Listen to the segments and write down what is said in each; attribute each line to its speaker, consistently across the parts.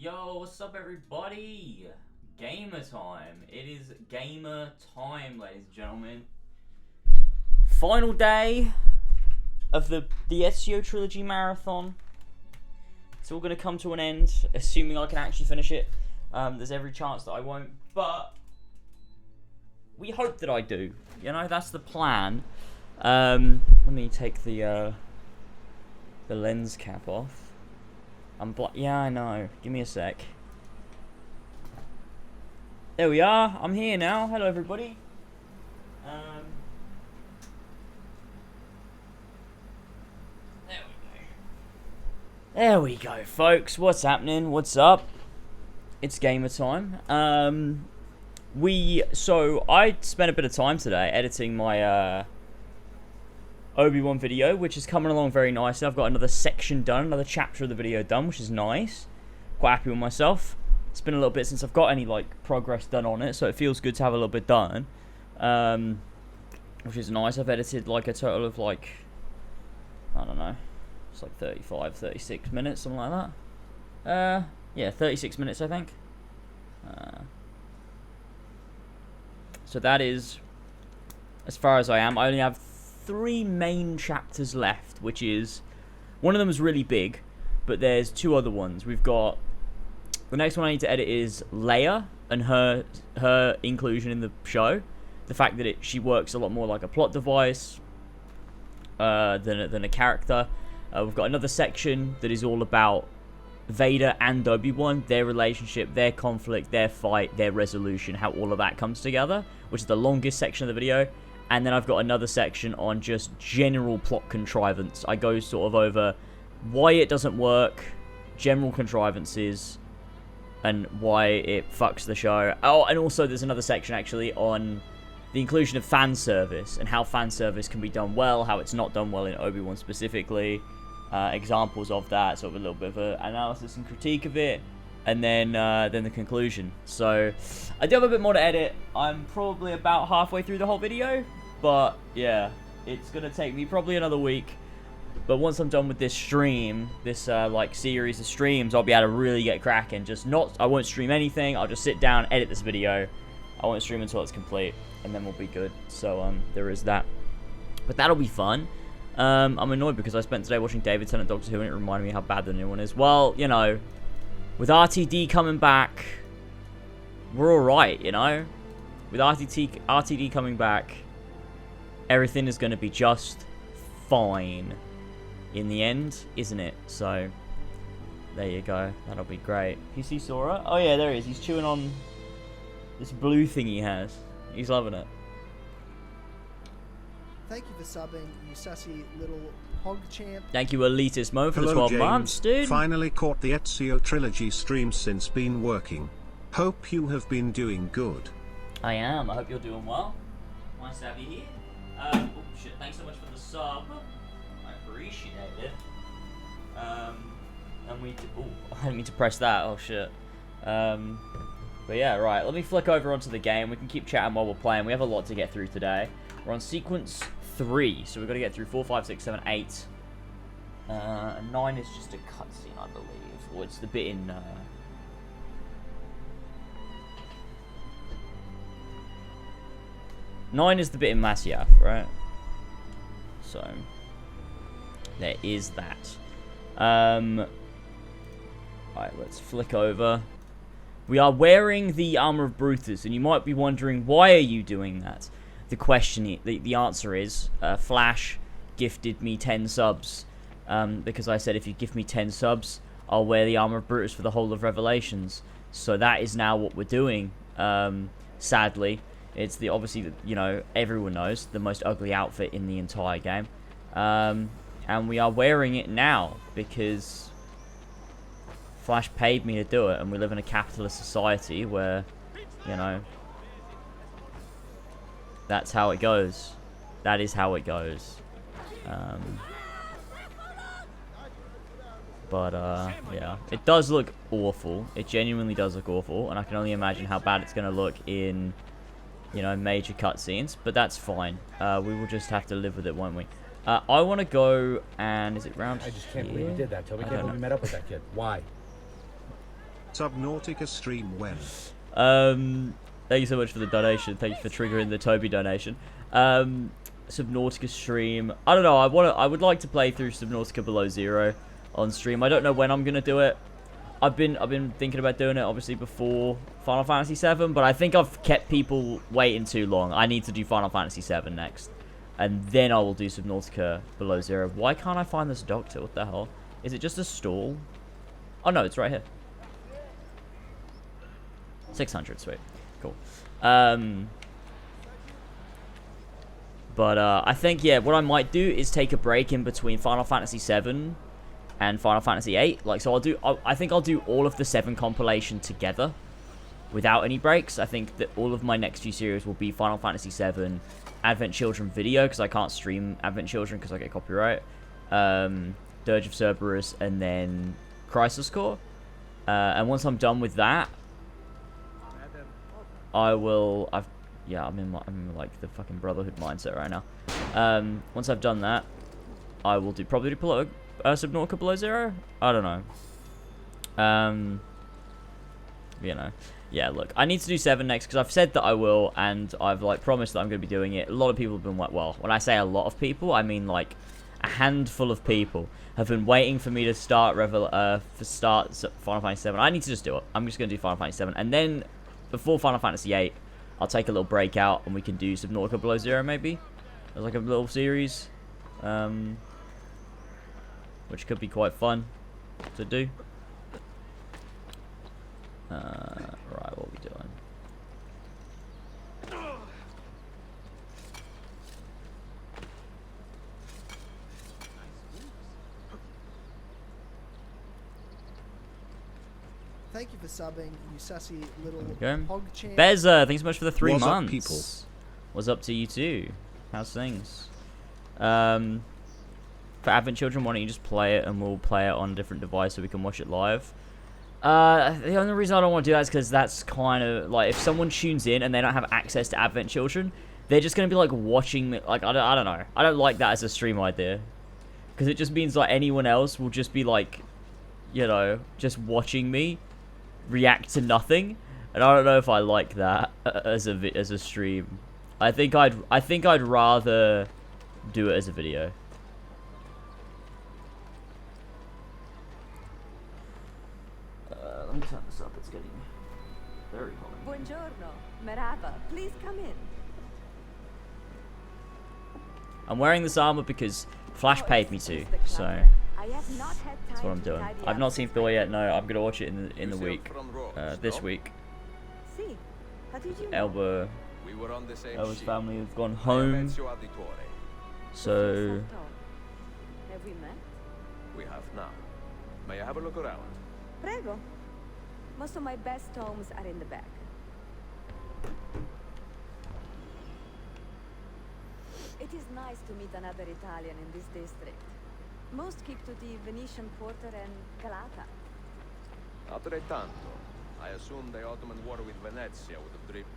Speaker 1: Yo, what's up everybody? Gamer time. It is gamer time, ladies and gentlemen. Final day of the Ezio Trilogy marathon. It's all going to come to an end, assuming I can actually finish it. There's every chance that I won't, but we hope that I do. You know, that's the plan. Let me take the lens cap off. Yeah, I know. Give me a sec. There we are. I'm here now. Hello, everybody. There we go, folks. What's happening? What's up? It's gamer time. So I spent a bit of time today editing my Obi-Wan video, which is coming along very nicely. I've got another section done, another chapter of the video done, which is nice. Quite happy with myself. It's been a little bit since I've got any progress done on it, so it feels good to have a little bit done, which is nice. I've edited a total of I don't know, it's 35, 36 minutes, something like that. Yeah, 36 minutes, I think. So that is as far as I am. I only have 3 main chapters left, which is, one of them is really big, but there's 2 other ones. We've got, the next one I need to edit is Leia and her inclusion in the show. The fact that she works a lot more like a plot device than a character. We've got another section that is all about Vader and Obi-Wan, their relationship, their conflict, their fight, their resolution, how all of that comes together, which is the longest section of the video. And then I've got another section on just general plot contrivance. I go sort of over why it doesn't work, general contrivances, and why it fucks the show. Oh, and also there's another section actually on the inclusion of fan service and how fan service can be done well, how it's not done well in Obi-Wan specifically. Examples of that, sort of a little bit of an analysis and critique of it. And then the conclusion. So I do have a bit more to edit. I'm probably about halfway through the whole video, but yeah, it's gonna take me probably another week. But once I'm done with this stream, this series of streams, I'll be able to really get cracking. I won't stream anything. I'll just sit down, edit this video. I won't stream until it's complete, and then we'll be good. So there is that. But that'll be fun. I'm annoyed because I spent today watching David Tennant Doctor Who, and it reminded me how bad the new one is. Well, you know, with RTD coming back, we're alright, you know? With RTD coming back, everything is going to be just fine in the end, isn't it? So, there you go. That'll be great. You see Sora? Oh yeah, there he is. He's chewing on this blue thing he has. He's loving it.
Speaker 2: Thank you for subbing, you sussy little hog champ.
Speaker 1: Thank you, Elitist Mo, for the 12
Speaker 3: James.
Speaker 1: months, dude.
Speaker 3: Finally caught the Ezio Trilogy stream since been working. Hope you have been doing good.
Speaker 1: I am. I hope you're doing well. Nice to have you here. Oh shit, thanks so much for the sub. I appreciate it. And we... I didn't mean to press that. Oh shit. But yeah, right. Let me flick over onto the game. We can keep chatting while we're playing. We have a lot to get through today. We're on sequence 3, so we've got to get through 4, 5, 6, 7, 8. And 9 is just a cutscene, I believe. Or it's the bit in... 9 is the bit in Masyaf, right? So, there is that. Alright, let's flick over. We are wearing the armor of Brutus, and you might be wondering, why are you doing that? The answer is, Flash gifted me 10 subs, because I said if you give me 10 subs, I'll wear the armor of Brutus for the whole of Revelations. So that is now what we're doing. Sadly, it's obviously, you know, everyone knows, the most ugly outfit in the entire game. And we are wearing it now, because Flash paid me to do it, and we live in a capitalist society where, you know, that's how it goes. That is how it goes. Yeah. It does look awful. It genuinely does look awful. And I can only imagine how bad it's going to look in, you know, major cutscenes. But that's fine. We will just have to live with it, won't we? I want to go and... Is it round
Speaker 4: I just can't believe you did that. Tell me again when you met up with that kid. Why?
Speaker 3: Subnautica stream when?
Speaker 1: Thank you so much for the donation. Thank you for triggering the Toby donation. Subnautica stream. I don't know. I would like to play through Subnautica Below Zero on stream. I don't know when I'm gonna do it. I've been thinking about doing it obviously before Final Fantasy VII, but I think I've kept people waiting too long. I need to do Final Fantasy VII next, and then I will do Subnautica Below Zero. Why can't I find this doctor? What the hell? Is it just a stall? Oh no, it's right here. 600, sweet. Cool. But I think, yeah, what I might do is take a break in between Final Fantasy VII and Final Fantasy VIII. Like, so I think I'll do all of the 7 compilation together without any breaks. I think that all of my next few series will be Final Fantasy VII, Advent Children video, because I can't stream Advent Children because I get copyright, Dirge of Cerberus, and then Crisis Core. And once I'm done with that, I'm in like the fucking Brotherhood mindset right now. Once I've done that, I will probably do Subnautica Below Zero. I don't know. You know, yeah. Look, I need to do 7 next because I've said that I will, and I've like promised that I'm going to be doing it. A lot of people have been well. When I say a lot of people, I mean like a handful of people have been waiting for me to start Final Fantasy VII. I need to just do it. I'm just going to do Final Fantasy VII, and then before Final Fantasy VIII, I'll take a little break out and we can do Subnautica Below Zero maybe. As like a little series. Which could be quite fun to do. Right, what are we doing?
Speaker 2: Thank you for subbing, you sassy little
Speaker 1: Okay.
Speaker 2: hog champ.
Speaker 1: Beza, thanks so much for the 3
Speaker 3: What's up,
Speaker 1: months.
Speaker 3: people?
Speaker 1: What's up to you too? How's things? For Advent Children, why don't you just play it and we'll play it on a different device so we can watch it live? The only reason I don't want to do that is because that's kind of like if someone tunes in and they don't have access to Advent Children, they're just going to be like watching me. Like, I don't know. I don't like that as a stream idea. Because it just means like anyone else will just be like, you know, just watching me react to nothing, and I don't know if I like that as a stream. I think I'd rather do it as a video. Let me turn this up. It's getting very hot.
Speaker 4: Buongiorno, merhaba. Please come in.
Speaker 1: I'm wearing this armor because Flash paid me to, so
Speaker 4: I have not had
Speaker 1: that's
Speaker 4: time
Speaker 1: what I'm
Speaker 4: to
Speaker 1: doing.
Speaker 4: tidy
Speaker 1: I've
Speaker 4: up
Speaker 1: not seen
Speaker 4: since
Speaker 1: Thor
Speaker 4: my
Speaker 1: yet. No, I'm gonna watch it in the week. This week.
Speaker 4: See, how did you know?
Speaker 1: Elba,
Speaker 5: We were on the same
Speaker 1: Elba's
Speaker 5: ship.
Speaker 1: family have gone
Speaker 5: I am
Speaker 1: home,
Speaker 5: Ezio Auditore.
Speaker 1: so
Speaker 4: Have we met?
Speaker 5: We have now. May I have a look around?
Speaker 4: Prego. Most of my best homes are in the back. It is nice to meet another Italian in this district. Most keep to the Venetian Quarter and Galata.
Speaker 5: Altrettanto. I assume the Ottoman war with Venezia would have dripped.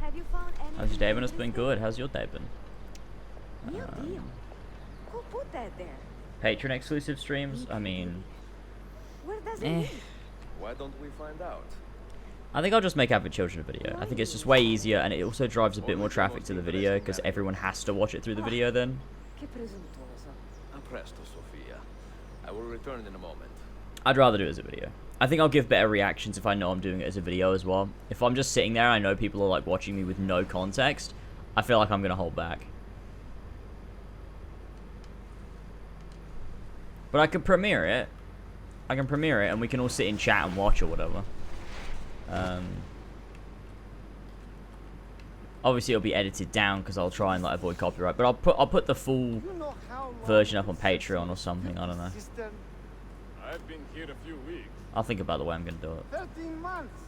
Speaker 4: Have you found any?
Speaker 1: how's your day been? It's been good. How's your day been?
Speaker 4: Mio Dio. Who put that there?
Speaker 1: Patreon exclusive streams? I mean,
Speaker 4: Where does it
Speaker 1: eh.
Speaker 4: live?
Speaker 5: Why don't we find out?
Speaker 1: I think I'll just make Advent Children a video. I think it's just way easier, and it also drives a bit more traffic to the video, because everyone has to watch it through the video then.
Speaker 4: Che presuntuoso.
Speaker 5: A presto, Sofia. I will return in a moment.
Speaker 1: I'd rather do it as a video. I think I'll give better reactions if I know I'm doing it as a video as well. If I'm just sitting there, I know people are like watching me with no context, I feel like I'm going to hold back. But I could premiere it. I can premiere it and we can all sit in chat and watch or whatever. Obviously it'll be edited down because I'll try and like avoid copyright, but I'll put the full
Speaker 2: You know how long
Speaker 1: version up on Patreon or something. I don't know.
Speaker 2: Sister,
Speaker 6: I've been here a few weeks.
Speaker 1: I'll think about the way I'm gonna do it.
Speaker 2: 13 months.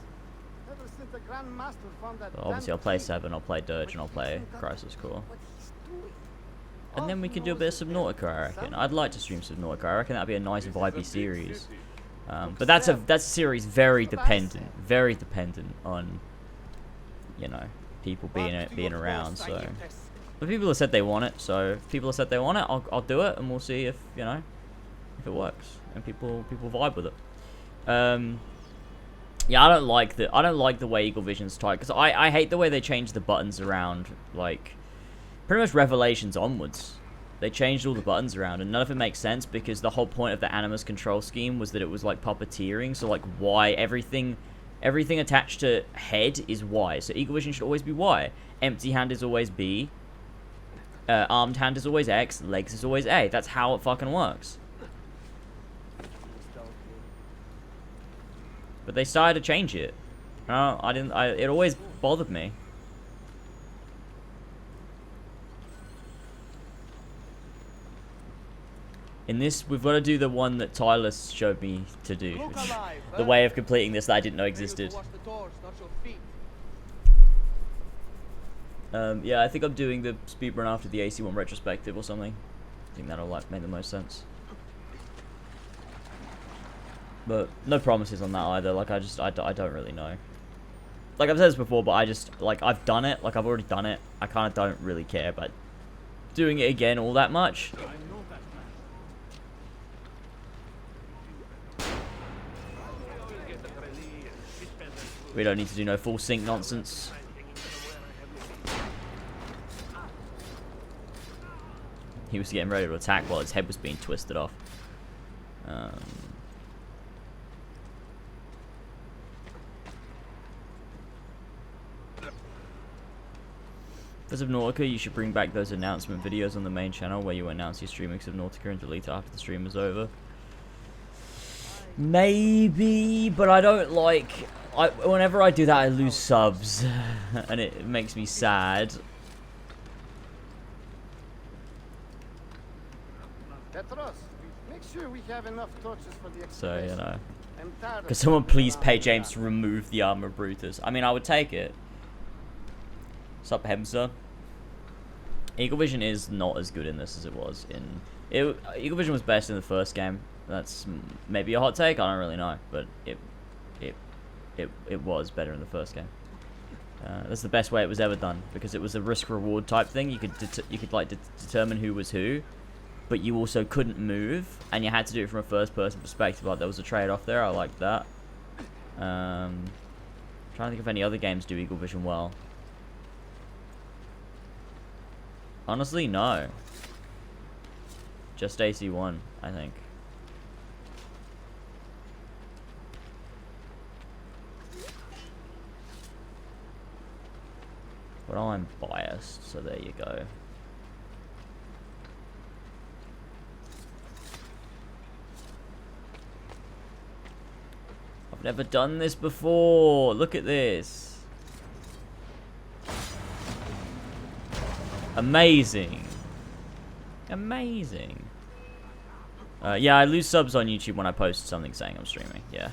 Speaker 2: Ever since the Grand Master found that
Speaker 1: But obviously I'll
Speaker 2: damn
Speaker 1: play
Speaker 2: key.
Speaker 1: 7, I'll play Dirge, and I'll play Crisis Core.
Speaker 2: What he's doing.
Speaker 1: And then we can do a bit of Subnautica, I reckon. I'd like to stream Subnautica. I reckon that'd be a nice vibey series. But that's a series very dependent on, you know, people being around. So, but people have said they want it. So if people have said they want it, I'll do it, and we'll see if, you know, if it works and people vibe with it. Yeah, I don't like the way Eagle Vision's tight, because I hate the way they changed the buttons around, like pretty much Revelations onwards. They changed all the buttons around, and none of it makes sense, because the whole point of the Animus control scheme was that it was like puppeteering. So like Y, everything attached to head is Y. So Eagle Vision should always be Y. Empty hand is always B. Armed hand is always X. Legs is always A. That's how it fucking works. But they started to change it. No, I didn't. It always bothered me. In this, we've got to do the one that Tyler showed me to do. The way of completing this that I didn't know existed. Yeah, I think I'm doing the speedrun after the AC1 retrospective or something. I think that'll like make the most sense. But no promises on that either. Like I don't really know. Like I've said this before, but I've done it. Like I've already done it. I kind of don't really care about doing it again all that much. We don't need to do no full sync nonsense. He was getting ready to attack while his head was being twisted off. For Subnautica, you should bring back those announcement videos on the main channel where you announce your streaming Subnautica and delete it after the stream is over. Maybe, but I don't like... whenever I do that, I lose subs, and it makes me sad.
Speaker 7: Make sure we have enough torches for the
Speaker 1: so, you know. Could someone please pay James to remove the Armor Brutus? I mean, I would take it. Sup, Hemser? Eagle Vision is not as good in this as it was in... Eagle Vision was best in the first game. That's maybe a hot take, I don't really know, but it was better in the first game. That's the best way it was ever done, because it was a risk-reward type thing. You could like determine who was who, but you also couldn't move, and you had to do it from a first-person perspective. Like there was a trade-off there. I liked that. Trying to think if any other games do Eagle Vision well. Honestly, no. Just AC1, I think. But I'm biased, so there you go. I've never done this before. Look at this. Amazing. Amazing. Yeah, I lose subs on YouTube when I post something saying I'm streaming. Yeah.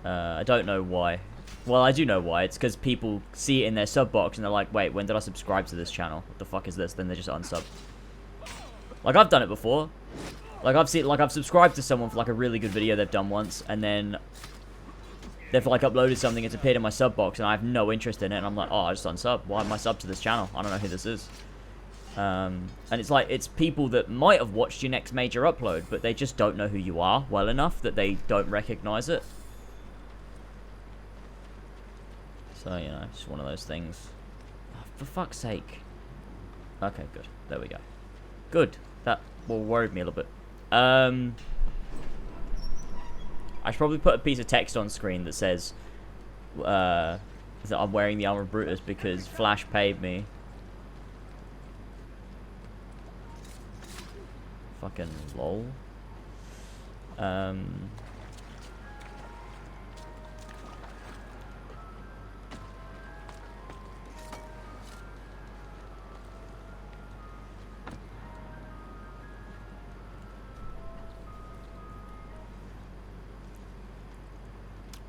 Speaker 1: I don't know why. Well, I do know why. It's because people see it in their sub box and they're like, wait, when did I subscribe to this channel? What the fuck is this? Then they just unsub. Like, I've done it before. Like, I've subscribed to someone for, like, a really good video they've done once, and then they've, like, uploaded something, it's appeared in my sub box, and I have no interest in it, and I'm like, oh, I just unsub. Why am I sub to this channel? I don't know who this is. And it's like, it's people that might have watched your next major upload, but they just don't know who you are well enough that they don't recognize it. So, you know, it's one of those things. Oh, for fuck's sake. Okay, good. There we go. Good. That worried me a little bit. I should probably put a piece of text on screen that says that I'm wearing the Armor Brutus because Flash paid me. Fucking lol.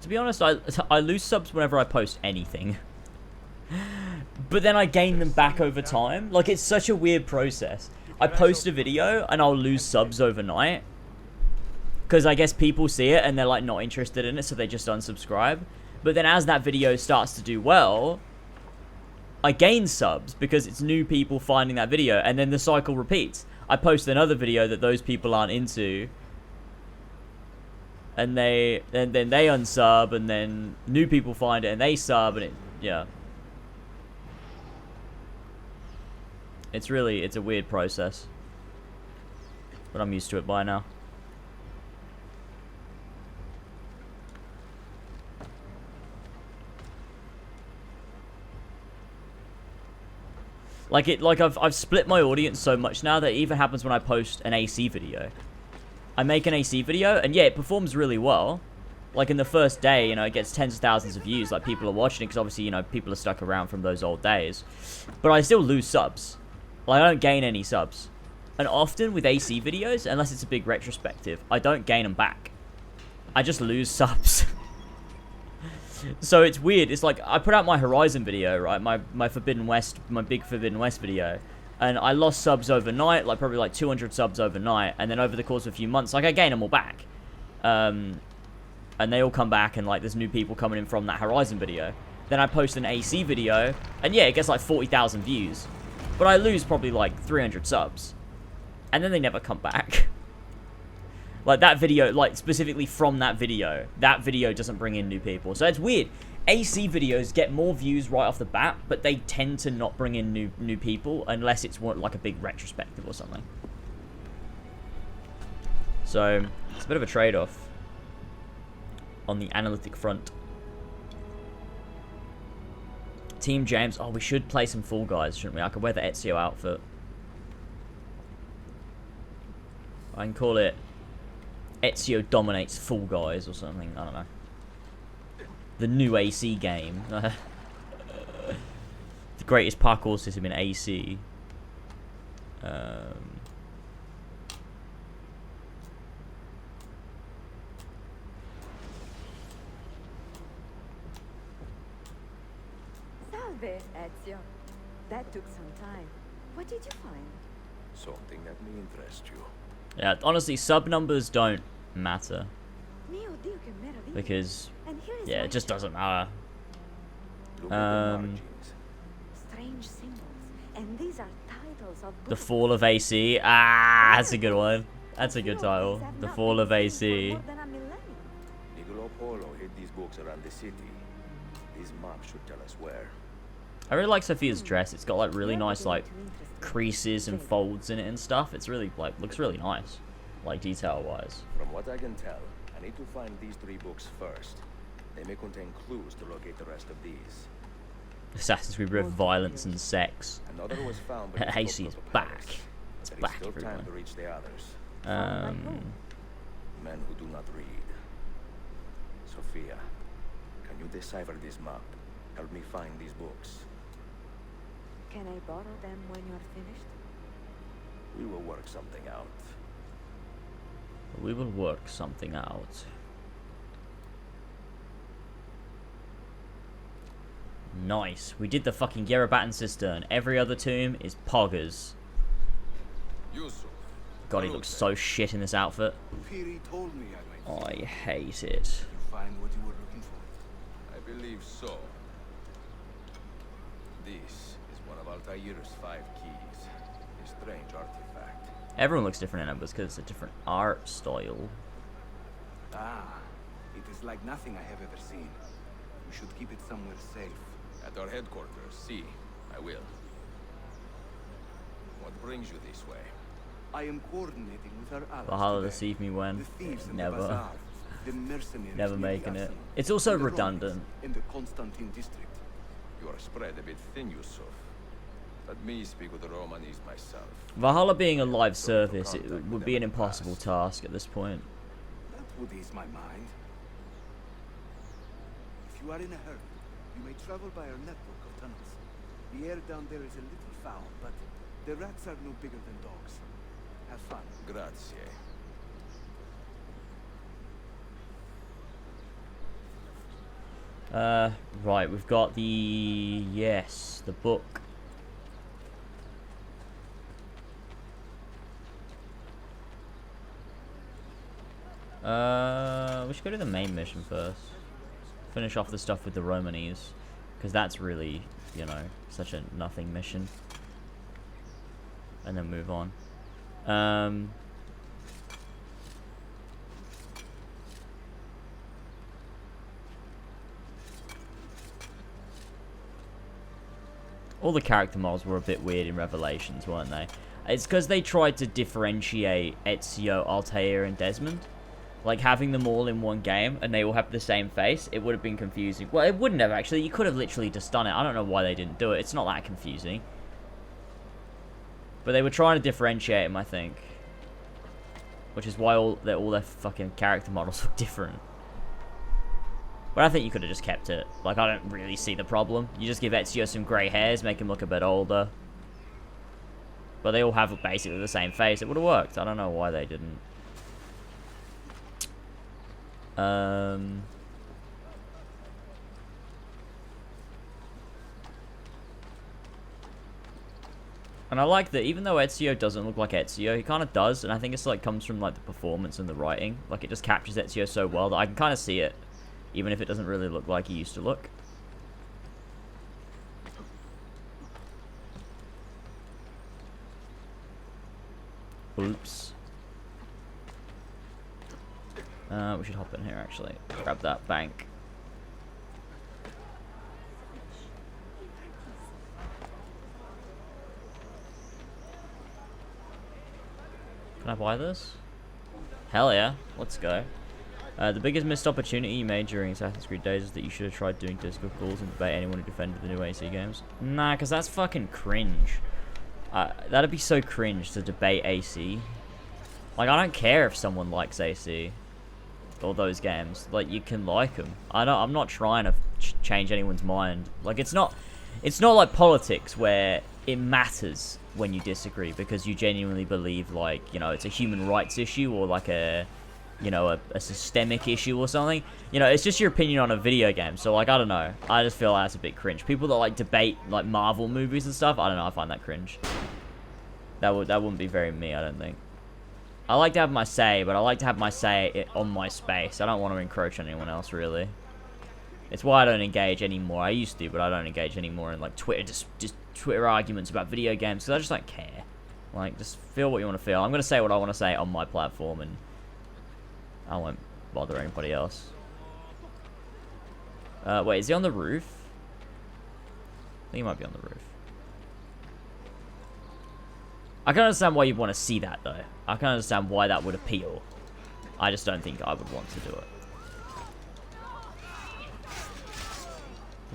Speaker 1: To be honest, I lose subs whenever I post anything. But then I gain them back over time. Like, it's such a weird process. I post a video and I'll lose subs overnight. Because I guess people see it and they're like not interested in it, so they just unsubscribe. But then as that video starts to do well, I gain subs because it's new people finding that video, and then the cycle repeats. I post another video that those people aren't into, and then they unsub, and then new people find it and they sub, and it, yeah. It's a weird process, but I'm used to it by now. Like I've split my audience so much now that it even happens when I post an AC video. I make an AC video, and yeah, it performs really well. Like in the first day, you know, it gets tens of thousands of views. Like people are watching it because obviously, you know, people are stuck around from those old days. But I still lose subs. Like I don't gain any subs. And often with AC videos, unless it's a big retrospective, I don't gain them back. I just lose subs. So it's weird. It's like I put out my Horizon video, right? My Forbidden West, my big Forbidden West video. And I lost subs overnight, like probably like 200 subs overnight. And then over the course of a few months, like I gain them all back. And they all come back, and like there's new people coming in from that Horizon video. Then I post an AC video, and yeah, it gets like 40,000 views. But I lose probably like 300 subs. And then they never come back. Like that video, like specifically from that video doesn't bring in new people. So it's weird. AC videos get more views right off the bat, but they tend to not bring in new people unless it's like a big retrospective or something. So it's a bit of a trade-off on the analytic front. Team James, oh, we should play some Fall Guys, shouldn't we? I could wear the Ezio outfit. I can call it Ezio Dominates Fall Guys or something. I don't know. The new AC game. The greatest parkour system in AC.
Speaker 4: Salve, Ezio. That took some time. What did you find?
Speaker 5: Something that may interest you.
Speaker 1: Yeah, honestly, sub numbers don't matter.
Speaker 4: Mio Dio, che meraviglia.
Speaker 1: Because,
Speaker 4: And here is
Speaker 1: yeah,
Speaker 4: my
Speaker 1: it just doesn't matter.
Speaker 5: Look at the margins.
Speaker 4: strange symbols. And these are titles of
Speaker 1: The
Speaker 4: books.
Speaker 1: Fall of AC. Ah, that's a good one. That's a good title. The Fall of AC.
Speaker 4: More than a millennium.
Speaker 5: Niccolo Polo hid these books around the city. These maps should tell us where.
Speaker 1: I really like Sophia's dress. It's got like really nice like creases and folds in it and stuff. It's really like looks really nice, like detail wise.
Speaker 5: From what I can tell, I need to find these 3 books first. They may contain clues to locate the rest of these.
Speaker 1: Assassin's Creed Rift violence and sex.
Speaker 5: Another was found by the
Speaker 1: AC is
Speaker 5: local
Speaker 1: back.
Speaker 5: palace.
Speaker 1: It's
Speaker 5: There is
Speaker 1: back,
Speaker 5: still time
Speaker 1: everyone.
Speaker 5: to reach the others. Men who do not read. Sophia, can you decipher this map? Help me find these books.
Speaker 4: Can I borrow them when you're finished?
Speaker 5: We will work something out.
Speaker 1: We will work something out. Nice. We did the fucking Yerebat Cistern. Every other tomb is poggers.
Speaker 5: Yusuf.
Speaker 1: God, he looks so shit in this outfit.
Speaker 7: Piri told me I might
Speaker 1: I hate it.
Speaker 7: find what you were looking for.
Speaker 5: I believe so. This is one of Altair's 5 keys. A strange artifact.
Speaker 1: Everyone looks different in numbers because it's a different art style.
Speaker 7: Ah, it is like nothing I have ever seen. We should keep it somewhere safe.
Speaker 5: At our headquarters, see. I will. What brings you this way?
Speaker 7: I am coordinating with our allies.
Speaker 1: Valhalla
Speaker 7: today.
Speaker 1: deceived me when.
Speaker 7: The thieves in
Speaker 1: Never.
Speaker 7: the bazaar, the mercenaries
Speaker 1: Never
Speaker 7: near
Speaker 1: making
Speaker 7: the
Speaker 1: it.
Speaker 7: arsenal,
Speaker 1: It's also
Speaker 7: and the
Speaker 1: redundant.
Speaker 7: Romans in the Constantine district.
Speaker 5: You are spread a bit thin, Yusuf. Let me speak with the Romanese myself.
Speaker 1: Valhalla being a live service, it would be an impossible task at this point.
Speaker 7: That would ease my mind. If you are in a hurry, you may travel by our network of tunnels. The air down there is a little foul, but the rats are no bigger than dogs. Have fun.
Speaker 5: Grazie.
Speaker 1: Right, we've got the... Yes, the book. We should go to the main mission first. Finish off the stuff with the Romanese. Because that's really, you know, such a nothing mission. And then move on. All the character models were a bit weird in Revelations, weren't they? It's because they tried to differentiate Ezio, Altair, and Desmond. Like, having them all in one game, and they all have the same face, it would have been confusing. Well, it wouldn't have, actually. You could have literally just done it. I don't know why they didn't do it. It's not that confusing. But they were trying to differentiate them, I think. Which is why all their fucking character models look different. But I think you could have just kept it. Like, I don't really see the problem. You just give Ezio some grey hairs, make him look a bit older. But they all have basically the same face. It would have worked. I don't know why they didn't. And I like that even though Ezio doesn't look like Ezio, he kind of does, and I think it's like comes from like the performance and the writing. Like it just captures Ezio so well that I can kind of see it, even if it doesn't really look like he used to look. Oops. We should hop in here, actually. Grab that bank. Can I buy this? Hell yeah. Let's go. The biggest missed opportunity you made during Assassin's Creed days is that you should have tried doing Discord calls and debate anyone who defended the new AC games. Nah, because that's fucking cringe. That'd be so cringe to debate AC. Like, I don't care if someone likes AC. Or those games. Like, you can like them. I'm not trying to change anyone's mind. Like, it's not like politics where it matters when you disagree because you genuinely believe, like, you know, it's a human rights issue or like a systemic issue or something. You know, it's just your opinion on a video game. So, like, I don't know. I just feel like that's a bit cringe. People that, like, debate, like, Marvel movies and stuff, I don't know. I find that cringe. That wouldn't be very me, I don't think. I like to have my say, but I like to have my say on my space. I don't want to encroach on anyone else, really. It's why I don't engage anymore. I used to, but I don't engage anymore in, like, Twitter, just Twitter arguments about video games, because I just don't care. Like, just feel what you want to feel. I'm going to say what I want to say on my platform, and I won't bother anybody else. Wait, is he on the roof? I think he might be on the roof. I can understand why you'd want to see that, though. I can understand why that would appeal. I just don't think I would want to do it.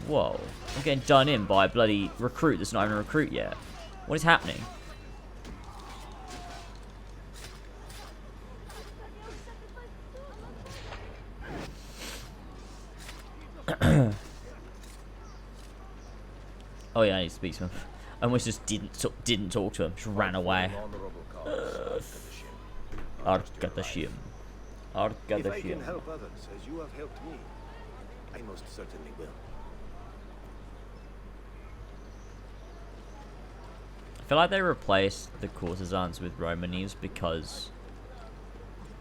Speaker 1: Whoa. I'm getting done in by a bloody recruit that's not even a recruit yet. What is happening? Oh yeah, I need to speak to him. I almost just didn't talk to him. Just ran away. Arkadaşım.
Speaker 7: If I can help others as you have helped me, I most certainly will.
Speaker 1: I feel like they replaced the courtesans with Romanes because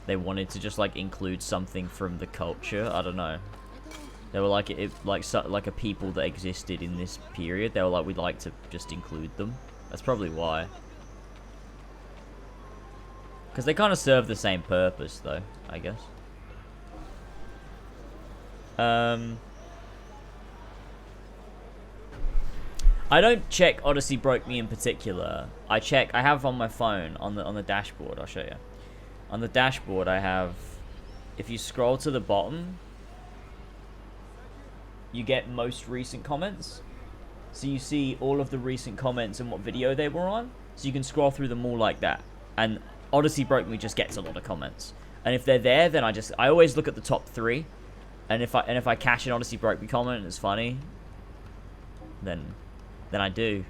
Speaker 1: they wanted to just like include something from the culture. I don't know. They were like like a people that existed in this period. They were like, we'd like to just include them. That's probably why. Because they kind of serve the same purpose, though, I guess. I don't check Odyssey Broke Me in particular. I have on my phone, on the dashboard, I'll show you. On the dashboard, I have, if you scroll to the bottom, you get most recent comments. So you see all of the recent comments and what video they were on. So you can scroll through them all like that. And Odyssey Broke Me just gets a lot of comments. And if they're there, then I always look at the top 3. And if I catch an Odyssey Broke Me comment and it's funny, then I do.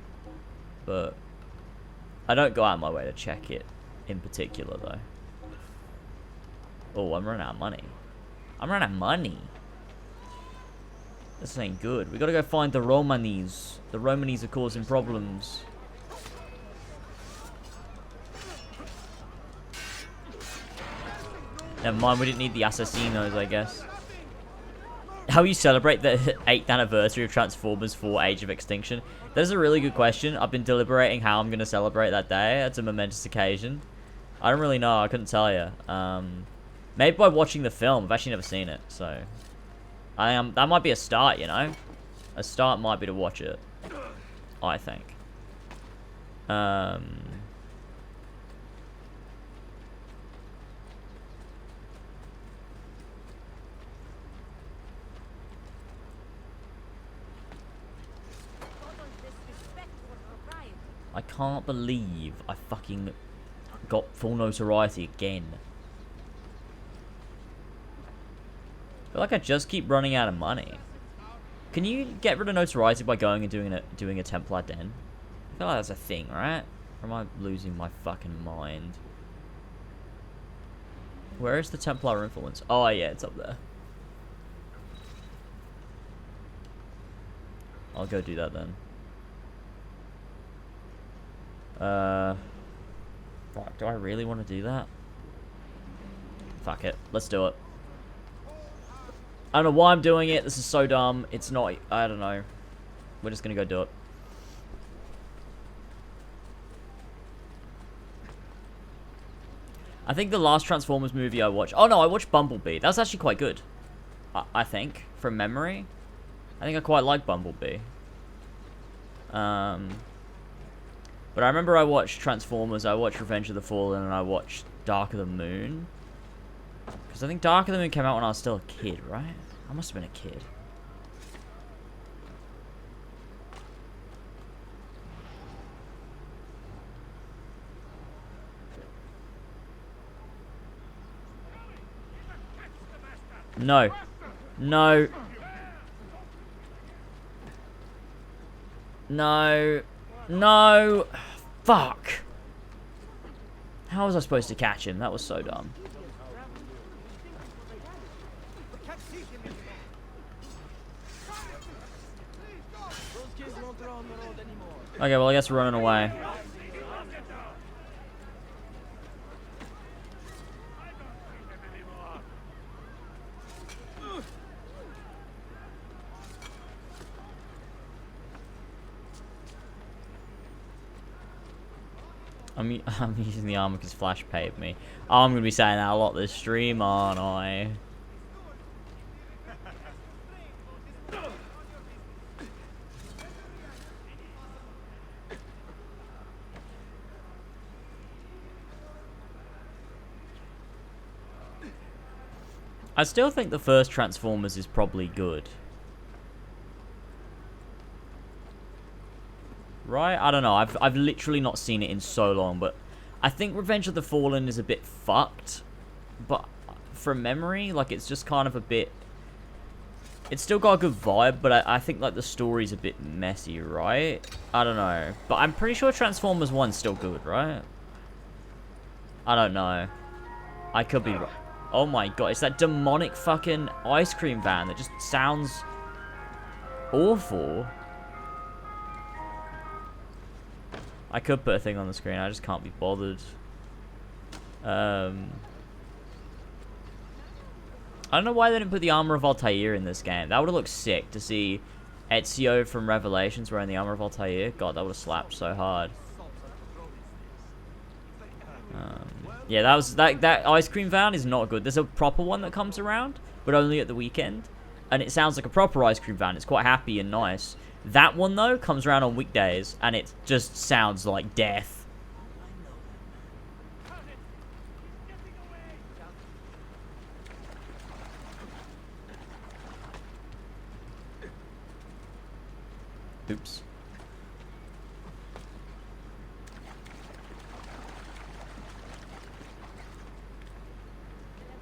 Speaker 1: But I don't go out of my way to check it in particular, though. Oh, I'm running out of money. I'm running out of money. This ain't good. We gotta go find the Romanes. The Romanes are causing problems. Never mind, we didn't need the Assassinos, I guess. How you celebrate the 8th anniversary of Transformers 4 Age of Extinction? That is a really good question. I've been deliberating how I'm going to celebrate that day. It's a momentous occasion. I don't really know. I couldn't tell you. Maybe by watching the film. I've actually never seen it, so that might be a start. You know, a start might be to watch it. I think. I can't believe I fucking got full notoriety again. I feel like I just keep running out of money. Can you get rid of notoriety by going and doing a Templar Den? I feel like that's a thing, right? Or am I losing my fucking mind? Where is the Templar influence? Oh yeah, it's up there. I'll go do that then. Fuck, do I really want to do that? Fuck it, let's do it. I don't know why I'm doing it. This is so dumb. It's not, I don't know. We're just gonna go do it. I think the last Transformers movie I watched... Oh no, I watched Bumblebee. That was actually quite good. I think, from memory. I think I quite like Bumblebee. But I remember I watched Transformers, I watched Revenge of the Fallen, and I watched Dark of the Moon. Because I think Dark of the Moon came out when I was still a kid, right? I must have been a kid. No. No. No. No. Fuck. How was I supposed to catch him? That was so dumb. Okay, well I guess we're running away. I'm using the armor because Flash paid me. Oh, I'm going to be saying that a lot this stream, aren't I? I still think the first Transformers is probably good. Right? I don't know. I've literally not seen it in so long, but I think Revenge of the Fallen is a bit fucked. But from memory, like, it's just kind of a bit... It's still got a good vibe, but I think, like, the story's a bit messy, right? I don't know. But I'm pretty sure Transformers 1's still good, right? I don't know. I could be wrong. Oh my god, it's that demonic fucking ice cream van that just sounds awful. I could put a thing on the screen, I just can't be bothered. I don't know why they didn't put the armor of Altair in this game. That would have looked sick to see Ezio from Revelations wearing the armor of Altair. God, that would have slapped so hard. Yeah, that ice cream van is not good. There's a proper one that comes around, but only at the weekend. And it sounds like a proper ice cream van. It's quite happy and nice. That one, though, comes around on weekdays, and it just sounds like death. Oops.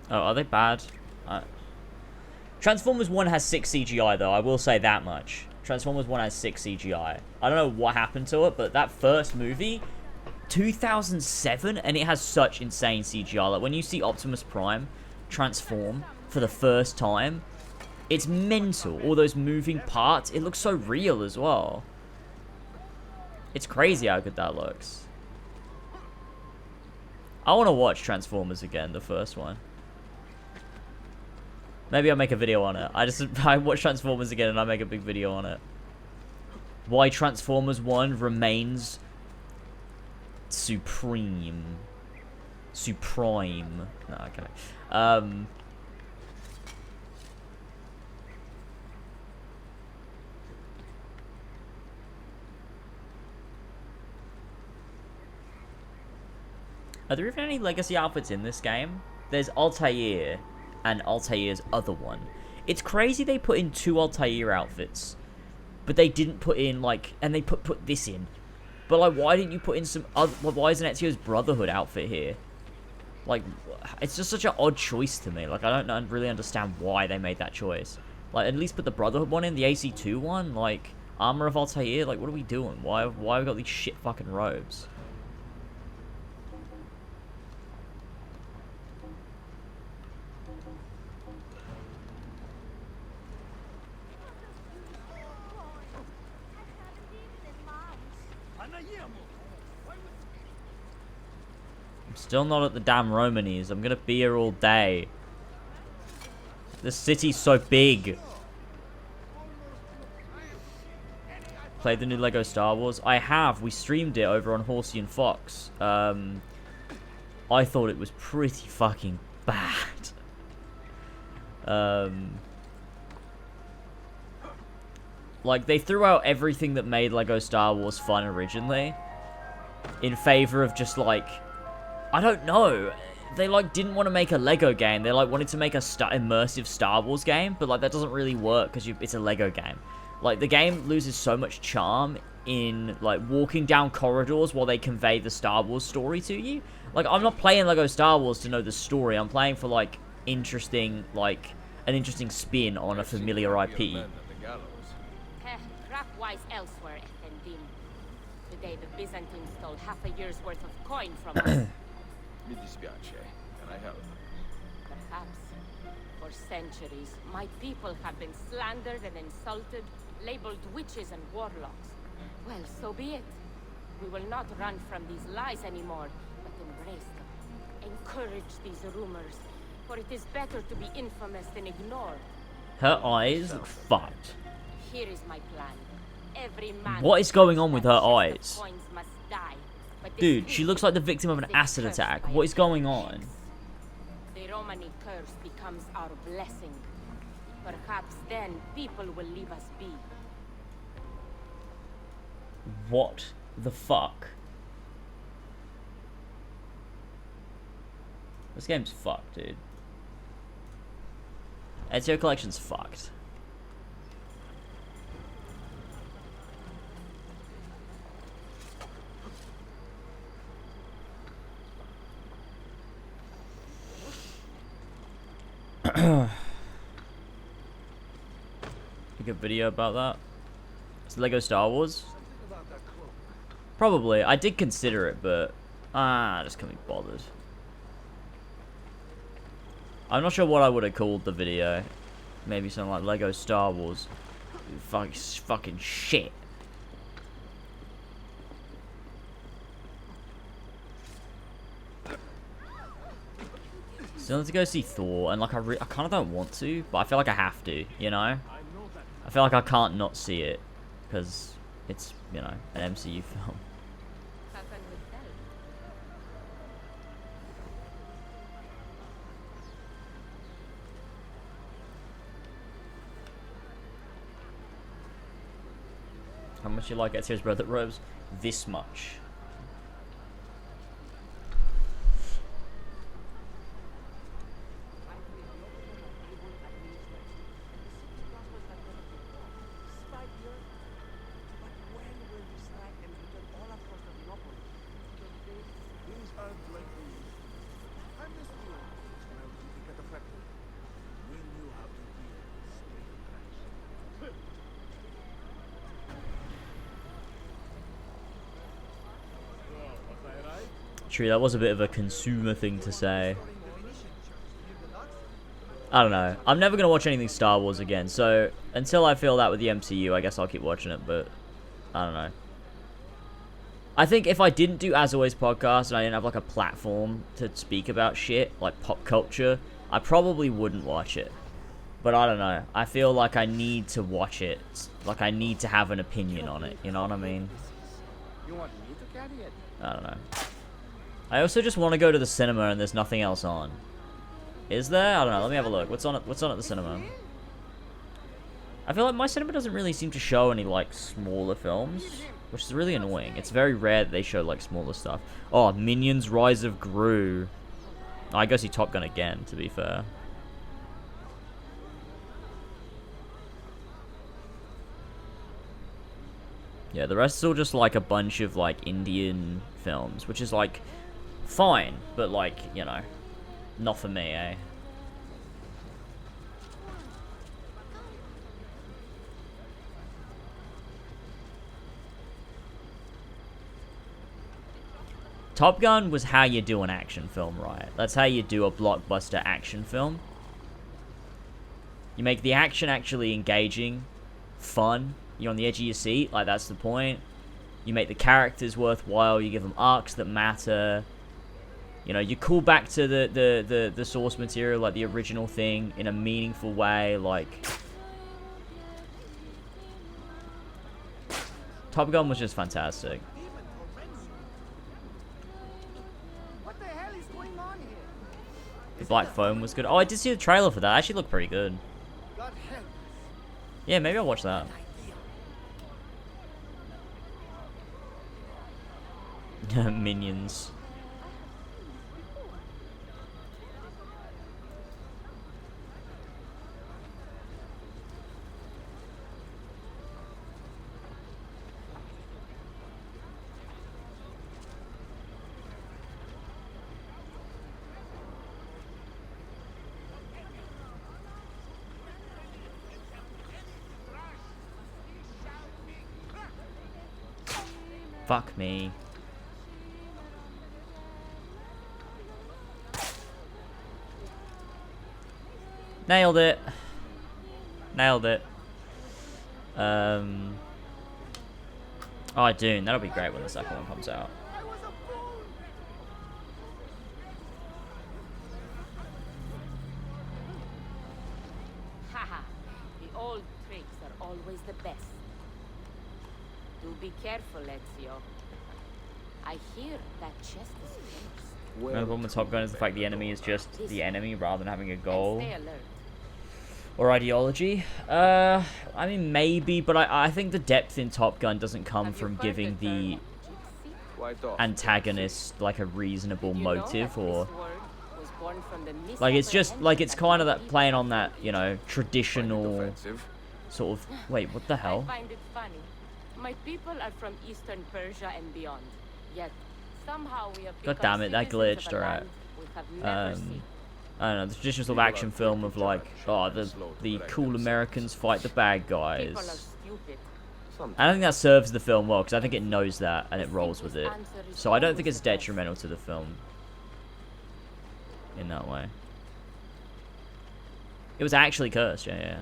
Speaker 1: Oh, are they bad? Transformers 1 has 6 CGI, though. I will say that much. Transformers 1 has 6 CGI. I don't know what happened to it, but that first movie, 2007, and it has such insane CGI. Like, when you see Optimus Prime transform for the first time, it's mental. All those moving parts, it looks so real as well. It's crazy how good that looks. I want to watch Transformers again, the first one. Maybe I'll make a video on it. I watch Transformers again and I make a big video on it. Why Transformers 1 remains supreme. Supreme. No, okay. Are there even any legacy outfits in this game? There's Altair and Altair's other one. It's crazy they put in 2 Altair outfits, but they didn't put in, like, and they put this in. But, like, why didn't you put in some other, why isn't Ezio's Brotherhood outfit here? Like, it's just such an odd choice to me. Like, I don't really understand why they made that choice. Like, at least put the Brotherhood one in, the AC2 one, like, Armor of Altair, like, what are we doing? Why have we got these shit fucking robes? Still not at the damn Romanies. I'm gonna be here all day. This city's so big. Played the new Lego Star Wars? I have. We streamed it over on Horsey and Fox. I thought it was pretty fucking bad. Like, they threw out everything that made Lego Star Wars fun originally in favor of just, like, I don't know. They, like, didn't want to make a Lego game. They, like, wanted to make a immersive Star Wars game. But, like, that doesn't really work because it's a Lego game. Like, the game loses so much charm in, like, walking down corridors while they convey the Star Wars story to you. Like, I'm not playing Lego Star Wars to know the story. I'm playing for, like, interesting, like, an interesting spin on a familiar IP.
Speaker 8: Wise elsewhere, Effendim. Today, the Byzantines stole half a year's worth of coin from us.
Speaker 5: Mi dispiace. Can I help?
Speaker 8: Perhaps. For centuries, my people have been slandered and insulted, labeled witches and warlocks. Well, so be it. We will not run from these lies anymore, but embrace them. Encourage these rumors, for it is better to be infamous than ignored.
Speaker 1: Her eyes look fucked.
Speaker 8: Here is my plan. Every man
Speaker 1: what is going on with her eyes?
Speaker 8: Must die,
Speaker 1: dude, she looks like the victim of an acid attack. What is going on?
Speaker 8: The Romani curse becomes our blessing. Perhaps then people will leave us be.
Speaker 1: What the fuck? This game's fucked, dude. Ezio Collection's fucked. A good video about that. It's Lego Star Wars. Probably. I did consider it, but I just can't be bothered. I'm not sure what I would have called the video. Maybe something like Lego Star Wars. Fucking shit. Still need to go see Thor, and like I kind of don't want to, but I feel like I have to, you know? I feel like I can't not see it, because it's, you know, an MCU film. How much you like Ezio's Brother robes? This much. True, that was a bit of a consumer thing to say. I don't know. I'm never going to watch anything Star Wars again, so until I feel that with the MCU, I guess I'll keep watching it, but I don't know. I think if I didn't do As Always podcast and I didn't have like a platform to speak about shit, like pop culture, I probably wouldn't watch it. But I don't know. I feel like I need to watch it. Like I need to have an opinion on it, you know what I mean?
Speaker 5: You want me to carry it?
Speaker 1: I don't know. I also just want to go to the cinema and there's nothing else on. Is there? I don't know. Let me have a look. What's on at the cinema? I feel like my cinema doesn't really seem to show any, like, smaller films, which is really annoying. It's very rare that they show, like, smaller stuff. Oh, Minions Rise of Gru. I go see Top Gun again, to be fair. Yeah, the rest is all just, like, a bunch of, like, Indian films, which is, like, fine, but, like, you know, not for me, eh? Top Gun was how you do an action film, right? That's how you do a blockbuster action film. You make the action actually engaging, fun. You're on the edge of your seat, like that's the point. You make the characters worthwhile. You give them arcs that matter. You know, you call back to the source material, like the original thing, in a meaningful way. Like, Top Gun was just fantastic.
Speaker 2: What the hell is going on here?
Speaker 1: The Black Phone was good. Oh, I did see the trailer for that. It actually looked pretty good.
Speaker 2: God help us.
Speaker 1: Yeah, maybe I'll watch that. Minions. Fuck me. Nailed it. Nailed it. Oh, Dune. That'll be great when the second one comes out.
Speaker 8: Haha, the old tricks are always the best. Do be careful, Ezio. I hear that chest is cursed.
Speaker 1: The problem with Top Gun is the fact the enemy is just the enemy rather than having a goal.
Speaker 8: Stay alert.
Speaker 1: Or ideology. I mean, maybe, but I think the depth in Top Gun doesn't come from giving the antagonist, like, a reasonable motive, or... Like, it's just, like, it's kind of that playing on that, you know, traditional sort of... Wait, what the hell?
Speaker 8: I find it funny. My people are from Eastern Persia and beyond. Yet, somehow we have
Speaker 1: God damn it, that
Speaker 8: become citizens
Speaker 1: glitched,
Speaker 8: of a
Speaker 1: alright.
Speaker 8: land we have never seen.
Speaker 1: I don't know, the traditional sort of action film of, like, oh, the cool Americans fight the bad
Speaker 8: People are
Speaker 1: guys.
Speaker 8: stupid.
Speaker 1: I think that serves the film well, because I think it knows that, and it rolls with it. So I don't think it's detrimental to the film in that way. It was actually cursed, yeah.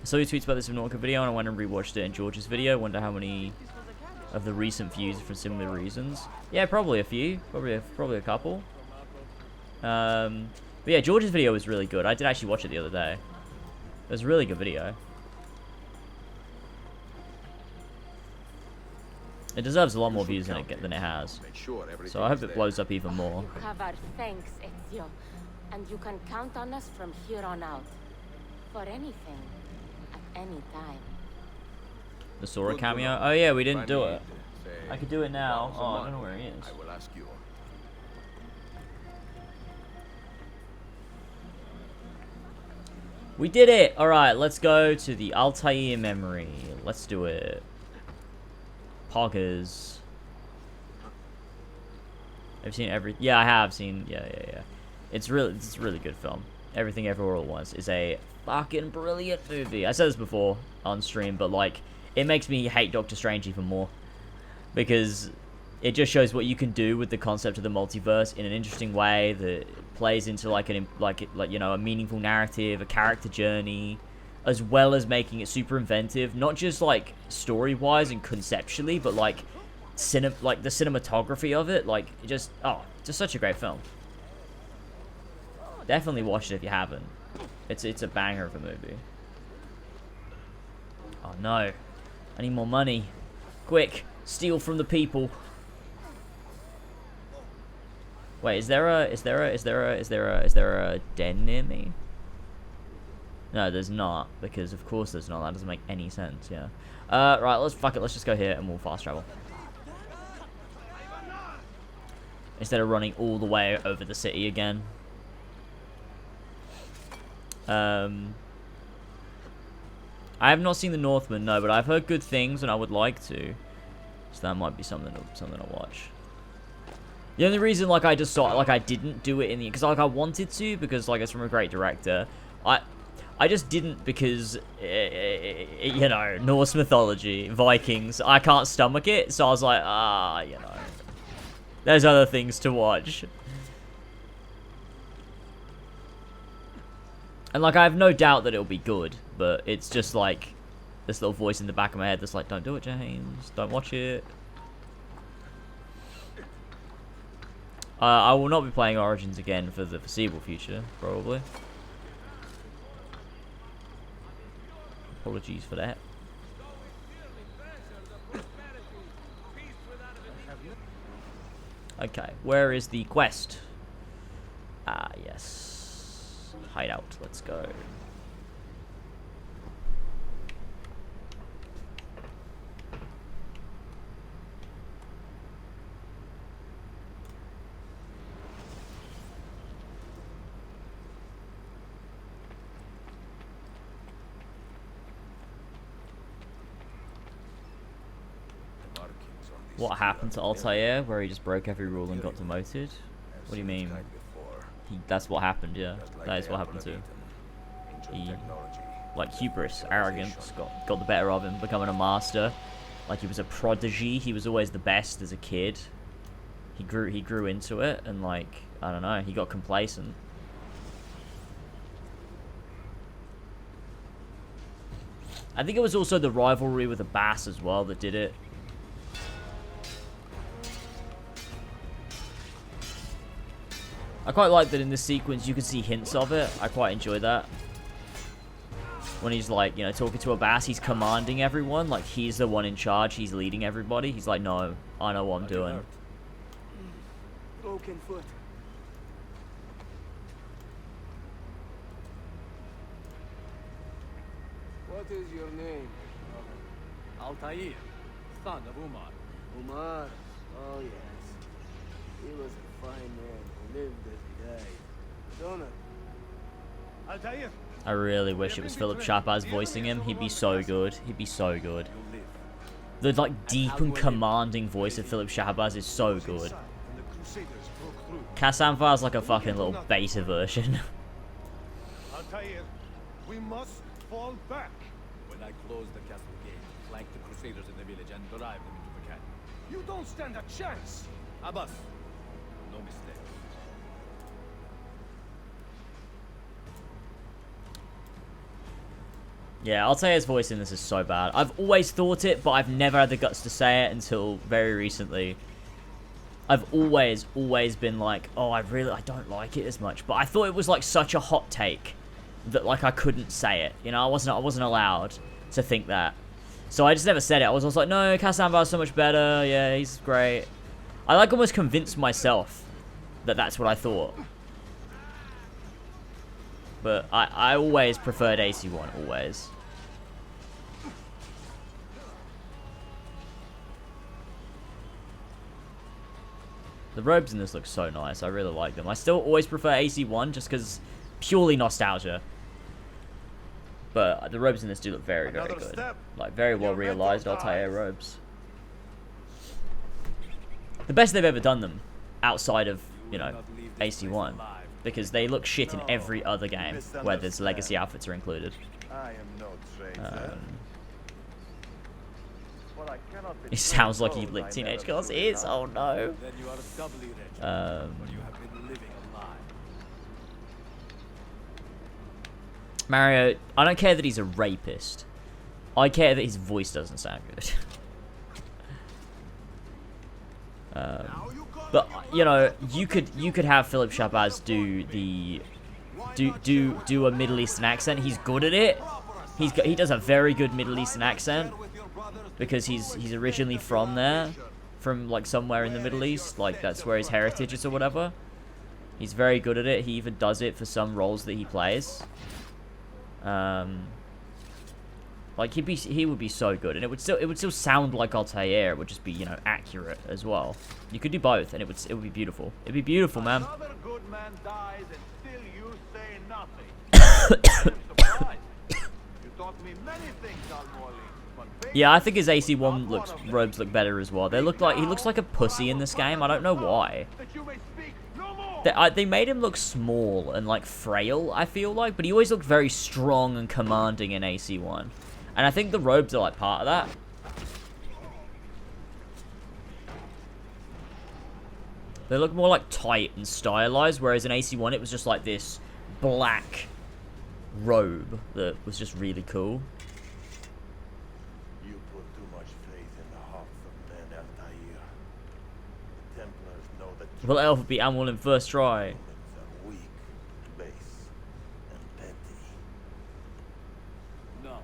Speaker 1: I saw your tweets about this Nautica video, and I went and rewatched it in George's video. Wonder how many of the recent views are for similar reasons. Yeah, probably a few. Probably a couple. But yeah, George's video was really good. I did actually watch it the other day. It was a really good video. It deserves a lot more views than it has. So I hope it blows up even more.
Speaker 8: You have our thanks, Ezio. And you can count on us from here on out. For anything. At any time.
Speaker 1: The Sora cameo? Oh yeah, we didn't do it. I could do it now. Oh, I don't know where he is.
Speaker 5: I will ask you.
Speaker 1: We did it! Alright, let's go to the Altair memory. Let's do it. Poggers. I've seen every... Yeah, I have seen... Yeah. It's a really good film. Everything Everywhere All at Once is a fucking brilliant movie. I said this before on stream, but, like, it makes me hate Doctor Strange even more. Because it just shows what you can do with the concept of the multiverse in an interesting way that plays into, like, you know, a meaningful narrative, a character journey, as well as making it super inventive, not just, like, story-wise and conceptually, but, like, the cinematography of it, like, just such a great film. Definitely watch it if you haven't. It's a banger of a movie. Oh no. I need more money. Quick. Steal from the people. Wait, is there a den near me? No, there's not, because of course there's not. That doesn't make any sense, yeah. Right, let's just go here and we'll fast travel. Instead of running all the way over the city again. I have not seen the Northman, no, but I've heard good things and I would like to. So that might be something to watch. The only reason, like, I just saw, like, I didn't do it in the, because, like, I wanted to, because, like, it's from a great director. I just didn't because, you know, Norse mythology, Vikings, I can't stomach it, so I was like, you know, there's other things to watch. And, like, I have no doubt that it'll be good, but it's just, like, this little voice in the back of my head that's like, don't do it, James, don't watch it. I will not be playing Origins again for the foreseeable future, probably. Apologies for that. Okay, where is the quest? Ah, yes. Hideout, let's go. What happened to Altair, where he just broke every rule and got demoted? What do you mean? That's what happened, yeah. That is what happened to him. He, like, hubris, arrogance, got the better of him, becoming a master. Like, he was a prodigy, he was always the best as a kid. He grew into it, and, like, I don't know, he got complacent. I think it was also the rivalry with the Bass as well that did it. I quite like that in this sequence you can see hints of it. I quite enjoy that. When he's like, you know, talking to a Bass, he's commanding everyone. Like, he's the one in charge. He's leading everybody. He's like, no, I know what I'm doing.
Speaker 7: Broken foot. What is your name?
Speaker 9: Altair, son of Umar.
Speaker 7: Umar. Oh yes. He was a fine man who lived as he died. Donor.
Speaker 9: Altair.
Speaker 1: I really wish it was Philip Shabazz voicing him. He'd be so good. He'd be so good. The, like, deep and commanding voice of Philip Shabazz is so good. Kassanfar's like a fucking little beta version.
Speaker 9: Altair, we must fall back. When I close the castle gate, flank the Crusaders in the village and drive them into the canyon. You don't stand a chance. Abbas, no mistake.
Speaker 1: Yeah, Altair's voice in this is so bad. I've always thought it, but I've never had the guts to say it until very recently. I've always been like, oh, I don't like it as much. But I thought it was like such a hot take that like I couldn't say it. You know, I wasn't allowed to think that. So I just never said it. I was like, no, Kassanfar's so much better. Yeah, he's great. I like almost convinced myself that that's what I thought. But I always preferred AC1, always. The robes in this look so nice. I really like them. I still always prefer AC1 just because purely nostalgia. But the robes in this do look very, very good. Like, very well realized Altair robes. The best they've ever done them outside of, you know, AC1. Because they look shit in every other game where there's legacy outfits are included. He sounds like he licked Teenage Girl's ears. Oh no. Mario, I don't care that he's a rapist. I care that his voice doesn't sound good. But you know, you could have Philip Shabazz do a Middle Eastern accent. He's good at it. he does a very good Middle Eastern accent because he's originally from there, from like somewhere in the Middle East, like that's where his heritage is or whatever. He's very good at it. He even does it for some roles that he plays. Like he would be so good, and it would still sound like Altair. It would just be, you know, accurate as well. You could do both, and it would be beautiful. It'd be beautiful, man.
Speaker 9: Another good man dies and still you say nothing. I'm surprised. You taught me many things, Al-Mualim, but
Speaker 1: Yeah, I think his AC1 robes look better as well. He looks like a pussy in this game. I don't know why.
Speaker 9: that you may speak no more.
Speaker 1: They made him look small and like frail, I feel like, but he always looked very strong and commanding in AC1. And I think the robes are like part of that. They look more like tight and stylized, whereas in AC1 it was just like this black robe that was just really cool.
Speaker 5: You put too much faith in the hearts of men, Altair. The Templars know that
Speaker 1: Will Elf beat Amwell in first try?
Speaker 5: humans are weak, base, and petty.
Speaker 9: No.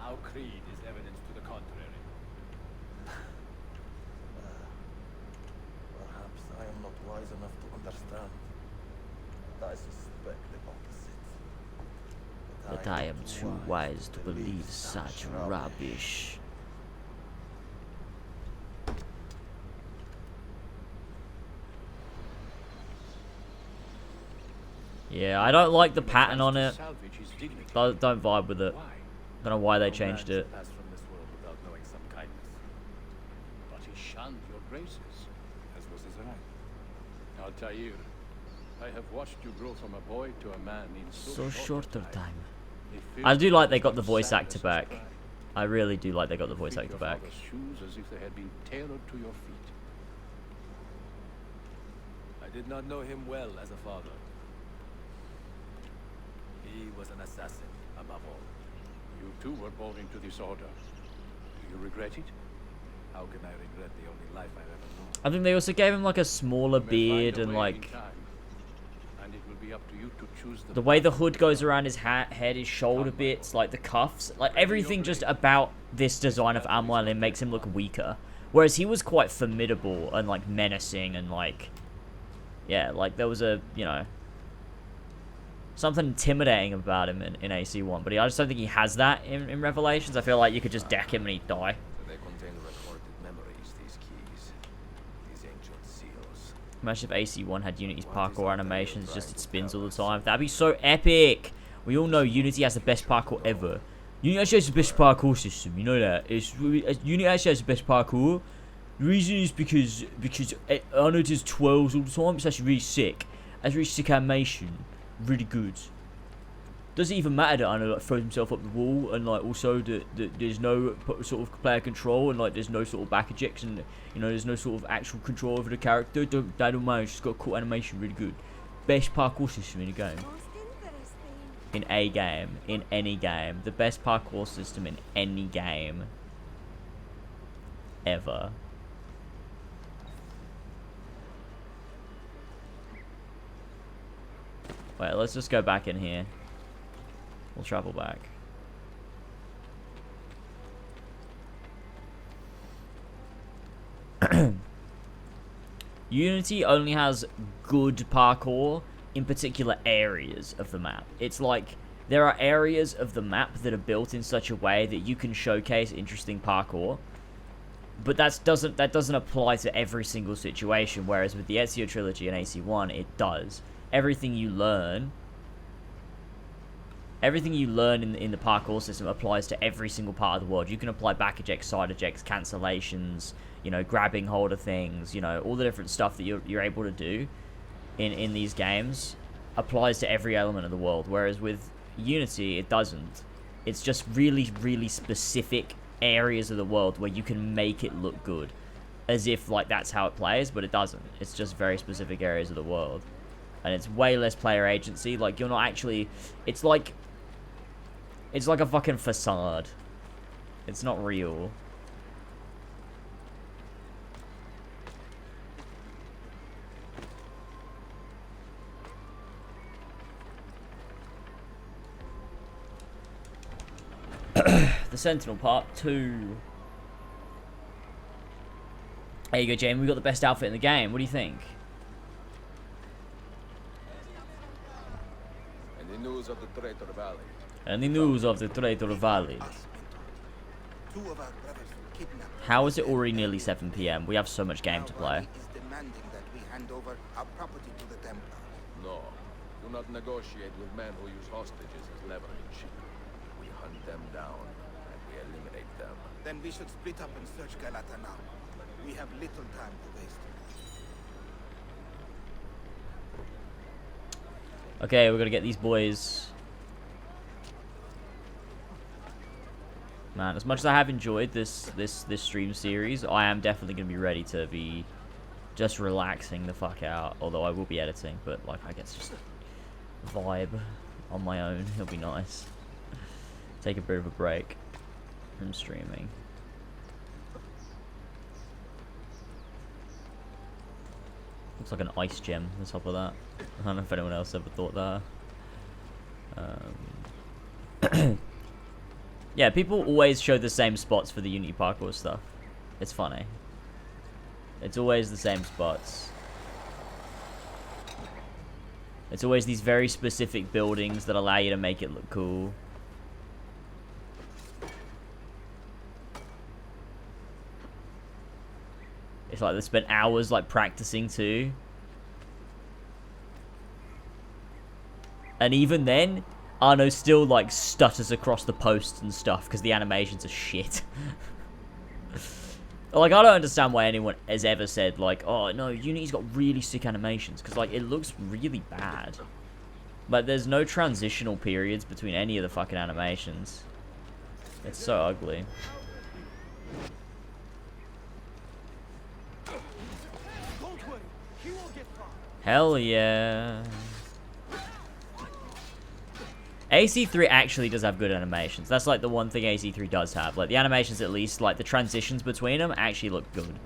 Speaker 9: Our creed is evidence to the contrary.
Speaker 5: Perhaps I am not wise enough to understand. But I suspect the opposite.
Speaker 1: But I am too wise to believe such rubbish. Yeah, I don't like the pattern on it.
Speaker 9: Salvage his dignity.
Speaker 1: Don't vibe with it.
Speaker 9: Why?
Speaker 1: Don't know why they
Speaker 9: No
Speaker 1: changed
Speaker 9: man
Speaker 1: it.
Speaker 9: shall pass from this world without knowing some kindness. But he shunned your graces, as was his right. Altair, I have watched you grow from a boy to a man in
Speaker 1: So short of time.
Speaker 9: They
Speaker 1: I do
Speaker 9: filled
Speaker 1: like they
Speaker 9: with
Speaker 1: got the voice
Speaker 9: sadness
Speaker 1: actor
Speaker 9: and
Speaker 1: back.
Speaker 9: pride.
Speaker 1: I really do like they got the voice
Speaker 9: Fit
Speaker 1: actor
Speaker 9: your
Speaker 1: back.
Speaker 9: father's shoes as if they had been tailored to your feet.
Speaker 10: I did not know him well as a father. He was an assassin, above all.
Speaker 9: You too were born into this order. Do you regret it?
Speaker 10: How can I regret the only life I've ever known?
Speaker 1: I think they also gave him like a smaller
Speaker 9: You may
Speaker 1: beard
Speaker 9: find a
Speaker 1: and
Speaker 9: way in
Speaker 1: like
Speaker 9: time, and it will be up to you to choose
Speaker 1: the way the hood goes around his head, his shoulder bits, like the cuffs, like everything just about this design of Amwalin makes him look weaker. Whereas he was quite formidable and like menacing and like, yeah, like there was a, you know, something intimidating about him in AC1. But I just don't think he has that in Revelations. I feel like you could just deck him and he'd die.
Speaker 10: So they contain recorded memories, these keys. These ancient seals.
Speaker 1: Imagine if AC1 had Unity's parkour animations, just it spins all the time. That'd be so epic. We all know Unity has the best parkour ever. Unity actually has the best parkour system. You know that. Unity actually has the best parkour. The reason is because Arnold does 12s all the time. It's actually really sick. That's really sick animation. Really good. Doesn't even matter that Arnold like throws himself up the wall, and like also that there's no sort of player control, and like there's no sort of back ejects, and you know there's no sort of actual control over the character. That don't matter. It's just got a cool animation. Really good. Best parkour system in the game. In a game. In any game. The best parkour system in any game. Ever. Wait, let's just go back in here. We'll travel back. Unity only has good parkour in particular areas of the map. It's like there are areas of the map that are built in such a way that you can showcase interesting parkour, but that doesn't apply to every single situation. Whereas with the Ezio Trilogy and AC1, it does. Everything you learn in the parkour system applies to every single part of the world. You can apply back ejects, side ejects, cancellations, you know, grabbing hold of things, you know, all the different stuff that you're able to do in these games applies to every element of the world. Whereas with Unity, it doesn't. It's just really, really specific areas of the world where you can make it look good, as if like that's how it plays, but it doesn't. It's just very specific areas of the world. And it's way less player agency. Like, you're not actually... It's like a fucking facade. It's not real. The Sentinel Part 2. There you go, Jamie. We got the best outfit in the game. What do you think?
Speaker 10: And the news of the Traitor Valley.
Speaker 1: And the news of the Traitor Valley. How is it already nearly 7 PM? We have so much game to play.
Speaker 10: No, do not negotiate with men who use hostages as leverage. We hunt them down and we eliminate them.
Speaker 7: Then we should split up and search Galata now. We have little time to waste.
Speaker 1: Okay, we're gonna get these boys. Man, as much as I have enjoyed this stream series, I am definitely gonna be ready to be just relaxing the fuck out. Although I will be editing, but like I guess just vibe on my own. It'll be nice. Take a bit of a break from streaming. Looks like an ice gem on top of that. I don't know if anyone else ever thought that. Yeah, people always show the same spots for the Unity parkour stuff. It's funny. It's always the same spots. It's always these very specific buildings that allow you to make it look cool. It's like they spent hours like practicing too. And even then, Arno still like stutters across the posts and stuff because the animations are shit. Like, I don't understand why anyone has ever said like, oh no, Unity's got really sick animations, because like it looks really bad. Like there's no transitional periods between any of the fucking animations. It's so ugly. Hell yeah. AC3 actually does have good animations. That's like the one thing AC3 does have. Like the animations at least, like the transitions between them actually look good.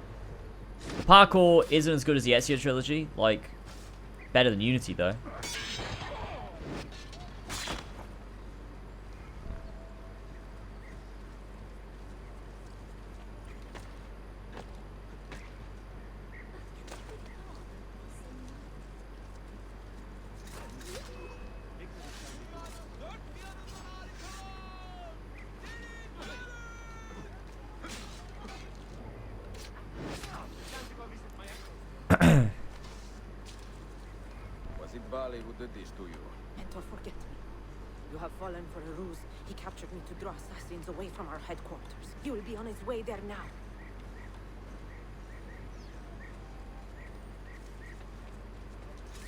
Speaker 1: The parkour isn't as good as the Ezio trilogy. Like, better than Unity though.
Speaker 10: Was it Valley who did this to you?
Speaker 8: Mentor, forget me. You have fallen for a ruse. He captured me to draw assassins away from our headquarters. He will be on his way there now.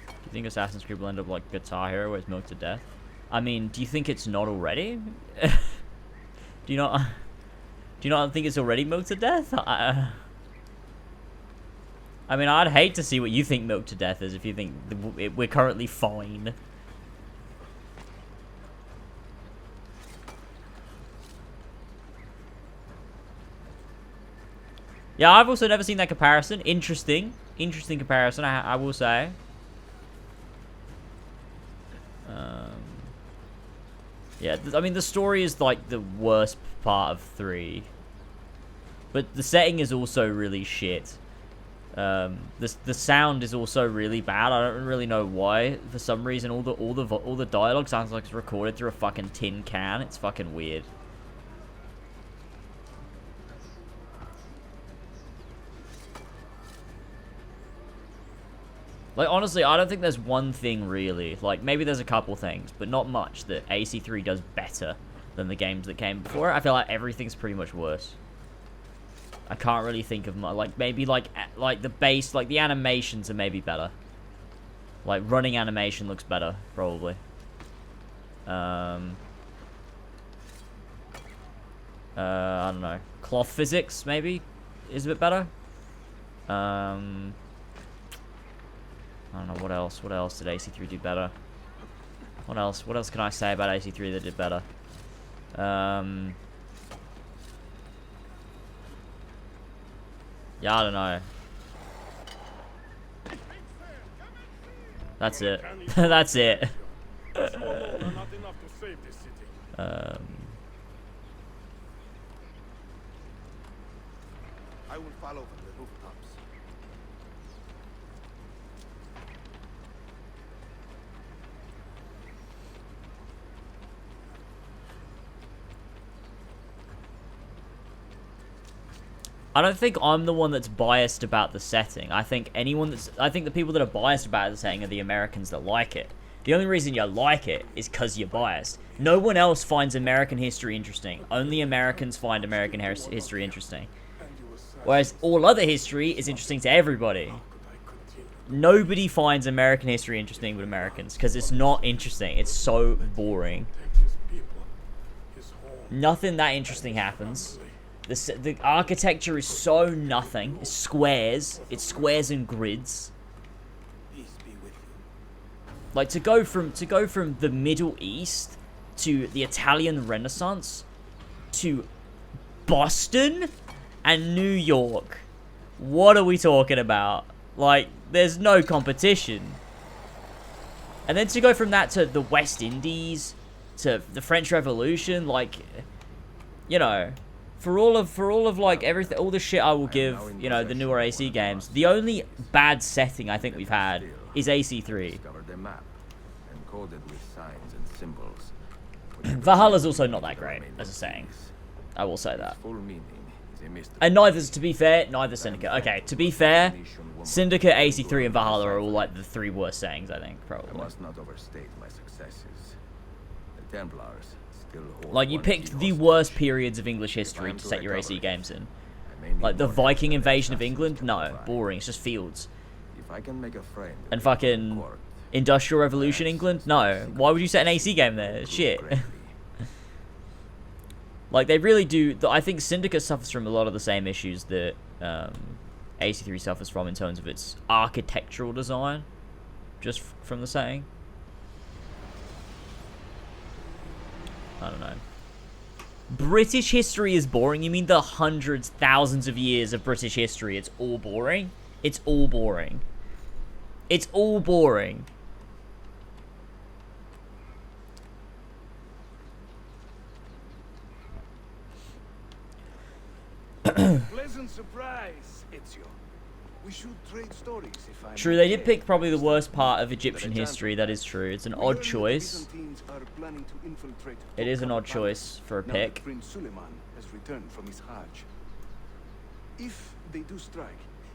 Speaker 1: Do you think Assassin's Creed will end up like Guitar Hero where it's milked to death? I mean, do you think it's not already? Do you not think it's already milked to death? I mean, I'd hate to see what you think milked to death is if you think we're currently fine. Yeah, I've also never seen that comparison. Interesting comparison, I will say. Yeah, I mean, the story is like the worst part of 3. But the setting is also really shit. The sound is also really bad. I don't really know why. For some reason, all the dialogue sounds like it's recorded through a fucking tin can. It's fucking weird. Like, honestly, I don't think there's one thing really. Like, maybe there's a couple things, but not much that AC3 does better than the games that came before. I feel like everything's pretty much worse. I can't really think of much. Like, maybe, like the base, like, the animations are maybe better. Like, running animation looks better, probably. I don't know. Cloth physics, maybe, is a bit better. I don't know, what else? What else did AC3 do better? What else can I say about AC3 that did better? Yeah, I don't know. That's it. That's it.
Speaker 7: I will follow from the rooftops.
Speaker 1: I don't think I'm the one that's biased about the setting. I think the people that are biased about the setting are the Americans that like it. The only reason you like it is because you're biased. No one else finds American history interesting. Only Americans find American history interesting. Whereas all other history is interesting to everybody. Nobody finds American history interesting but Americans, because it's not interesting. It's so boring. Nothing that interesting happens. The architecture is so nothing. It's squares. It's squares and grids. Like to go from the Middle East to the Italian Renaissance to Boston and New York. What are we talking about? Like, there's no competition. And then to go from that to the West Indies to the French Revolution, like, you know, for all of like everything, all the shit I will give, you know, the newer AC games, the only bad setting I think we've had is AC3. Valhalla's also not that great as a saying. I will say that. And neither's, to be fair, neither Syndicate. Okay, to be fair, Syndicate, AC3, and Valhalla are all like the 3 worst sayings, I think, probably.
Speaker 5: I must not overstate my successes. The Templars still hold
Speaker 1: like, you picked the worst periods of English history to set your AC games in. Like, the Viking invasion of England? No, boring, it's just fields.
Speaker 5: If I can make a friend
Speaker 1: and fucking Industrial Revolution England? No. Why would you set an AC game there? Shit. Like, they really do. I think Syndicate suffers from a lot of the same issues that AC3 suffers from in terms of its architectural design. Just from the saying. I don't know. British history is boring? You mean the hundreds, thousands of years of British history? It's all boring? It's all boring. It's all boring.
Speaker 7: Pleasant surprise, Ezio. We should trade stories if I
Speaker 1: True, they did pick probably the worst part of Egyptian history. That is true. It's an odd choice. It is an odd choice for a pick.
Speaker 7: Prince Suleiman has returned from his Hajj. If they do strike,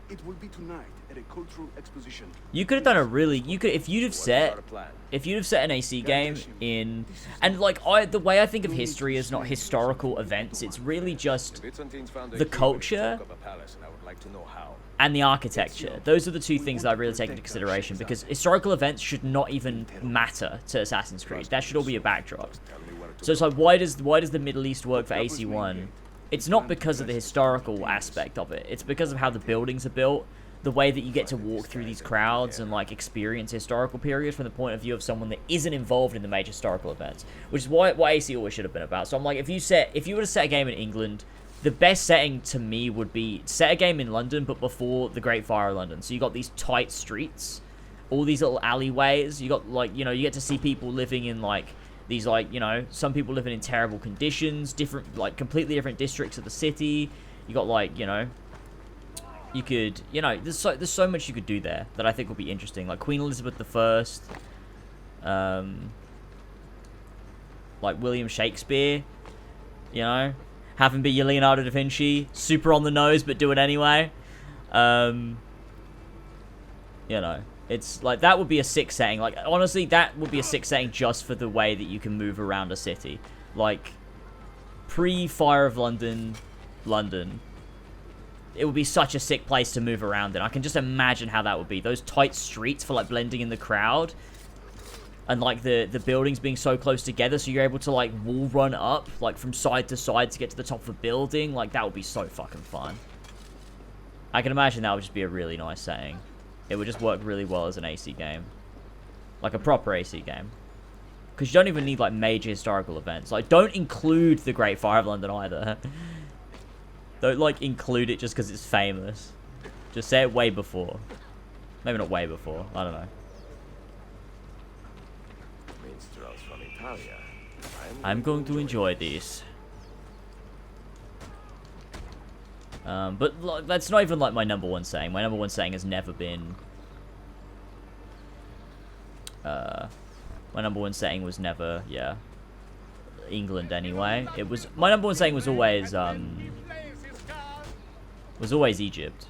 Speaker 7: it will be tonight at a cultural exposition.
Speaker 1: You could have done a really, if you'd have set an AC game in, and like the way I think of history is not historical events. It's really just the culture and the architecture. Those are the two things that I really take into consideration, because historical events should not even matter to Assassin's Creed. That should all be a backdrop. So it's like, why does the Middle East work for AC1? It's not because of the historical aspect of it. It's because of how the buildings are built, the way that you get to walk through these crowds and like experience historical periods from the point of view of someone that isn't involved in the major historical events, which is what AC always should have been about. So I'm like, if you were to set a game in England, the best setting to me would be set a game in London, but before the Great Fire of London. So you got these tight streets, all these little alleyways. You got like, you know, you get to see people living in like these, like, you know, some people living in terrible conditions, different, like, completely different districts of the city. You got, like, you know, you could, you know, there's so much you could do there that I think would be interesting. Like Queen Elizabeth I, like William Shakespeare, you know, have him be your Leonardo da Vinci, super on the nose, but do it anyway. You know. It's like, that would be a sick setting. Like, honestly, that would be a sick setting just for the way that you can move around a city. Like, pre-Fire of London. It would be such a sick place to move around in. I can just imagine how that would be. Those tight streets for, like, blending in the crowd. And, like, the buildings being so close together, so you're able to, like, wall run up, like, from side to side to get to the top of a building. Like, that would be so fucking fun. I can imagine that would just be a really nice setting. It would just work really well as an AC game. Like a proper AC game. Because you don't even need, like, major historical events. Like, don't include the Great Fire of London either. Don't, like, include it just because it's famous. Just say it way before. Maybe not way before. I don't know. I'm going to enjoy these. But that's not even like my number one saying. My number one saying has never been. My number one saying was never, yeah, England anyway. It was my number one saying was always Egypt,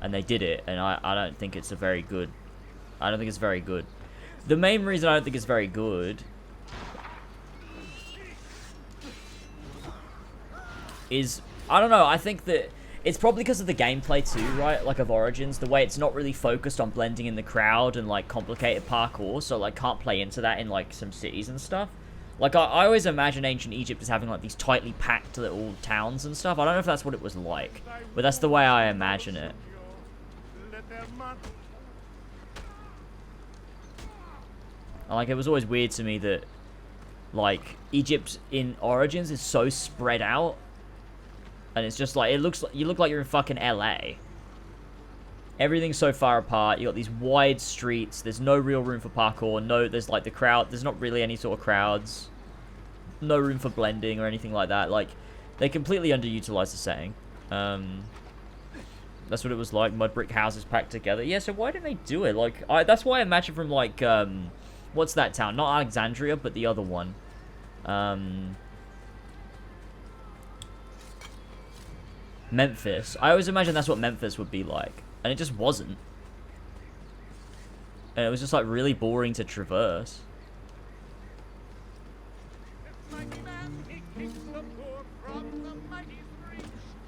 Speaker 1: and they did it, and I don't think it's a very good. I don't think it's very good. The main reason I don't think it's very good is, I don't know, I think that it's probably because of the gameplay too, right? Like of Origins, the way it's not really focused on blending in the crowd and like complicated parkour, so like can't play into that in like some cities and stuff. Like I always imagine ancient Egypt as having like these tightly packed little towns and stuff. I don't know if that's what it was like, but that's the way I imagine it. Like, it was always weird to me that, like, Egypt in Origins is so spread out. And it's just like, it looks like, you look like you're in fucking LA. Everything's so far apart. You got these wide streets. There's no real room for parkour. No, there's like the crowd. There's not really any sort of crowds. No room for blending or anything like that. Like, they completely underutilized the setting. That's what it was like. Mud brick houses packed together. Yeah, so why didn't they do it? Like, that's why I imagine from like, what's that town? Not Alexandria, but the other one. Memphis. I always imagine that's what Memphis would be like. And it just wasn't. And it was just like really boring to traverse.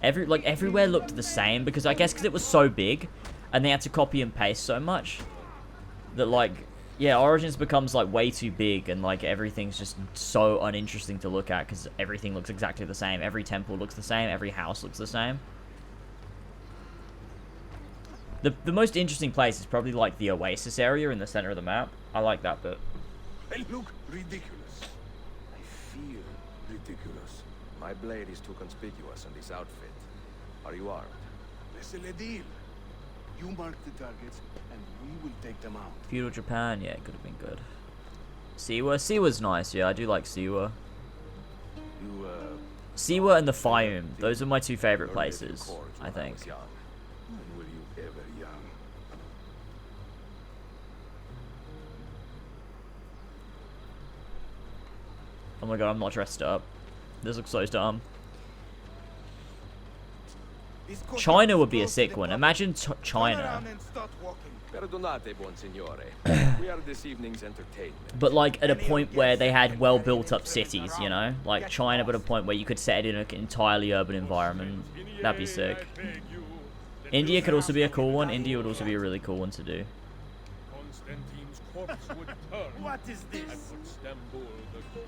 Speaker 1: Everywhere looked the same, because I guess because it was so big and they had to copy and paste so much that, like, yeah, Origins becomes like way too big, and like everything's just so uninteresting to look at because everything looks exactly the same. Every temple looks the same. Every house looks the same. The most interesting place is probably like the Oasis area in the center of the map. I like that bit.
Speaker 5: I look ridiculous. I feel ridiculous. My blade is too conspicuous on this outfit. Are you armed?
Speaker 7: Listen, le deal. You mark the targets, and we will take them out.
Speaker 1: Feudal Japan, yeah, it could have been good. Siwa? Siwa's nice, yeah, I do like Siwa.
Speaker 5: You,
Speaker 1: Siwa and the Fayum, those are my two favorite places, I think.
Speaker 5: When were you ever young?
Speaker 1: Oh my god, I'm not dressed up. This looks so dumb. China would be a sick one. Imagine China.
Speaker 5: Perdonate, buon signore. We are this evening's entertainment.
Speaker 1: But like at a point where they had well built up cities, you know? Like China, but a point where you could set it in an entirely urban environment. That'd be sick. India could also be a cool one. India would also be a really cool one to do.
Speaker 9: What is this?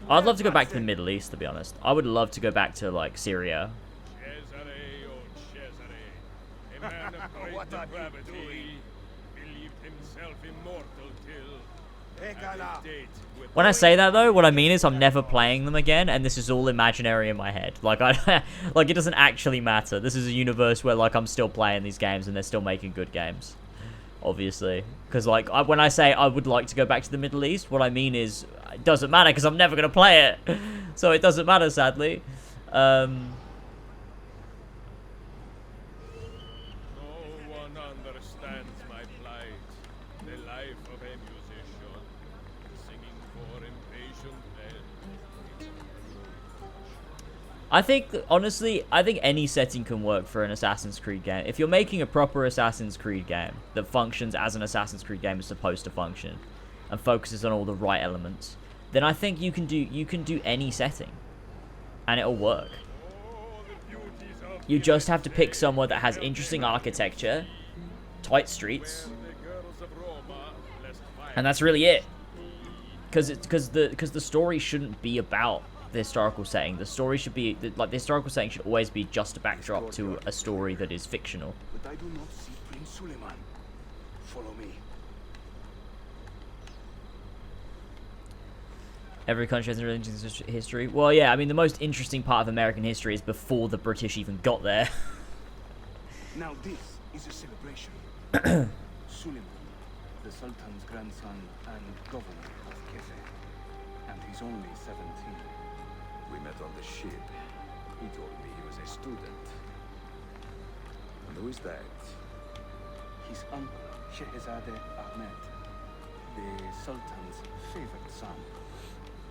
Speaker 1: I'd love to go back to the Middle East, to be honest. I would love to go back to like Syria.
Speaker 9: What are you doing? Believed himself immortal till
Speaker 1: When I say that though, what I mean is I'm never playing them again, and this is all imaginary in my head. Like like it doesn't actually matter. This is a universe where like I'm still playing these games and they're still making good games, obviously. Because like when I say I would like to go back to the Middle East, what I mean is it doesn't matter because I'm never gonna play it, so it doesn't matter, sadly. I think, honestly, I think any setting can work for an Assassin's Creed game. If you're making a proper Assassin's Creed game that functions as an Assassin's Creed game is supposed to function and focuses on all the right elements, then I think you can do any setting and it'll work. You just have to pick somewhere that has interesting architecture, tight streets, and that's really it. Because the story shouldn't be about the historical setting. The story should be like the historical setting should always be just a backdrop to a story that is fictional.
Speaker 7: But I do not see Prince Suleiman. Follow me.
Speaker 1: Every country has a religion's history. Well, yeah, I mean the most interesting part of American history is before the British even got there.
Speaker 7: Now this is a celebration. Suleiman, the Sultan's grandson and governor of Kefe, and he's only 17.
Speaker 5: We met on the ship. He told me he was a student. And who is that?
Speaker 7: His uncle, Shehzade Ahmed, the Sultan's favorite son.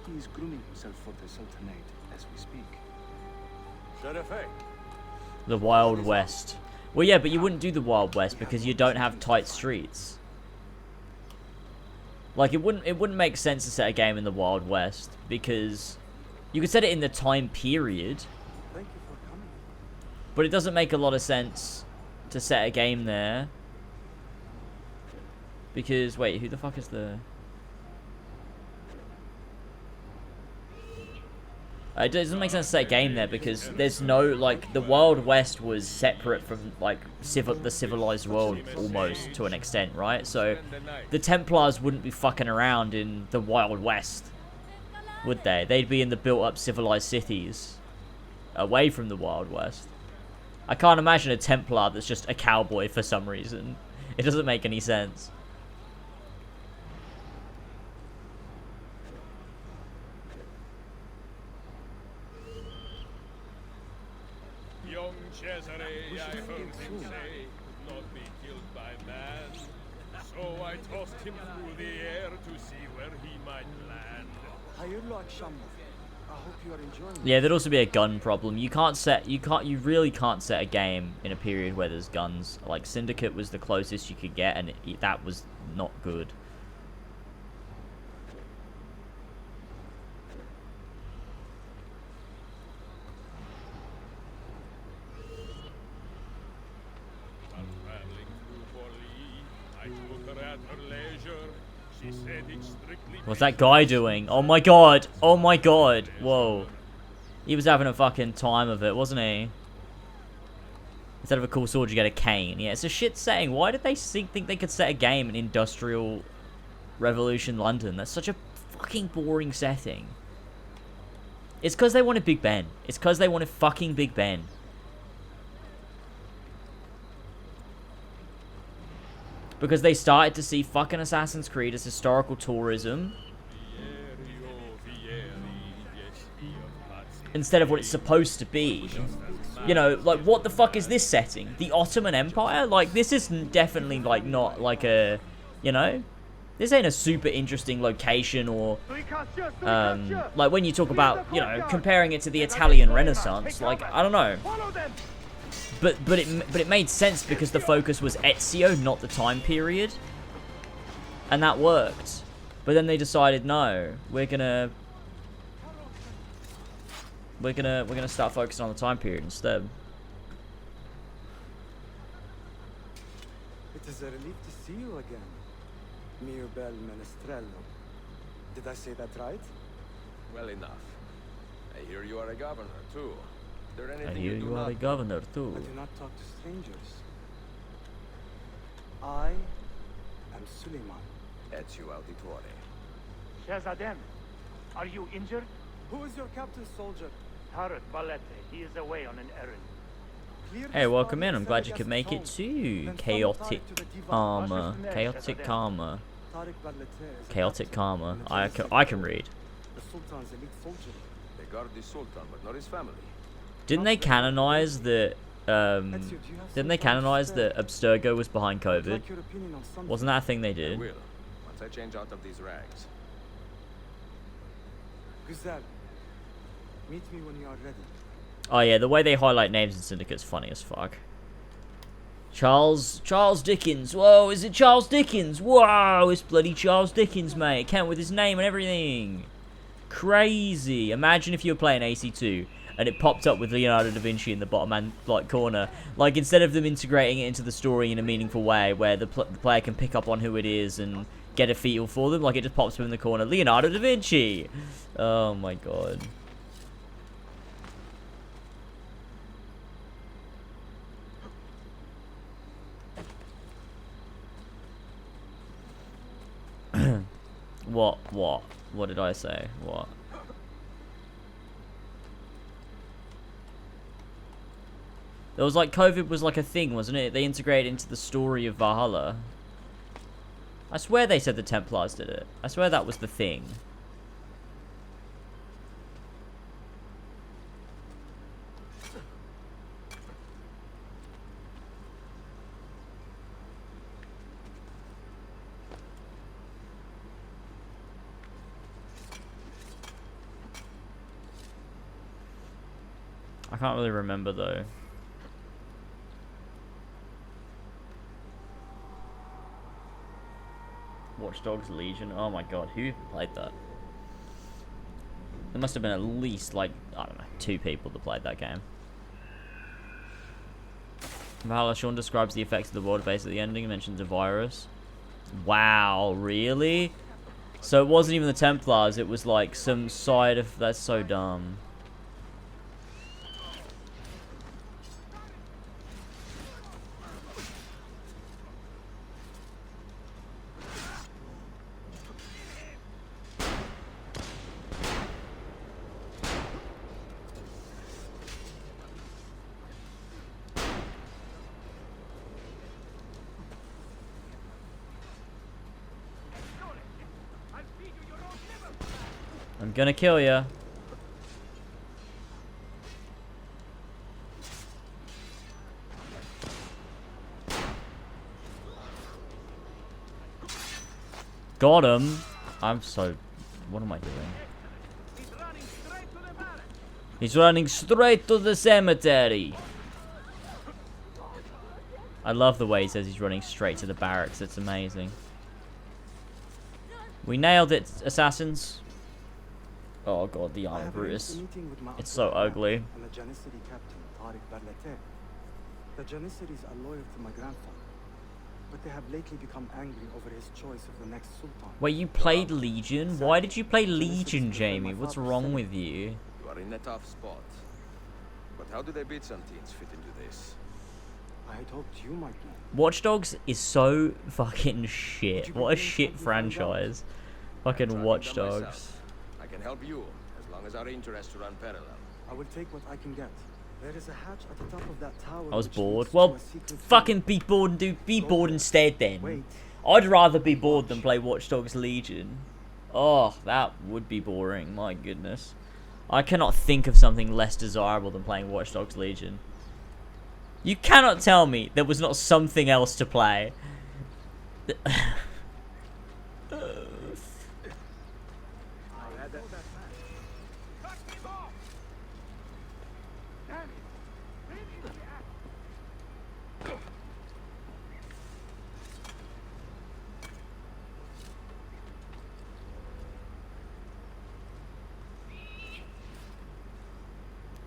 Speaker 7: He is grooming himself for the Sultanate as we speak.
Speaker 5: Sheriff,
Speaker 1: The Wild West. Well, yeah, but you wouldn't do the Wild West because you don't have tight streets. Like, it wouldn't make sense to set a game in the Wild West because you could set it in the time period,
Speaker 7: Thank you for coming.
Speaker 1: but it doesn't make a lot of sense to set a game there because, wait, who the fuck is the... It doesn't make sense to set a game there because there's no, like, the Wild West was separate from, like, the civilized world almost to an extent, right? So the Templars wouldn't be fucking around in the Wild West, would they? They'd be in the built-up civilized cities away from the Wild West. I can't imagine a Templar that's just a cowboy for some reason. It doesn't make any sense.
Speaker 6: Young Cesare, I heard him say, could not be killed by man. So I tossed him through the air to see where he might land.
Speaker 7: I hope you are enjoying
Speaker 1: Yeah, there'd also be a gun problem. You really can't set a game in a period where there's guns. Like, Syndicate was the closest you could get, and that was not good.
Speaker 6: Traveling through Borley, I took her at her leisure. She said it's strictly...
Speaker 1: What's that guy doing? Oh my god! Oh my god! Whoa. He was having a fucking time of it, wasn't he? Instead of a cool sword, you get a cane. Yeah, it's a shit setting. Why did they think they could set a game in Industrial Revolution London? That's such a fucking boring setting. It's because they wanted Big Ben. It's because they wanted fucking Big Ben. Because they started to see fucking Assassin's Creed as historical tourism instead of what it's supposed to be. You know, like, what the fuck is this setting? The Ottoman Empire? Like, this is definitely, like, not, like, a, you know? This ain't a super interesting location or, like, when you talk about, you know, comparing it to the Italian Renaissance, like, I don't know. But it made sense because the focus was Ezio, not the time period. And that worked. But then they decided, no, we're gonna start focusing on the time period instead.
Speaker 11: It is a relief to see you again, mio bel menestrello. Did I say that right?
Speaker 5: Well enough. I hear you are a governor, too. Is there
Speaker 1: I
Speaker 5: anything
Speaker 1: hear
Speaker 5: do
Speaker 1: you are
Speaker 5: not
Speaker 1: a governor too.
Speaker 11: I do not talk to strangers. I am Suleiman.
Speaker 5: Ezio Auditore.
Speaker 12: Shehzadem, are you injured?
Speaker 11: Who is your captain, soldier?
Speaker 12: Tarat Valete, he is away on an errand.
Speaker 11: Clear
Speaker 1: Hey,
Speaker 11: this
Speaker 1: welcome
Speaker 11: army
Speaker 1: in. I'm
Speaker 11: and
Speaker 1: glad
Speaker 11: send
Speaker 1: you
Speaker 11: a
Speaker 1: could
Speaker 11: guest
Speaker 1: make it
Speaker 11: home.
Speaker 1: too.
Speaker 11: Then
Speaker 1: Chaotic
Speaker 11: summon Tariq to the divan.
Speaker 1: Karma.
Speaker 12: What's
Speaker 1: Chaotic Karma.
Speaker 11: Tariq Valete is a
Speaker 1: Chaotic
Speaker 11: captain
Speaker 1: Karma.
Speaker 11: in the
Speaker 1: I
Speaker 11: Janissaries.
Speaker 1: can read.
Speaker 11: The Sultan's elite soldier.
Speaker 5: They guard the Sultan, but not his family.
Speaker 1: Didn't they canonize that? Didn't they canonize that Abstergo was behind
Speaker 11: I'd
Speaker 1: COVID?
Speaker 11: like your opinion on something.
Speaker 1: Wasn't that a thing they
Speaker 5: I
Speaker 1: did?
Speaker 5: will, once I change out of these rags.
Speaker 11: Guzel, meet me when you are ready.
Speaker 1: Oh yeah, the way they highlight names in Syndicate's funny as fuck. Charles Dickens. Whoa, is it Charles Dickens? Whoa, it's bloody Charles Dickens, mate. Count with his name and everything. Crazy. Imagine if you were playing AC2 and it popped up with Leonardo da Vinci in the bottom right corner. Like, instead of them integrating it into the story in a meaningful way where the player can pick up on who it is and get a feel for them, like, it just pops up in the corner. Leonardo da Vinci. Oh my god. What did I say? What? There was like, COVID was like a thing, wasn't it? They integrated into the story of Valhalla. I swear they said the Templars did it. I swear that was the thing. I can't really remember though. Watch Dogs Legion. Oh my god, who even played that? There must have been at least like, I don't know, 2 people that played that game. Valhalla, Sean describes the effects of the world base at the ending and mentions a virus. Wow, really? So it wasn't even the Templars, it was like some side of... That's so dumb. I'm gonna kill ya. Got him. I'm so... What am I doing? He's running straight to the cemetery. I love the way he says he's running straight to the barracks. It's amazing. We nailed it, assassins. Oh god, the Iron Brutus. It's so ugly.
Speaker 11: And the Janissary captain, Tariq Barlete. The Janissaries are loyal to my grandfather, but they have lately become angry over his choice of the next sultan.
Speaker 1: Wait, you played Legion? Why did you play Legion, Jamie? What's wrong with you?
Speaker 5: You are in a tough spot. But how do the Byzantines fit into this?
Speaker 11: I had hoped you might know.
Speaker 1: Watch Dogs is so fucking shit. What a shit franchise. Fucking Watch Dogs.
Speaker 5: I can help you, as long as our interests run parallel.
Speaker 11: I will take what I can get. There is a hatch at the top of that tower.
Speaker 1: I was bored. Well, fucking be bored and be bored instead then. I'd rather be bored than play Watch Dogs Legion. Oh, that would be boring. My goodness. I cannot think of something less desirable than playing Watch Dogs Legion. You cannot tell me there was not something else to play.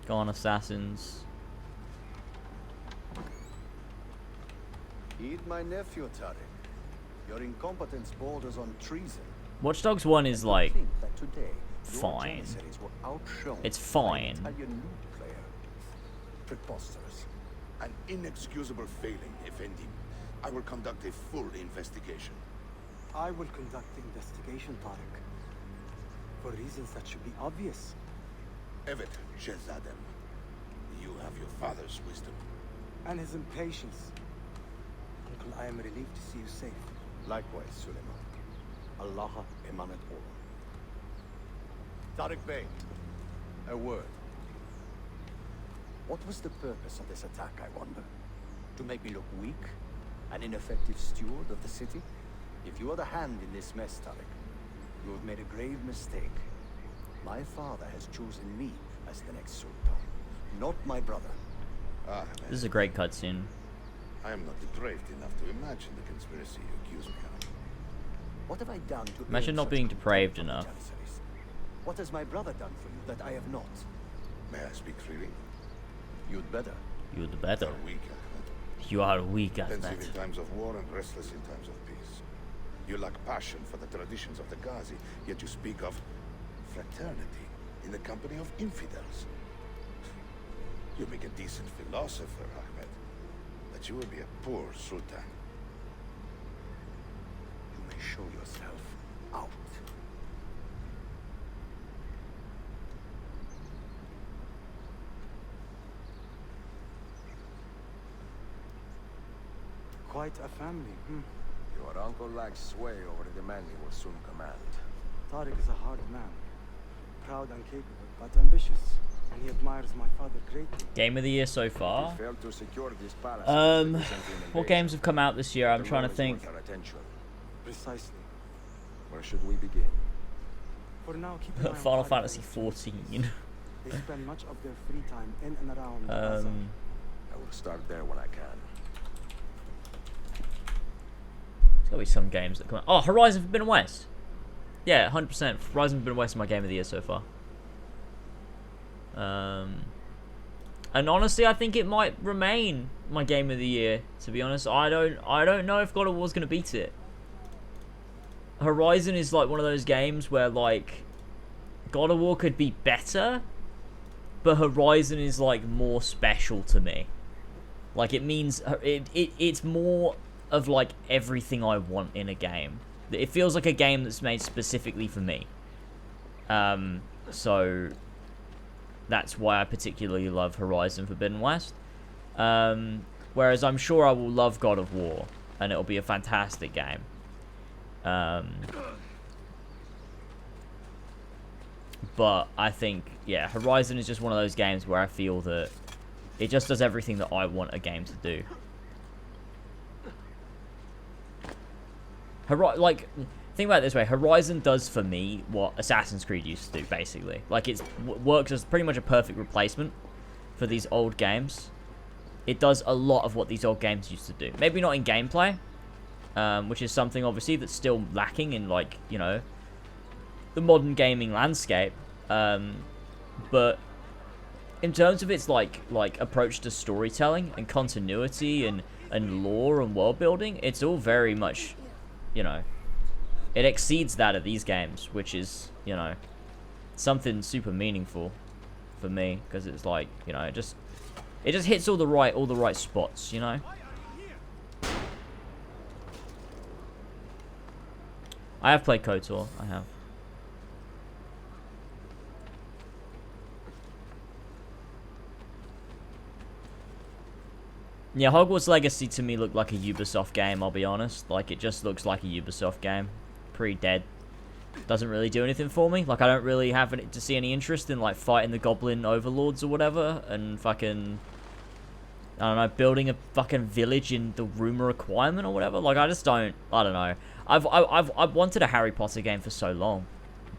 Speaker 1: Go on, assassins.
Speaker 9: Eat my nephew, Tariq. Your incompetence borders on treason.
Speaker 1: Watch Dogs 1 is like
Speaker 9: Think that today,
Speaker 1: fine.
Speaker 9: were outshone
Speaker 1: It's
Speaker 9: by
Speaker 1: fine.
Speaker 9: Italian loot player. Preposterous.
Speaker 13: An inexcusable failing, Effendi. I will conduct a full investigation.
Speaker 11: I will conduct the investigation, Tariq. For reasons that should be obvious.
Speaker 13: Evet, Shehzadem. You have your father's wisdom.
Speaker 11: And his impatience. Uncle, I am relieved to see you safe.
Speaker 9: Likewise, Suleiman. Allah emanet olun. Tariq Bey, a word. What was the purpose of this attack, I wonder? To make me look weak? An ineffective steward of the city? If you are the hand in this mess, Tariq, you have made a grave mistake. My father has chosen me as the next sultan, not my brother.
Speaker 13: Ah,
Speaker 1: This is a great cutscene.
Speaker 13: I am not depraved enough to imagine the conspiracy you accuse me of.
Speaker 9: What have I done to
Speaker 1: Imagine
Speaker 9: earn
Speaker 1: not
Speaker 9: such
Speaker 1: being
Speaker 9: contempt
Speaker 1: depraved
Speaker 9: from the
Speaker 1: enough.
Speaker 9: Janissaries? What has my brother done for you that I have not?
Speaker 13: May I speak freely?
Speaker 9: You'd better.
Speaker 1: You're the better.
Speaker 13: You are weak, Ahmed.
Speaker 1: You are weak,
Speaker 13: Pensive
Speaker 1: Ahmed.
Speaker 13: in times of war and restless in times of peace. You lack passion for the traditions of the Ghazi, yet you speak of fraternity in the company of infidels. You make a decent philosopher, Ahmed, but you will be a poor sultan.
Speaker 9: You may show yourself out.
Speaker 11: Quite a family,
Speaker 5: Your uncle lacks sway over the man he will soon command.
Speaker 11: Tariq is a hard man. Proud and capable, but ambitious. And he admires my father greatly.
Speaker 1: Game of the year so far?
Speaker 5: He failed to secure this palace against the Byzantine
Speaker 1: What
Speaker 5: invasion.
Speaker 1: games have come out this year? I'm
Speaker 5: The
Speaker 1: trying to
Speaker 5: war is
Speaker 1: think.
Speaker 5: worth our attention.
Speaker 11: Precisely.
Speaker 5: Where should we begin?
Speaker 11: For now, keep an eye on
Speaker 1: Final
Speaker 11: Tariq
Speaker 1: Fantasy
Speaker 11: and his
Speaker 1: 14.
Speaker 11: They spend much of their free time in and around Gaza.
Speaker 5: I will start there when I can.
Speaker 1: There's gotta be some games that come out. Oh, Horizon Forbidden West. Yeah, 100%. Horizon Forbidden West is my game of the year so far. And honestly, I think it might remain my game of the year. To be honest, I don't know if God of War's gonna beat it. Horizon is like one of those games where like God of War could be better, but Horizon is like more special to me. Like it means it's more of like everything I want in a game. It feels like a game that's made specifically for me. So that's why I particularly love Horizon Forbidden West. Whereas I'm sure I will love God of War, and it'll be a fantastic game. But I think, yeah, Horizon is just one of those games where I feel that it just does everything that I want a game to do. Like, think about it this way. Horizon does for me what Assassin's Creed used to do, basically. Like, it works as pretty much a perfect replacement for these old games. It does a lot of what these old games used to do. Maybe not in gameplay, which is something, obviously, that's still lacking in, like, you know, the modern gaming landscape. But in terms of its, like approach to storytelling and continuity and lore and world building, it's all very much, you know, it exceeds that of these games, which is, you know, something super meaningful for me, because it's like, you know, it just hits all the right spots, you know. I have played KOTOR, I have. Yeah, Hogwarts Legacy to me looked like a Ubisoft game, I'll be honest. Like, it just looks like a Ubisoft game. Pretty dead. Doesn't really do anything for me. Like, I don't really have to see any interest in, like, fighting the goblin overlords or whatever. And fucking, I don't know, building a fucking village in the room of requirement or whatever. Like, I just don't, I don't know. I've wanted a Harry Potter game for so long.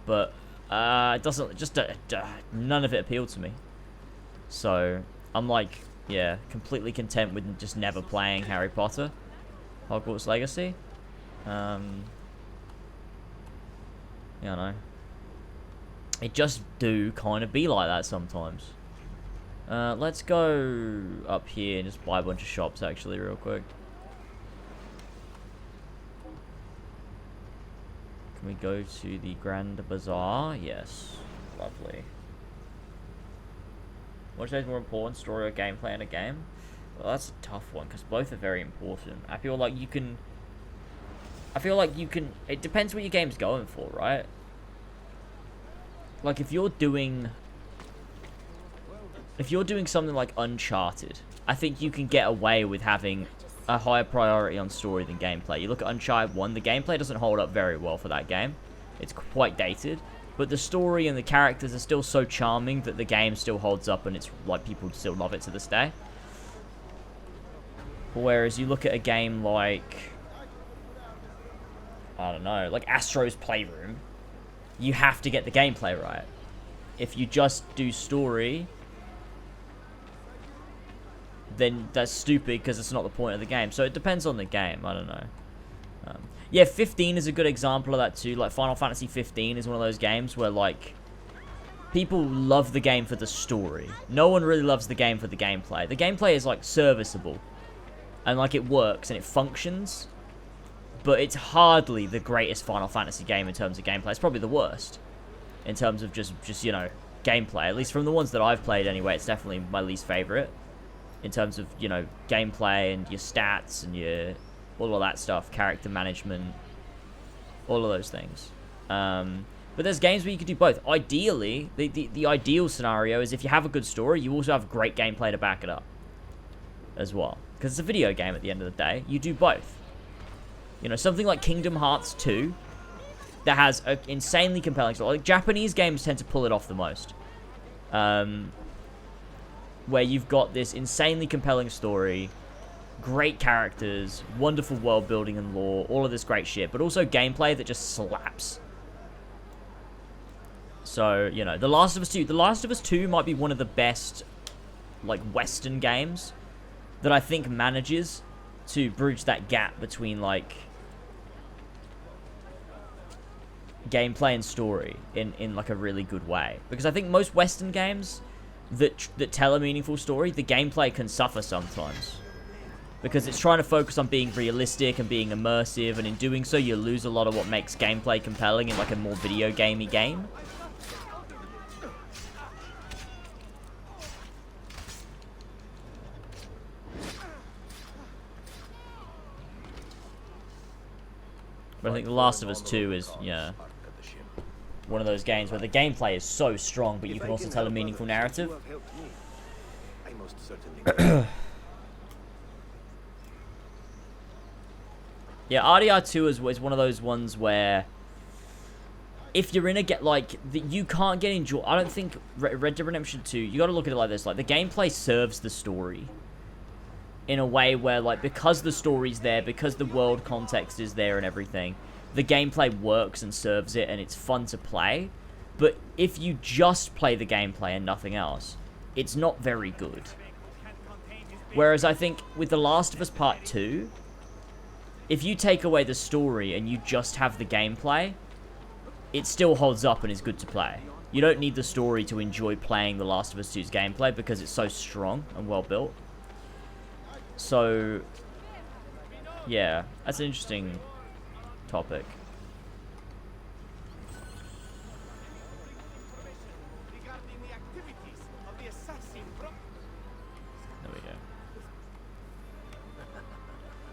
Speaker 1: But, it doesn't, just, none of it appealed to me. So, I'm like, yeah, completely content with just never playing Harry Potter. Hogwarts Legacy. You know. It just do kind of be like that sometimes. Let's go up here and just buy a bunch of shops, actually, real quick. Can we go to the Grand Bazaar? Yes. Lovely. Which is more important, story or gameplay in a game? Well, that's a tough one, because both are very important. I feel like you can... It depends what your game's going for, right? Like, if you're doing something like Uncharted, I think you can get away with having a higher priority on story than gameplay. You look at Uncharted 1, the gameplay doesn't hold up very well for that game. It's quite dated. But the story and the characters are still so charming that the game still holds up, and it's like people still love it to this day. Whereas you look at a game like, I don't know, like Astro's Playroom, you have to get the gameplay right. If you just do story, then that's stupid because it's not the point of the game. So it depends on the game. I don't know. Yeah, 15 is a good example of that too. Like, Final Fantasy 15 is one of those games where, like, people love the game for the story. No one really loves the game for the gameplay. The gameplay is, like, serviceable. And, like, it works and it functions. But it's hardly the greatest Final Fantasy game in terms of gameplay. It's probably the worst. In terms of just you know, gameplay. At least from the ones that I've played anyway, it's definitely my least favorite. In terms of, you know, gameplay and your stats and your... all of that stuff, character management, all of those things. But there's games where you could do both. Ideally, the ideal scenario is if you have a good story, you also have great gameplay to back it up as well. Because it's a video game at the end of the day. You do both. You know, something like Kingdom Hearts 2 that has an insanely compelling story. Like, Japanese games tend to pull it off the most. Where you've got this insanely compelling story, great characters, wonderful world building and lore, all of this great shit, but also gameplay that just slaps. So, you know, The Last of Us 2 might be one of the best, like, Western games that I think manages to bridge that gap between, like, gameplay and story in like, a really good way. Because I think most Western games that tell a meaningful story, the gameplay can suffer sometimes. Because it's trying to focus on being realistic and being immersive, and in doing so, you lose a lot of what makes gameplay compelling in, like, a more video gamey game. But I think The Last of Us 2 is, yeah, one of those games where the gameplay is so strong, but you can also tell a meaningful narrative.
Speaker 5: I most certainly
Speaker 1: Yeah, RDR2 is one of those ones where if you're in a you can't get enjoy. I don't think Red Dead Redemption 2, you got to look at it like this, like the gameplay serves the story in a way where, like, because the story's there, because the world context is there and everything, the gameplay works and serves it and it's fun to play. But if you just play the gameplay and nothing else, it's not very good. Whereas I think with The Last of Us Part 2, if you take away the story and you just have the gameplay, it still holds up and is good to play. You don't need the story to enjoy playing The Last of Us 2's gameplay because it's so strong and well built. So, yeah, that's an interesting topic. There we go.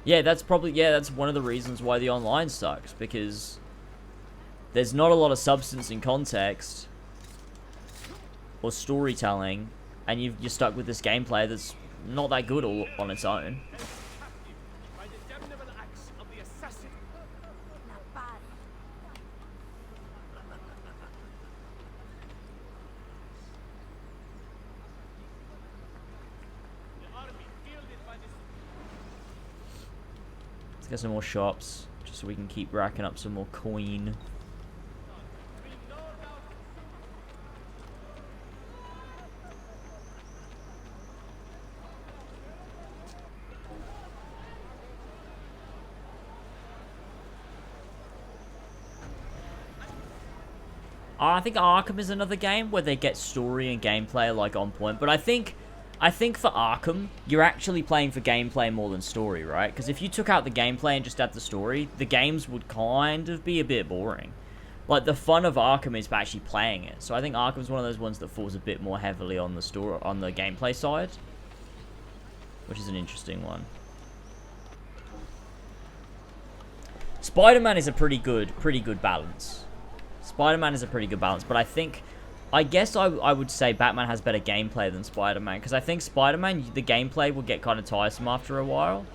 Speaker 1: Yeah, that's one of the reasons why the online sucks, because there's not a lot of substance in context or storytelling, and you're stuck with this gameplay that's not that good all on its own. Let's get some more shops, just so we can keep racking up some more coin. I think Arkham is another game where they get story and gameplay, like, on point. But I think for Arkham, you're actually playing for gameplay more than story, right? Because if you took out the gameplay and just had the story, the games would kind of be a bit boring. Like, the fun of Arkham is actually playing it. So I think Arkham's one of those ones that falls a bit more heavily on the story, on the gameplay side, which is an interesting one. Spider-Man is a pretty good balance. Spider-Man is a pretty good balance, but I guess I would say Batman has better gameplay than Spider-Man, because I think Spider-Man, the gameplay would get kind of tiresome after a while,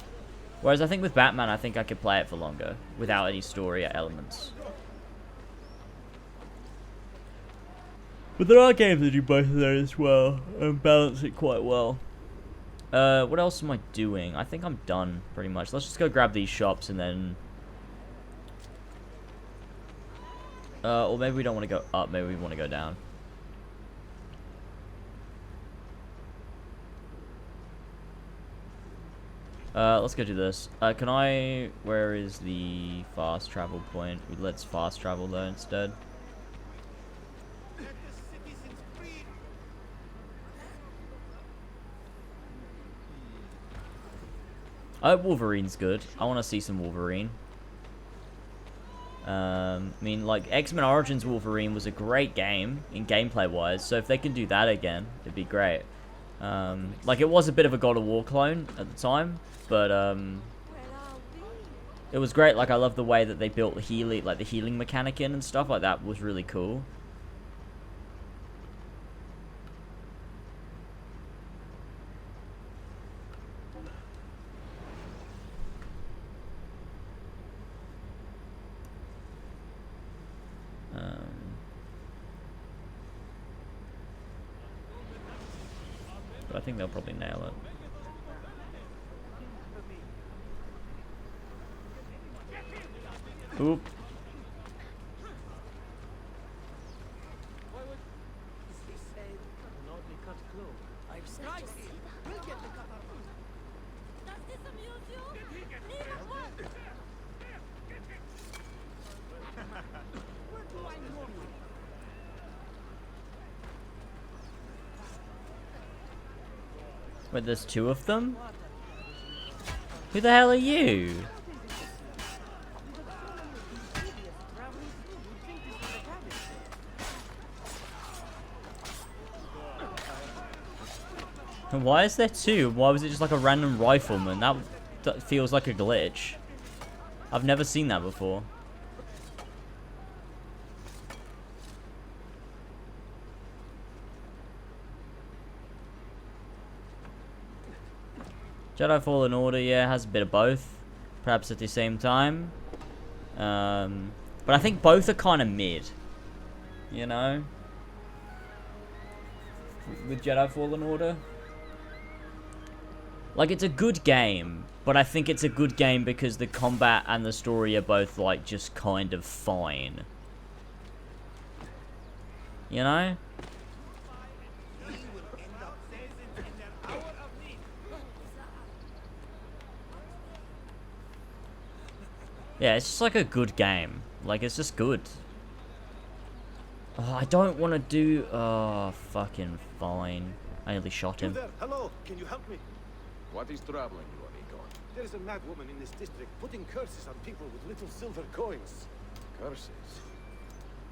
Speaker 1: whereas I think with Batman, I think I could play it for longer, without any story elements. But there are games that do both of those as well, and balance it quite well. What else am I doing? I think I'm done, pretty much. Let's just go grab these shops, and then... or maybe we don't want to go up, maybe we want to go down. Let's go do this. Where is the fast travel point? Let's fast travel there instead. Wolverine's good. I want to see some Wolverine. I mean, like, X-Men Origins Wolverine was a great game, in gameplay-wise, so if they can do that again, it'd be great. Like, it was a bit of a God of War clone at the time, but, it was great. Like, I love the way that they built the healing mechanic in and stuff like that was really cool. But I think they'll probably nail it. Oop.
Speaker 2: strikes. We'll get the cover.
Speaker 4: Does this amuse you? Neither one.
Speaker 2: Where do I know you?
Speaker 1: Wait, there's two of them? Who the hell are you? And why is there two? Why was it just like a random rifleman? That feels like a glitch. I've never seen that before. Jedi Fallen Order, yeah, has a bit of both. Perhaps at the same time. But I think both are kind of mid. You know? With Jedi Fallen Order. Like, it's a good game, but I think it's a good game because the combat and the story are both, like, just kind of fine. You know? Yeah, it's just like a good game. Like, it's just good. Oh, I don't want to do... Oh, fucking fine. I nearly shot him.
Speaker 9: You there? Hello, can you help me?
Speaker 10: What is troubling you, amigo?
Speaker 9: There is a mad woman in this district putting curses on people with little silver coins.
Speaker 10: Curses?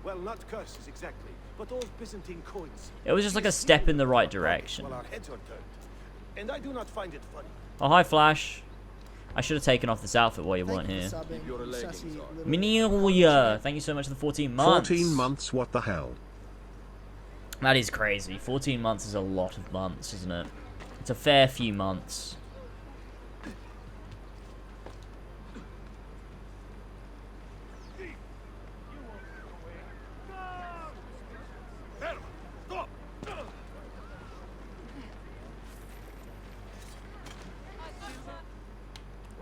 Speaker 9: Well, not curses exactly, but old Byzantine coins.
Speaker 1: It was just like a step in the right direction.
Speaker 9: Well, our heads are turned. And I do not find it funny.
Speaker 1: Oh, hi, Flash. I should have taken off this outfit while you weren't here. Minelia, thank you so much for the 14 months.
Speaker 3: 14 months, what the hell?
Speaker 1: That is crazy. 14 months is a lot of months, isn't it? It's a fair few months.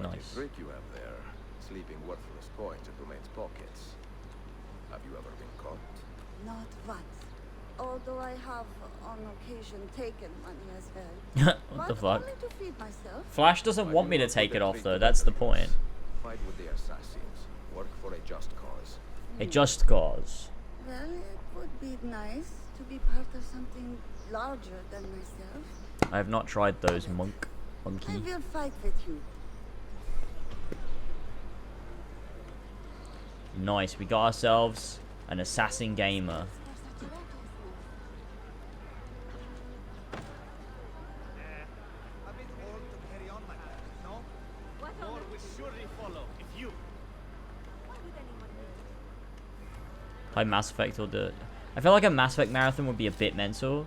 Speaker 1: Nice.
Speaker 10: Trick you have there, sleeping worthless coins into men's pockets. Have you ever been caught?
Speaker 4: Not once. Although I have, on occasion, taken money as well.
Speaker 1: What the
Speaker 4: but
Speaker 1: fuck?
Speaker 4: only to feed myself.
Speaker 1: Flash doesn't want me to take it off, though. That's the point.
Speaker 10: Fight with the assassins. Work for a just cause.
Speaker 1: A just cause.
Speaker 4: Well, it would be nice to be part of something larger than myself.
Speaker 1: I have not tried those,
Speaker 4: I
Speaker 1: monkey.
Speaker 4: will fight with you.
Speaker 1: Nice, we got ourselves an assassin gamer. Play Mass Effect or do it. I feel like a Mass Effect marathon would be a bit mental.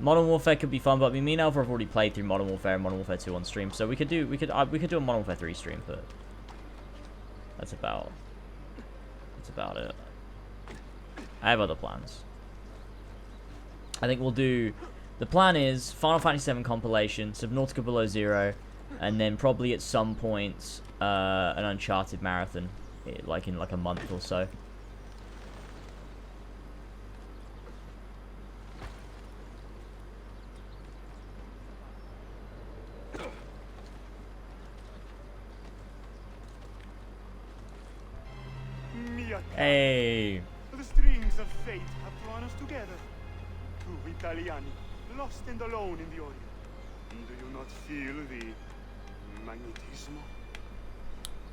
Speaker 1: Modern Warfare could be fun, but me and Alpha have already played through Modern Warfare and Modern Warfare 2 on stream, so we could do a Modern Warfare 3 stream, but that's about it. I have other plans. I think we'll do... The plan is Final Fantasy VII compilation, Subnautica Below Zero, and then probably at some point an Uncharted marathon, like in like a month or so. Hey.
Speaker 12: The strings of fate have drawn us together. Two Italiani, lost and alone in the Orient. Do you not feel the magnetismo?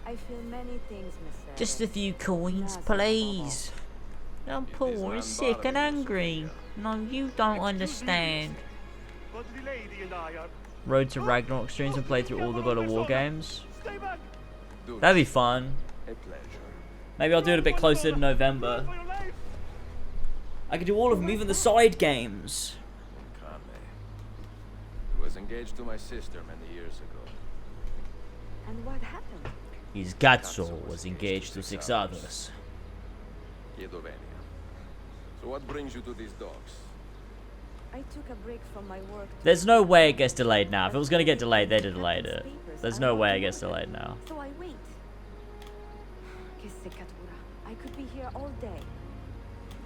Speaker 4: I feel many things, Miss.
Speaker 1: Just a few coins, please. I'm poor, sick, and angry. No, you don't understand.
Speaker 12: But the lady and I are...
Speaker 1: Road to Ragnarok streams and play through all the God of War games. That'd be fun.
Speaker 10: A pleasure.
Speaker 1: Maybe I'll do it a bit closer to November. I could do all of them, even the side games.
Speaker 10: He was engaged to my sister many years ago.
Speaker 4: And what happened?
Speaker 1: His Gatso was engaged to 6 others.
Speaker 10: Piedovania. So what brings you to these docks?
Speaker 4: I took a break from my work.
Speaker 1: There's no way it gets delayed now. If it was going to get delayed, they'd have delayed it. There's no way it gets delayed now.
Speaker 4: So I wait. Che seccatura. I could be here all day.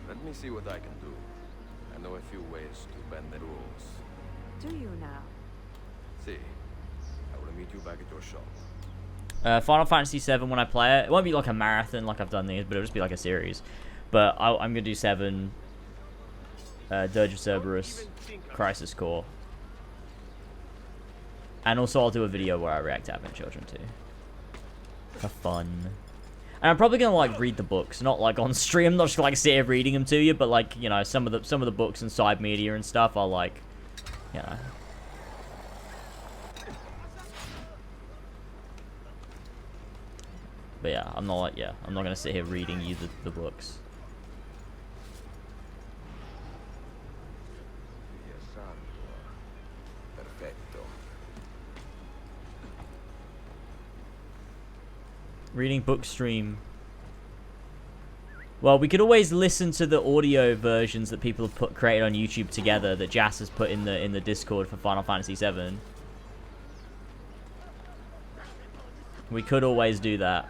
Speaker 10: Let me see what I can do. I know a few ways to bend the rules.
Speaker 4: Do you now?
Speaker 5: See, I will meet you back at your shop.
Speaker 1: Final Fantasy 7 when I play it. It won't be like a marathon like I've done these, but it'll just be like a series. But I'm going to do 7, Dirge of Cerberus, Crisis Core. And also I'll do a video where I react to Advent Children too. For fun. And I'm probably going to like read the books, not like on stream, not just like sit here reading them to you, but like, you know, some of the books and side media and stuff I'll like, you know. But yeah, I'm not gonna sit here reading you the books.
Speaker 5: Perfecto.
Speaker 1: Reading book stream. Well, we could always listen to the audio versions that people have created on YouTube together that Jas has put in the Discord for Final Fantasy 7. We could always do that.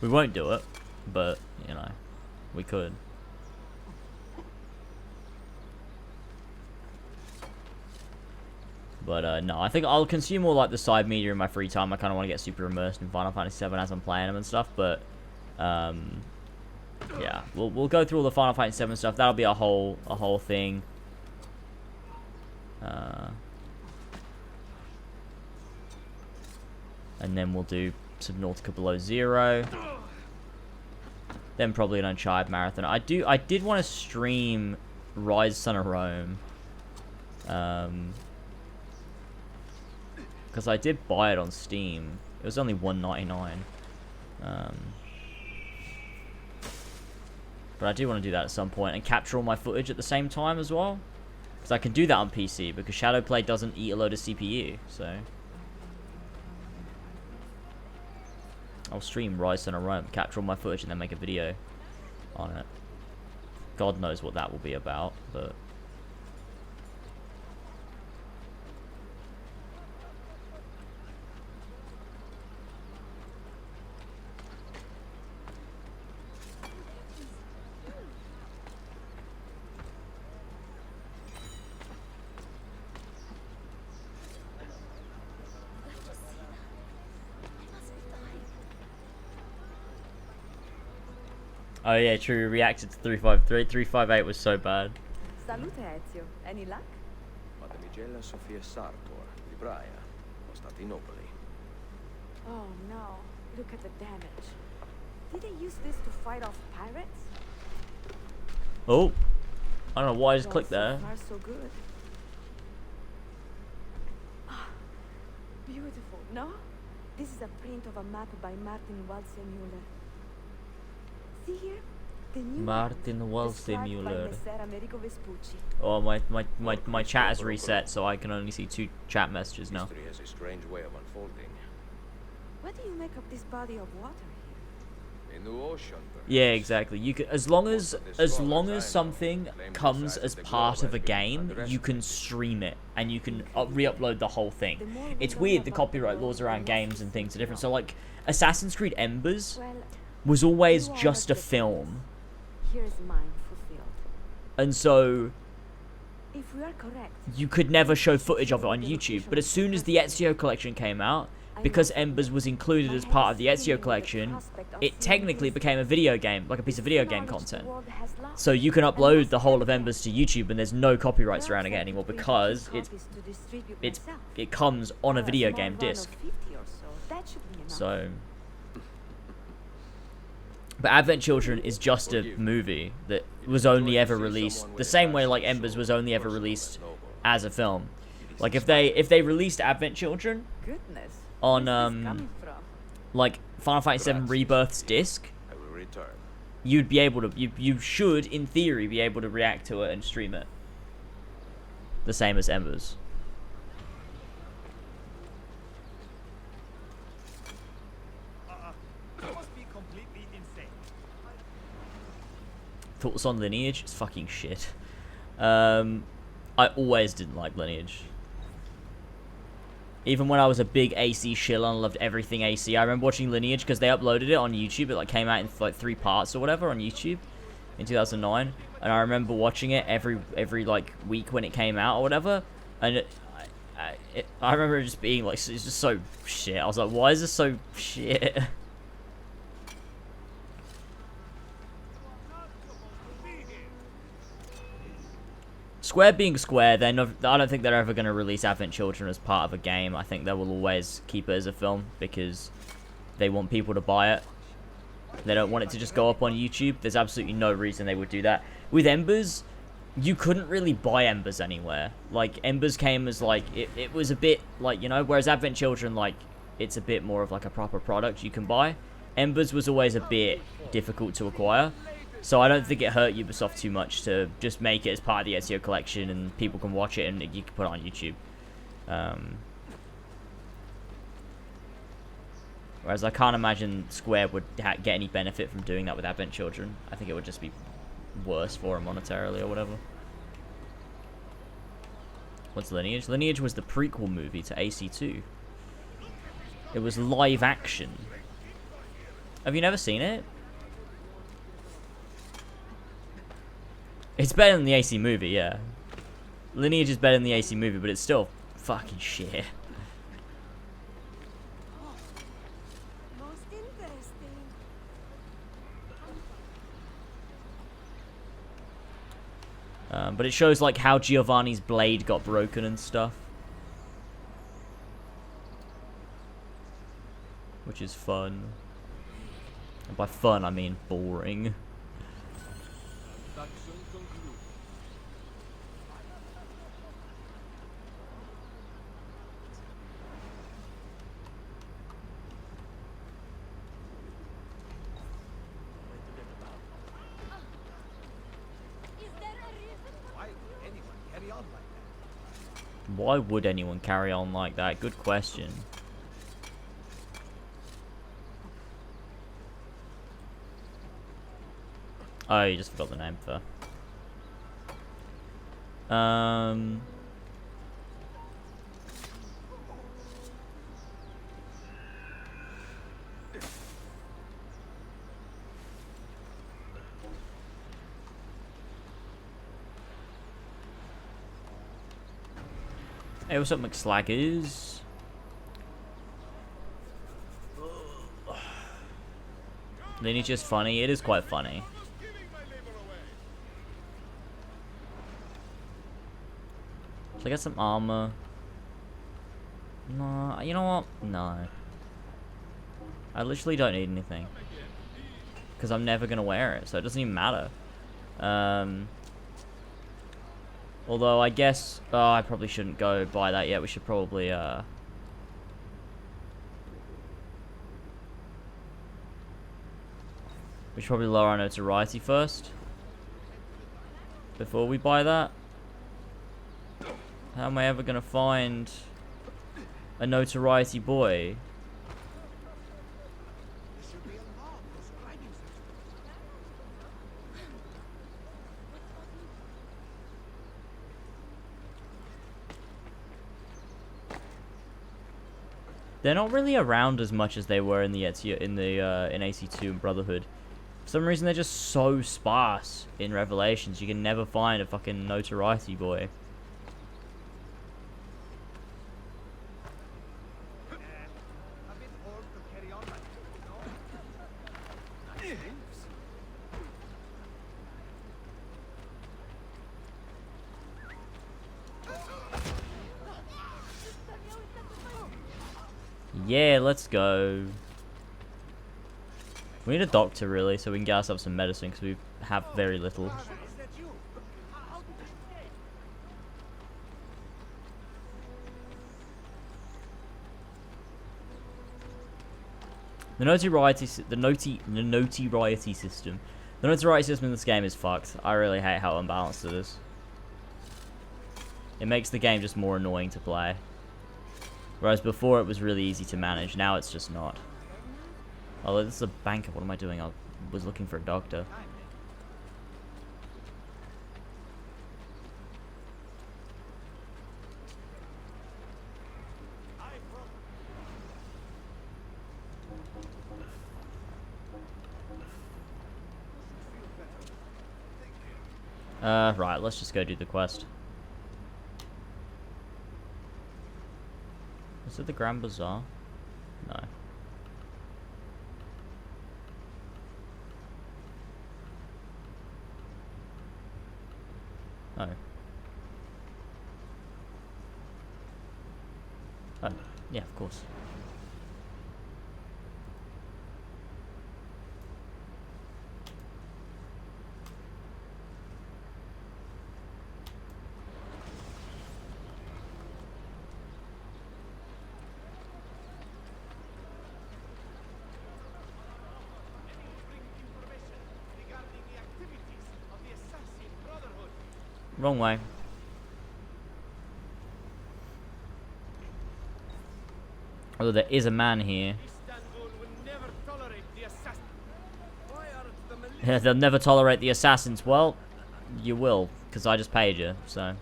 Speaker 1: We won't do it, but, you know, we could. But, no, I think I'll consume all, like, the side media in my free time. I kind of want to get super immersed in Final Fantasy 7 as I'm playing them and stuff, but, yeah, we'll go through all the Final Fantasy 7 stuff. That'll be a whole thing. And then we'll do Subnautica Below Zero. Then probably an Uncharted marathon. I did want to stream Rise Son of Rome. Because I did buy it on Steam. It was only $1.99. But I do want to do that at some point and capture all my footage at the same time as well. Because I can do that on PC because Shadowplay doesn't eat a load of CPU. So I'll stream Rise Son of Rome, capture all my footage, and then make a video on it. God knows what that will be about, but oh yeah, true, reacted to 353. 358 was so bad.
Speaker 4: Salute, Ezio. Any luck?
Speaker 5: Madamigella Sofia Sartor, di Braia, Costantinopoli.
Speaker 4: Oh no, look at the damage. Did they use this to fight off pirates?
Speaker 1: Oh, I don't know why I just clicked there.
Speaker 4: So far, so good. Ah, beautiful, no? This is a print of a map by Martin Waldseemüller. See here? The new
Speaker 1: Martin
Speaker 4: Waldseemüller.
Speaker 1: Waldseemüller. Oh, my chat has reset, so I can only see 2 chat messages now.
Speaker 5: History has a strange way of unfolding.
Speaker 4: What do you make of this body of water here?
Speaker 5: A new ocean.
Speaker 1: Yeah, exactly. You can, as long as something comes as part of a game, you can stream it and you can re-upload the whole thing. It's weird, the copyright laws around games and things are different. So like Assassin's Creed Embers was always just a film.
Speaker 4: Here's mine fulfilled.
Speaker 1: And so
Speaker 4: if we are correct,
Speaker 1: you could never show footage of it on YouTube. But as soon as the Ezio collection came out, because Embers was included as part of the Ezio collection, it technically became a video game, like a piece of video game content. So you can upload the whole of Embers to YouTube and there's no copyright surrounding it anymore because it comes on a video game disc. So, but Advent Children is just a movie that was only ever released the same way like Embers was only ever released as a film. Like if they released Advent Children on like Final Fantasy VII Rebirth's disc, you'd be able to you should in theory be able to react to it and stream it the same as Embers. Thoughts on Lineage? It's fucking shit. I I always didn't like Lineage. Even when I was a big AC shiller and loved everything AC, I remember watching Lineage because they uploaded it on YouTube. It like came out in like 3 parts or whatever on YouTube in 2009, and I remember watching it every like week when it came out or whatever. And I remember it just being like, it's just so shit. I was like, why is this so shit? Square being Square, I don't think they're ever going to release Advent Children as part of a game. I think they will always keep it as a film because they want people to buy it. They don't want it to just go up on YouTube. There's absolutely no reason they would do that. With Embers, you couldn't really buy Embers anywhere. Like, Embers came as, like, it was a bit, like, you know, whereas Advent Children, like, it's a bit more of, like, a proper product you can buy. Embers was always a bit difficult to acquire. So I don't think it hurt Ubisoft too much to just make it as part of the Ezio collection and people can watch it and you can put it on YouTube. Whereas I can't imagine Square would get any benefit from doing that with Advent Children. I think it would just be worse for them monetarily or whatever. What's Lineage? Lineage was the prequel movie to AC2. It was live action. Have you never seen it? It's better than the AC movie, yeah. Lineage is better than the AC movie, but it's still fucking shit.
Speaker 4: Most interesting.
Speaker 1: But it shows like how Giovanni's blade got broken and stuff. Which is fun. And by fun, I mean boring. Why would anyone carry on like that? Good question. Oh, you just forgot the name for. Hey, what's up, McSlaggers? Lineage is funny. It is quite funny. Should I get some armor? No, you know what? No. I literally don't need anything. Because I'm never going to wear it, so it doesn't even matter. Although, I guess... Oh, I probably shouldn't go buy that yet. We should probably, we should probably lower our notoriety first. Before we buy that. How am I ever going to find a notoriety boy? They're not really around as much as they were in the Ezio, in AC2 and Brotherhood. For some reason, they're just so sparse in Revelations. You can never find a fucking notoriety boy. Yeah, let's go. We need a doctor, really, so we can get ourselves some medicine, because we have very little. The notoriety system. The notoriety system in this game is fucked. I really hate how unbalanced it is. It makes the game just more annoying to play. Whereas before it was really easy to manage, now it's just not. Oh, this is a banker. What am I doing? I was looking for a doctor. Right, let's just go do the quest. Is it the Grand Bazaar? No. Oh. Oh, yeah, of course. Wrong way. Although there is a man here. They'll never tolerate the assassins. Well, you will, because I just paid you, so.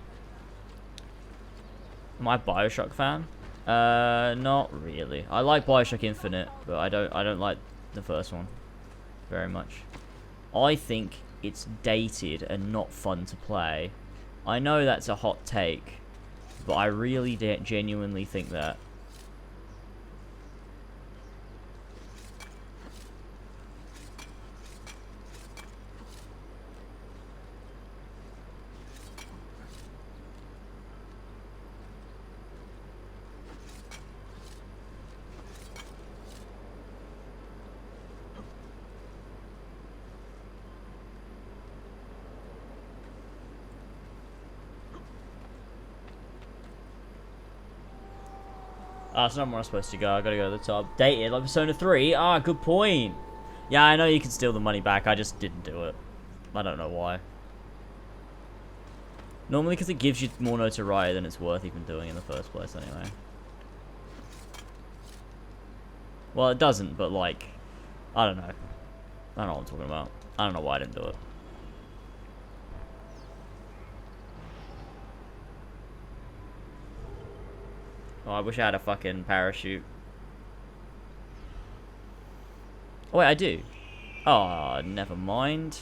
Speaker 1: Am I a BioShock fan? Not really. I like BioShock Infinite, but I don't like the first one very much. I think it's dated and not fun to play. I know that's a hot take, but I really genuinely think that. That's not where I'm supposed to go. I gotta go to the top. Dated, like Persona 3. Ah, good point. Yeah, I know you can steal the money back. I just didn't do it. I don't know why. Normally because it gives you more notoriety than it's worth even doing in the first place anyway. Well, it doesn't, but like, I don't know. I don't know what I'm talking about. I don't know why I didn't do it. Oh, I wish I had a fucking parachute. Oh, wait, I do. Oh, never mind.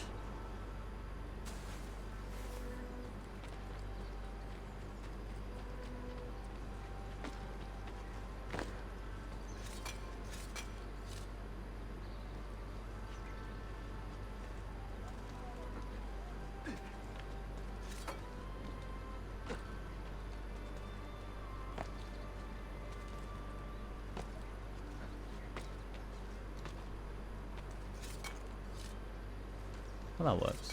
Speaker 1: Well, that works.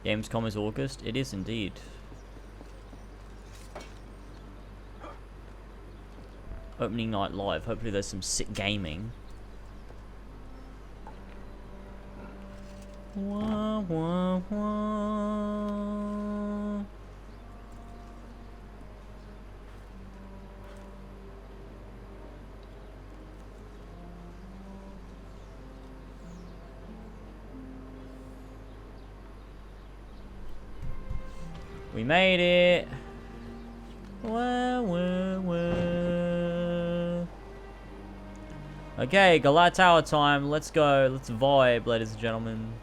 Speaker 1: Gamescom is August? It is indeed. Opening night live. Hopefully there's some sick gaming. Wah, wah, wah. We made it. Wah, wah, wah. Okay, Galat Tower time. Let's go. Let's vibe, ladies and gentlemen.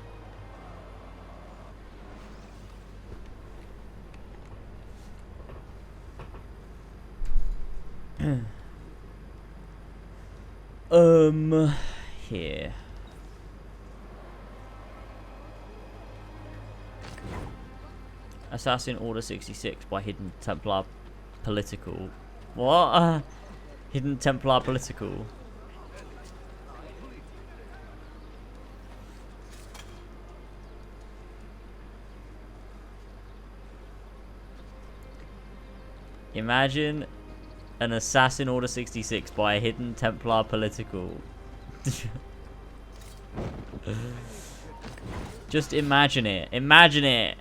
Speaker 1: Here. Assassin Order 66 by Hidden Templar Political. What? Hidden Templar Political. Imagine an Assassin Order 66 by a Hidden Templar Political. Just imagine it. Imagine it.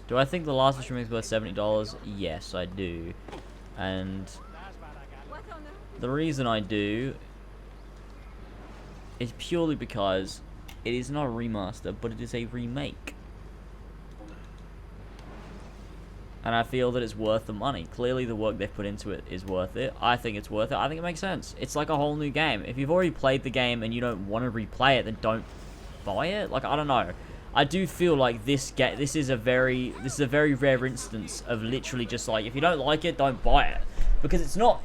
Speaker 1: Do I think the last stream is worth $70? Yes, I do. And the reason I do is purely because it is not a remaster, but it is a remake. And I feel that it's worth the money. Clearly the work they've put into it is worth it. I think it's worth it. I think it makes sense. It's like a whole new game. If you've already played the game and you don't want to replay it, then don't buy it. Like, I don't know. I do feel like this is a very rare instance of literally just like, if you don't like it, don't buy it. Because it's not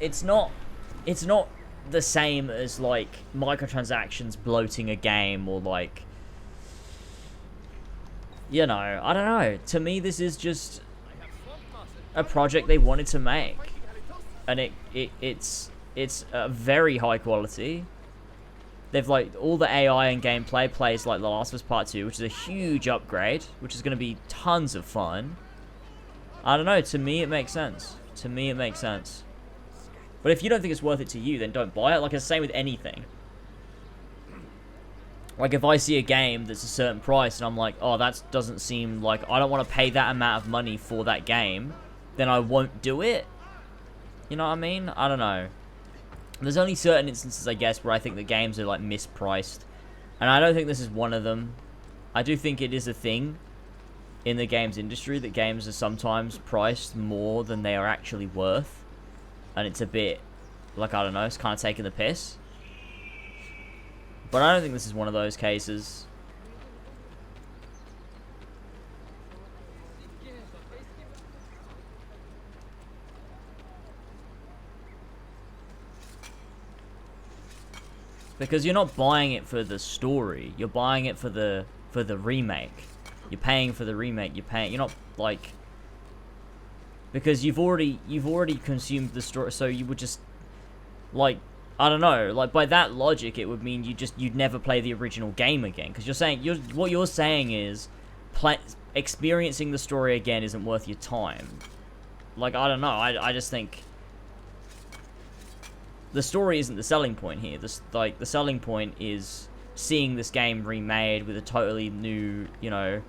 Speaker 1: the same as like microtransactions bloating a game, or like, you know, I don't know. To me, this is just a project they wanted to make, and it's a very high quality. They've like all the AI and gameplay plays like The Last of Us Part 2, which is a huge upgrade, which is going to be tons of fun. I don't know, to me it makes sense. To me it makes sense. But if you don't think it's worth it to you, then don't buy it. Like, it's the same with anything. Like, if I see a game that's a certain price and I'm like, oh, that doesn't seem like, I don't want to pay that amount of money for that game, then I won't do it. You know what I mean? I don't know. There's only certain instances, I guess, where I think the games are, like, mispriced. And I don't think this is one of them. I do think it is a thing in the games industry that games are sometimes priced more than they are actually worth. And it's a bit, like, I don't know, it's kind of taking the piss. But I don't think this is one of those cases. Because you're not buying it for the story. You're buying it for the remake. You're paying for the remake. You're not like, because you've already consumed the story, so you would just, like, I don't know, like, by that logic it would mean you'd never play the original game again, because what you're saying is experiencing the story again isn't worth your time. Like, I don't know, I just think the story isn't the selling point here. The selling point is seeing this game remade with a totally new, you know,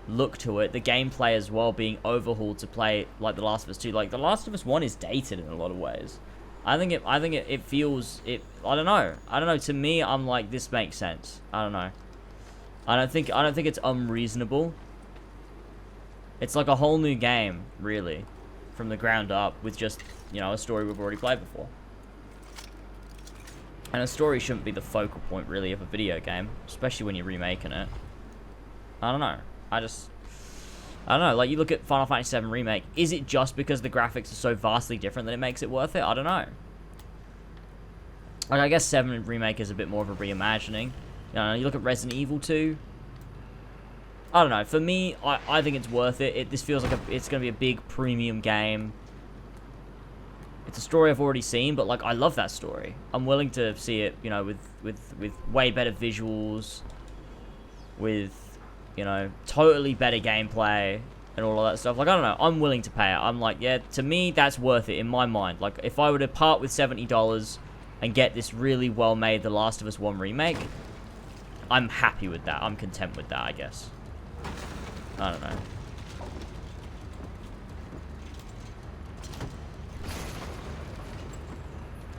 Speaker 1: look to it. The gameplay as well being overhauled to play like The Last of Us 2. Like, The Last of Us 1 is dated in a lot of ways. I think it feels it. I don't know. To me, I'm like, this makes sense. I don't know. I don't think it's unreasonable. It's like a whole new game, really, from the ground up, with just, you know, a story we've already played before. And a story shouldn't be the focal point, really, of a video game, especially when you're remaking it. I don't know. I don't know. Like, you look at Final Fantasy VII Remake. Is it just because the graphics are so vastly different that it makes it worth it? I don't know. Like, I guess 7 Remake is a bit more of a reimagining. You know, you look at Resident Evil 2. I don't know. For me, I think it's worth it. This feels like it's going to be a big premium game. It's a story I've already seen, but, like, I love that story. I'm willing to see it, you know, with way better visuals, with, you know, totally better gameplay and all of that stuff. Like, I don't know. I'm willing to pay it. I'm like, yeah, to me, that's worth it in my mind. Like, if I were to part with $70 and get this really well-made The Last of Us 1 remake, I'm happy with that. I'm content with that, I guess. I don't know.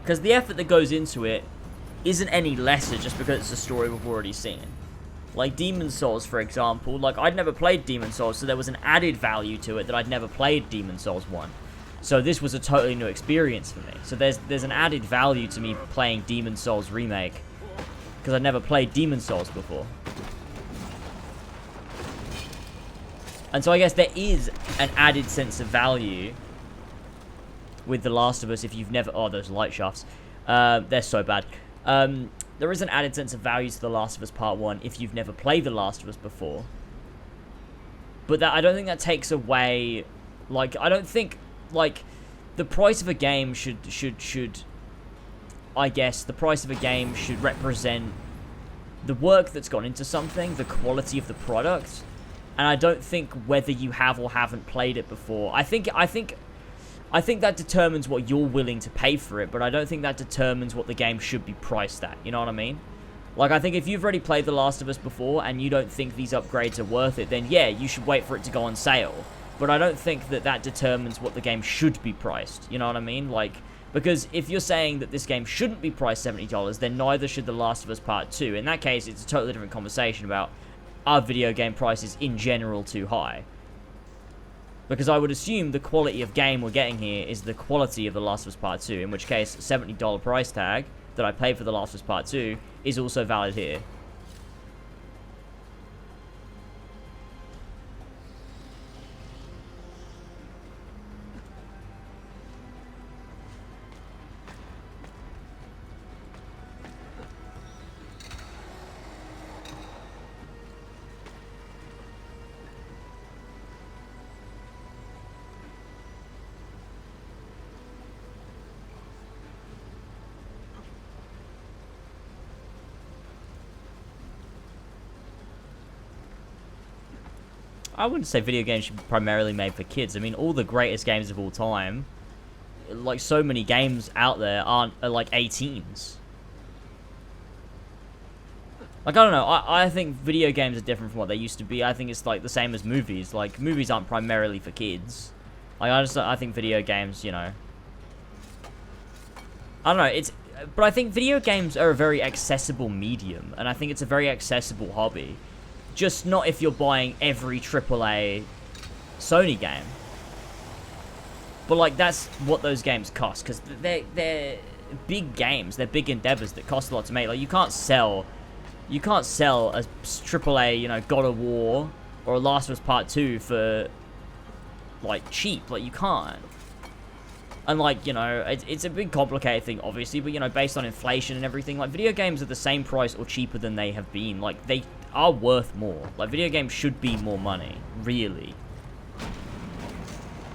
Speaker 1: Because the effort that goes into it isn't any lesser just because it's a story we've already seen. Like Demon's Souls, for example. Like, I'd never played Demon's Souls, so there was an added value to it that I'd never played Demon's Souls 1. So this was a totally new experience for me. So there's an added value to me playing Demon's Souls Remake, because I'd never played Demon's Souls before. And so I guess there is an added sense of value with The Last of Us if you've never... Oh, those light shafts. They're so bad. There is an added sense of value to The Last of Us Part 1 if you've never played The Last of Us before. But that, I don't think that takes away... Like, I don't think... Like, the price of a game should... I guess, the price of a game should represent the work that's gone into something, the quality of the product. And I don't think whether you have or haven't played it before. I think that determines what you're willing to pay for it, but I don't think that determines what the game should be priced at. You know what I mean? Like, I think if you've already played The Last of Us before and you don't think these upgrades are worth it, then yeah, you should wait for it to go on sale. But I don't think that determines what the game should be priced. You know what I mean? Like, because if you're saying that this game shouldn't be priced $70, then neither should The Last of Us Part 2. In that case, it's a totally different conversation about, are video game prices in general too high? Because I would assume the quality of game we're getting here is the quality of The Last of Us Part 2, in which case $70 price tag that I paid for The Last of Us Part 2 is also valid here. I wouldn't say video games should be primarily made for kids. I mean, all the greatest games of all time, like so many games out there, are like 18s. Like, I don't know, I think video games are different from what they used to be. I think it's like the same as movies. Like, movies aren't primarily for kids. Like, I think video games, you know, I don't know, but I think video games are a very accessible medium, and I think it's a very accessible hobby. Just not if you're buying every AAA Sony game. But, like, that's what those games cost, because they're big games. They're big endeavors that cost a lot to make. Like, you can't sell a AAA, you know, God of War or a Last of Us Part 2 for, like, cheap. Like, you can't. And, like, you know, it's a big complicated thing, obviously, but, you know, based on inflation and everything, like, video games are the same price or cheaper than they have been. Like, they are worth more. Like, video games should be more money, really.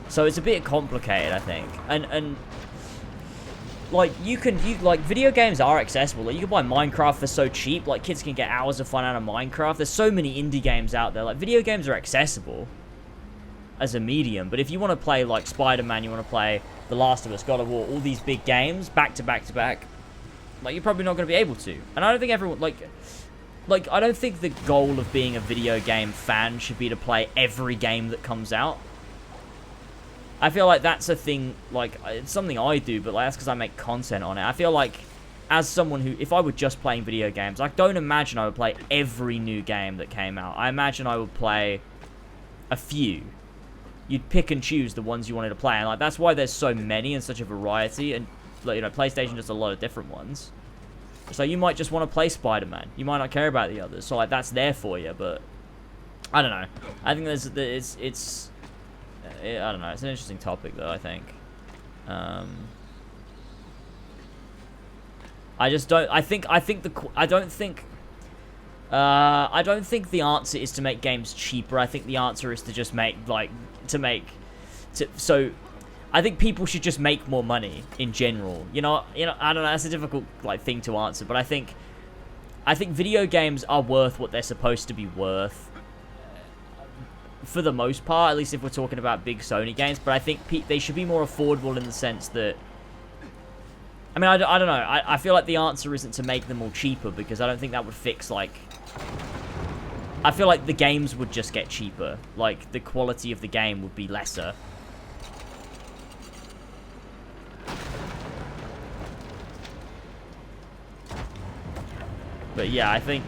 Speaker 1: So it's a bit complicated, I think. And like, like, video games are accessible. Like, you can buy Minecraft for so cheap. Like, kids can get hours of fun out of Minecraft. There's so many indie games out there. Like, video games are accessible as a medium. But if you want to play, like, Spider-Man, you want to play The Last of Us, God of War, all these big games, back to back to back, like, you're probably not going to be able to. And I don't think everyone, like, I don't think the goal of being a video game fan should be to play every game that comes out. I feel like that's a thing, like, it's something I do, but like, that's because I make content on it. I feel like, as someone who, if I were just playing video games, I don't imagine I would play every new game that came out. I imagine I would play a few. You'd pick and choose the ones you wanted to play, and like, that's why there's so many and such a variety, and, like, you know, PlayStation does a lot of different ones. So you might just want to play Spider-Man. You might not care about the others. So, like, that's there for you, but I don't know. I think I don't know. It's an interesting topic, though, I think. I just don't... I don't think the answer is to make games cheaper. I think the answer is to just make, like... So, I think people should just make more money in general. You know, I don't know. That's a difficult, like, thing to answer. But I think video games are worth what they're supposed to be worth. For the most part, at least if we're talking about big Sony games. But I think they should be more affordable in the sense that... I mean, I don't know. I feel like the answer isn't to make them all cheaper, because I don't think that would fix, like... I feel like the games would just get cheaper. Like, the quality of the game would be lesser. But yeah, I think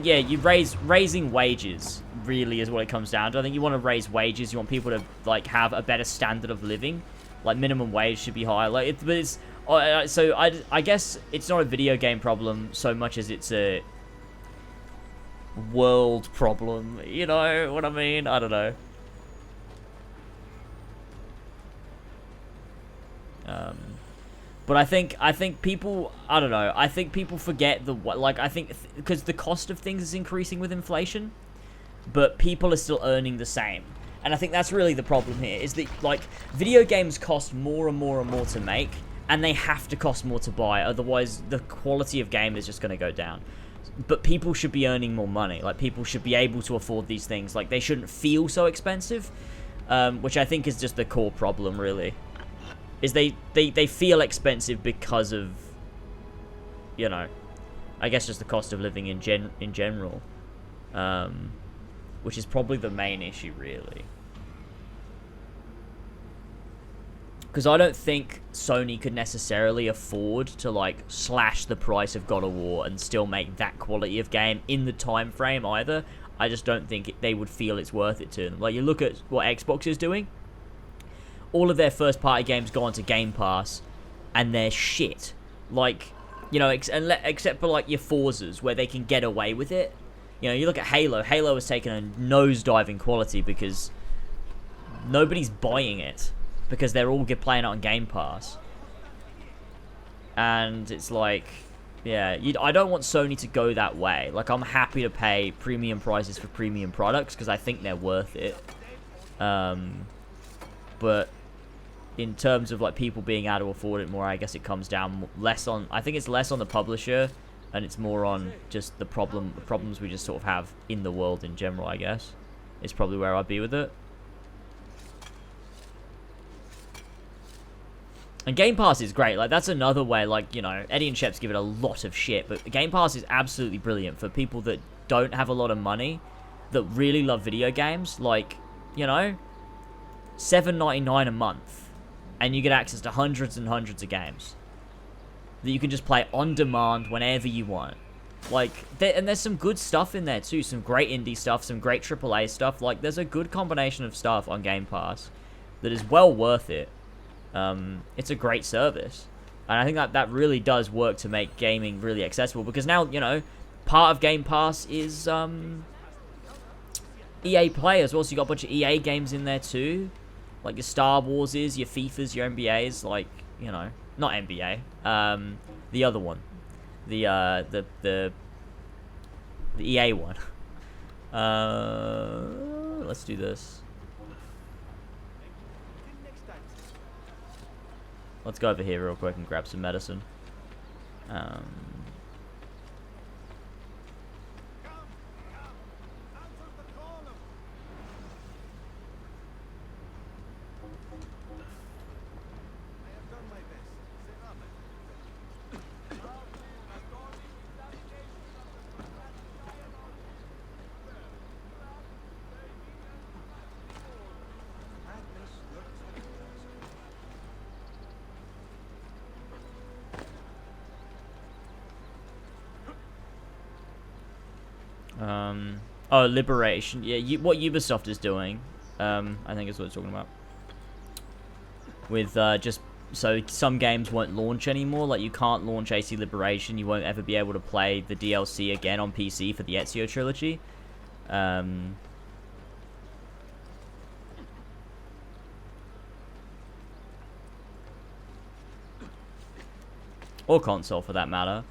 Speaker 1: yeah, you raising wages really is what it comes down to. I think you want to raise wages. You want people to, like, have a better standard of living. Like, minimum wage should be higher. Like, so I guess it's not a video game problem so much as it's a world problem. You know what I mean? I don't know. But I think people, I don't know, I think people forget I think, because the cost of things is increasing with inflation, but people are still earning the same. And I think that's really the problem here, is that, like, video games cost more and more and more to make, and they have to cost more to buy, otherwise the quality of game is just going to go down. But people should be earning more money. Like, people should be able to afford these things. Like, they shouldn't feel so expensive, which I think is just the core problem, really. Is they feel expensive because of, you know, I guess just the cost of living in general, which is probably the main issue, really. Because I don't think Sony could necessarily afford to, like, slash the price of God of War and still make that quality of game in the time frame either. I just don't think they would feel it's worth it to them. Like, you look at what Xbox is doing. All of their first-party games go onto Game Pass, and they're shit. Like, you know, except for, like, your Forzas, where they can get away with it. You know, you look at Halo. Halo has taken a nosedive in quality because nobody's buying it. Because they're all playing it on Game Pass. And it's like, yeah, I don't want Sony to go that way. Like, I'm happy to pay premium prices for premium products because I think they're worth it. But in terms of, like, people being able to afford it more, I guess it comes down less on... I think it's less on the publisher, and it's more on just the problems we just sort of have in the world in general, I guess. Is probably where I'd be with it. And Game Pass is great. Like, that's another way, like, you know, Eddie and Sheps give it a lot of shit, but Game Pass is absolutely brilliant for people that don't have a lot of money, that really love video games. Like, you know, $7.99 a month, and you get access to hundreds and hundreds of games that you can just play on demand whenever you want. Like, and there's some good stuff in there too, some great indie stuff, some great AAA stuff. Like, there's a good combination of stuff on Game Pass that is well worth it. It's a great service, and I think that really does work to make gaming really accessible, because now, you know, part of Game Pass is EA Play as well, so you got a bunch of EA games in there too, like your Star Warses, your FIFAs, your NBAs, like, you know, not NBA, the other one, the EA one. Let's do this. Let's go over here real quick and grab some medicine. Oh, Liberation. Yeah, what Ubisoft is doing, I think is what it's talking about. With, just, so some games won't launch anymore. Like, you can't launch AC Liberation. You won't ever be able to play the DLC again on PC for the Ezio Trilogy. Or console, for that matter.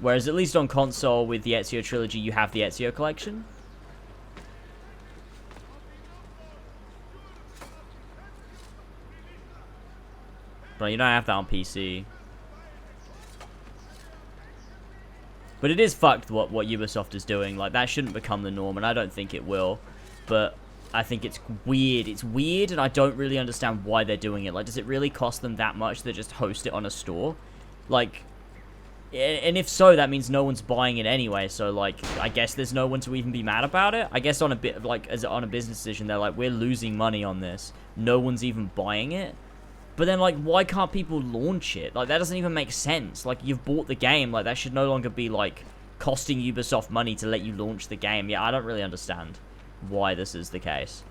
Speaker 1: Whereas at least on console with the Ezio Trilogy, you have the Ezio collection. But you don't have that on PC. But it is fucked what Ubisoft is doing. Like, that shouldn't become the norm, and I don't think it will. But I think it's weird. It's weird, and I don't really understand why they're doing it. Like, does it really cost them that much to just host it on a store? Like... And if so, that means no one's buying it anyway. So, like, I guess there's no one to even be mad about it. I guess on a bit of, like, as on a business decision, they're like, we're losing money on this. No one's even buying it. But then, like, why can't people launch it? Like, that doesn't even make sense. Like, you've bought the game. Like, that should no longer be, like, costing Ubisoft money to let you launch the game. Yeah, I don't really understand why this is the case.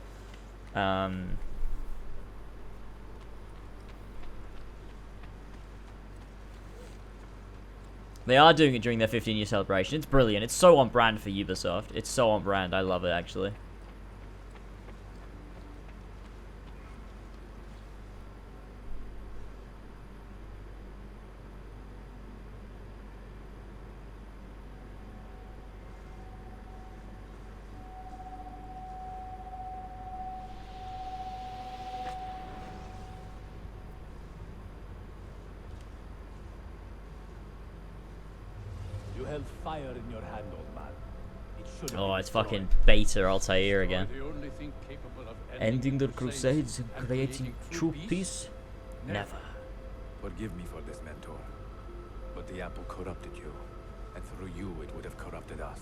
Speaker 1: They are doing it during their 15-year celebration. It's brilliant. It's so on brand for Ubisoft. It's so on brand. I love it, actually.
Speaker 9: You held fire in your hand, old man. It should have
Speaker 1: Oh,
Speaker 9: been
Speaker 1: it's
Speaker 9: destroyed.
Speaker 1: fucking beta Altair again.
Speaker 9: The only thing capable of
Speaker 1: Ending the
Speaker 9: crusades
Speaker 1: Crusades and
Speaker 9: and
Speaker 1: creating true peace? Never.
Speaker 7: Forgive me for this, mentor. But the apple corrupted you, and through you it would have corrupted us.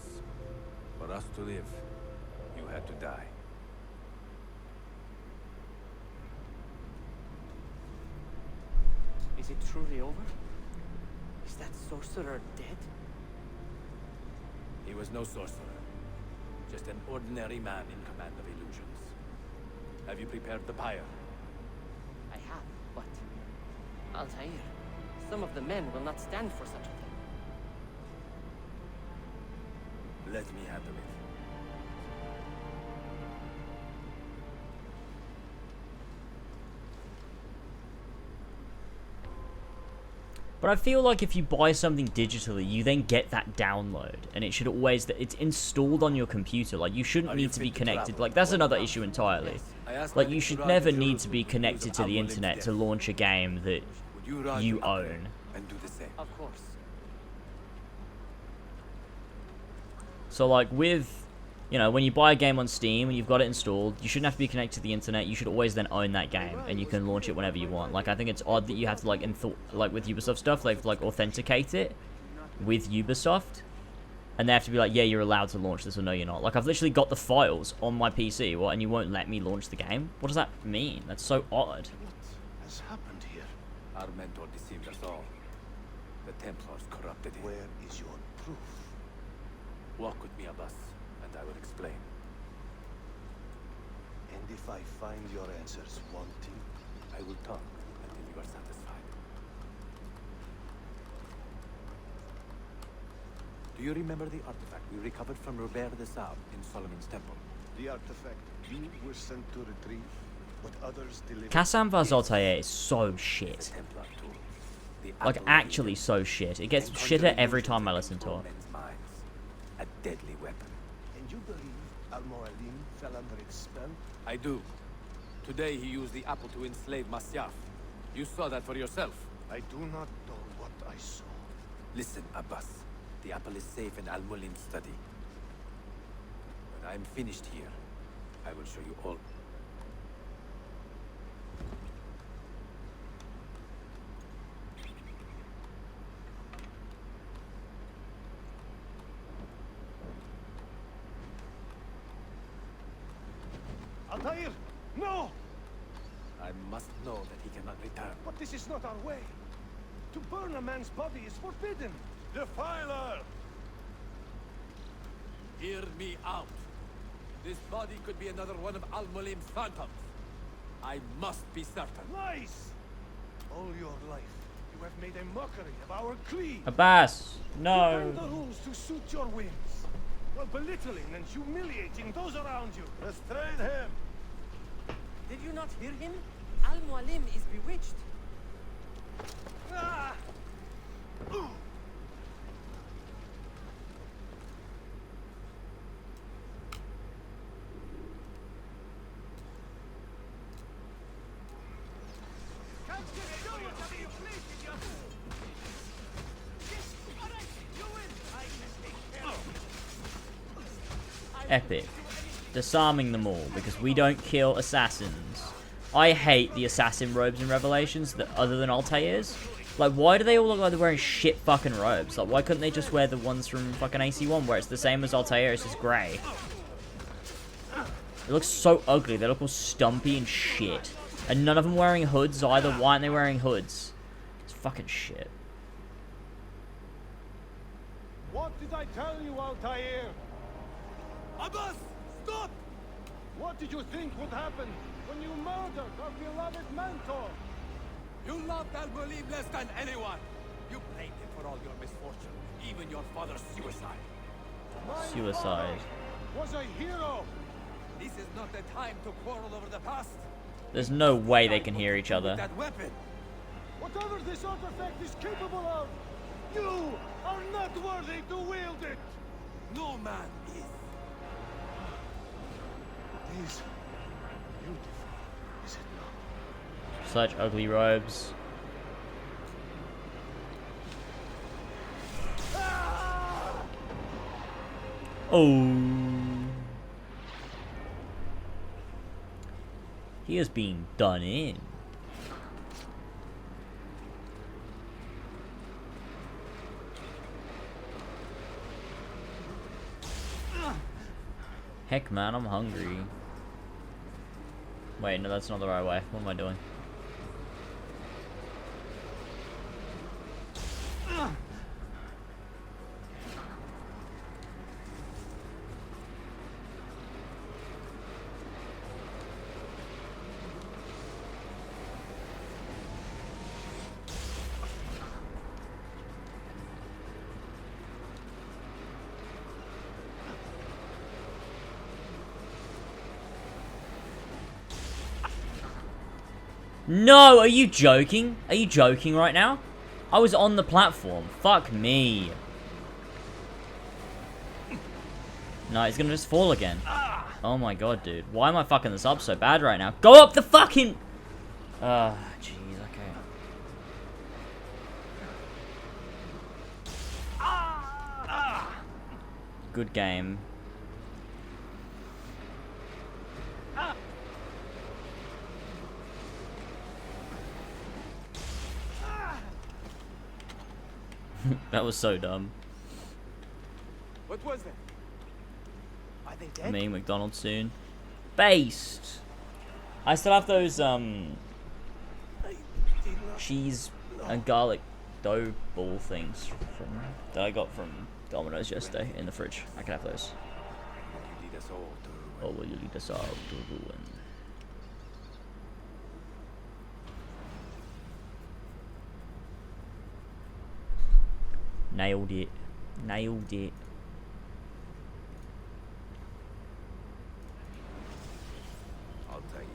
Speaker 7: For us to live, you had to die.
Speaker 11: Is it truly over? Is that sorcerer dead?
Speaker 9: He was no sorcerer. Just an ordinary man in command of illusions. Have you prepared the pyre?
Speaker 14: I have, but Altair, some of the men will not stand for such a thing.
Speaker 9: Let me handle it.
Speaker 1: But I feel like if you buy something digitally, you then get that download, and it should always, it's installed on your computer. Like, you shouldn't need to be connected. Like, that's another issue entirely. Like, you should never need to be connected to the internet to launch a game that you own.
Speaker 9: And do the same.
Speaker 14: Of course.
Speaker 1: So, like, with, you know, when you buy a game on Steam and you've got it installed, you shouldn't have to be connected to the internet. You should always then own that game, and you can launch it whenever you want. Like, I think it's odd that you have to, like, like with Ubisoft stuff, they've, like, authenticate it with Ubisoft, and they have to be like, yeah, you're allowed to launch this, or no, you're not. Like, I've literally got the files on my PC, what, and you won't let me launch the game? What does that mean? That's so odd.
Speaker 13: What has happened here?
Speaker 9: Our mentor deceived us all. The Templars corrupted him.
Speaker 13: Where is your proof?
Speaker 9: Walk with me, Abbas, and I will explain.
Speaker 13: And if I find your answers wanting,
Speaker 9: I will talk until you are satisfied. Do you remember the artifact we recovered from Robert de Sable in Solomon's temple?
Speaker 13: the artifact you were sent to retrieve, but others delivered.
Speaker 1: Kassam vs Altair is so shit. Like, actually so shit. It gets shitter every time I listen to it.
Speaker 9: A deadly weapon.
Speaker 13: And you believe Al-Mualim fell under its spell?
Speaker 9: I do. Today he used the apple to enslave Masyaf. You saw that for yourself.
Speaker 13: I do not know what I saw.
Speaker 9: Listen, Abbas. The apple is safe in Al-Mulim's study. When I'm finished here, I will show you all.
Speaker 12: Altair! No!
Speaker 9: I must know that he cannot return.
Speaker 12: But this is not our way. To burn a man's body is forbidden.
Speaker 6: Defiler!
Speaker 9: Hear me out. This body could be another one of Al-Mulim's phantoms. I must be certain.
Speaker 12: Lies! All your life, you have made a mockery of our creed.
Speaker 1: Abbas,
Speaker 12: You
Speaker 1: no.
Speaker 12: bend the rules to suit your whims, while belittling and humiliating those around you.
Speaker 6: Restrain him!
Speaker 14: Did you not hear him? Al-Mualim is bewitched.
Speaker 12: Ah!
Speaker 1: Epic. Disarming them all, because we don't kill assassins. I hate the assassin robes in Revelations, that other than Altair's. Like, why do they all look like they're wearing shit fucking robes? Like, why couldn't they just wear the ones from fucking AC1, where it's the same as Altair, it's just grey? It looks so ugly, they look all stumpy and shit. And none of them wearing hoods either. Why aren't they wearing hoods? It's fucking shit.
Speaker 12: What did I tell you, Altair?
Speaker 9: Abbas! Stop!
Speaker 12: What did you think would happen when you murdered our beloved mentor?
Speaker 9: You loved Al-Mulim less than anyone. You blamed him for all your misfortune, even your father's suicide.
Speaker 1: Suicide.
Speaker 12: Was a hero.
Speaker 9: This is not the time to quarrel over the past.
Speaker 1: There's no way they can hear each other.
Speaker 9: That weapon.
Speaker 12: Whatever this artifact is capable of, you are not worthy to wield it.
Speaker 9: No man is.
Speaker 12: It is beautiful, is it not?
Speaker 1: Such ugly robes. Oh. He is being done in. Heck man, I'm hungry. Wait, no, that's not the right way. What am I doing? No, are you joking? Are you joking right now? I was on the platform. Fuck me. No, he's gonna just fall again. Oh my god, dude. Why am I fucking this up so bad right now? Go up the fucking... jeez, okay. Good game. That was so dumb.
Speaker 9: What was that? Are they dead?
Speaker 1: Me, McDonald's soon. Based. I still have those cheese and garlic dough ball things that I got from Domino's yesterday in the fridge. I can have those. Or will you lead us all to ruin? Nailed it. Nailed it.
Speaker 5: Altair,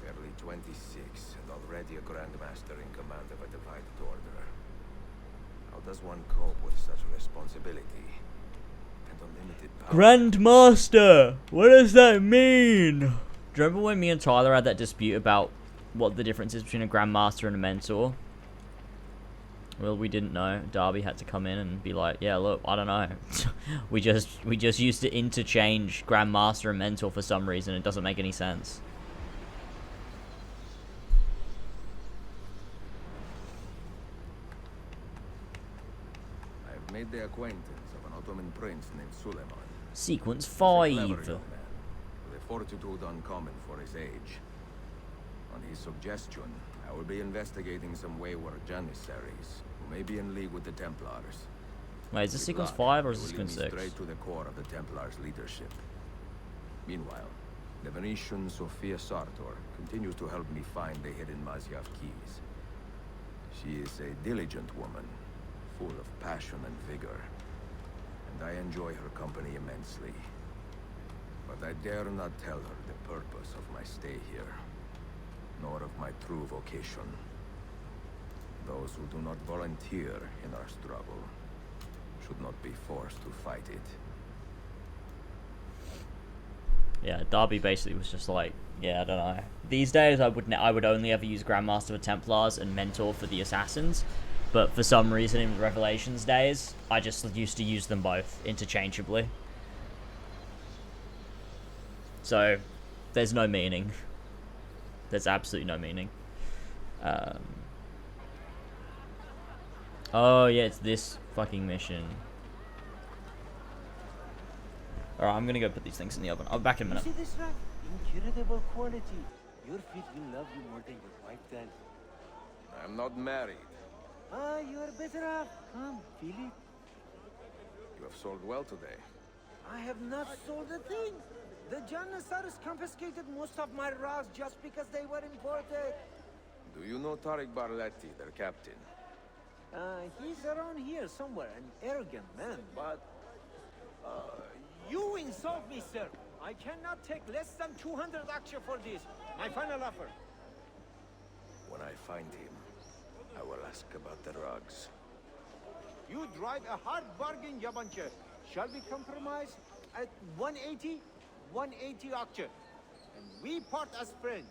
Speaker 5: barely 26 and already a Grandmaster in command of a divided order. How does one cope with such responsibility and unlimited power?
Speaker 1: Grandmaster! What does that mean? Do you remember when me and Tyler had that dispute about what the difference is between a Grandmaster and a Mentor? Well, we didn't know. Darby had to come in and be like, yeah, look, I don't know. we just used to interchange Grandmaster and Mentor for some reason. It doesn't make any sense.
Speaker 5: I've made the acquaintance of an Ottoman prince named Suleiman.
Speaker 1: Sequence
Speaker 5: He's a
Speaker 1: 5.
Speaker 5: clever young man, with a fortitude uncommon for his age. On his suggestion, I will be investigating some wayward Janissaries who may be in league with the Templars.
Speaker 1: Wait, is this
Speaker 5: With
Speaker 1: sequence
Speaker 5: luck,
Speaker 1: 5 or is
Speaker 5: they
Speaker 1: this
Speaker 5: will lead
Speaker 1: sequence
Speaker 5: me
Speaker 1: 6?
Speaker 5: straight to the core of the Templars' leadership. Meanwhile, the Venetian Sophia Sartor continues to help me find the hidden Masyaf keys. She is a diligent woman, full of passion and vigor, and I enjoy her company immensely. But I dare not tell her the purpose of my stay here, nor of my true vocation. Those who do not volunteer in our struggle should not be forced to fight it.
Speaker 1: Yeah, Darby basically was just like, yeah, I don't know. These days, I would only ever use Grandmaster for Templars and Mentor for the Assassins. But for some reason in Revelations days, I just used to use them both interchangeably. So, there's no meaning. There's absolutely no meaning. Oh yeah, it's this fucking mission. Alright, I'm gonna go put these things in the oven. I'll be back in a minute.
Speaker 9: You see this rug? Incredible quality. Your feet will love you more than your wife does.
Speaker 5: I'm not married.
Speaker 9: Ah, you're better off. Come, feel it.
Speaker 5: You have sold well today.
Speaker 9: I have not sold a thing. The Janissaries confiscated most of my rugs just because they were imported.
Speaker 5: Do you know Tariq Barletti, their captain?
Speaker 9: He's around here somewhere, an arrogant man, but... you insult me, sir. I cannot take less than 200 aksha for this. My final offer.
Speaker 5: When I find him, I will ask about the rugs.
Speaker 9: You drive a hard bargain, Yabanche. Shall we compromise at 180? 180 aksha. And we part as friends.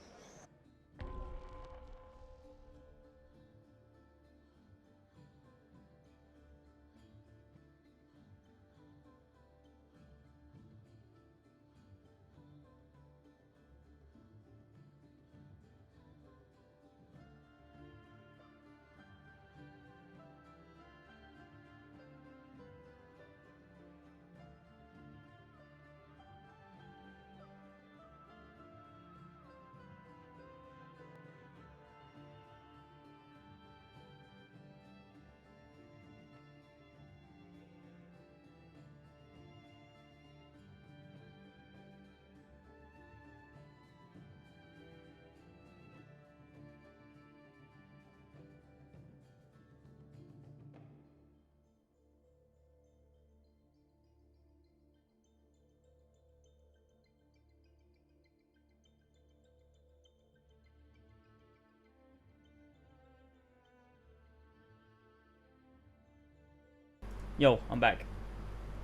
Speaker 1: Yo, I'm back.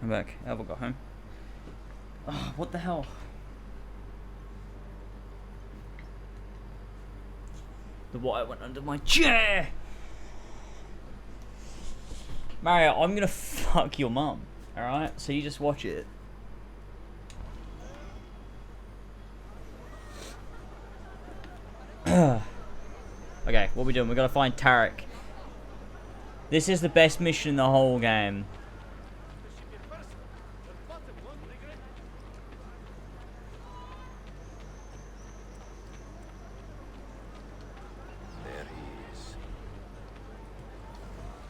Speaker 1: I'm back. I haven't got home. Oh, what the hell? The wire went under my chair! Mario, I'm gonna fuck your mum. Alright? So you just watch it. Okay, what are we doing? We gotta find Tarek. This is the best mission in the whole game.
Speaker 13: There he is.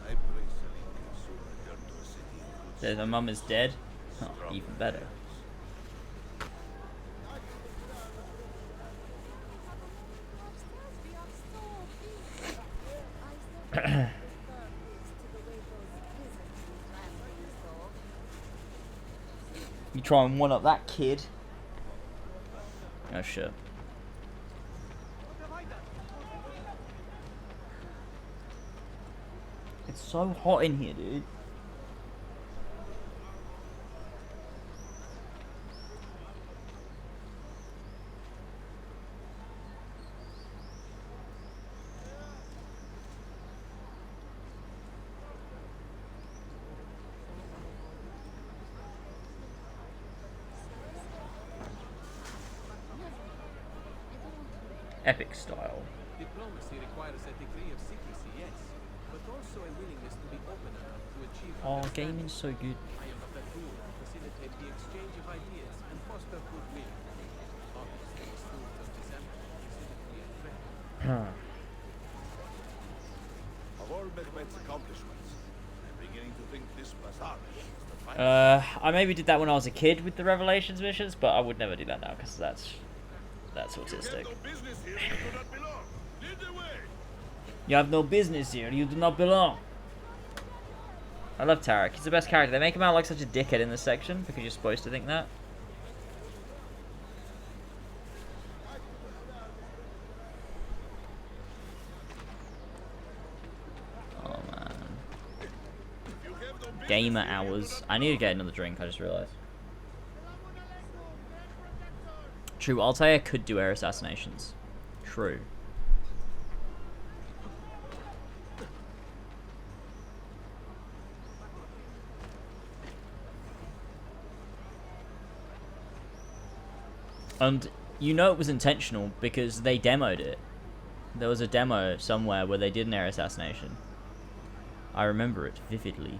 Speaker 13: I pray Celine can soon return to a city in good
Speaker 1: There's my mum is dead. Oh, even better. You try and one up that kid. Oh shit. It's so hot in here, dude. Epic style.
Speaker 15: Diplomacy requires a degree of secrecy, yes, but also a willingness to be open enough to achieve.
Speaker 1: Oh, gaming's so good.
Speaker 15: I am of the tool to facilitate the exchange of ideas and foster goodwill. Obviously, the student of December considered to be a threat.
Speaker 13: Of all Mehmet's accomplishments, I'm beginning to think this bazaar is the finest.
Speaker 1: I maybe did that when I was a kid with the Revelations missions, but I would never do that now because that's autistic. You have no business here. You do not belong. I love Tarek. He's the best character. They make him out like such a dickhead in this section because you're supposed to think that. Oh man. Gamer hours. I need to get another drink. I just realized. True, Altair could do air assassinations. True. And you know it was intentional because they demoed it. There was a demo somewhere where they did an air assassination. I remember it vividly.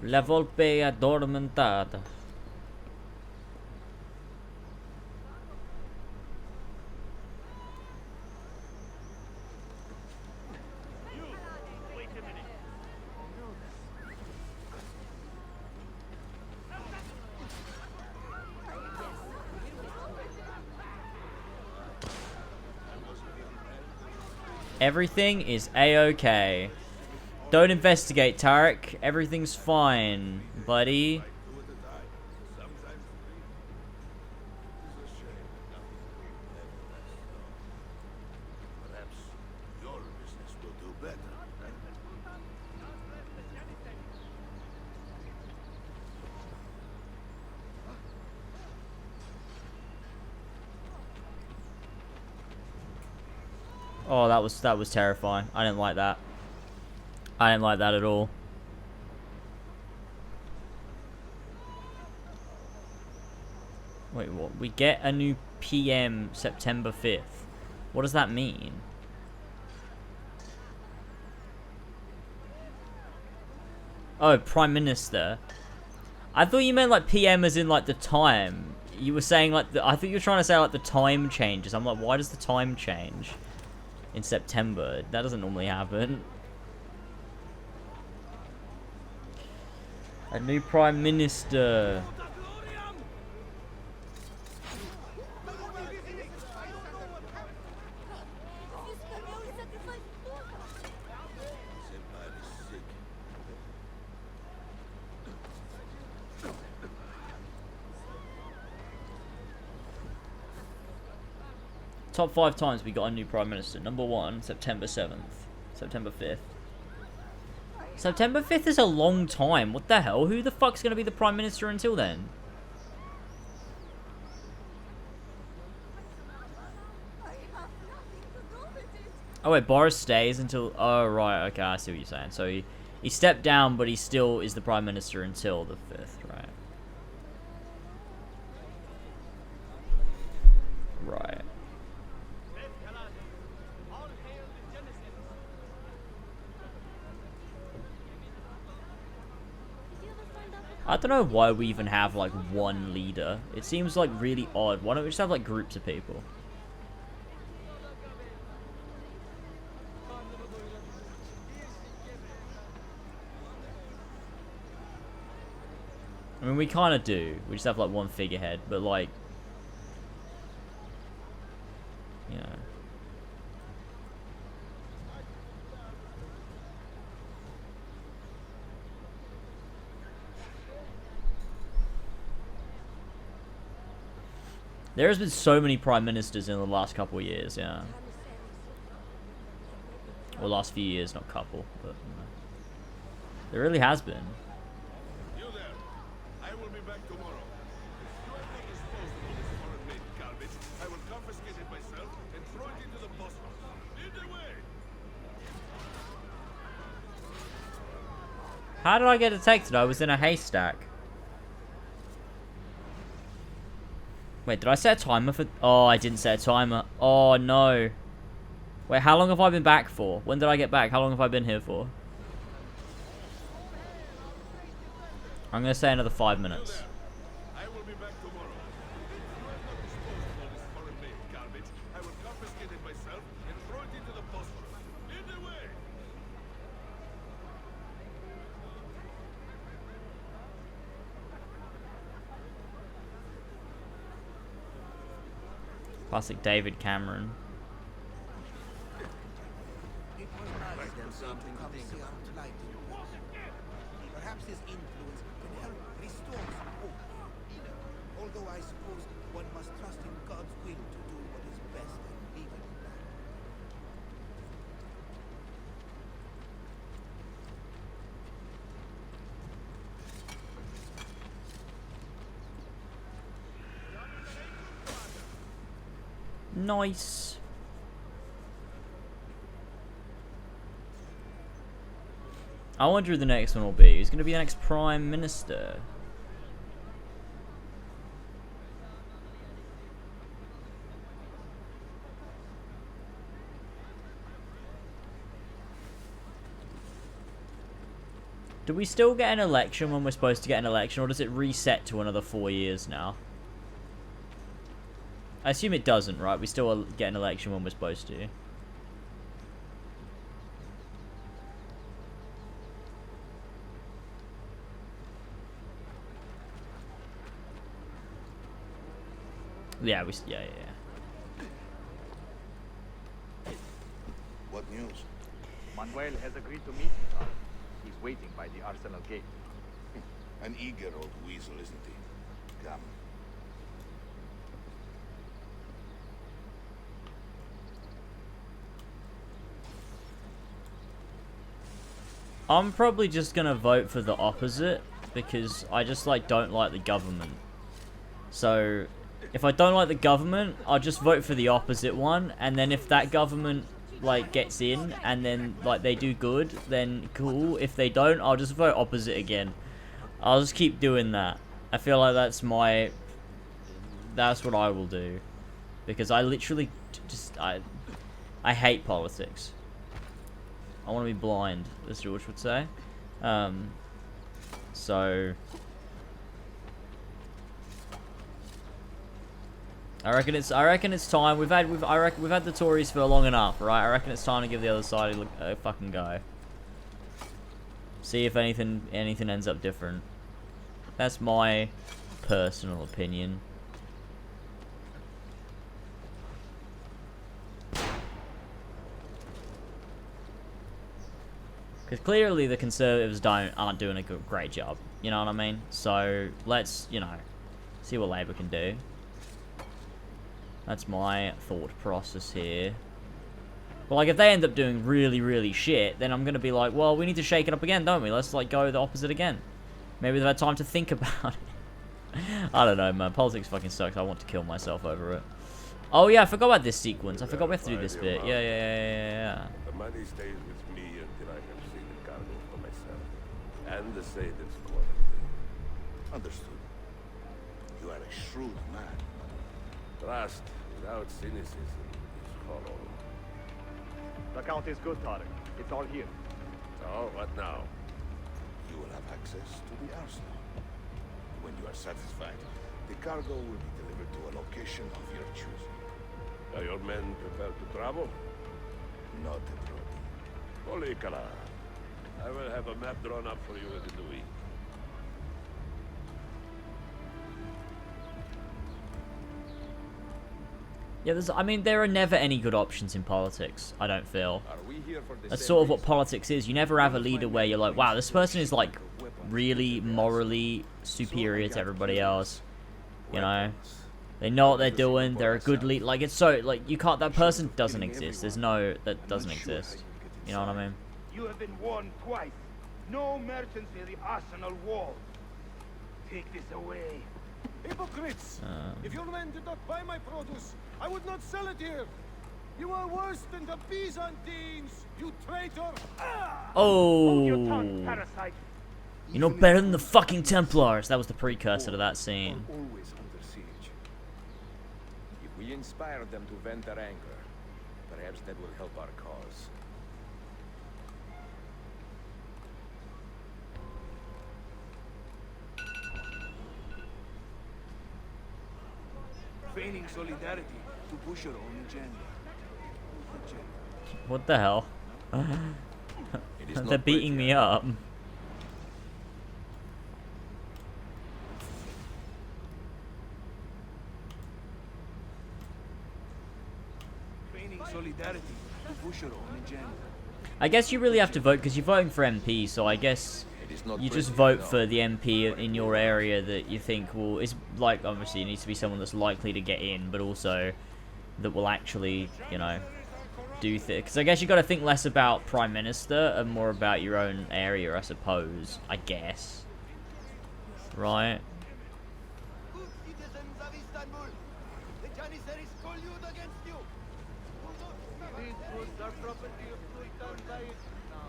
Speaker 1: La volpe addormentata. Everything is A-okay. Don't investigate, Tarek. Everything's fine, buddy.
Speaker 13: Perhaps your business will do better.
Speaker 1: Oh, that was terrifying. I didn't like that. I didn't like that at all. Wait, what? We get a new PM September 5th. What does that mean? Oh, Prime Minister. I thought you meant like PM as in like the time. You were saying like I thought you were trying to say like the time changes. I'm like, why does the time change in September? That doesn't normally happen. A new Prime Minister. Top 5 times we got a new Prime Minister. Number 1, September 7th. September 5th. September 5th is a long time. What the hell? Who the fuck's going to be the Prime Minister until then? Oh wait, Boris stays until... Oh right, okay, I see what you're saying. So he stepped down, but he still is the Prime Minister until the 5th, right? Right. I don't know why we even have like one leader. It seems like really odd. Why don't we just have like groups of people? I mean, we kind of do. We just have like one figurehead, but like, you know. There has been so many prime ministers in the last couple of years, yeah. Or last few years, not couple, but you know. There really has been.
Speaker 10: You there. I will be back tomorrow. If you have not disposed of all this foreign-made garbage, I will confiscate it myself and throw it into the Bosphorus. Lead the way.
Speaker 1: How did I get detected? I was in a haystack. Wait, did I set a timer for... Oh, I didn't set a timer. Oh, no. Wait, how long have I been back for? When did I get back? How long have I been here for? I'm going to say another 5 minutes.
Speaker 10: I will be back tomorrow. If you have not disposed of all this foreign-made garbage, I will confiscate it myself and throw it into the Bosphorus. Lead the way.
Speaker 1: Classic David Cameron.
Speaker 16: Perhaps his influence can help restore some hope. Although I suppose one must trust in God's will to do what is best and leave it at that.
Speaker 1: Nice. I wonder who the next one will be. Who's going to be the next Prime Minister? Do we still get an election when we're supposed to get an election, or does it reset to another 4 years now? I assume it doesn't, right? We still get an election when we're supposed to. Yeah, yeah.
Speaker 13: What news?
Speaker 17: Manuel has agreed to meet with us. He's waiting by the Arsenal gate.
Speaker 13: An eager old weasel, isn't he? Come.
Speaker 1: I'm probably just gonna vote for the opposite because I just like don't like the government. So if I don't like the government, I'll just vote for the opposite one, and then if that government like gets in and then like they do good, then cool. If they don't, I'll just vote opposite again. I'll just keep doing that. I feel like that's what I will do, because I literally just I hate politics. I want to be blind, as George would say. So I reckon it's time. We've had the Tories for long enough, right? I reckon it's time to give the other side a fucking go. See if anything ends up different. That's my personal opinion. Because clearly the Conservatives aren't doing a great job. You know what I mean? So let's, see what Labour can do. That's my thought process here. But like, if they end up doing really, really shit, then I'm gonna be like, well, we need to shake it up again, don't we? Let's like go the opposite again. Maybe they've had time to think about it. I don't know, man. Politics fucking sucks. I want to kill myself over it. Oh yeah, I forgot about this sequence. I forgot we have to do this bit. Yeah.
Speaker 10: The money stays with me until I can see the cargo for myself. And the Satan's quality.
Speaker 13: Understood. You are a shrewd man.
Speaker 10: Trust without cynicism is hollow.
Speaker 17: The count is good, Tarek. It's all here.
Speaker 10: So, what now?
Speaker 13: You will have access to the arsenal. When you are satisfied, the cargo will be delivered to a location of your choosing.
Speaker 10: Are your men prepared to travel?
Speaker 13: Not a problem.
Speaker 10: Holy Kala. I will have a map drawn up for you within the week.
Speaker 1: Yeah, I mean, there are never any good options in politics, I don't feel.
Speaker 5: Are we here for the
Speaker 1: That's
Speaker 5: same
Speaker 1: sort of what
Speaker 5: reason?
Speaker 1: politics is. You never have a leader where you're like, wow, this person is like really morally superior to everybody else. You know? They know what they're doing, they're a good lead. Like, it's so, like, you can't, that person doesn't exist. There's no, that doesn't exist. You know what I mean?
Speaker 9: You have been warned twice. No merchants near the arsenal wall. Take this away.
Speaker 6: Hypocrites! If your men did not buy my produce, I would not sell it here. You are worse than the Byzantines, you traitor!
Speaker 1: Oh!
Speaker 9: Parasite.
Speaker 1: You're not better than the fucking Templars. That was the precursor to that scene.
Speaker 5: Always under siege. If we inspire them to vent their anger, perhaps that will help our cause.
Speaker 9: Feigning solidarity to push your own agenda.
Speaker 1: What the hell? They're beating me up.
Speaker 9: Feigning solidarity to push your own agenda.
Speaker 1: I guess you really have to vote because you're voting for MP, so I guess you just vote for the MP in your area that you think will, is like, obviously it needs to be someone that's likely to get in, but also that will actually, you know, do things. Because I guess you got to think less about Prime Minister and more about your own area, I suppose. I guess. Right?
Speaker 16: Good citizens of Istanbul, the Janissaries collude against you.
Speaker 9: These goods are property of Sultan Zayed now.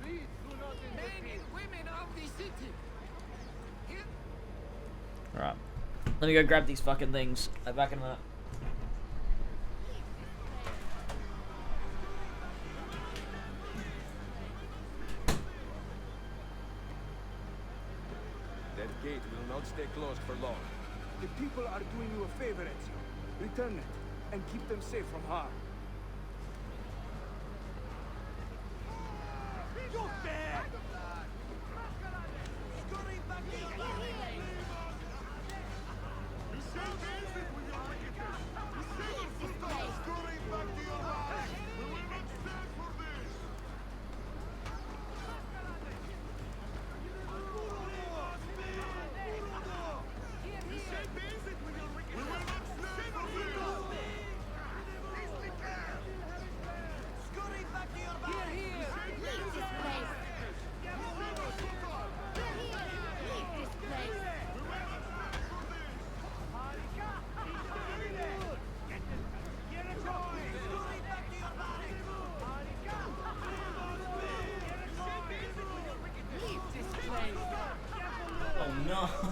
Speaker 9: Please do not interfere. Men and women of the city.
Speaker 1: Alright. Let me go grab these fucking things. I'll be back in a minute.
Speaker 5: That gate will not stay closed for long.
Speaker 9: The people are doing you a favor, Ezio. Return it and keep them safe from harm. You bear!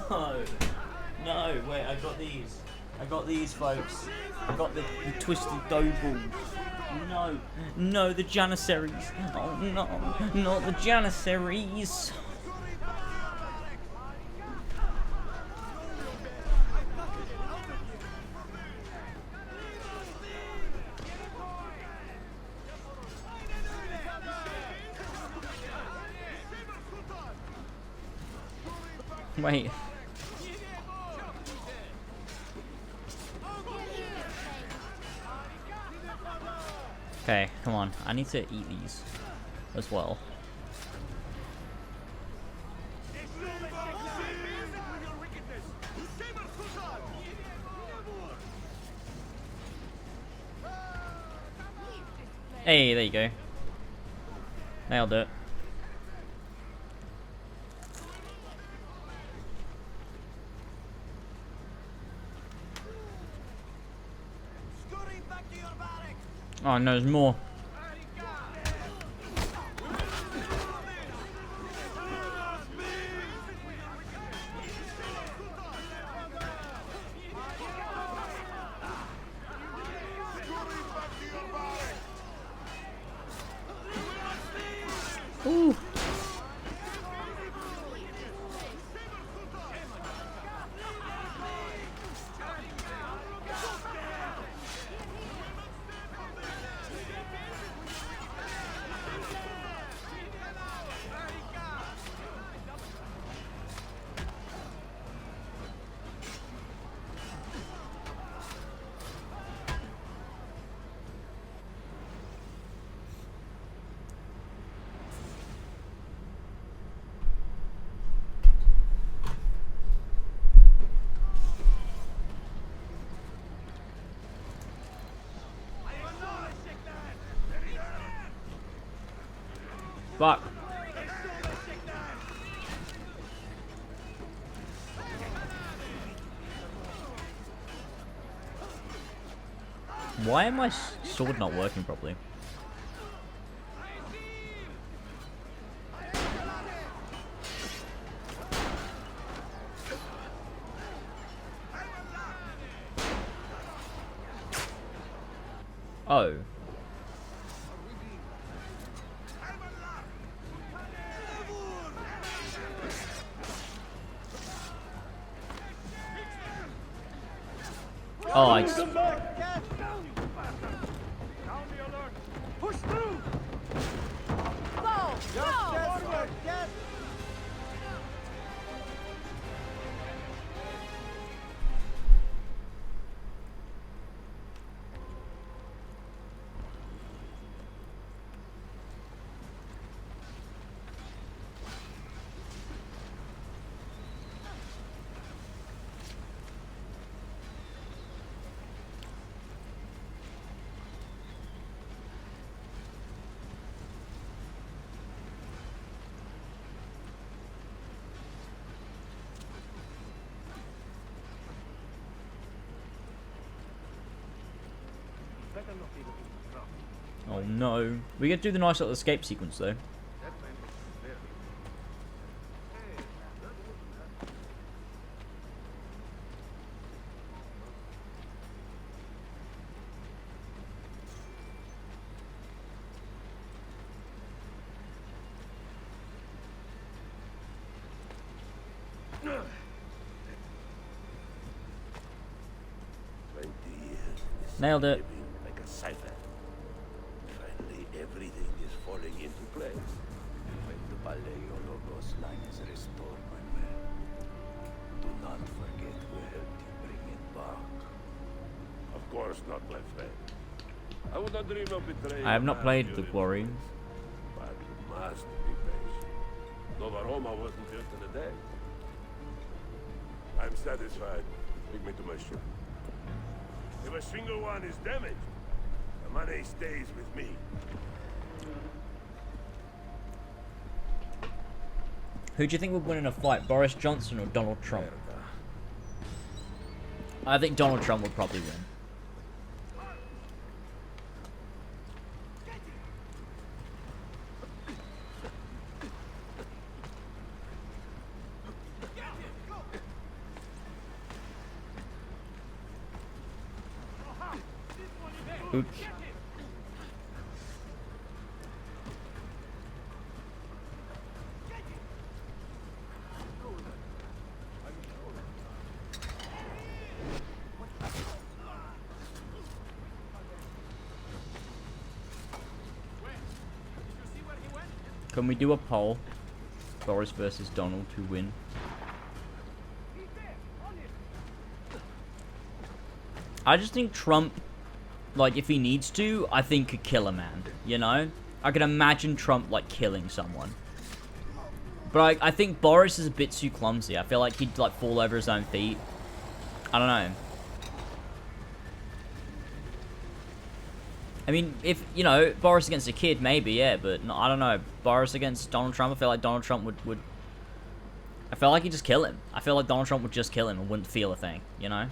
Speaker 1: No, no, wait, I got these. I got these, folks. I got the twisted dough balls. No, no, the Janissaries. Oh no, not the Janissaries. Wait. Okay, come on. I need to eat these as well. Hey, there you go. Nailed it. Oh no, there's more. Ooh. Fuck. Why am my sword not working properly? Oh. Oh, I just...
Speaker 12: Push through!
Speaker 4: Go! Go!
Speaker 12: Get!
Speaker 1: Oh no. We get to do the nice little escape sequence though. Nailed it.
Speaker 10: Like a cipher. Finally, everything is falling into place. When the Paleologos line is restored, my man, do not forget we helped you bring it back. Of course not, my friend. I would not dream of betraying.
Speaker 1: I have not played The Quarry.
Speaker 10: But you must be patient. Nova Roma wasn't built in a day. I'm satisfied. Take me to my ship. If a single one is damaged, the money stays with me.
Speaker 1: Who do you think would win in a fight, Boris Johnson or Donald Trump? I think Donald Trump would probably win. Oops. Can we do a poll? Boris versus Donald to win. I just think Trump, like, if he needs to, I think could kill a man, you know? I could imagine Trump, like, killing someone. But I think Boris is a bit too clumsy. I feel like he'd, like, fall over his own feet. I don't know. I mean, if, you know, Boris against a kid, maybe, yeah, but no, I don't know. Boris against Donald Trump, I feel like Donald Trump would... I feel like he'd just kill him. I feel like Donald Trump would just kill him and wouldn't feel a thing, you know?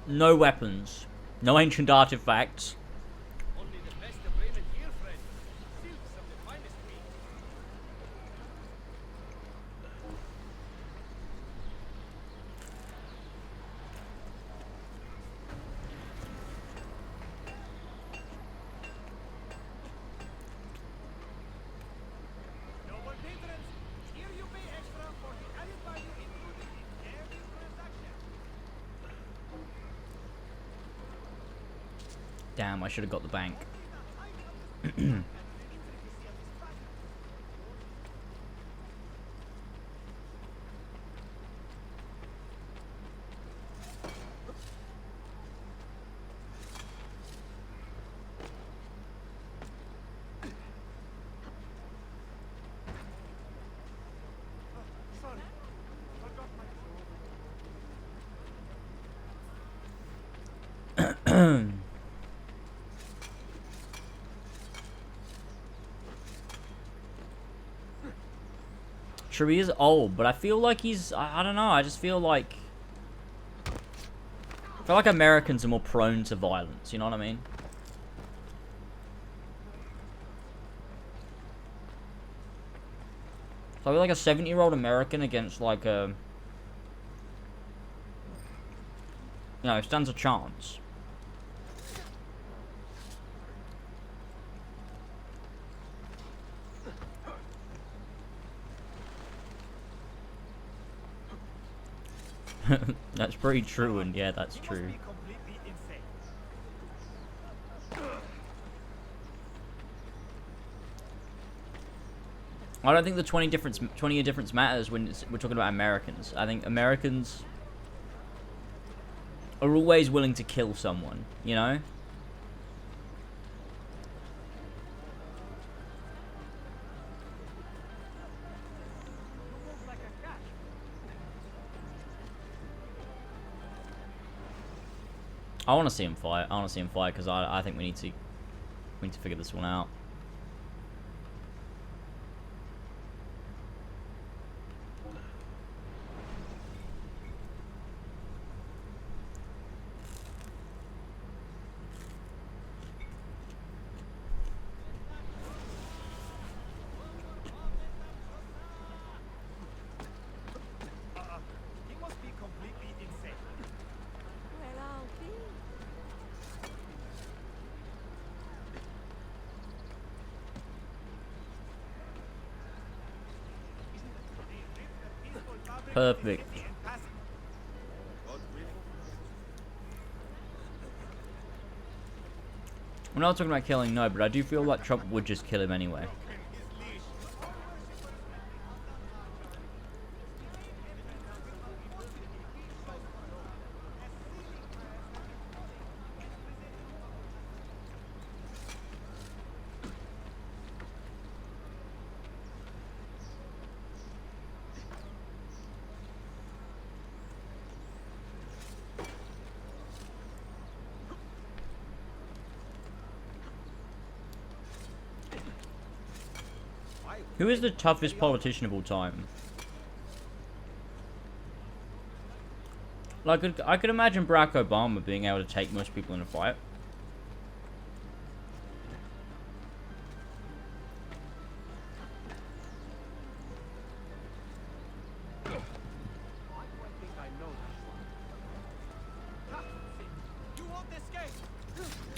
Speaker 1: No weapons. No ancient artifacts. Damn, I should have got the bank. Sure, he is old, but I feel like he's... I don't know, I just feel like... I feel like Americans are more prone to violence, you know what I mean? So I feel like a 70-year-old American against, like, a... You know, stands a chance. That's pretty true, and yeah, that's true. I don't think the 20-year difference matters when we're talking about Americans. I think Americans are always willing to kill someone, you know? I want to see him fight. I want to see him fight because I think we need to figure this one out.
Speaker 9: He must be completely insane.
Speaker 4: Well, I'll be.
Speaker 1: Perfect. We're not talking about killing, no, but I do feel like Trump would just kill him anyway. Who is the toughest politician of all time? Like, I could imagine Barack Obama being able to take most people in a fight.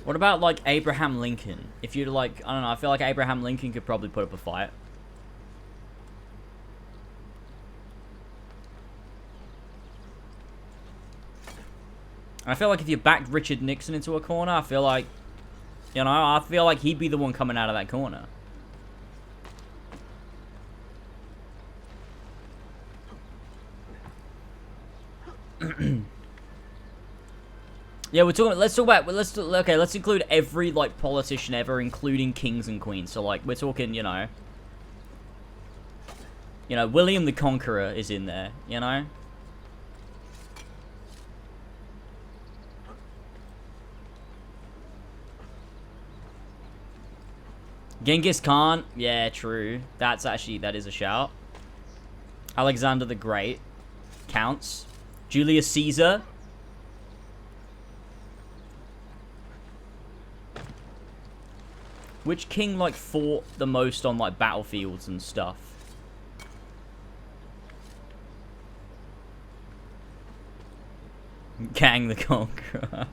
Speaker 1: What about, like, Abraham Lincoln? If you're like, I don't know, I feel like Abraham Lincoln could probably put up a fight. I feel like if you backed Richard Nixon into a corner, I feel like, you know, I feel like he'd be the one coming out of that corner. Yeah, we're talking. Let's talk about. Okay, let's include every like politician ever, including kings and queens. So like, we're talking, you know, You know, William the Conqueror is in there, you know? Genghis Khan, yeah, true. That is a shout. Alexander the Great counts. Julius Caesar. Which king, like, fought the most on, like, battlefields and stuff? Kang the Conqueror.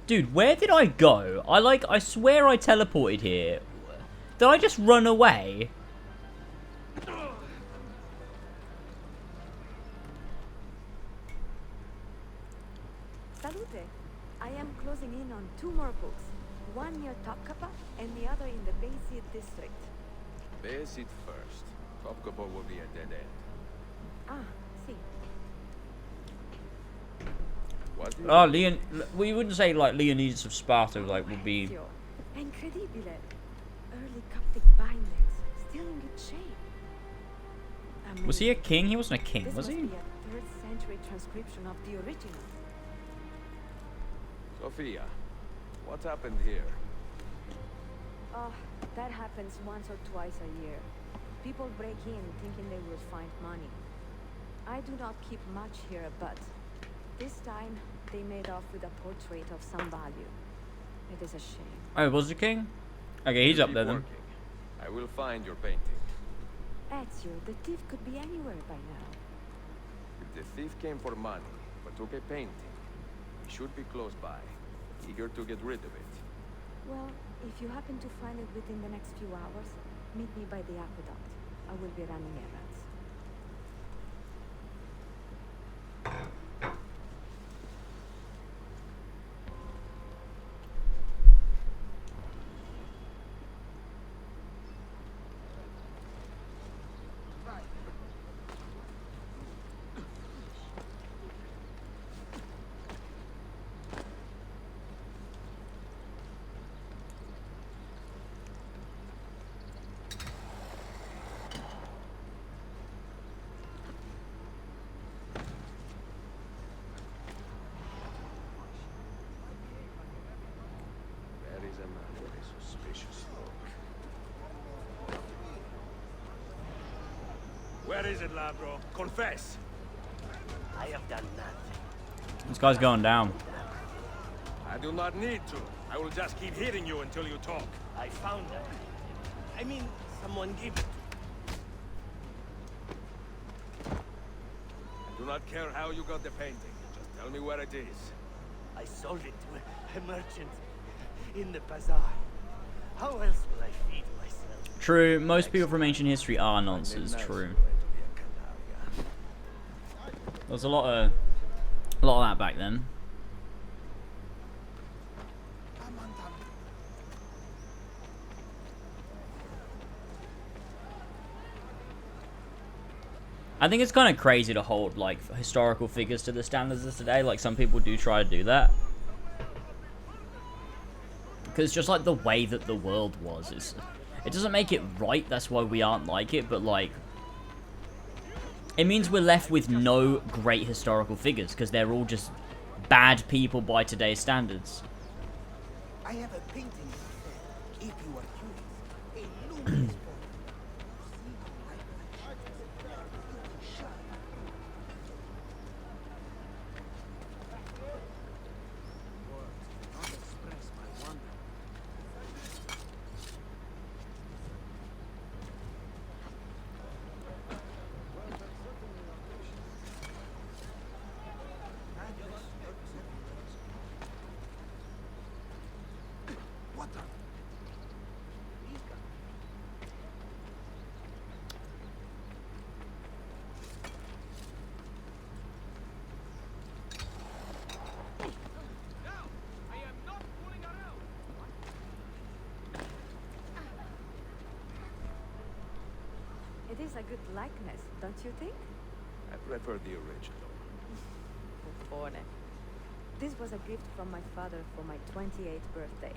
Speaker 1: Dude, where did I go? I swear I teleported here. Did I just run away?
Speaker 4: Salute. I am closing in on 2 more books. One near Topkapi and the other in the Baysit district.
Speaker 5: Baysit first. Topkapi will be a dead end.
Speaker 4: Ah, see.
Speaker 5: What do you
Speaker 1: Oh, Leon. We wouldn't say like Leonidas of Sparta like would be.
Speaker 4: Ezio. Incredibile. Early Coptic bindings. Still in good shape.
Speaker 1: Was he a king? He wasn't a king,
Speaker 4: This
Speaker 1: was
Speaker 4: must
Speaker 1: he?
Speaker 4: be a 3rd century transcription of the original.
Speaker 5: Sophia, what happened here?
Speaker 4: Oh, that happens once or twice a year. People break in thinking they will find money. I do not keep much here, but this time they made off with a portrait of some value. It is a shame.
Speaker 1: Oh, was he king? Okay, he's
Speaker 5: You
Speaker 1: up
Speaker 5: keep
Speaker 1: there then.
Speaker 5: working. I will find your painting.
Speaker 4: Ezio, the thief could be anywhere by now.
Speaker 5: If the thief came for money, but took a painting, he should be close by, eager to get rid of it.
Speaker 4: Well, if you happen to find it within the next few hours, meet me by the aqueduct. I will be running errands.
Speaker 5: There is a man with a suspicious look.
Speaker 9: Where is it, Labro? Confess!
Speaker 10: I have done nothing.
Speaker 1: This guy's going down.
Speaker 9: I do not need to. I will just keep hitting you until you talk.
Speaker 10: I found it. I mean, someone gave it to me.
Speaker 9: I do not care how you got the painting. Just tell me where it is.
Speaker 10: I sold it to a merchant in the bazaar. How else will I feed myself?
Speaker 1: True. Most people from ancient history are nonsense. True. There was a lot of that back then. I think it's kind of crazy to hold like historical figures to the standards of today. Like some people do try to do that. Because just like the way that the world was, it doesn't make it right, that's why we aren't like it, but like, it means we're left with no great historical figures, because they're all just bad people by today's standards.
Speaker 16: I have a painting if you are curious. A luminous
Speaker 4: It is a good likeness, don't you think?
Speaker 5: I prefer the original.
Speaker 4: Buffone. This was a gift from my father for my 28th birthday.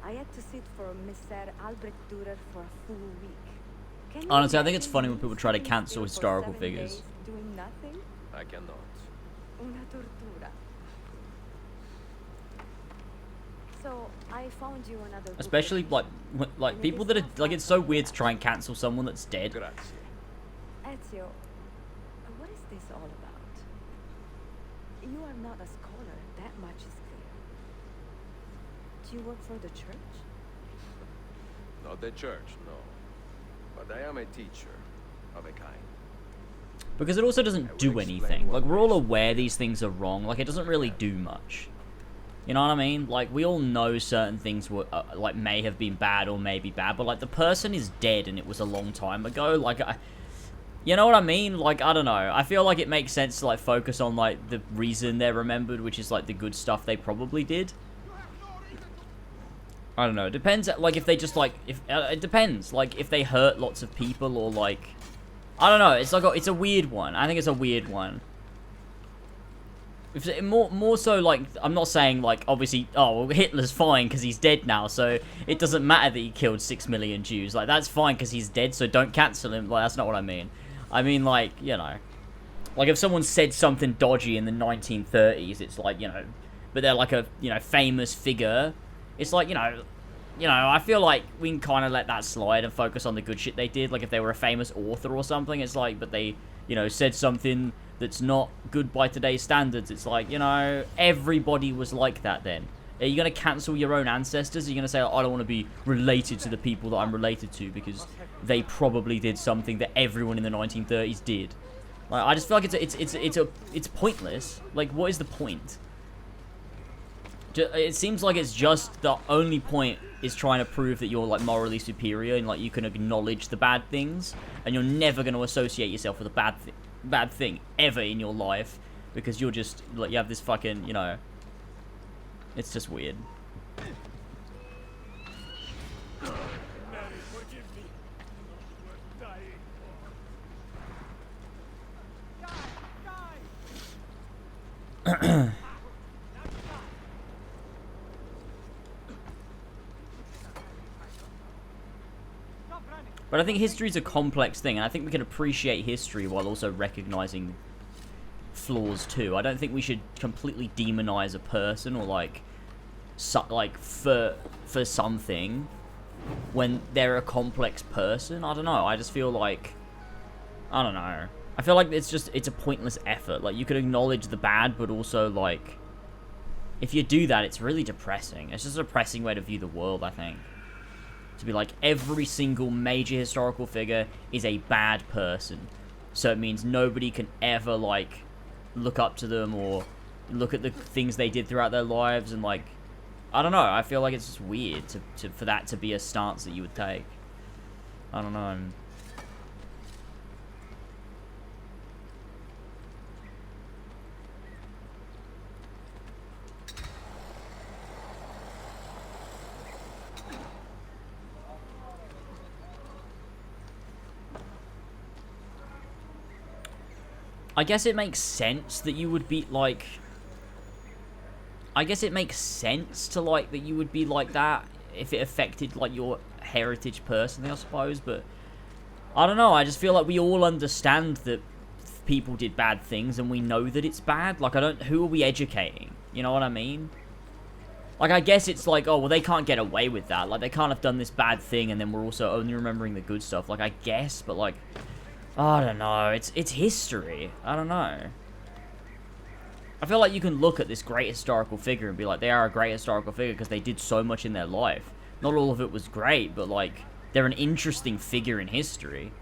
Speaker 4: I had to sit for Mr. Albrecht Dürer for a full week. Can you
Speaker 1: Honestly, I think it's
Speaker 4: imagine
Speaker 1: funny when
Speaker 4: me
Speaker 1: people try to
Speaker 4: sitting
Speaker 1: cancel
Speaker 4: still for
Speaker 1: historical
Speaker 4: 7
Speaker 1: figures.
Speaker 4: days doing nothing?
Speaker 5: I cannot.
Speaker 4: Una tortura. So, I found you another book
Speaker 1: Especially like people that are like, it's so weird to try and cancel someone that's dead.
Speaker 4: Ezio, what is this all about? You are not a scholar, that much is clear. Do you work for the church?
Speaker 5: Not the church, no. But I am a teacher of a kind.
Speaker 1: Because it also doesn't do anything. Like, we're all aware these things are wrong. Like, it doesn't really do much. You know what I mean? Like, we all know certain things were, like, may have been bad or may be bad. But, like, the person is dead and it was a long time ago. Like, you know what I mean? Like, I don't know. I feel like it makes sense to, like, focus on, like, the reason they're remembered, which is, like, the good stuff they probably did. I don't know. It depends, like, if they just, like, it depends. Like, if they hurt lots of people or, like, I don't know. It's like, it's a weird one. I think it's a weird one. If more so, like, I'm not saying, like, obviously, oh, well, Hitler's fine because he's dead now, so it doesn't matter that he killed 6 million Jews. Like, that's fine because he's dead, so don't cancel him. Like, that's not what I mean. I mean, like, you know, like, if someone said something dodgy in the 1930s, it's like, you know, but they're like a, you know, famous figure. It's like, you know, I feel like we can kind of let that slide and focus on the good shit they did. Like, if they were a famous author or something, it's like, but they, you know, said something that's not good by today's standards. It's like, you know, everybody was like that then. Are you going to cancel your own ancestors? Are you going to say, oh, I don't want to be related to the people that I'm related to because they probably did something that everyone in the 1930s did? Like, I just feel like it's pointless. Like, what is the point? It seems like it's just the only point is trying to prove that you're, like, morally superior and, like, you can acknowledge the bad things, and you're never going to associate yourself with a bad thing ever in your life because you're just, like, you have this fucking, you know, it's just weird. But I think history's a complex thing, and I think we can appreciate history while also recognizing flaws too. I don't think we should completely demonize a person or like for something when they're a complex person. I don't know. I just feel like, I don't know. I feel like it's a pointless effort. Like, you could acknowledge the bad, but also, like, if you do that, it's really depressing. It's just a depressing way to view the world, I think. To be like, every single major historical figure is a bad person. So it means nobody can ever, like, look up to them or look at the things they did throughout their lives. And, like, I don't know. I feel like it's just weird for that to be a stance that you would take. I don't know. I guess it makes sense that you would be, like... I guess it makes sense to, like, that you would be like that if it affected, like, your heritage personally, I suppose, but... I don't know, I just feel like we all understand that people did bad things and we know that it's bad. Like, who are we educating? You know what I mean? Like, I guess it's like, oh, well, they can't get away with that. Like, they can't have done this bad thing and then we're also only remembering the good stuff. Like, I guess, but, like... I don't know, it's history. I don't know. I feel like you can look at this great historical figure and be like, they are a great historical figure because they did so much in their life. Not all of it was great, but, like, they're an interesting figure in history.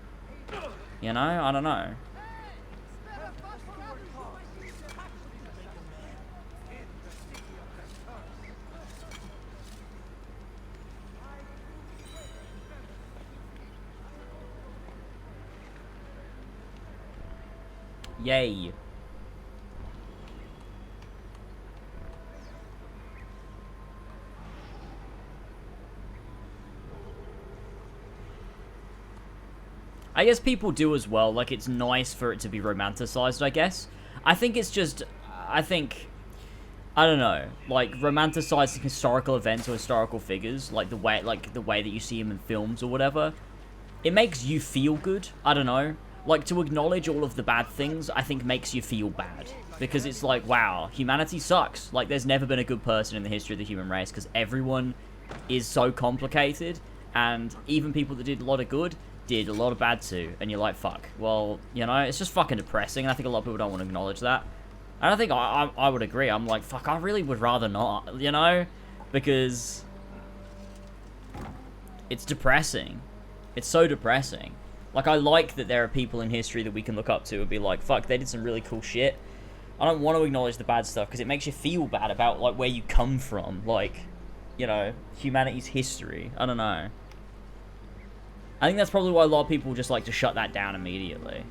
Speaker 1: You know? I don't know. Yay. I guess people do as well. Like, it's nice for it to be romanticized, I guess. I think it's just... I I don't know, like romanticizing historical events or historical figures, like the way that you see them in films or whatever, it makes you feel good. I don't know, like to acknowledge all of the bad things, I think makes you feel bad, because it's like, wow, humanity sucks. Like there's never been a good person in the history of the human race, because everyone is so complicated, and even people that did a lot of good did a lot of bad too, and you're like, fuck. Well, you know, it's just fucking depressing, and I think a lot of people don't want to acknowledge that. And I think I would agree. I'm like, fuck, I really would rather not, you know? Because it's depressing. It's so depressing. Like, I like that there are people in history that we can look up to and be like, fuck, they did some really cool shit. I don't want to acknowledge the bad stuff because it makes you feel bad about, like, where you come from. Like, you know, humanity's history. I don't know. I think that's probably why a lot of people just like to shut that down immediately.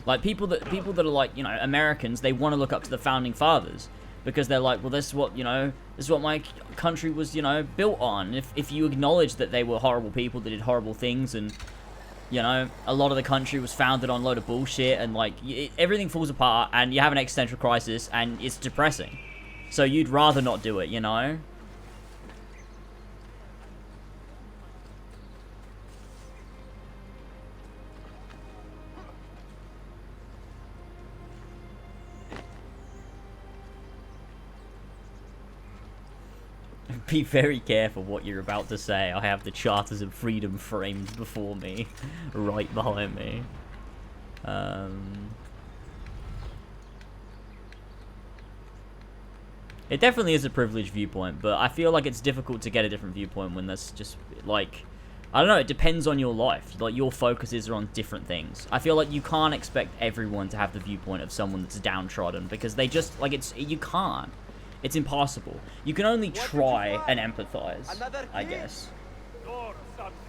Speaker 1: Like, people that are like, you know, Americans, they want to look up to the founding fathers. Because they're like, well, this is what, you know, this is what my country was, you know, built on. If you acknowledge that they were horrible people that did horrible things, and, you know, a lot of the country was founded on a load of bullshit, and, like, everything falls apart, and you have an existential crisis, and it's depressing. So you'd rather not do it, you know? Be very careful what you're about to say. I have the Charters of Freedom framed before me, right behind me. It definitely is a privileged viewpoint, but I feel like it's difficult to get a different viewpoint when that's just, like, I don't know, it depends on your life. Like, your focuses are on different things. I feel like you can't expect everyone to have the viewpoint of someone that's downtrodden, because they just, like, you can't. It's impossible. You can only try and empathize, I guess.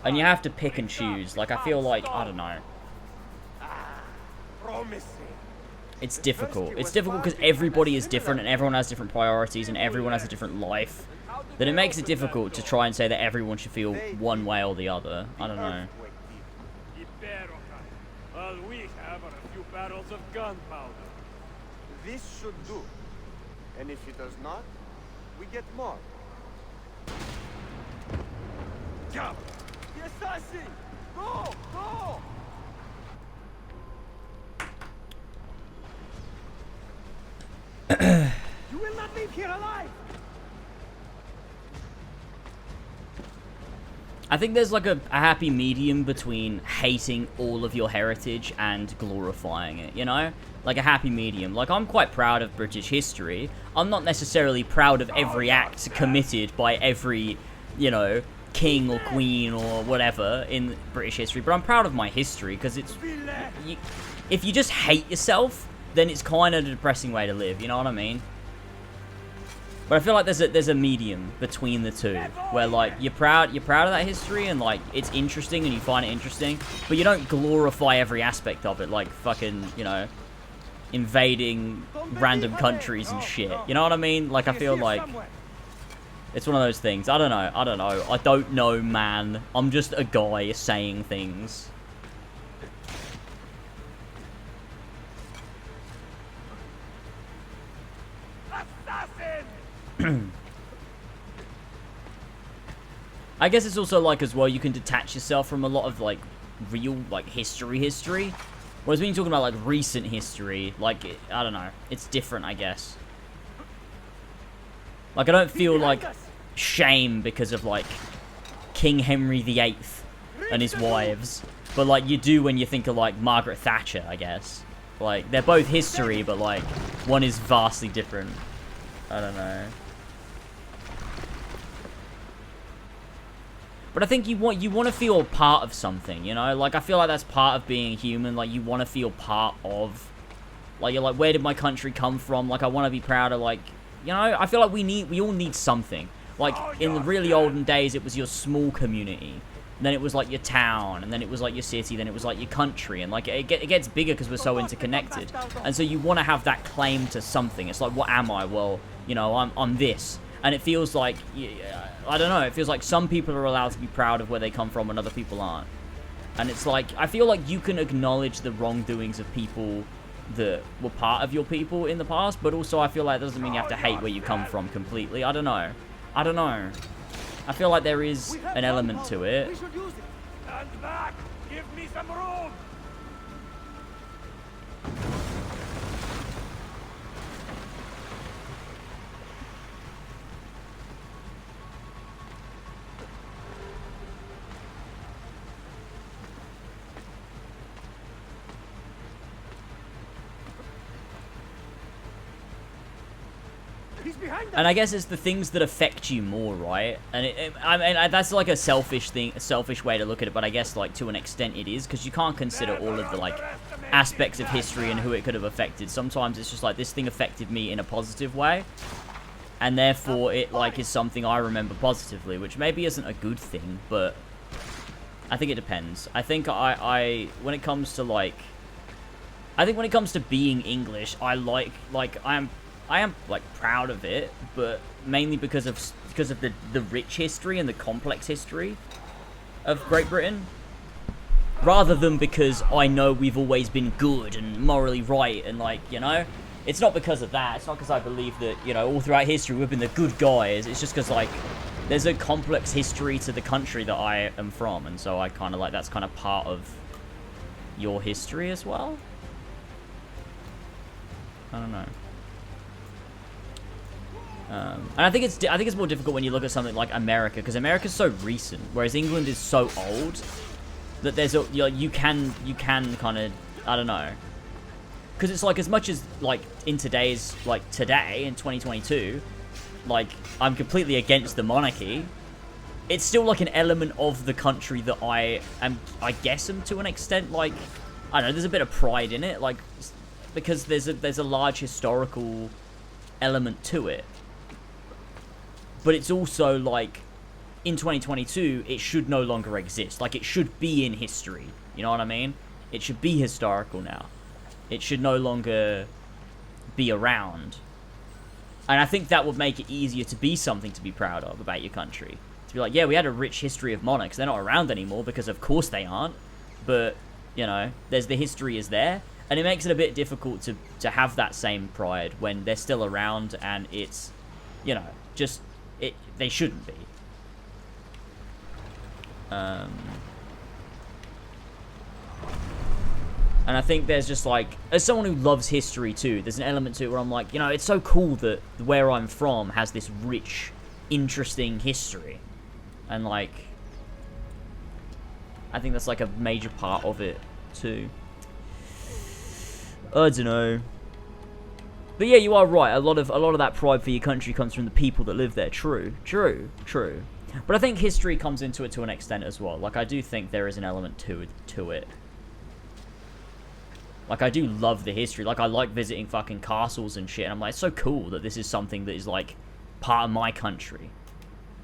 Speaker 1: And you have to pick and choose. Like, I feel like, I don't know. It's difficult. It's difficult because everybody is different and everyone has different priorities and everyone has a different life. Then it makes it difficult to try and say that everyone should feel one way or the other. I don't know.
Speaker 6: All we have are a few barrels of gunpowder.
Speaker 18: This should do. And if it does not, we get more.
Speaker 6: Jump!
Speaker 18: The assassin! Go! Go!
Speaker 6: You will not leave here alive!
Speaker 1: I think there's like a happy medium between hating all of your heritage and glorifying it, you know? Like a happy medium. Like, I'm quite proud of British history. I'm not necessarily proud of every act committed by every, you know, king or queen or whatever in British history, but I'm proud of my history because it's... if you just hate yourself, then it's kind of a depressing way to live, you know what I mean? But I feel like there's a medium between the two, where like you're proud of that history and like it's interesting and you find it interesting, but you don't glorify every aspect of it, like fucking, you know, invading random countries and shit. You know what I mean? Like I feel like it's one of those things. I don't know. I don't know, man. I'm just a guy saying things. I guess it's also like as well you can detach yourself from a lot of like real like history whereas when you're talking about like recent history, like I don't know, it's different, I guess. Like I don't feel like shame because of like King Henry VIII and his wives, but like you do when you think of like Margaret Thatcher, I guess. Like they're both history, but like one is vastly different. I don't know. But I think you want to feel part of something, you know? Like, I feel like that's part of being human. Like, you want to feel part of... Like, you're like, where did my country come from? Like, I want to be proud of, like... You know, I feel like we all need something. Like, in the really olden days, it was your small community. Then it was, like, your town. And then it was, like, your city. Then it was, like, your country. And, like, it gets bigger because we're so interconnected. And so you want to have that claim to something. It's like, what am I? Well, you know, I'm this. And it feels like... I don't know, it feels like some people are allowed to be proud of where they come from and other people aren't. And it's like, I feel like you can acknowledge the wrongdoings of people that were part of your people in the past, but also I feel like that doesn't mean you have to hate where you come from completely. I don't know. I don't know. I feel like there is an element to it.
Speaker 9: We should use it. Stand back! Give me some room!
Speaker 1: And I guess it's the things that affect you more, right? And I mean, that's like a selfish thing, a selfish way to look at it, but I guess like to an extent it is, because you can't consider all of the like aspects of history and who it could have affected. Sometimes it's just like, this thing affected me in a positive way, and therefore it like is something I remember positively, which maybe isn't a good thing, but I think it depends. I think when it comes to like, I think when it comes to being English, I am like proud of it, but mainly because of the rich history and the complex history of Great Britain, rather than because I know we've always been good and morally right, and like, you know, it's not because of that. It's not because I believe that, you know, all throughout history we've been the good guys. It's just because like there's a complex history to the country that I am from, and so I kind of like, that's kind of part of your history as well. I don't know. And I think it's more difficult when you look at something like America, because America's so recent, whereas England is so old that there's a, you can kind of, I don't know, because it's like, as much as like in today's, like today in 2022, like I'm completely against the monarchy, it's still like an element of the country that I guess am to an extent, like, I don't know, there's a bit of pride in it, like, because there's a large historical element to it. But it's also like, in 2022, it should no longer exist. Like, it should be in history. You know what I mean? It should be historical now. It should no longer be around. And I think that would make it easier to be something to be proud of about your country. To be like, yeah, we had a rich history of monarchs. They're not around anymore, because of course they aren't. But, you know, there's the history is there. And it makes it a bit difficult to have that same pride when they're still around, and it's, you know, just, they shouldn't be. And I think there's just like, as someone who loves history too, there's an element to it where I'm like, you know, it's so cool that where I'm from has this rich, interesting history. And like, I think that's like a major part of it too. I don't know. But yeah, you are right. A lot of that pride for your country comes from the people that live there. True. But I think history comes into it to an extent as well. Like, I do think there is an element to it. Like, I do love the history. Like, I like visiting fucking castles and shit. And I'm like, it's so cool that this is something that is, like, part of my country.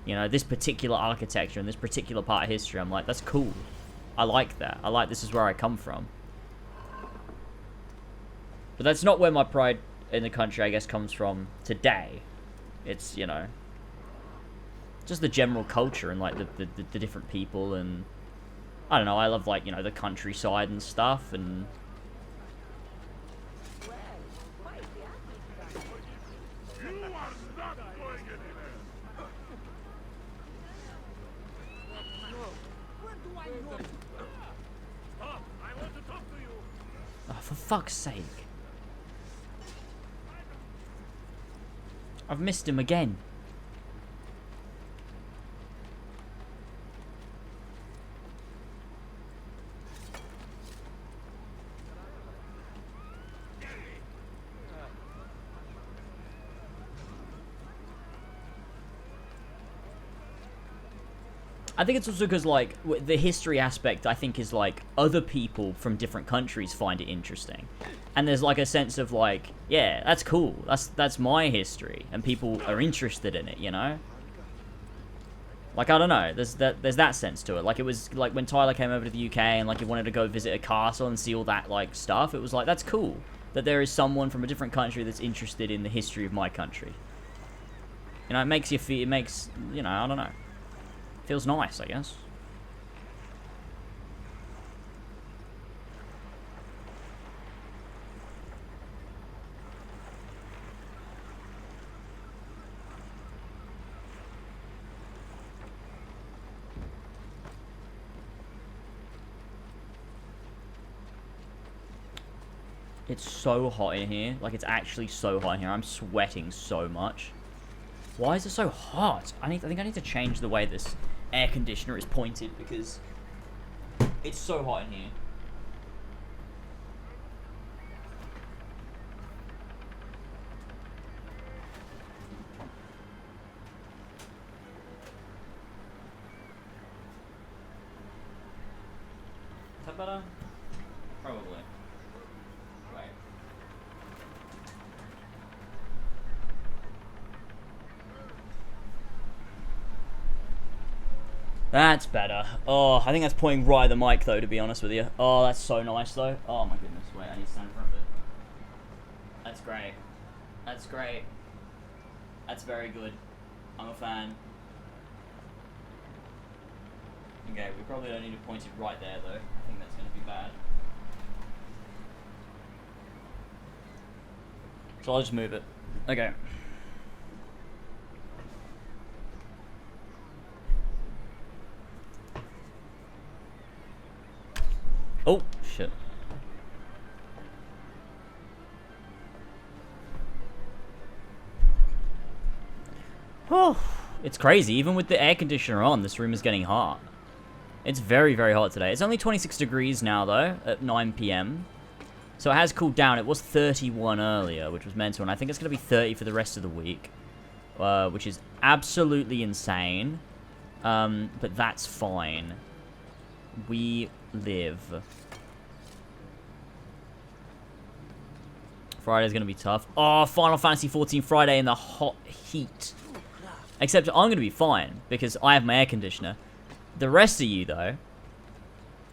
Speaker 1: You know, this particular architecture and this particular part of history. I'm like, that's cool. I like that. I like, this is where I come from. But that's not where my pride in the country, I guess, comes from today. It's, you know, just the general culture and like the different people, and I don't know, I love, like, you know, the countryside and stuff, and oh, for fuck's sake. I've missed him again. I think it's also because, like, the history aspect, I think, is, like, other people from different countries find it interesting. And there's, like, a sense of, like, yeah, that's cool. That's my history. And people are interested in it, you know? Like, I don't know. There's that sense to it. Like, it was, like, when Tyler came over to the UK and, like, he wanted to go visit a castle and see all that, like, stuff. It was like, that's cool. That there is someone from a different country that's interested in the history of my country. You know, it makes you feel, it makes, you know, I don't know. Feels nice, I guess. It's so hot in here. Like, it's actually so hot in here. I'm sweating so much. Why is it so hot? I think I need to change the way this air conditioner is pointed because it's so hot in here. Is that better? Probably. Wait. That's better. Oh, I think that's pointing right at the mic, though, to be honest with you. Oh, that's so nice, though. Oh, my goodness. Wait, I need to stand in front of it. That's great. That's great. That's very good. I'm a fan. Okay, we probably don't need to point it right there, though. I think that's going to be bad. So I'll just move it. Okay. Oh, shit. Oh, it's crazy. Even with the air conditioner on, this room is getting hot. It's very, very hot today. It's only 26 degrees now, though, at 9 p.m. So it has cooled down. It was 31 earlier, which was mental. And I think it's going to be 30 for the rest of the week, which is absolutely insane. But that's fine. We live. Friday's going to be tough. Oh, Final Fantasy 14 Friday in the hot heat. Except I'm going to be fine because I have my air conditioner. The rest of you, though,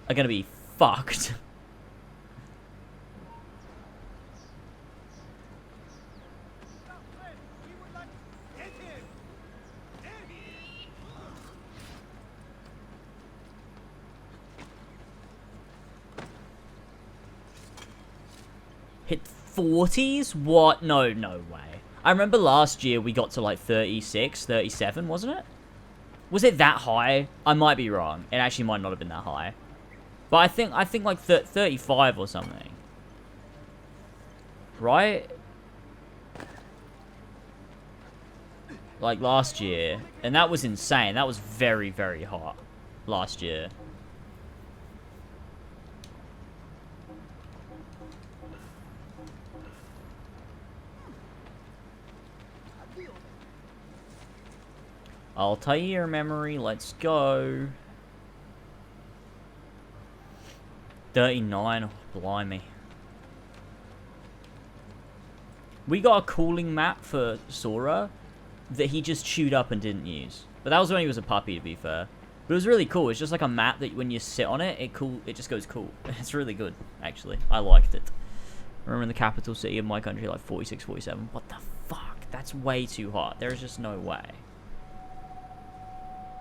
Speaker 1: are going to be fucked. Hit 40s? What? No, no way. I remember last year we got to like 36, 37, wasn't it? Was it that high? I might be wrong. It actually might not have been that high. But I think like 35 or something. Right? Like last year. And that was insane. That was very, very hot last year. Altair memory, let's go. 39, oh, blimey. We got a cooling map for Sora that he just chewed up and didn't use. But that was when he was a puppy, to be fair. But it was really cool. It's just like a map that when you sit on it, it just goes cool. It's really good, actually. I liked it. Remember in the capital city of my country, like 46, 47. What the fuck? That's way too hot. There's just no way.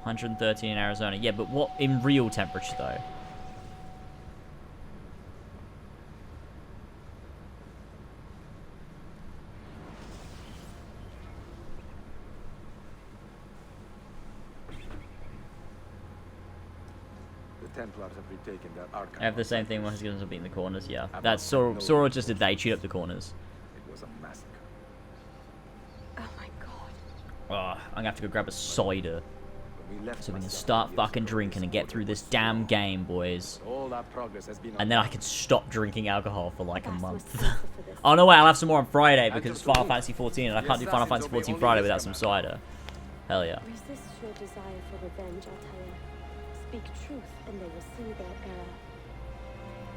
Speaker 1: 113 in Arizona. Yeah, but what in real temperature, though?
Speaker 7: The Templars have retaken their archive.
Speaker 1: I have the same thing when he's going to be in the corners, yeah. That's Sora just did that. He chewed up the corners.
Speaker 7: It was a massacre.
Speaker 4: Oh my god.
Speaker 1: Oh, I'm going to have to go grab a cider. So we can start fucking drinking and get through this damn game, boys.
Speaker 7: All that progress has been
Speaker 1: And then I can stop drinking alcohol for like a month. Oh no, wait, I'll have some more on Friday because it's Final Fantasy 14 and I can't do Final Fantasy 14 Friday without some cider. Hell yeah.
Speaker 19: Resist your desire for revenge, Altair. Speak truth and they will see their error.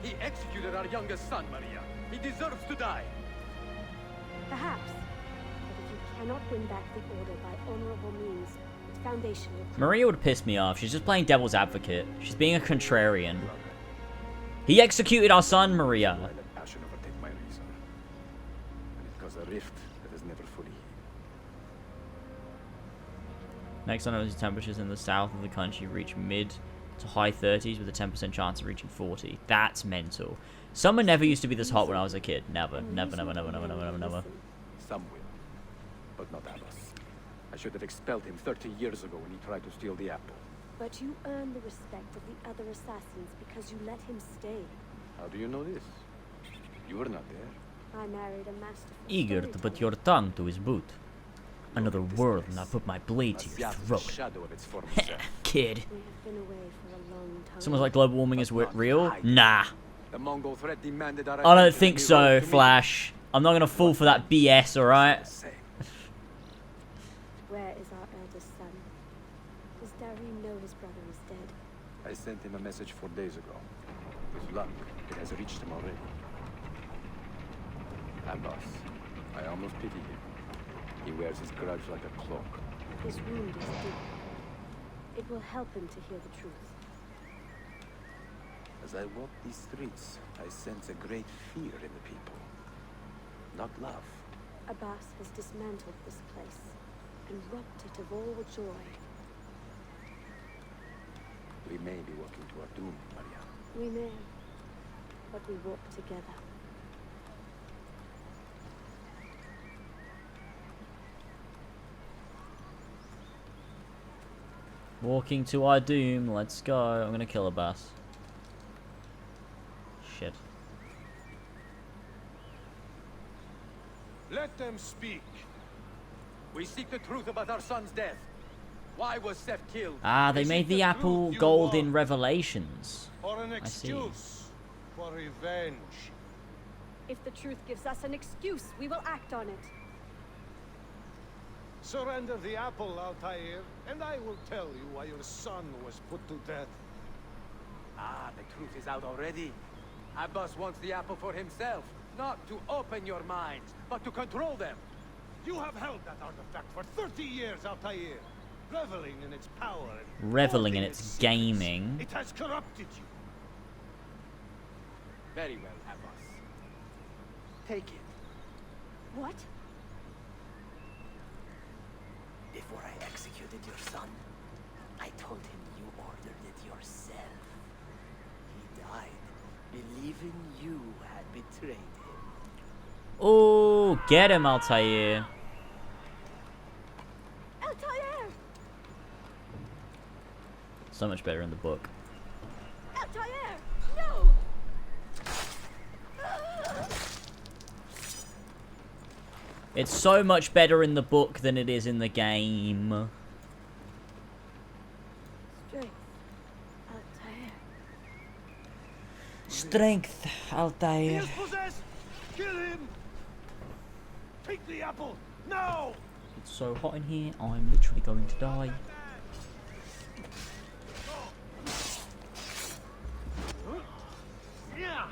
Speaker 7: He executed our youngest son, Maria. He deserves to die.
Speaker 19: Perhaps. But if you cannot win back the Order by honorable means, its foundation will...
Speaker 1: Maria would piss me off. She's just playing devil's advocate. She's being a contrarian. He executed our son, Maria.
Speaker 7: Let passion overtake my reason. And it caused a rift that is never fully healed.
Speaker 1: Next time, temperatures in the south of the country reach mid to high 30s with a 10% chance of reaching 40. That's mental. Summer never used to be this hot when I was a kid. Never. Never, never, never, never, never, never, never.
Speaker 7: Some will, but not Abbas. I should have expelled him 30 years ago when he tried to steal the apple.
Speaker 19: But you earn the respect of the other assassins because you let him stay.
Speaker 7: How do you know this? You were not there.
Speaker 19: I married a masterful
Speaker 1: Eager to put your tongue to his boot. Another word and I put my blade to your throat. Kid.
Speaker 19: We have been away for a long time.
Speaker 1: Someone's like global warming is real? Nah.
Speaker 7: The Mongol threat demanded our
Speaker 1: I don't
Speaker 7: attention
Speaker 1: think
Speaker 7: and we
Speaker 1: so,
Speaker 7: rode to meet
Speaker 1: Flash. I'm not gonna fall for that BS, alright?
Speaker 19: Where is our eldest son? Does Darim know his brother is dead?
Speaker 7: I sent him a message 4 days ago. With luck, it has reached him already. Abbas, I almost pity him. He wears his grudge like a cloak.
Speaker 19: His wound is deep. It will help him to hear the truth.
Speaker 7: As I walk these streets, I sense a great fear in the people. Not love.
Speaker 19: Abbas has dismantled this place and robbed it of all joy.
Speaker 7: We may be walking to our doom, Maria.
Speaker 19: We may, but we walk together.
Speaker 1: Walking to our doom, let's go. I'm gonna kill Abbas. Shit.
Speaker 9: Let them speak.
Speaker 7: We seek the truth about our son's death. Why was Seth killed?
Speaker 1: Ah, they made the apple gold in Revelations.
Speaker 9: Or an
Speaker 1: I see.
Speaker 9: excuse for revenge.
Speaker 19: If the truth gives us an excuse, we will act on it.
Speaker 9: Surrender the apple, Altair, and I will tell you why your son was put to death.
Speaker 7: Ah, the truth is out already. Abbas wants the apple for himself. Not to open your minds, but to control them.
Speaker 9: You have held that artifact for 30 years, Altair, reveling in its power and
Speaker 1: Reveling in
Speaker 9: hoarding
Speaker 1: its
Speaker 9: secrets.
Speaker 1: gaming.
Speaker 9: It has corrupted you.
Speaker 7: Very well, Abbas. Take it.
Speaker 19: What?
Speaker 20: Before I executed your son, I told him you ordered it yourself. He died, believing you had betrayed him.
Speaker 1: Oh, get him, Altair.
Speaker 19: Altair!
Speaker 1: So much better in the book.
Speaker 19: Altair! No!
Speaker 1: It's so much better in the book than it is in the game.
Speaker 19: Strength. Altair.
Speaker 1: Strength,
Speaker 9: He
Speaker 1: Altair.
Speaker 9: is possessed! Kill him! Take the apple! Now!
Speaker 1: It's so hot in here, I'm literally going to die.
Speaker 9: Yeah!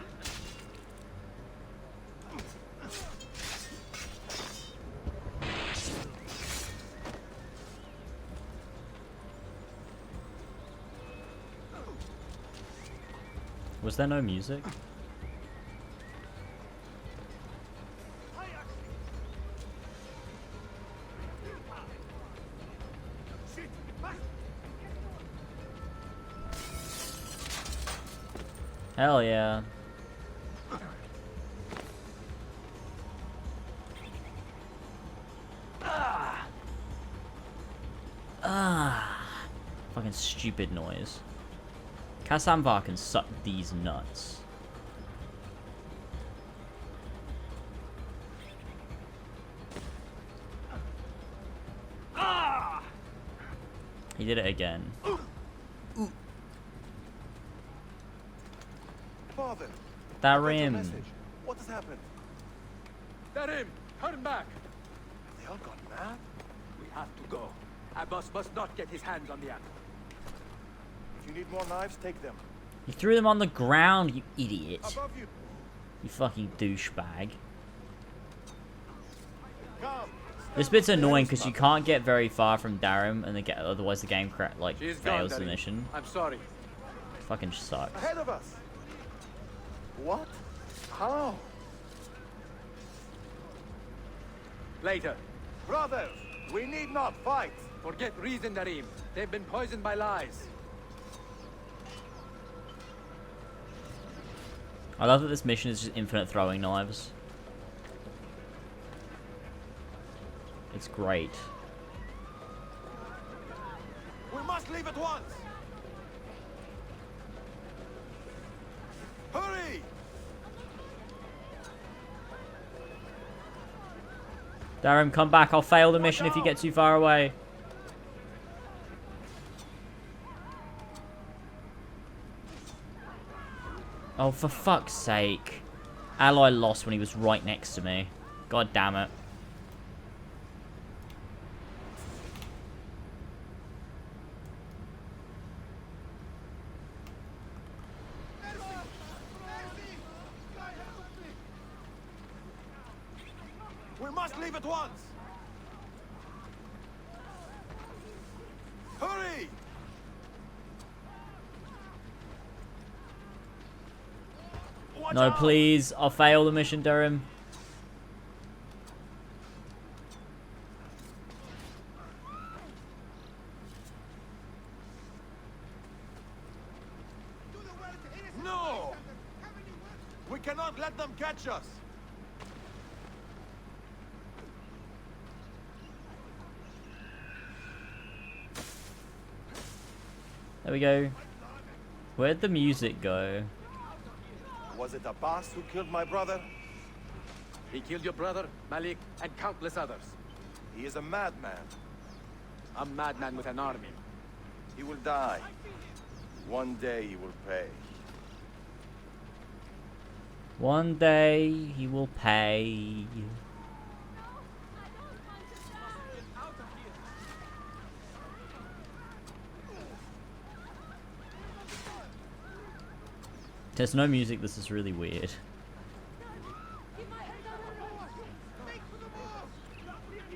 Speaker 1: Was there no music? Hell yeah. Fucking stupid noise. Kasamvar can suck these nuts. He did it again.
Speaker 18: Father,
Speaker 1: Darim.
Speaker 18: what has happened?
Speaker 7: Darim, turn back.
Speaker 18: They all gone mad?
Speaker 7: We have to go. Abbas must not get his hands on the apple.
Speaker 18: If you need more knives, take them.
Speaker 1: You threw them on the ground, you idiot.
Speaker 18: Above you.
Speaker 1: You fucking douchebag.
Speaker 18: Come.
Speaker 1: This bit's annoying because you can't get very far from Darim, and otherwise the game
Speaker 7: She's
Speaker 1: fails
Speaker 7: gone,
Speaker 1: the
Speaker 7: Darim.
Speaker 1: mission.
Speaker 7: I'm sorry.
Speaker 1: Fucking sucks.
Speaker 18: Ahead of us. What? How?
Speaker 7: Later.
Speaker 18: Brothers, we need not fight.
Speaker 7: Forget reason, Darim. They've been poisoned by lies.
Speaker 1: I love that this mission is just infinite throwing knives. It's great.
Speaker 18: We must leave at once. Hurry!
Speaker 1: Darren, come back. I'll fail the mission if you get too far away. Oh, for fuck's sake. Aloy lost when he was right next to me. God damn it.
Speaker 9: We must leave at once! Hurry!
Speaker 1: No, please. I'll fail the mission, Durham.
Speaker 9: No! We cannot let them catch us!
Speaker 1: There we go. Where'd the music go?
Speaker 9: Was it Abbas who killed my brother?
Speaker 17: He killed your brother, Malik, and countless others.
Speaker 9: He is a madman.
Speaker 17: A madman with an army.
Speaker 9: He will die. One day he will pay.
Speaker 1: One day he will pay. There's no music, this is really weird.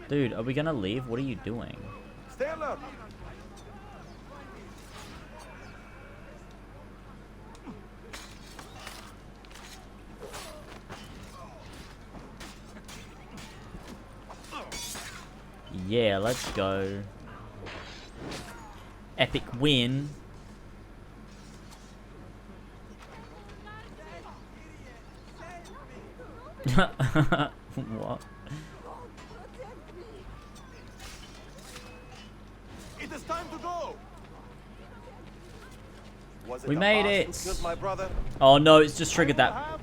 Speaker 1: Dude, are we gonna leave? What are you doing?
Speaker 9: Stay alert!
Speaker 1: Yeah, let's go. Epic win. What?
Speaker 9: It is time to go. Was
Speaker 1: We made it.
Speaker 9: Abbas who killed my brother?
Speaker 1: Oh no, it's just triggered that.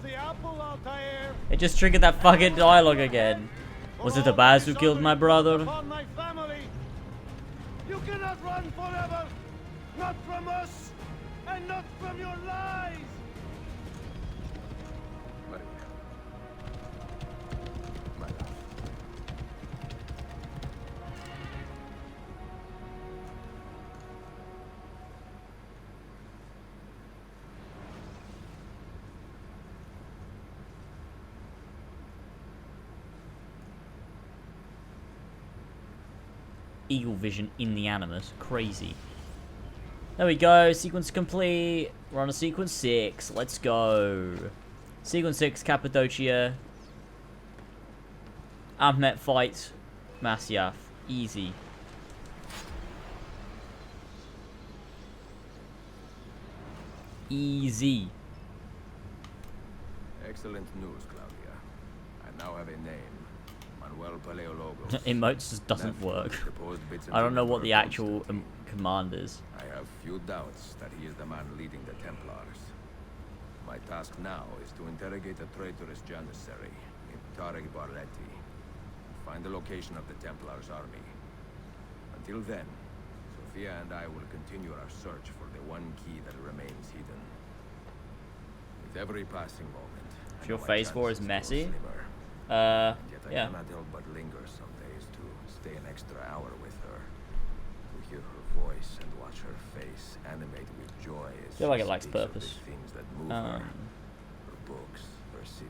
Speaker 1: It just triggered that fucking dialogue again. Was it Abbas who killed my brother?
Speaker 12: My family. You cannot run forever. Not from us, and not from your lies.
Speaker 5: My love.
Speaker 1: Eagle vision in the animus. Crazy. There we go. Sequence complete. We're on a sequence 6. Let's go. Sequence 6, Cappadocia. Ahmet fights Masyaf. Easy. Easy.
Speaker 5: Excellent news, Claudia. I now have a name. Manuel Paleologos.
Speaker 1: Emotes just doesn't work. I don't know what the actual command is.
Speaker 5: I have few doubts that he is the man leading the Templars. My task now is to interrogate a traitorous janissary named Tarek Barletti. Find the location of the Templars' army. Until then, Sophia and I will continue our search for the one key that remains hidden. With every passing moment,
Speaker 1: If your phase 4 is messy,
Speaker 5: Yet I
Speaker 1: yeah.
Speaker 5: cannot help but linger some days to stay an extra hour with her. To hear her voice and watch her face animate with joy as
Speaker 1: feel like
Speaker 5: she
Speaker 1: it lacks
Speaker 5: speaks of
Speaker 1: purpose.
Speaker 5: the things that move her. Her books, her city,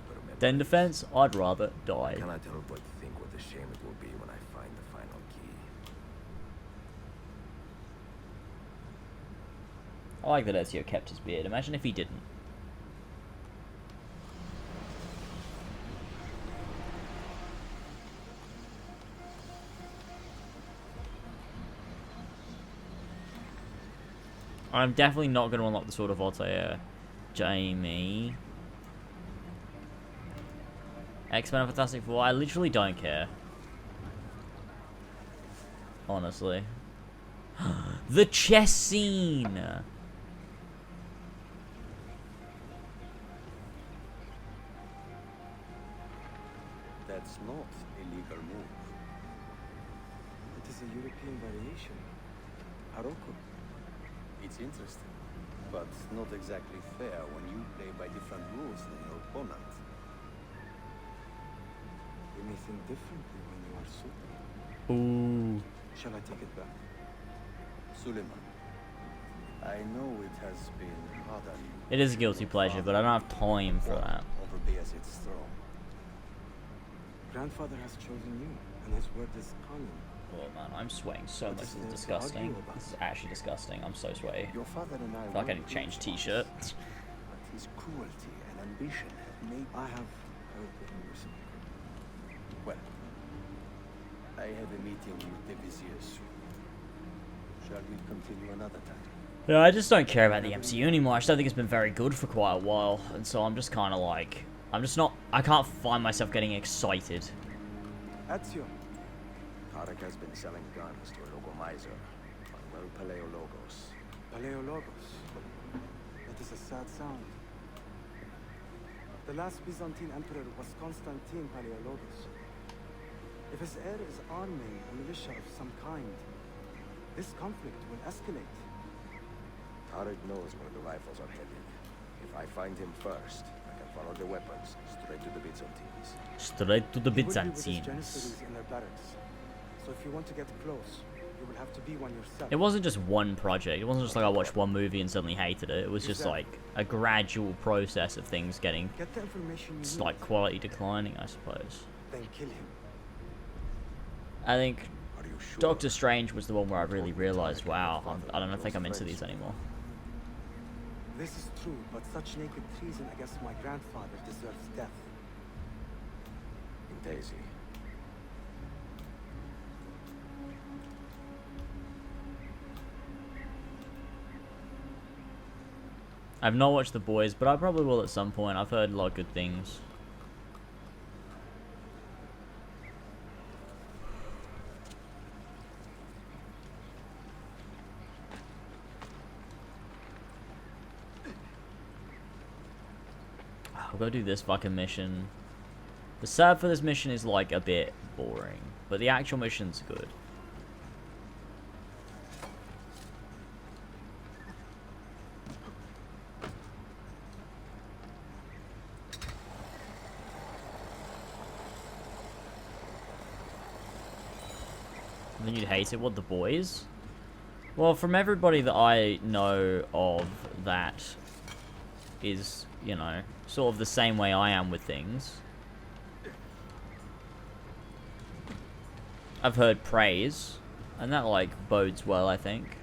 Speaker 5: her memories.
Speaker 1: Den defense, I'd rather
Speaker 5: I
Speaker 1: die.
Speaker 5: cannot help but think what a shame it will be when I find the final key.
Speaker 1: I like that Ezio kept his beard. Imagine if he didn't. I'm definitely not going to unlock the Sword of Altair. Jamie. X-Men and Fantastic Four. I literally don't care. Honestly. The chess scene!
Speaker 7: That's not illegal
Speaker 11: European variation. Haroko.
Speaker 10: It's interesting, but not exactly fair when you play by different rules than your opponent.
Speaker 11: You may think differently when you are super.
Speaker 1: Ooh.
Speaker 11: Shall I take it back?
Speaker 10: Suleiman, I know it has been hard on you.
Speaker 1: It is a guilty pleasure, but I don't have time for that.
Speaker 10: Over Bayezid's throne.
Speaker 11: Grandfather has chosen you, and his word is canon.
Speaker 1: Oh man, I'm sweating so much.
Speaker 11: What is
Speaker 1: This
Speaker 11: there
Speaker 1: is
Speaker 11: to argue
Speaker 1: disgusting.
Speaker 11: about?
Speaker 1: This is actually disgusting. I'm so sweaty.
Speaker 10: Your father and I
Speaker 1: I feel like I need to change t-shirt.
Speaker 10: But his cruelty and ambition have made...
Speaker 11: I have heard the rumors.
Speaker 10: Well, I have a meeting with the vizier soon. Shall we continue another time?
Speaker 1: No, I just don't care about the MCU anymore. I just don't think it's been very good for quite a while, and so I'm just kind of like, I'm just not. I can't find myself getting excited.
Speaker 11: Ezio.
Speaker 5: Tarek has been selling guns to a local miser, Manuel Paleologos.
Speaker 11: Paleologos. That is a sad sound. The last Byzantine emperor was Constantine Paleologos. If his heir is arming a militia of some kind, this conflict will escalate.
Speaker 5: Tarek knows where the rifles are headed. If I find him first, I can follow the weapons straight to the Byzantines.
Speaker 1: Straight to the
Speaker 11: He will be with his
Speaker 1: Byzantines.
Speaker 11: Janissaries in their barracks. So if you want to get close, you will have to be one yourself.
Speaker 1: It wasn't just one project. It wasn't just like I watched one movie and suddenly hated it. It was just like a gradual process of things getting,
Speaker 11: Get the information you
Speaker 1: like quality declining, I suppose.
Speaker 11: then kill him.
Speaker 1: I think Doctor Strange was the one where I really realized, wow, I don't think I'm into these anymore.
Speaker 11: This is true, but such naked treason against my grandfather deserves death.
Speaker 5: In Daisy.
Speaker 1: I've not watched The Boys, but I probably will at some point. I've heard a lot of good things. I'll go do this fucking mission. The setup for this mission is like a bit boring, but the actual mission's good. And then you'd hate it. What, The Boys? Well, from everybody that I know of that is, you know, sort of the same way I am with things, I've heard praise, and that, like, bodes well, I think.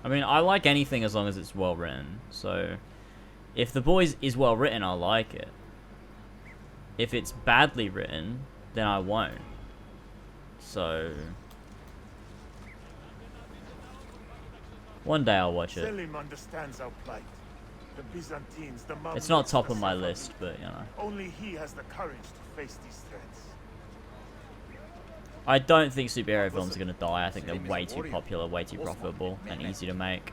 Speaker 1: I mean, I like anything as long as it's well written. So, if The Boys is well written, I like it. If it's badly written, then I won't. So, one day I'll watch it.
Speaker 12: Selim understands our plight. The Byzantines, the
Speaker 1: It's not
Speaker 12: Mamluks,
Speaker 1: top
Speaker 12: the
Speaker 1: of my
Speaker 12: Safavids.
Speaker 1: list, but you know.
Speaker 12: Only he has the courage to face these threats.
Speaker 1: I don't think superhero films are gonna die. I think they're way too popular, way too profitable, and easy to make.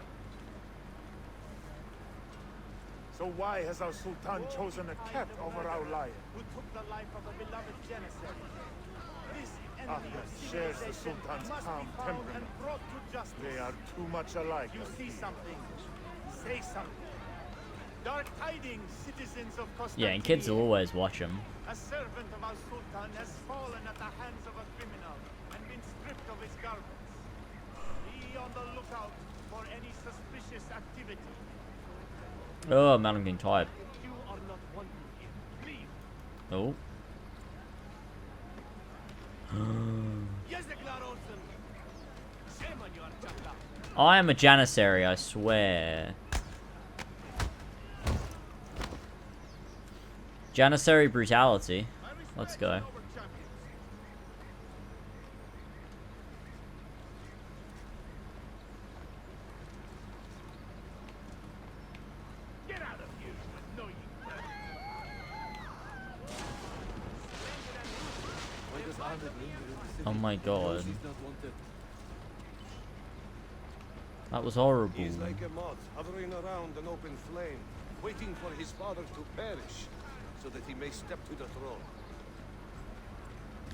Speaker 12: So why has our Sultan chosen a cat over our lion?
Speaker 16: Who took the life of a beloved Janissary? This
Speaker 12: Ahmed
Speaker 16: enemy of
Speaker 12: shares the
Speaker 16: civilization
Speaker 12: Sultan's
Speaker 16: must
Speaker 12: calm
Speaker 16: be found
Speaker 12: temperament.
Speaker 16: and brought to justice.
Speaker 12: They are too much alike.
Speaker 16: You see something, say something. Dark tidings, citizens of Costa
Speaker 1: Yeah, and kids will always watch them.
Speaker 16: A servant of our Sultan has fallen at the hands of a criminal and been stripped of his garments. Be on the lookout for any suspicious activity.
Speaker 1: Oh man, I'm getting tired.
Speaker 16: You are not wanted here. Leave.
Speaker 1: Oh.
Speaker 16: Shame on your Chakla.
Speaker 1: I am a Janissary, I swear. Janissary brutality. Let's go. Oh my god. That was horrible.
Speaker 9: He's like a moth hovering around an open flame, waiting for his father to perish, so that he may step to the throne.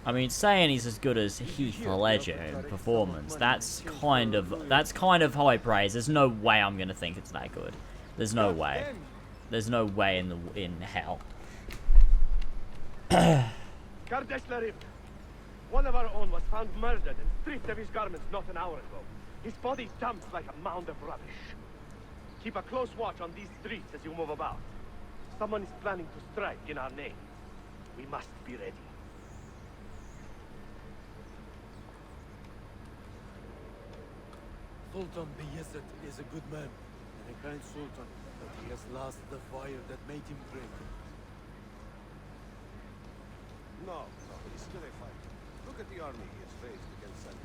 Speaker 1: I mean, saying he's as good as Heath Ledger in performance, that's kind of high praise. There's no way I'm gonna think it's that good. There's no way. There's no way in hell.
Speaker 21: Gardeslarim, one of our own was found murdered and stripped of his garments not an hour ago. His body dumped like a mound of rubbish. Keep a close watch on these streets as you move about. Someone is planning to strike in our name. We must be ready.
Speaker 7: Sultan Bayezid is a good man and a kind sultan, but he has lost the fire that made him great.
Speaker 9: No, he's still a fighter. Look at the army he has raised against Senate.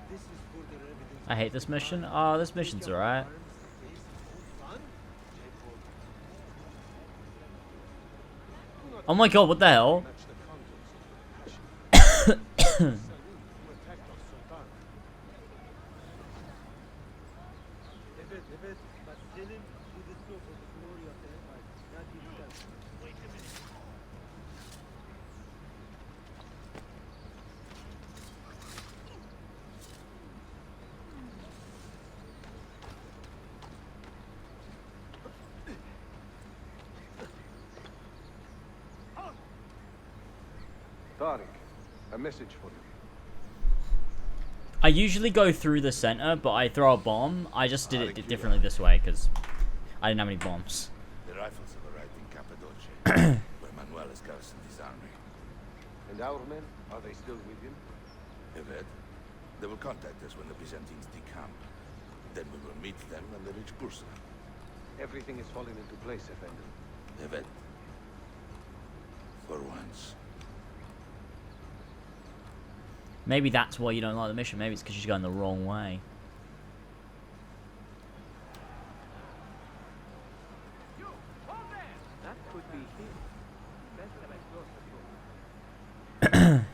Speaker 7: This is further evidence.
Speaker 1: I hate this mission. Oh, this mission's alright. Oh my god, what the hell?
Speaker 9: Tariq, a message for you.
Speaker 1: I usually go through the center, but I throw a bomb. I just did it differently this way because I didn't have any bombs.
Speaker 13: The rifles have arrived in Cappadocia, where Manuel has garrisoned his army.
Speaker 9: And our men, are they still with him?
Speaker 13: Evet. They will contact us when the Byzantines decamp. Then we will meet them when they reach Bursa.
Speaker 9: Everything is falling into place, Effendi.
Speaker 13: Evet. For once.
Speaker 1: Maybe that's why you don't like the mission. Maybe it's because she's going the wrong way.
Speaker 15: That could be him. Best have I close the door.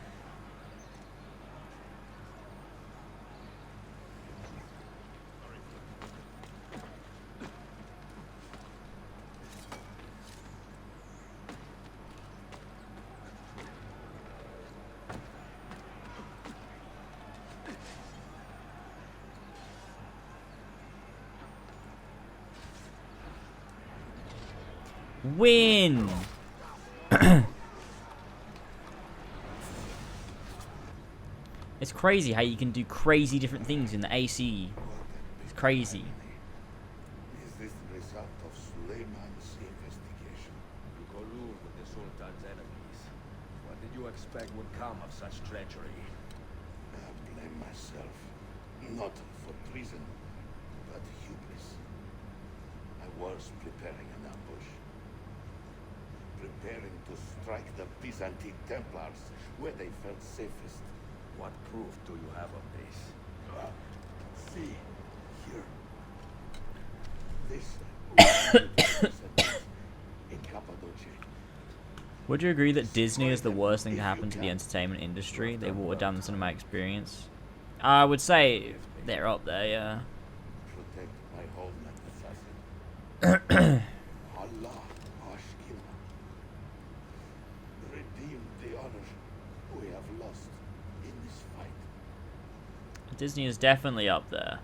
Speaker 1: Win! It's crazy how you can do crazy different things in the AC. It's crazy.
Speaker 13: Is this the result of Suleiman's investigation?
Speaker 5: You collude with the Sultan's enemies. What did you expect would come of such treachery?
Speaker 13: I blame myself. Not for treason, but hubris. I was preparing an ambush. Preparing to strike the Byzantine Templars where they felt safest.
Speaker 5: What proof do you have of this?
Speaker 13: See, here. This in Cappadocia.
Speaker 1: Would you agree that Disney is the worst thing to happen to the entertainment industry? They watered down the cinematic experience. I would say they're up there, yeah.
Speaker 13: Protect my homeland, assassin. Allah, Ashkila. Redeem the honor we have lost in this fight.
Speaker 1: Disney is definitely up there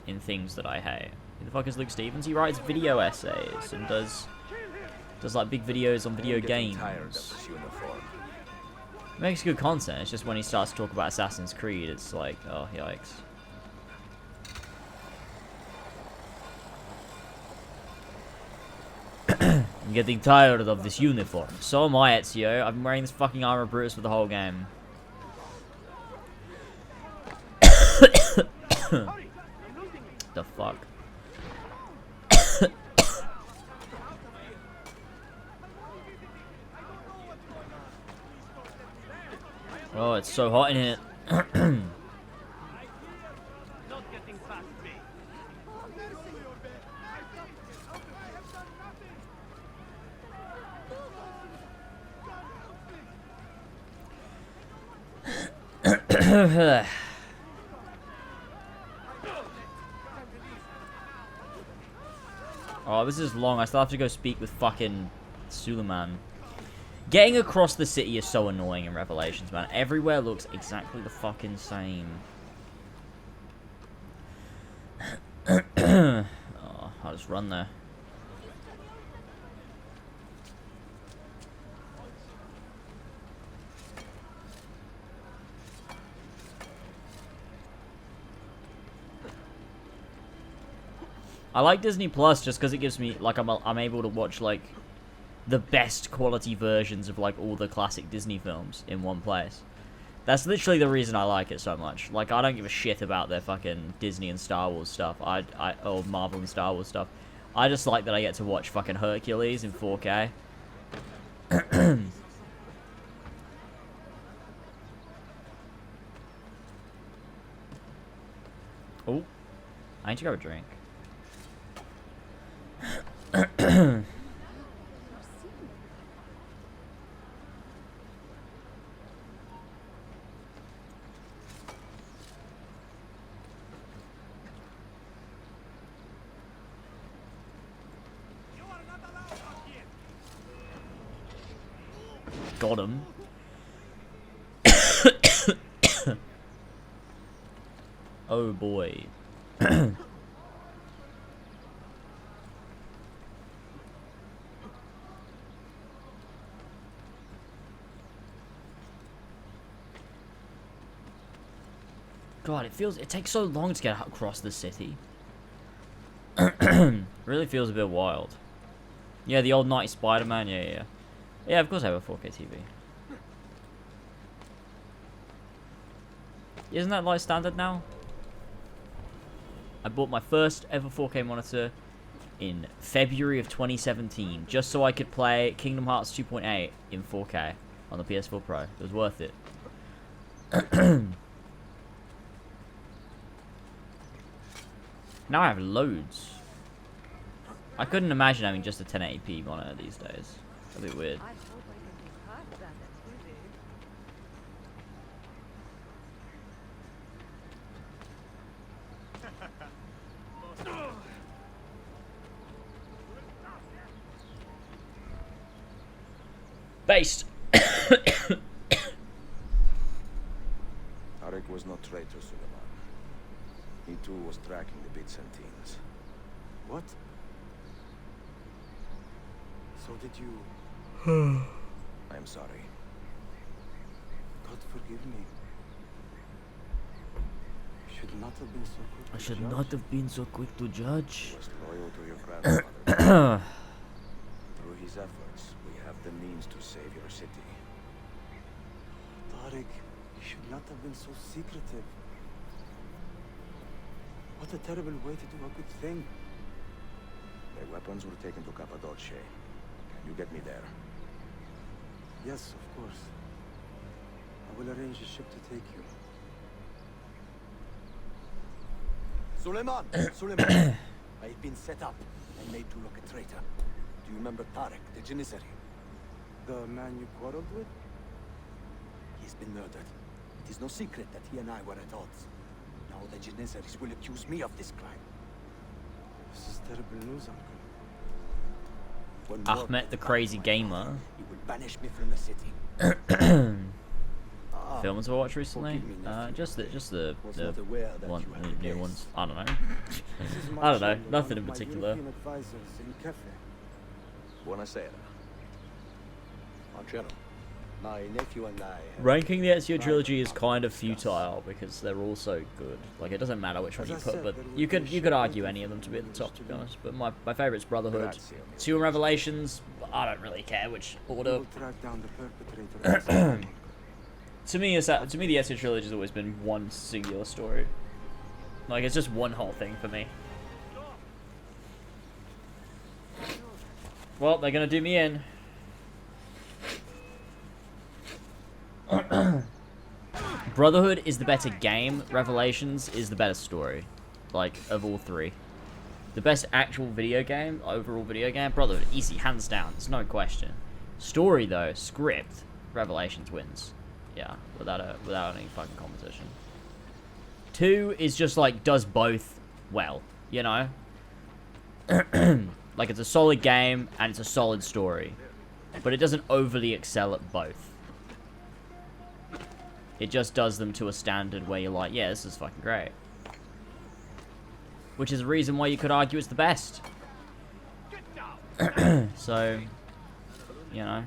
Speaker 1: in things that I hate. Who the fuck is Luke Stevens? He writes video essays and does like big videos on video games. Makes good content. It's just when he starts to talk about Assassin's Creed, it's like, oh yikes. I'm getting tired of this uniform. So am I, Ezio. I've been wearing this fucking armor Brutus for the whole game. The fuck? Oh, it's so hot in here.
Speaker 21: Not getting past me.
Speaker 1: Oh, this is long. I still have to go speak with fucking Suleiman. Getting across the city is so annoying in Revelations, man. Everywhere looks exactly the fucking same. Oh, I'll just run there. I like Disney Plus just because it gives me, like, I'm able to watch, like, the best quality versions of, like, all the classic Disney films in one place. That's literally the reason I like it so much. Like, I don't give a shit about their fucking Disney and Star Wars stuff. Or Marvel and Star Wars stuff. I just like that I get to watch fucking Hercules in 4K. Oh, I need to grab a drink. Got him. Oh boy. God, it takes so long to get across the city. Really feels a bit wild. Yeah, the old 90s Spider-Man, yeah. Yeah, of course I have a 4K TV. Isn't that like standard now? I bought my first ever 4K monitor in February of 2017, just so I could play Kingdom Hearts 2.8 in 4K on the PS4 Pro. It was worth it. Now I have loads. I couldn't imagine having just a 1080p monitor these days. A bit weird. Based.
Speaker 5: Tarek was no traitor, Suleiman. He too was tracking the Byzantines.
Speaker 11: What? So did you...
Speaker 5: I'm sorry.
Speaker 11: God forgive me. I should not have been so quick to
Speaker 1: I should
Speaker 11: judge.
Speaker 1: not have been so quick to judge.
Speaker 5: He was loyal to your grandfather. Through his efforts, we have the means to save your city.
Speaker 11: Tarek, you should not have been so secretive. What a terrible way to do a good thing.
Speaker 5: Their weapons were taken to Cappadocia. Can you get me there?
Speaker 11: Yes, of course. I will arrange a ship to take you.
Speaker 10: Suleiman! Suleiman! I've been set up and made to look a traitor. Do you remember Tarek, the Janissary?
Speaker 11: The man you quarreled with?
Speaker 10: He's been murdered. It is no secret that he and I were at odds. Now the Janissaries will accuse me of this crime.
Speaker 11: This is terrible news, Uncle.
Speaker 1: Ahmed the crazy gamer.
Speaker 10: He will banish me from the city.
Speaker 1: Films I watched recently? Just the one, the new ones. I don't know. I don't know. Nothing in particular.
Speaker 10: Buonasera. Marcello, my nephew and I have...
Speaker 1: Ranking the Ezio trilogy is kind of futile because they're all so good. Like, it doesn't matter which one you put, but you could argue any of them to be at the top, to be honest. But my favorite's Brotherhood. 2 and Revelations, I don't really care which order. To me, the Ezio trilogy has always been one singular story. Like, it's just one whole thing for me. Well, they're gonna do me in. Brotherhood is the better game. Revelations is the better story. Like, of all three. The best actual video game, overall video game, Brotherhood, easy, hands down. There's no question. Story, though, script, Revelations wins. Yeah, without any fucking competition. 2 is just, like, does both well, you know? Like, it's a solid game, and it's a solid story. But it doesn't overly excel at both. It just does them to a standard where you're like, yeah, this is fucking great. Which is a reason why you could argue it's the best. So, you know.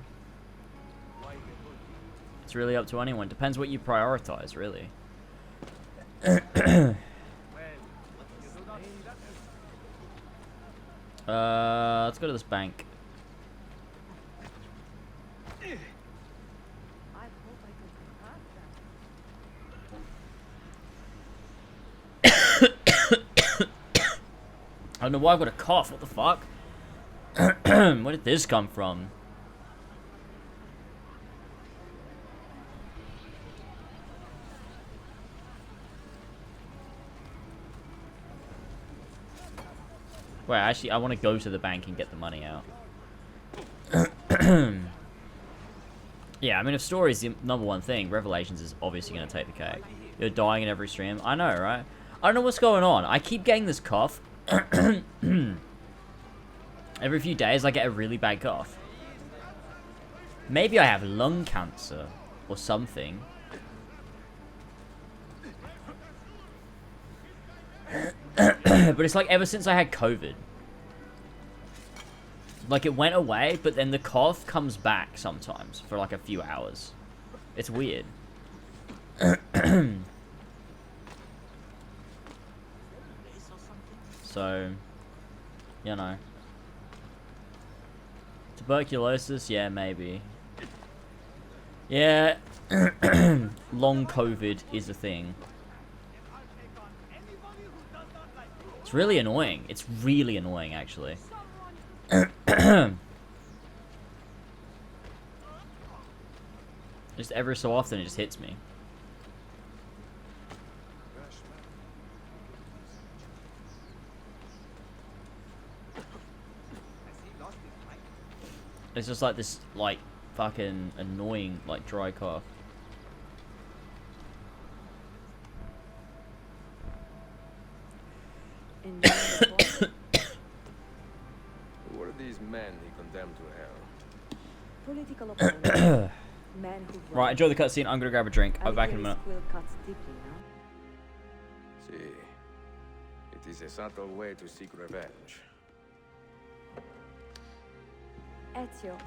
Speaker 1: It's really up to anyone. Depends what you prioritize, really. Let's go to this bank. I don't know why I've got a cough. What the fuck? Where did this come from? Wait, actually, I want to go to the bank and get the money out. Yeah, I mean, if story is the number one thing, Revelations is obviously going to take the cake. You're dying in every stream. I know, right? I don't know what's going on. I keep getting this cough. Every few days, I get a really bad cough. Maybe I have lung cancer or something. But it's like ever since I had COVID. Like, it went away, but then the cough comes back sometimes for like a few hours. It's weird. So, you know. Tuberculosis? Yeah, maybe. Yeah. Long COVID is a thing. It's really annoying. It's really annoying, actually. Just every so often, it just hits me. It's just like this, like, fucking annoying, like, dry cough.
Speaker 5: Who are these men he condemned to hell?
Speaker 4: Political opponents. Men who
Speaker 1: Right, enjoy the cutscene. I'm gonna grab a drink. I'll be back in a minute.
Speaker 5: See, it is a subtle way to seek revenge.
Speaker 4: Ezio,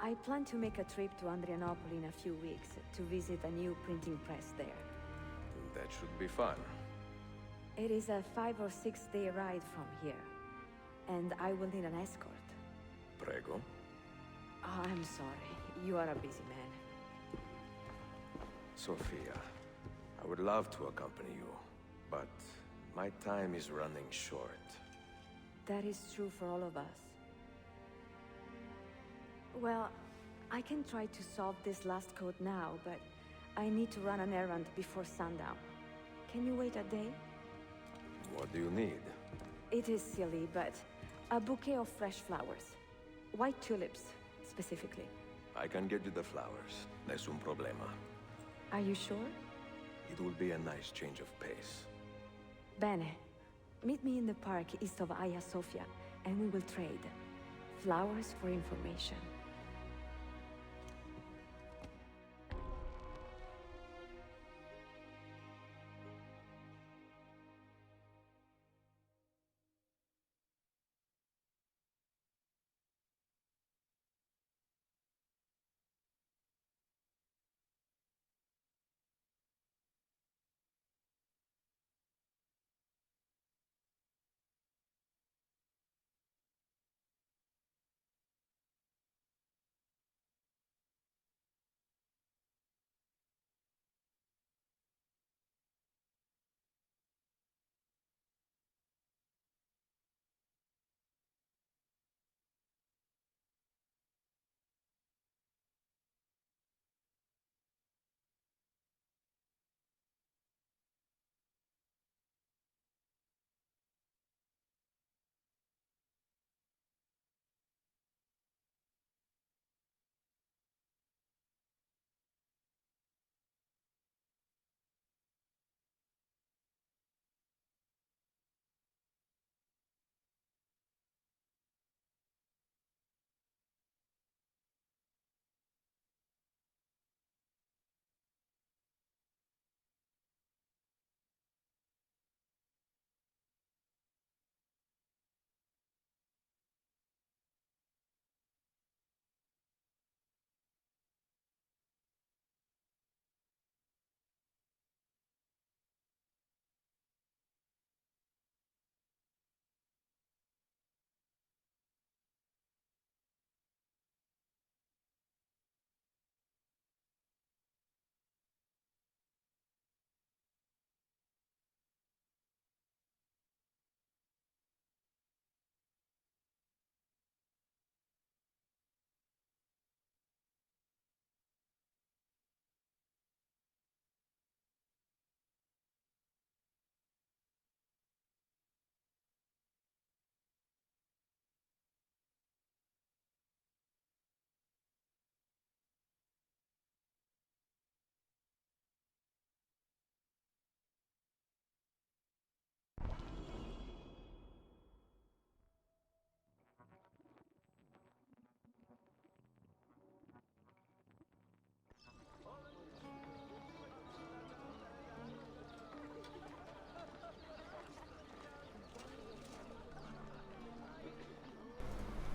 Speaker 4: I plan to make a trip to Andrianople in a few weeks to visit a new printing press there.
Speaker 5: That should be fun.
Speaker 4: It is a 5 or 6 day ride from here, and I will need an escort.
Speaker 5: Prego.
Speaker 4: Oh, I'm sorry. You are a busy man.
Speaker 5: Sophia, I would love to accompany you, but my time is running short.
Speaker 4: That is true for all of us. Well, I can try to solve this last code now, but I need to run an errand before sundown. Can you wait a day?
Speaker 5: What do you need?
Speaker 4: It is silly, but a bouquet of fresh flowers. White tulips, specifically.
Speaker 5: I can get you the flowers. Nessun problema.
Speaker 4: Are you sure?
Speaker 5: It will be a nice change of pace.
Speaker 4: Bene. Meet me in the park east of Hagia Sophia, and we will trade. Flowers for information.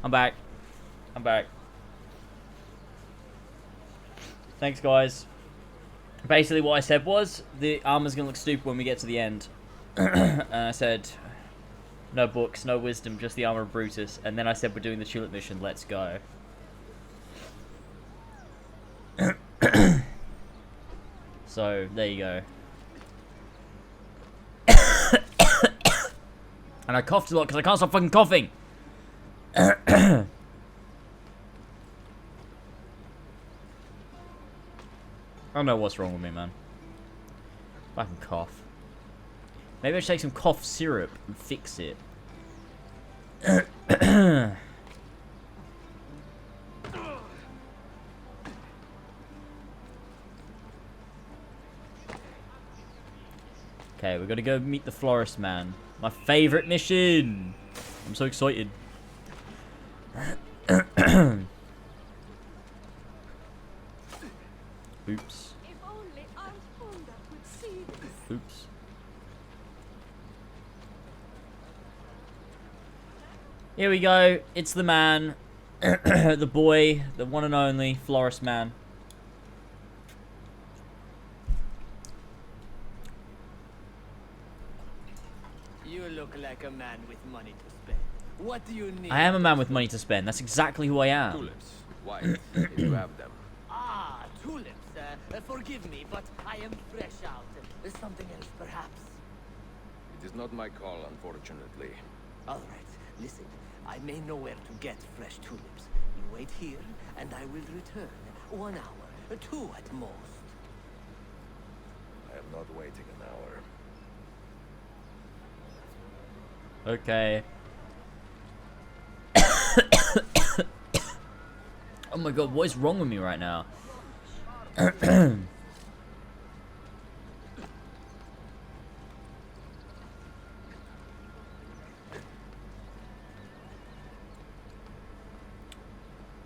Speaker 1: I'm back. I'm back. Thanks, guys. Basically, what I said was, the armor's gonna look stupid when we get to the end. And I said, no books, no wisdom, just the armor of Brutus. And then I said, we're doing the tulip mission, let's go. So, there you go. And I coughed a lot because I can't stop fucking coughing. I don't know what's wrong with me, man. Fucking cough. Maybe I should take some cough syrup and fix it. Okay, we're gonna go meet the florist man. My favorite mission! I'm so excited. Oops. Oops. Here we go. It's the man. The boy. The one and only florist man.
Speaker 20: You look like a man with money to spend. What do you need?
Speaker 1: I am a man with money to spend. That's exactly who I am.
Speaker 5: Tulips. White, if you have them.
Speaker 20: Ah, tulips. Forgive me, but I am fresh out. Something else, perhaps?
Speaker 5: It is not my call, unfortunately.
Speaker 20: All right, listen. I may know where to get fresh tulips. You wait here, and I will return. 1 hour, 2 at most.
Speaker 5: I am not waiting an hour.
Speaker 1: Okay. Oh my god, what is wrong with me right now?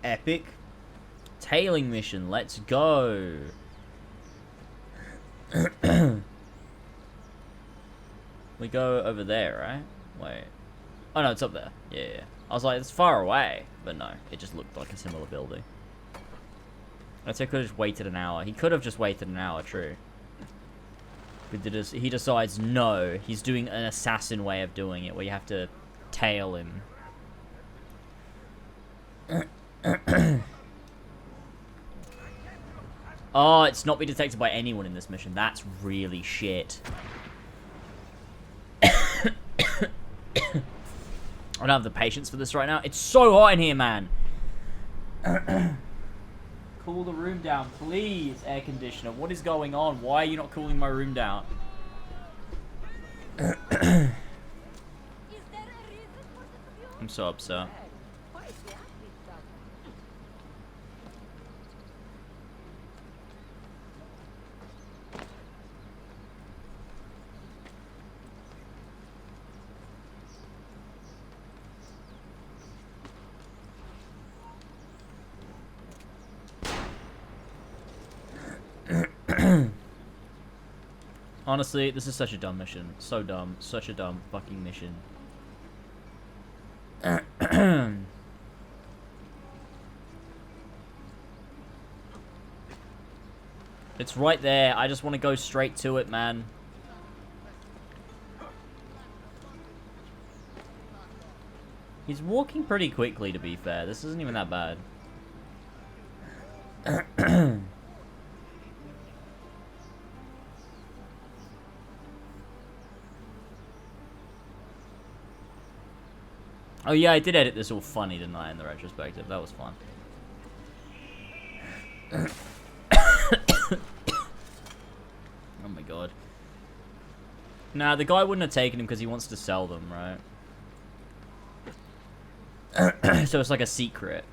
Speaker 1: Epic tailing mission, let's go. We go over there, right? Wait. Oh no, it's up there. Yeah. I was like, it's far away. But no, it just looked like a similar building. I could have just waited an hour. He could have just waited an hour, true. But he decides no. He's doing an assassin way of doing it, where you have to tail him. Oh, it's not been detected by anyone in this mission. That's really shit. I don't have the patience for this right now. It's so hot in here, man. Cool the room down, please, air conditioner. What is going on? Why are you not cooling my room down? I'm so upset. Honestly, this is such a dumb mission. So dumb. Such a dumb fucking mission. It's right there. I just want to go straight to it, man. He's walking pretty quickly, to be fair. This isn't even that bad. Oh yeah, I did edit this all funny, didn't I, in the retrospective? That was fun. Oh my god. Nah, the guy wouldn't have taken him because he wants to sell them, right? So it's like a secret.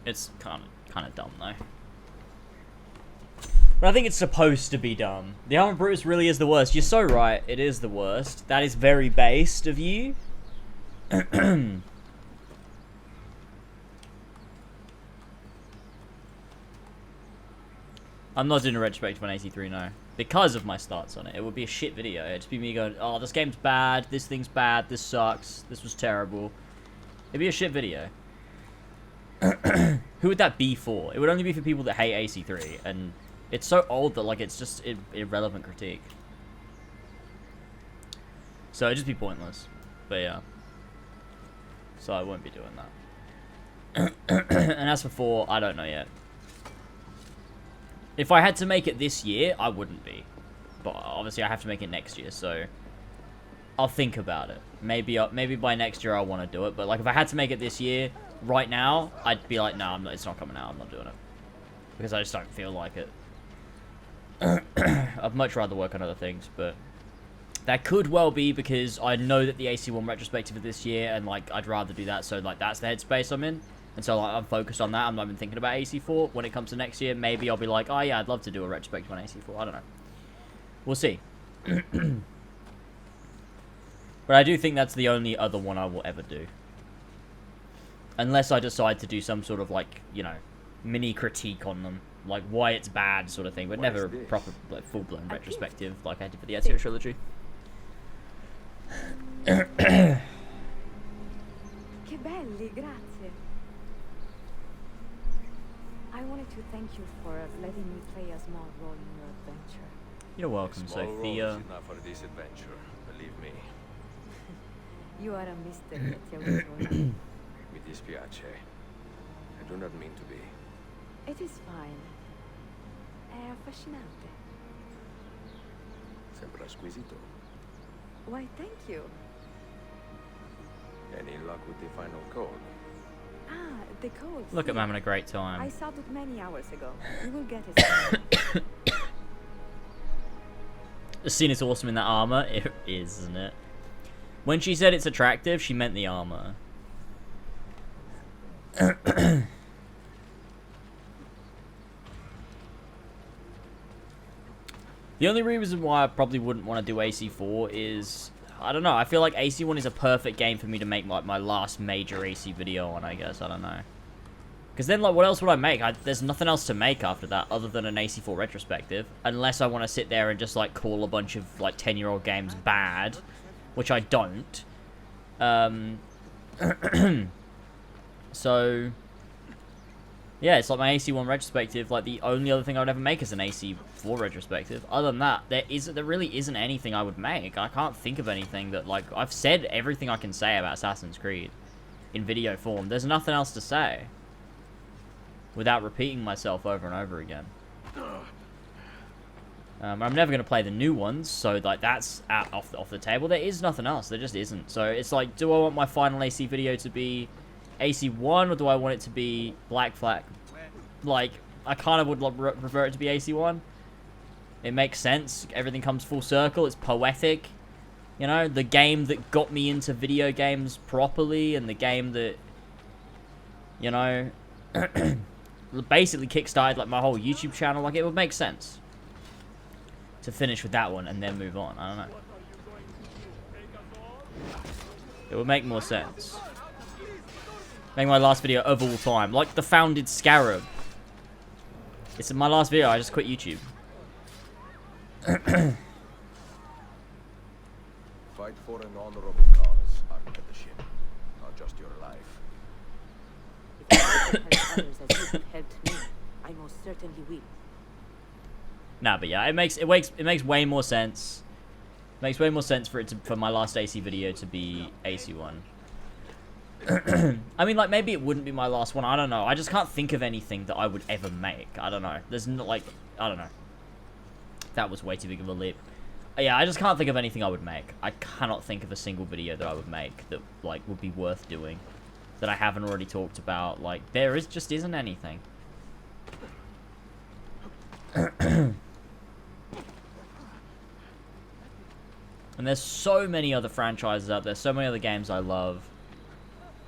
Speaker 1: It's kind of dumb though. But I think it's supposed to be dumb. The Armor Brutus really is the worst. You're so right. It is the worst. That is very based of you. I'm not doing a retrospective on AC3, no. Because of my starts on it. It would be a shit video. It'd just be me going, oh, this game's bad, this thing's bad, this sucks, this was terrible. It'd be a shit video. Who would that be for? It would only be for people that hate AC3, and it's so old that, like, it's just irrelevant critique. So it'd just be pointless. But yeah. So I won't be doing that. And as for 4, I don't know yet. If I had to make it this year, I wouldn't be. But obviously I have to make it next year, so I'll think about it. Maybe by next year I'll want to do it. But like if I had to make it this year, right now, I'd be like, no, it's not coming out. I'm not doing it. Because I just don't feel like it. I'd much rather work on other things, but that could well be because I know that the AC1 retrospective is this year, and like I'd rather do that, so like that's the headspace I'm in. And so like, I'm focused on that. I'm not even thinking about AC4. When it comes to next year, maybe I'll be like, oh yeah, I'd love to do a retrospective on AC4. I don't know. We'll see. But I do think that's the only other one I will ever do. Unless I decide to do some sort of like, you know, mini critique on them. Like why it's bad sort of thing. But never a proper, like, full-blown retrospective like I did for the Ezio trilogy.
Speaker 4: Che belli, grazie. I wanted to thank you for letting me play a small role in your adventure.
Speaker 1: You're welcome, Sophia.
Speaker 5: Role is enough for this adventure, believe me.
Speaker 4: You are a mystery, Ezio.
Speaker 5: Mi dispiace. I do not mean to be.
Speaker 4: It is fine. È affascinante.
Speaker 5: Sembra squisito.
Speaker 4: Why, thank you.
Speaker 5: Any luck with the final code?
Speaker 4: Ah, the code.
Speaker 1: Look at him having a great time.
Speaker 4: I solved it many hours ago. You will get it.
Speaker 1: The scene is awesome in that armor. It is, isn't it? When she said it's attractive, she meant the armor. The only reason why I probably wouldn't want to do AC4 is, I don't know, I feel like AC1 is a perfect game for me to make my last major AC video on, I guess, I don't know. Because then, like, what else would I make? There's nothing else to make after that other than an AC4 retrospective. Unless I want to sit there and just, like, call a bunch of, like, 10-year-old games bad. Which I don't. So, yeah, it's like my AC1 retrospective. Like, the only other thing I would ever make is an AC4 retrospective. Other than that, there really isn't anything I would make. I can't think of anything that, like, I've said everything I can say about Assassin's Creed in video form. There's nothing else to say without repeating myself over and over again. I'm never going to play the new ones, so like that's off the table. There is nothing else. There just isn't. So it's like, do I want my final AC video to be AC1, or do I want it to be Black Flag? Like, I kind of would prefer it to be AC1. It makes sense. Everything comes full circle. It's poetic. You know, the game that got me into video games properly, and the game that, you know, basically kickstarted like my whole YouTube channel. Like, it would make sense to finish with that one and then move on. I don't know. It would make more sense. Make my last video of all time. Like the Founded Scarab. It's my last video. I just quit YouTube.
Speaker 5: Fight for an honorable cause, Archbishop, not just your life.
Speaker 4: If you help others as you have helped me, I most certainly will.
Speaker 1: Nah, but yeah, it makes way more sense. It makes way more sense for my last AC video to be AC1. I mean, like, maybe it wouldn't be my last one. I don't know. I just can't think of anything that I would ever make. I don't know. There's not, like, I don't know. That was way too big of a leap. Yeah, I just can't think of anything I would make. I cannot think of a single video that I would make that, like, would be worth doing. That I haven't already talked about. Like, just isn't anything. And there's so many other franchises out there, so many other games I love.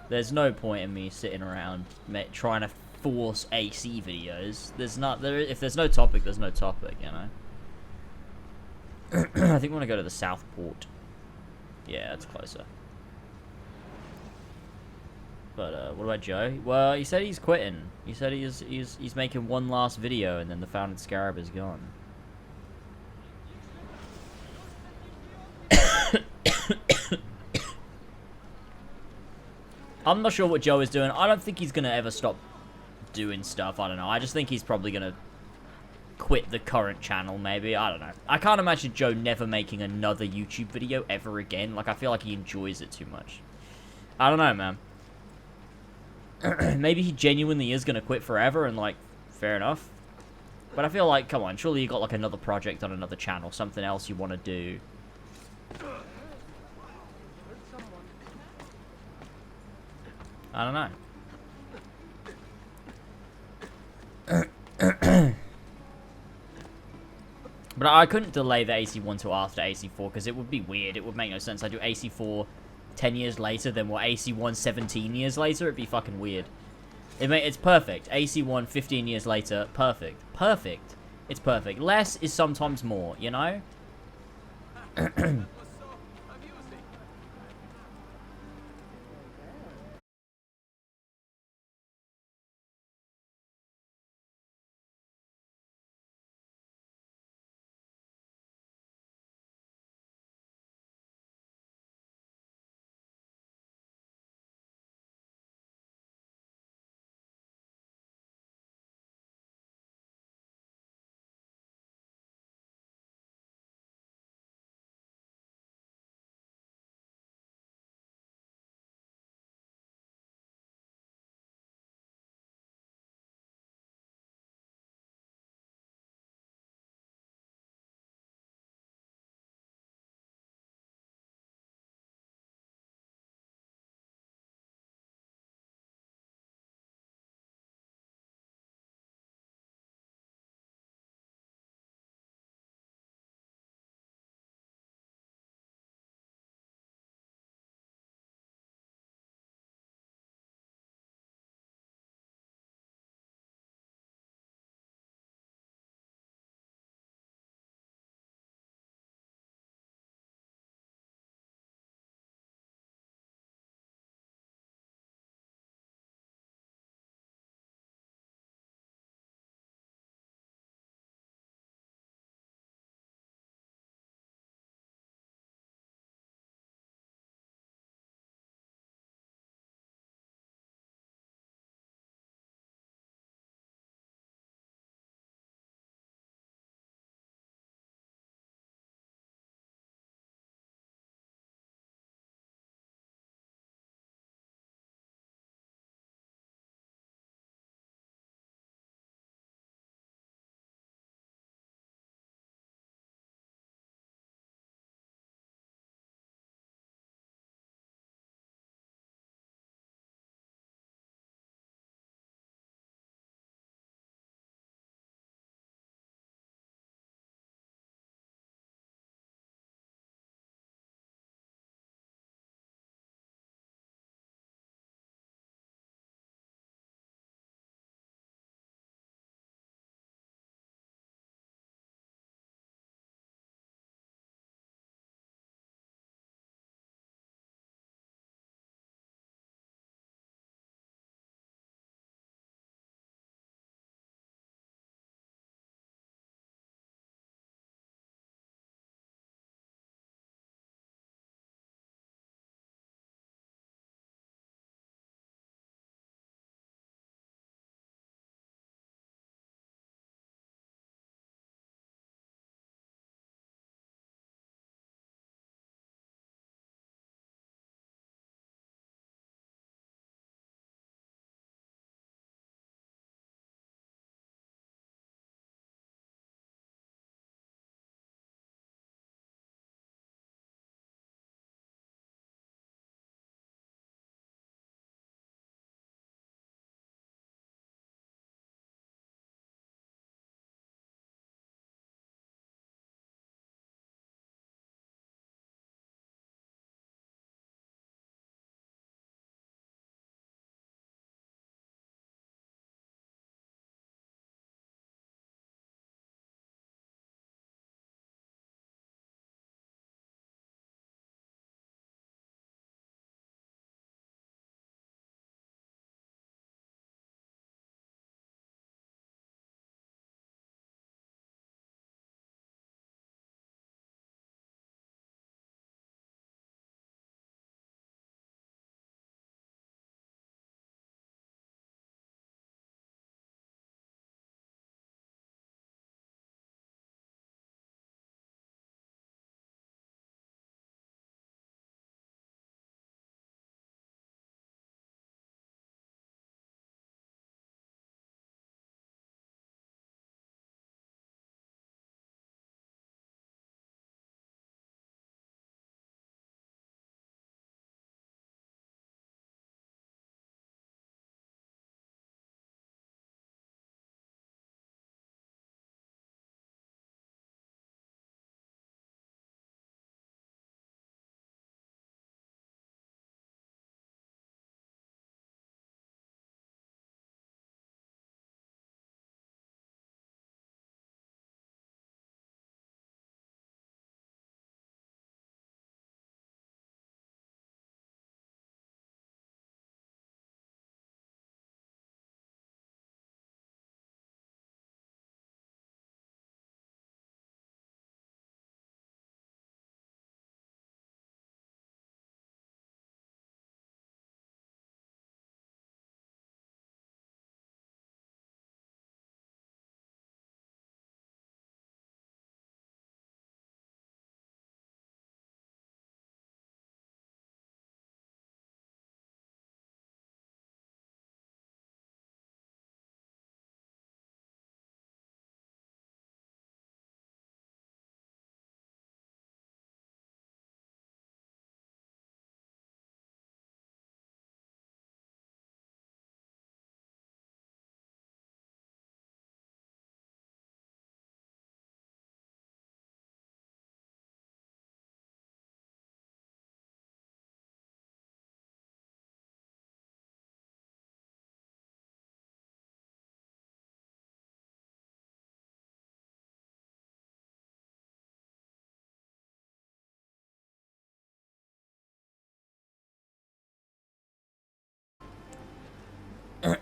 Speaker 1: There's no point in me sitting around trying to force AC videos. If there's no topic, there's no topic, you know. I think we want to go to the South Port. Yeah, that's closer. But what about Joe? Well, he said he's quitting. He said he's making one last video, and then the Founded Scarab is gone. I'm not sure what Joe is doing. I don't think he's gonna ever stop doing stuff. I don't know. I just think he's probably gonna quit the current channel, maybe. I don't know. I can't imagine Joe never making another YouTube video ever again. Like, I feel like he enjoys it too much. I don't know, man. Maybe he genuinely is gonna quit forever, and, like, fair enough. But I feel like, come on, surely you got, like, another project on another channel, something else you want to do. I don't know. But I couldn't delay the AC1 till after AC4, because it would be weird. It would make no sense. I do AC4 10 years later, then what, AC1 17 years later? It'd be fucking weird. It's perfect. AC1 15 years later, perfect. Perfect. It's perfect. Less is sometimes more, you know?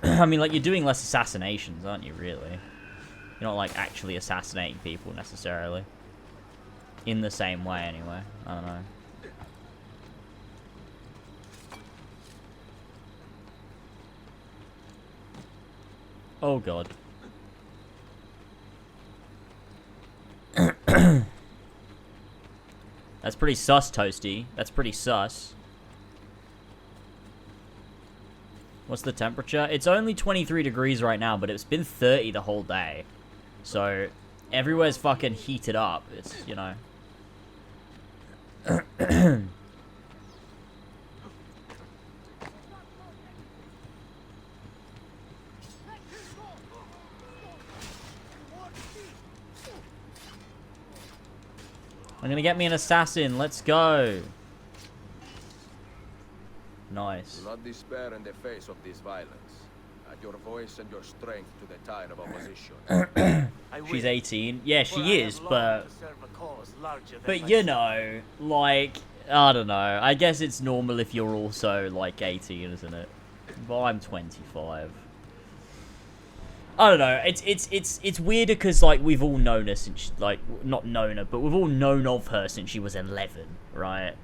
Speaker 1: I mean, like, you're doing less assassinations, aren't you, really? You're not, like, actually assassinating people, necessarily. In the same way, anyway. I don't know. Oh, God. That's pretty sus, Toasty. That's pretty sus. What's the temperature? It's only 23 degrees right now, but it's been 30 the whole day. So, everywhere's fucking heated up. It's, you know. I'm gonna get me an assassin. Let's go. Nice.
Speaker 5: Do not despair in the face of this violence. Add your voice and your strength to the tide of opposition.
Speaker 1: She's 18. Yeah, she is, but you know, like, I don't know. I guess it's normal if you're also like 18, isn't it? But I'm 25. I don't know. It's weirder because like we've all known her since like not known her, but we've all known of her since she was 11, right?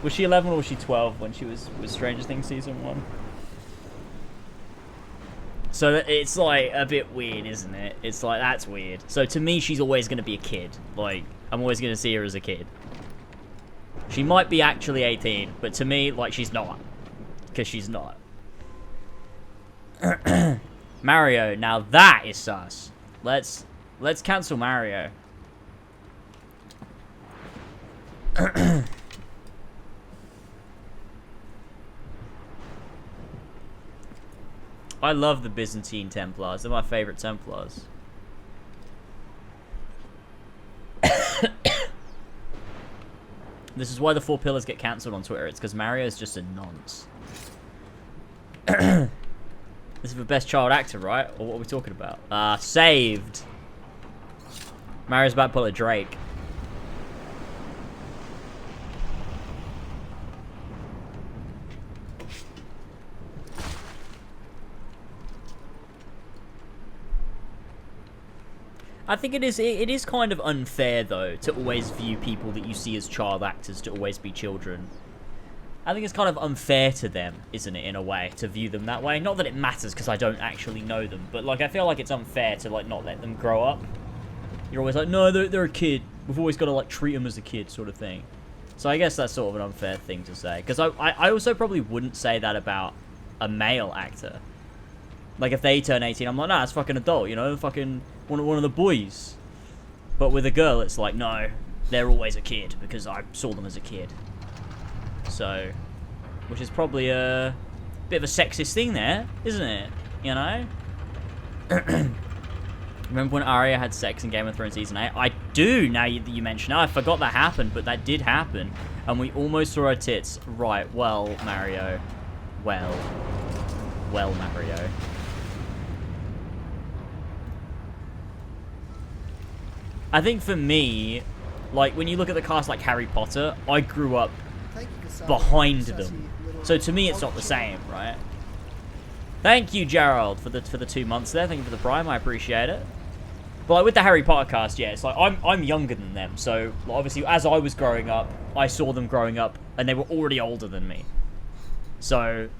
Speaker 1: Was she 11 or was she 12 when she was with Stranger Things season 1? So it's like a bit weird, isn't it? It's like, that's weird. So to me, she's always going to be a kid. Like, I'm always going to see her as a kid. She might be actually 18, but to me, like, she's not. Because she's not. Mario, now that is sus. Let's cancel Mario. I love the Byzantine Templars. They're my favorite Templars. This is why the 4 pillars get cancelled on Twitter. It's because Mario's just a nonce. This is the best child actor, right? Or what are we talking about? Saved. Mario's about to pull a Drake. I think it is kind of unfair, though, to always view people that you see as child actors to always be children. I think it's kind of unfair to them, isn't it, in a way, to view them that way? Not that it matters, because I don't actually know them, but, like, I feel like it's unfair to, like, not let them grow up. You're always like, no, they're a kid. We've always got to, like, treat them as a kid, sort of thing. So I guess that's sort of an unfair thing to say. Because I also probably wouldn't say that about a male actor. Like, if they turn 18, I'm like, nah, it's fucking adult, you know? Fucking one of the boys. But with a girl, it's like, no, they're always a kid, because I saw them as a kid. So, which is probably a bit of a sexist thing there, isn't it? You know? Remember when Arya had sex in Game of Thrones Season 8? I do, now that you mention it. I forgot that happened, but that did happen. And we almost saw her tits. Right, well, Mario. Well, Mario. I think for me, like, when you look at the cast like Harry Potter, I grew up behind them. So to me, it's not the same, right? Thank you, Gerald, for the 2 months there. Thank you for the Prime. I appreciate it. But like with the Harry Potter cast, yeah, it's like I'm younger than them. So like, obviously, as I was growing up, I saw them growing up, and they were already older than me. So,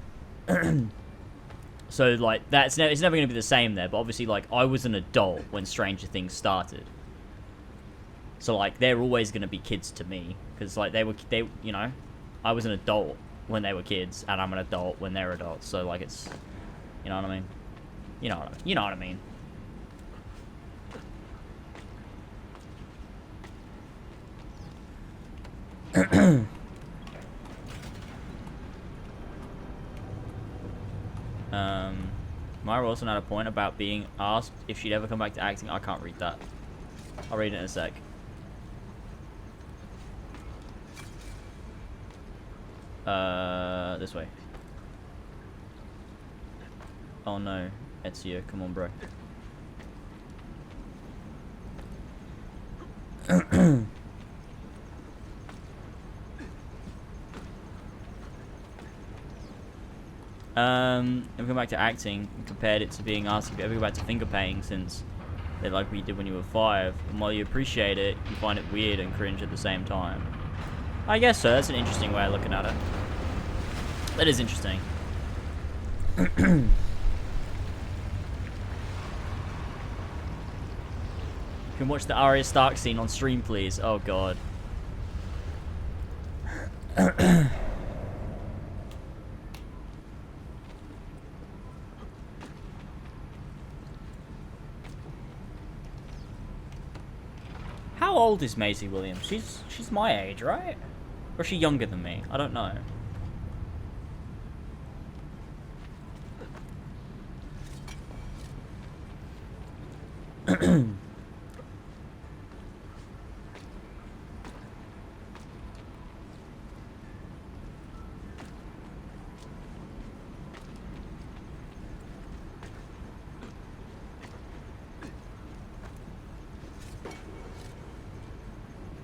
Speaker 1: so like it's never going to be the same there. But obviously, like I was an adult when Stranger Things started. So like they're always going to be kids to me because like they you know, I was an adult when they were kids and I'm an adult when they're adults. So like it's, you know what I mean? You know what I mean? Myra also had a point about being asked if she'd ever come back to acting. I can't read that. I'll read it in a sec. This way. Oh no, Ezio, come on, bro. And we go back to acting and compared it to being asked if you ever go back to finger painting since they're like what you did when you were 5. And while you appreciate it, you find it weird and cringe at the same time. I guess so. That's an interesting way of looking at it. That is interesting. Can watch the Arya Stark scene on stream, please. Oh god. How old is Maisie Williams? She's my age, right? Or is she younger than me? I don't know.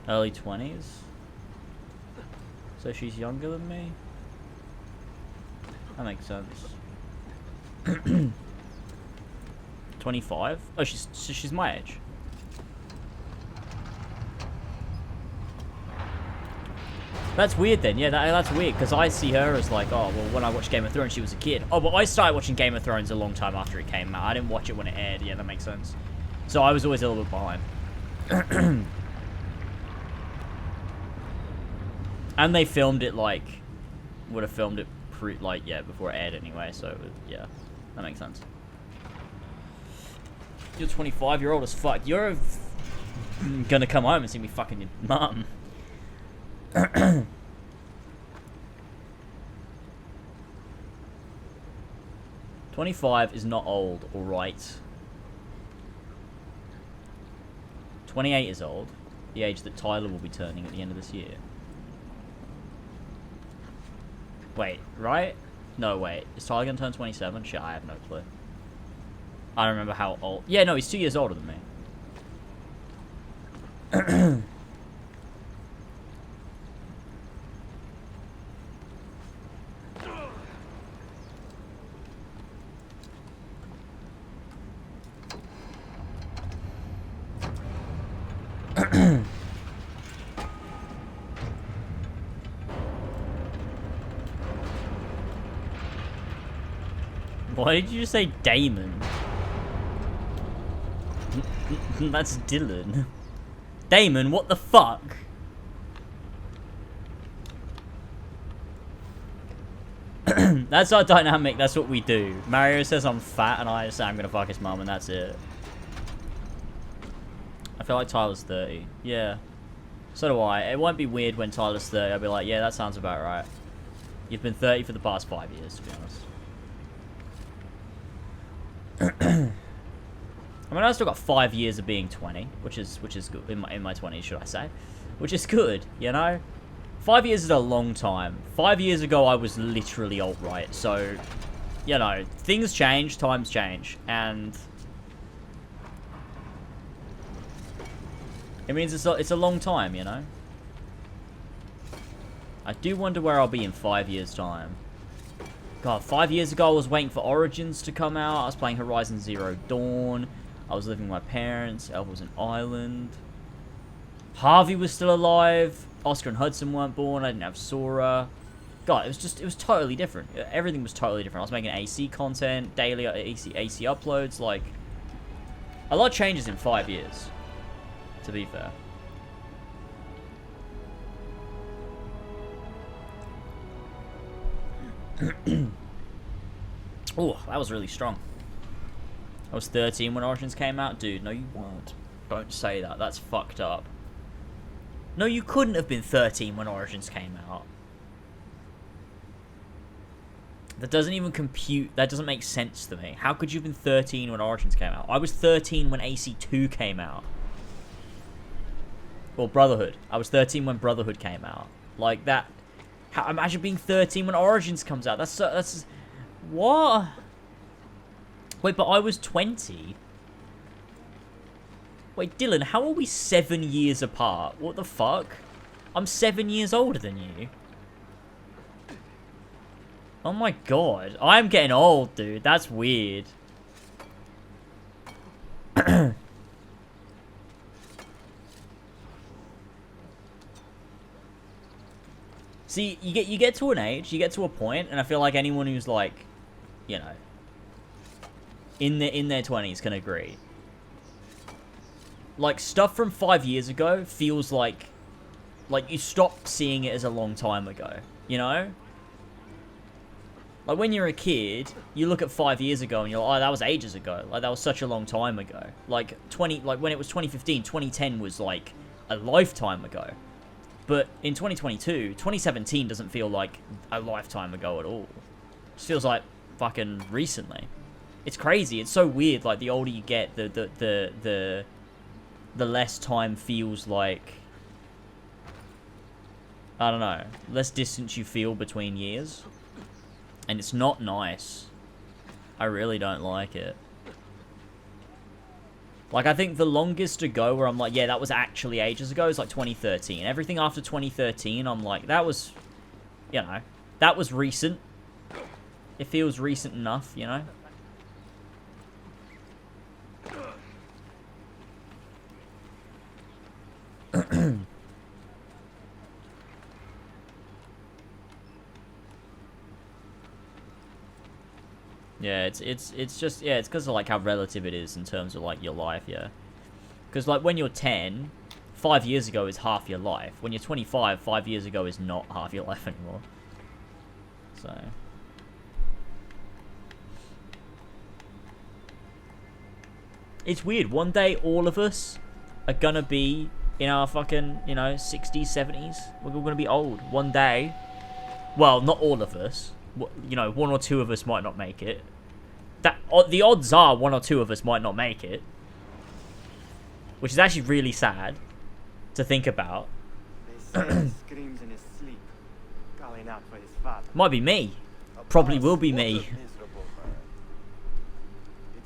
Speaker 1: Early 20s? So she's younger than me? That makes sense. 25? Oh, she's my age. That's weird then. Yeah, that's weird, because I see her as like, oh, well, when I watched Game of Thrones, she was a kid. Oh, but I started watching Game of Thrones a long time after it came out. I didn't watch it when it aired. Yeah, that makes sense. So I was always a little bit behind. And they filmed it like, would have filmed it before it aired anyway, so yeah, that makes sense. You're 25, you're old as fuck. You're gonna come home and see me fucking your mum. 25 is not old, alright. 28 is old, the age that Tyler will be turning at the end of this year. Wait, right? No, wait. Is Tyler gonna turn 27? Shit, I have no clue. I don't remember how old. Yeah, no, he's 2 years older than me. Why did you just say Damon? That's Dylan. Damon, what the fuck? That's our dynamic, that's what we do. Mario says I'm fat and I say I'm gonna fuck his mum and that's it. I feel like Tyler's 30. Yeah. So do I. It won't be weird when Tyler's 30. I'll be like, yeah, that sounds about right. You've been 30 for the past 5 years, to be honest. I mean, I still got 5 years of being 20, which is good in my 20s, should I say? Which is good, you know. 5 years is a long time. 5 years ago, I was literally alt-right, so you know, things change, times change, and it means it's a long time, you know. I do wonder where I'll be in 5 years' time. God, 5 years ago I was waiting for Origins to come out. I was playing Horizon Zero Dawn. I was living with my parents. Elf was an island. Harvey was still alive. Oscar and Hudson weren't born. I didn't have Sora. God, it was totally different. Everything was totally different. I was making AC content, daily AC uploads. Like, a lot changes in 5 years, to be fair. Oh, that was really strong. I was 13 when Origins came out. Dude, no you weren't. Don't say that. That's fucked up. No, you couldn't have been 13 when Origins came out. That doesn't even compute. That doesn't make sense to me. How could you have been 13 when Origins came out? I was 13 when AC2 came out. Well, Brotherhood. I was 13 when Brotherhood came out. Like, that... imagine being 13 when Origins comes out. That's... What? Wait, but I was 20. Wait, Dylan, how are we 7 years apart? What the fuck? I'm 7 years older than you. Oh my god. I'm getting old, dude. That's weird. See, you get to an age, you get to a point, and I feel like anyone who's like, you know, in their 20s can agree. Like, stuff from 5 years ago feels like you stop seeing it as a long time ago, you know? Like, when you're a kid, you look at 5 years ago and you're like, oh, that was ages ago. Like, that was such a long time ago. Like, when it was 2015, 2010 was, like, a lifetime ago. But in 2022, 2017 doesn't feel like a lifetime ago at all. It just feels like fucking recently. It's crazy. It's so weird. Like, the older you get, the less time feels like, I don't know, less distance you feel between years. And it's not nice. I really don't like it. Like, I think the longest ago where I'm like, yeah, that was actually ages ago is like 2013. Everything after 2013, I'm like, that was, you know, that was recent. It feels recent enough, you know? Yeah, it's just, yeah, it's because of, like, how relative it is in terms of, like, your life, yeah. Because, like, when you're 10, 5 years ago is half your life. When you're 25, 5 years ago is not half your life anymore. So... It's weird. One day, all of us are gonna be in our fucking, you know, 60s, 70s. We're all gonna be old. One day. Well, not all of us. You know, one or two of us might not make it. The odds are one or two of us might not make it. Which is actually really sad to think about.
Speaker 11: They say he screams in his sleep, calling out for his father.
Speaker 1: Might be me. Probably will be me.
Speaker 11: It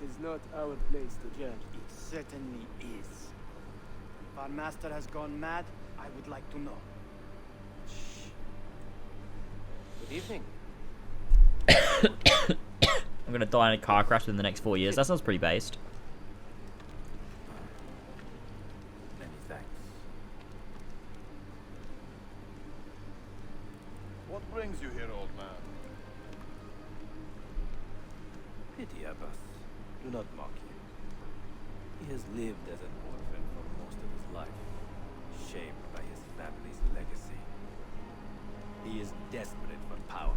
Speaker 11: is not our place to judge. It certainly is. If our master has gone mad, I would like to know. Shh.
Speaker 14: Good evening.
Speaker 1: I'm gonna die in a car crash within the next 4 years. That sounds pretty based.
Speaker 5: Many thanks.
Speaker 9: What brings you here, old man?
Speaker 10: Pity Abbas. Do not mock him. He has lived as an orphan for most of his life, shaped by his family's legacy. He is desperate for power.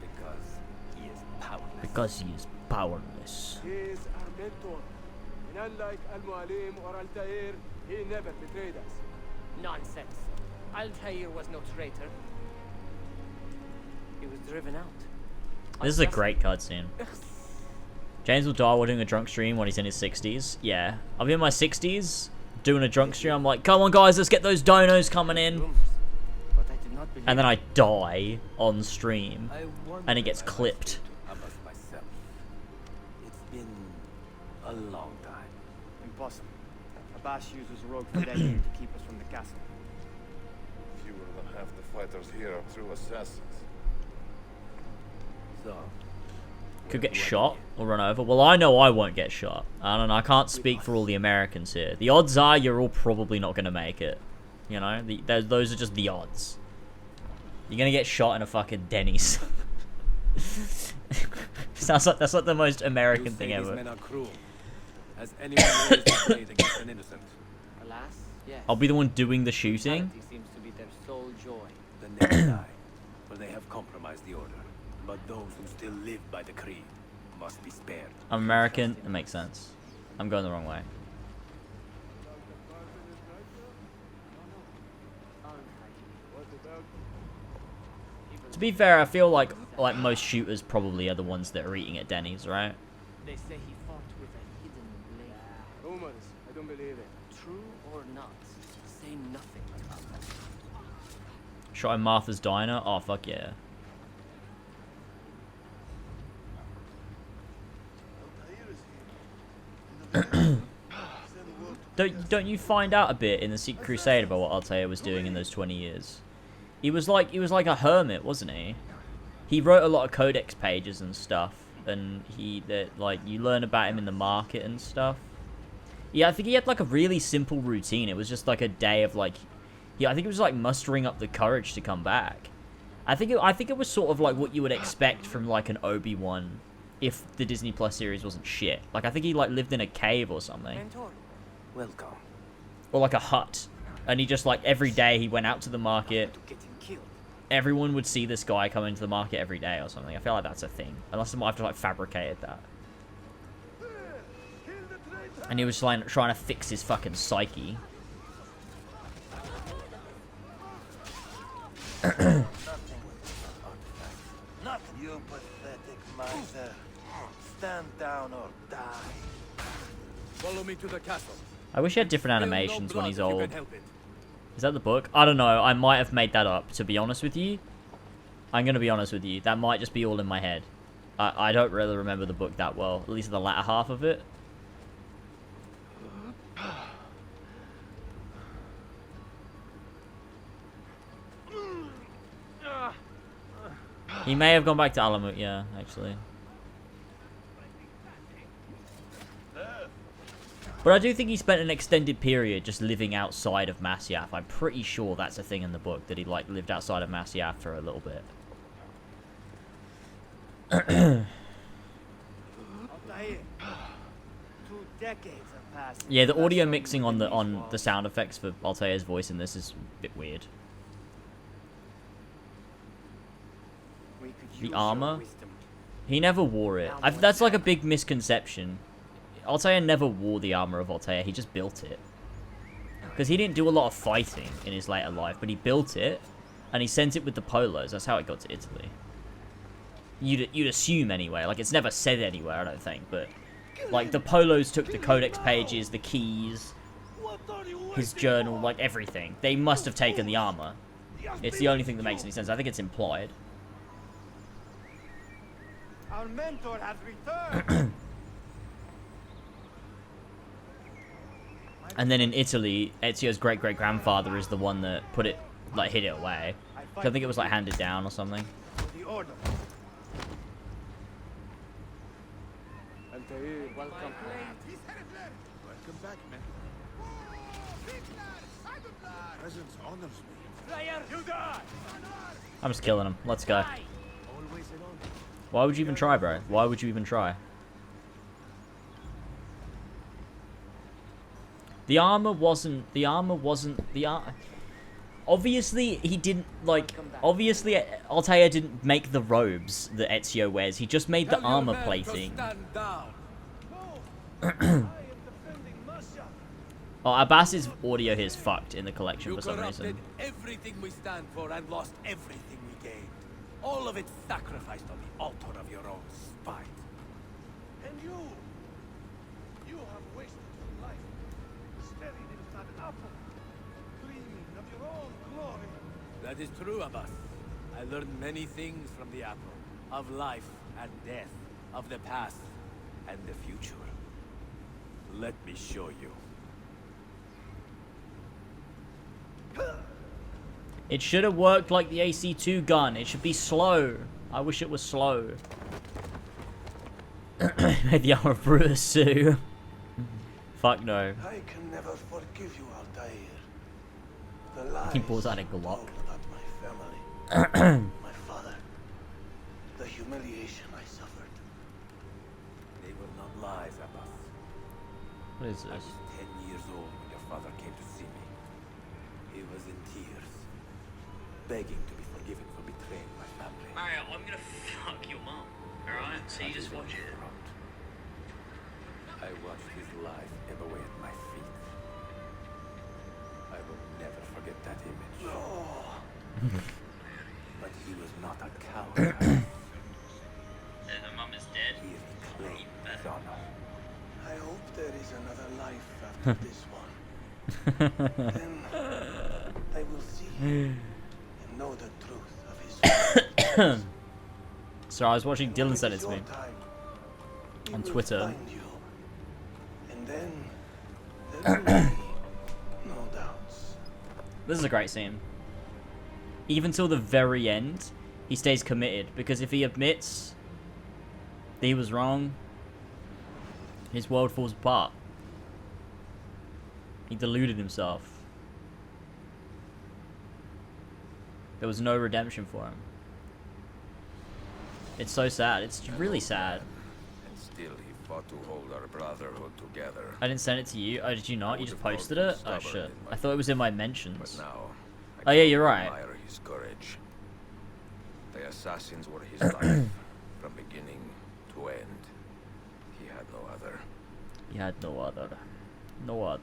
Speaker 10: Because he is powerless.
Speaker 1: Because he is powerless.
Speaker 7: He is our mentor. And unlike Al-Mualim or Altair, he never betrayed us.
Speaker 14: Nonsense. Altair was no traitor. He was driven out.
Speaker 1: This is a great cutscene. James will die while doing a drunk stream when he's in his 60s. Yeah. I'll be in my 60s, doing a drunk stream. I'm like, come on guys, let's get those donos coming in. And then I die on stream. And it gets clipped.
Speaker 10: It's been a long time.
Speaker 11: Impossible. Abbas uses rogue fighting to keep us from the castle.
Speaker 13: Fewer than half the fighters here are true assassins.
Speaker 10: So,
Speaker 1: Could get shot or run over. Well, I know I won't get shot. I don't know. I can't speak for all the Americans here. The odds are you're all probably not going to make it. You know? Those are just the odds. You're going to get shot in a fucking Denny's. Sounds like that's like the most American thing ever.
Speaker 10: These men are cruel. Has anyone raised their blade against an innocent?
Speaker 14: Alas, yes.
Speaker 1: I'll be the one doing the shooting.
Speaker 14: Brutality seems to be their sole joy.
Speaker 10: Then they will die, for they have compromised the order. But those who still live by the creed must be spared.
Speaker 1: I'm American. It makes sense. I'm going the wrong way. To be fair, I feel like most shooters probably are the ones that are eating at Denny's, right?
Speaker 14: They say he fought with a hidden blade.
Speaker 7: Rumors. I don't believe it.
Speaker 14: True or not, say nothing about that.
Speaker 1: Shot in Martha's Diner? Oh, fuck yeah. Don't you find out a bit in the Secret Crusade about what Altair was doing in those 20 years? He was like a hermit, wasn't he? he wrote a lot of codex pages and stuff, and like you learn about him in the market and stuff. Yeah, I think he had like a really simple routine. It was just like a day of like, I think it was like mustering up the courage to come back. I think it was sort of like what you would expect from like an Obi-Wan if the Disney Plus series wasn't shit. Like I think he like lived in a cave or something.
Speaker 20: Mentor, welcome.
Speaker 1: Or like a hut. And he just like every day he went out to the market. Everyone would see this guy come into the market every day or something. I feel like that's a thing. Unless I've just like fabricated that. And he was like trying to fix his fucking psyche.
Speaker 10: Not you, pathetic miser. Stand down or die.
Speaker 9: Follow me to the castle.
Speaker 1: I wish he had different animations when he's old. Is that the book? I don't know. I might have made that up, to be honest with you. I'm going to be honest with you. That might just be all in my head. I don't really remember the book that well. At least the latter half of it. He may have gone back to Alamut, yeah, actually. But I do think he spent an extended period just living outside of Masyaf. I'm pretty sure that's a thing in the book, that he like lived outside of Masyaf for a little bit. Yeah, the audio mixing on the sound effects for Altair's voice in this is a bit weird. The armor? He never wore it. That's like a big misconception. Altair never wore the armor of Altair, he just built it. Because he didn't do a lot of fighting in his later life, but he built it, and he sent it with the Polos. That's how it got to Italy. You'd assume anyway, like it's never said anywhere, I don't think, but like the Polos took the codex pages, the keys, his journal, like everything. They must have taken the armor. It's the only thing that makes any sense. I think it's implied.
Speaker 18: Our mentor has returned.
Speaker 1: And then in Italy, Ezio's great-great-grandfather is the one that put it, like, hid it away. So I think it was, like, handed down or something.
Speaker 18: The order.
Speaker 7: Altair, welcome.
Speaker 9: Welcome back, man.
Speaker 13: Presence honors me.
Speaker 18: You die.
Speaker 1: I'm just killing him. Let's go. Why would you even try, bro? Why would you even try? The armor wasn't... Obviously, he didn't, like... Obviously, Altair didn't make the robes that Ezio wears. He just made the armor plating. Oh, Abbas's audio here is fucked in the collection for some reason.
Speaker 16: Everything we stand for and lost everything we gained. All of it sacrificed on the altar of your own spite.
Speaker 12: And you have wasted your life staring into that apple, dreaming of your own glory.
Speaker 16: That is true, Abbas. I learned many things from the apple. Of life and death. Of the past and the future. Let me show you.
Speaker 1: It should have worked like the AC2 gun. It should be slow. I wish it was slow. Made the armor of Brutus Sue. Fuck no.
Speaker 10: I can never forgive you, Altair. The lies
Speaker 1: He pulls out a Glock.
Speaker 10: told about my family, my father, the humiliation I suffered.
Speaker 16: They were not lies, Abbas.
Speaker 1: What is
Speaker 16: I
Speaker 1: this?
Speaker 16: was 10 years old when your father came to see me. He was in tears, begging to be forgiven for betraying my family.
Speaker 1: Mario, I'm gonna fuck your mom. Alright? So you just watch it.
Speaker 16: I watched his life ebb away at my feet. I will never forget that image. But he was not a coward.
Speaker 1: The mum is dead.
Speaker 16: He reclaimed his honor.
Speaker 10: I hope there is another life after this one. Then I will see and know the truth of his
Speaker 1: So I was watching Dylan send it to me
Speaker 10: He
Speaker 1: on
Speaker 10: will
Speaker 1: Twitter.
Speaker 10: find you. And then there will be no doubts.
Speaker 1: This is a great scene. Even till the very end, he stays committed. Because if he admits that he was wrong, his world falls apart. He deluded himself. There was no redemption for him. It's so sad. It's really sad.
Speaker 5: And still he fought to hold our brotherhood together.
Speaker 1: I didn't send it to you. Oh, did you not? You just posted it? Oh, shit. I thought it was in my mentions.
Speaker 5: But now,
Speaker 1: oh, yeah, you're right.
Speaker 5: admire his courage. The assassins were his life, from beginning to end. He had no other.
Speaker 1: He had no other. No other.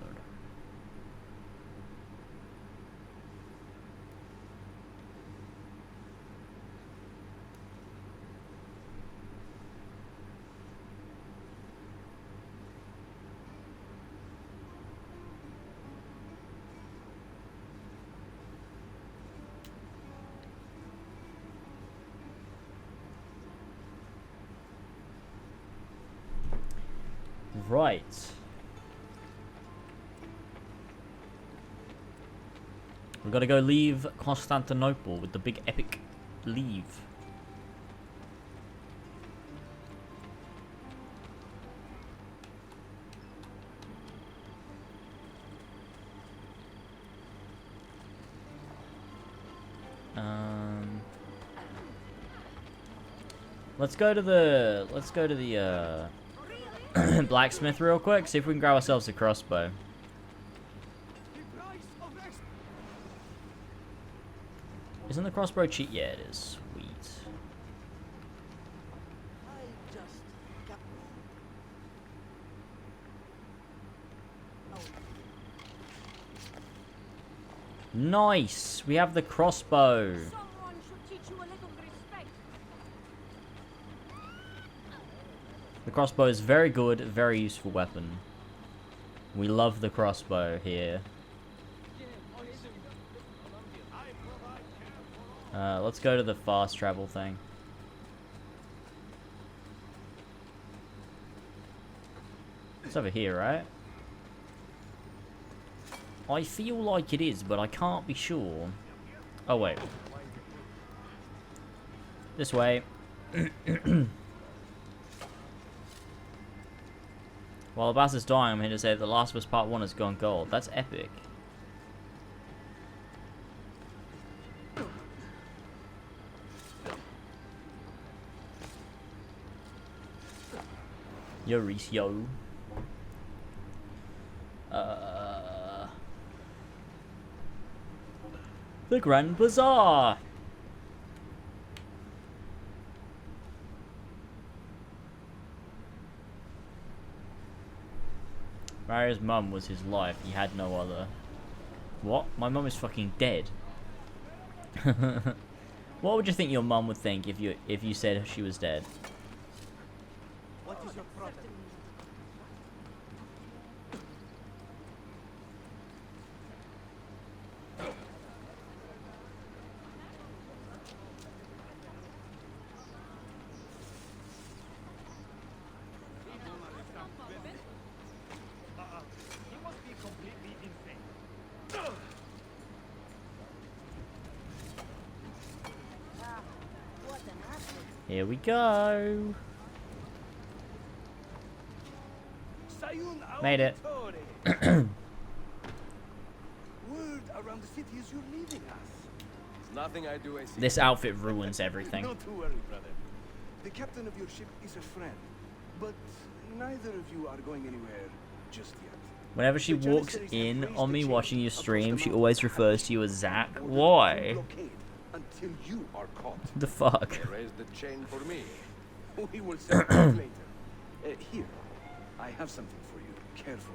Speaker 1: Right. We've got to go leave Constantinople with the big epic leave. Let's go to the blacksmith real quick, see if we can grab ourselves a crossbow. Isn't the crossbow cheap? Yeah, it is. Sweet. Nice! We have the crossbow. The crossbow is very good, very useful weapon. We love the crossbow here. Let's go to the fast travel thing. It's over here, right? I feel like it is, but I can't be sure. Oh, wait. This way. While the boss is dying, I'm here to say that The Last of Us Part 1 has gone gold. That's epic. Yo, Reese, yo. The Grand Bazaar! Mario's mum was his life. He had no other. What? My mum is fucking dead. What would you think your mum would think if you said she was dead?
Speaker 7: What is your problem?
Speaker 1: Here we go. Made it.
Speaker 7: Word around the city is you're leaving us.
Speaker 5: It's nothing I do, ACR.
Speaker 1: This outfit ruins everything.
Speaker 7: Not to worry, brother. The captain of your ship is a friend, but neither of you are going anywhere just yet.
Speaker 1: Whenever she walks in on me watching you stream, she always refers to you as Zach. Why?
Speaker 7: Until you are caught.
Speaker 1: The fuck?
Speaker 5: They raised the chain for me.
Speaker 7: We will celebrate later. Here, I have something for you. Careful.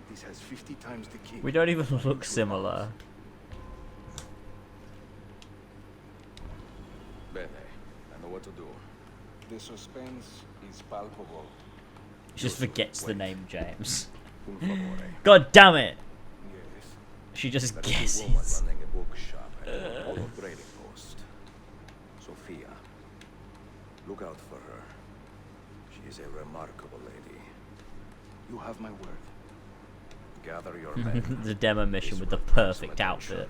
Speaker 7: This has 50 times the key.
Speaker 1: We don't even look similar.
Speaker 5: Bene, I know what to do.
Speaker 7: The suspense is palpable.
Speaker 1: She just forgets the name James.
Speaker 5: Un favore.
Speaker 1: God damn it!
Speaker 7: Yes.
Speaker 1: She just
Speaker 5: There's a
Speaker 1: guesses.
Speaker 5: woman running a bookshop at an old trading post. Sophia. Look out for her. She is a remarkable lady.
Speaker 7: You have my word.
Speaker 5: Gather your men.
Speaker 1: The demo mission with the
Speaker 5: This will grab some
Speaker 1: perfect outfit.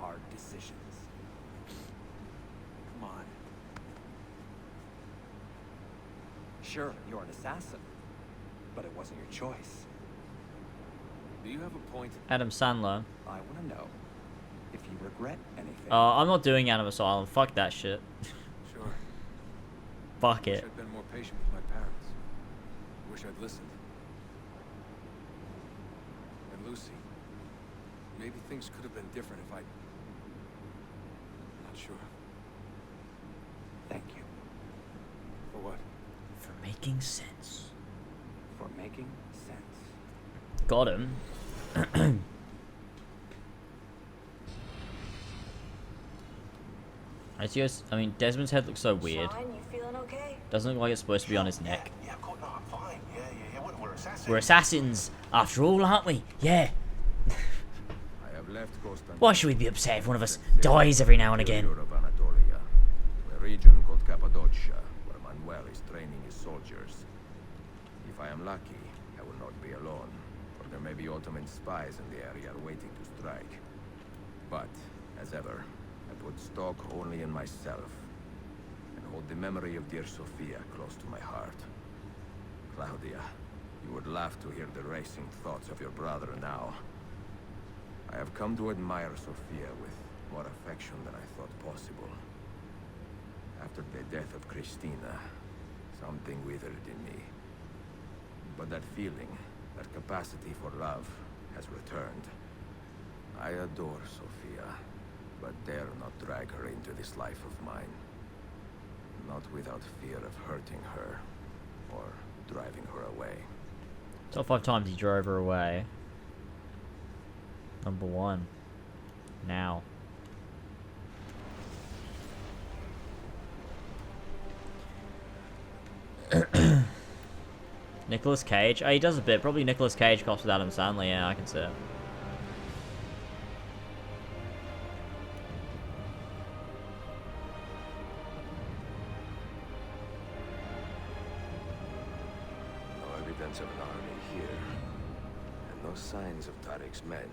Speaker 16: hard decisions. Come on. Sure, you're an assassin, but it wasn't your choice. Do you have a point?
Speaker 1: Adam Sandler.
Speaker 16: I want to know if you regret anything.
Speaker 1: I'm not doing Animal Asylum. Fuck that shit.
Speaker 5: Sure.
Speaker 1: Fuck
Speaker 5: Wish
Speaker 1: it.
Speaker 5: I'd been more patient with my parents. Wish I'd listened. And Lucy. Maybe things could have been different if I'd... Not sure.
Speaker 16: Thank you.
Speaker 5: For what?
Speaker 1: For making sense.
Speaker 16: For making sense.
Speaker 1: Got him. I mean, Desmond's head looks so weird.
Speaker 8: Sean, you feeling okay?
Speaker 1: Doesn't look like it's supposed to be on his neck.
Speaker 8: Yeah, cool. No, I'm fine. Yeah. We're assassins.
Speaker 1: We're assassins, after all, aren't we? Yeah.
Speaker 5: I have left Constantinople.
Speaker 1: Why should we be upset if one of us dies every now and again?
Speaker 5: Of Anatolia, a region called Cappadocia, where Manuel is training his soldiers. If I am lucky, I will not be alone, for there may be Ottoman spies in the area waiting to strike. But, as ever, I put stock only in myself, and hold the memory of dear Sophia close to my heart. Claudia, you would laugh to hear the racing thoughts of your brother now. I have come to admire Sophia with more affection than I thought possible. After the death of Christina, something withered in me. But that feeling, that capacity for love, has returned. I adore Sophia, but dare not drag her into this life of mine. Not without fear of hurting her, or driving her away.
Speaker 1: Top 5 times he drove her away. Number 1. Now. Nicolas Cage? Oh, he does a bit. Probably Nicolas Cage crossed with Adam Sandler. Yeah, I can see it.
Speaker 5: No evidence of an army here, and no signs of Tariq's men.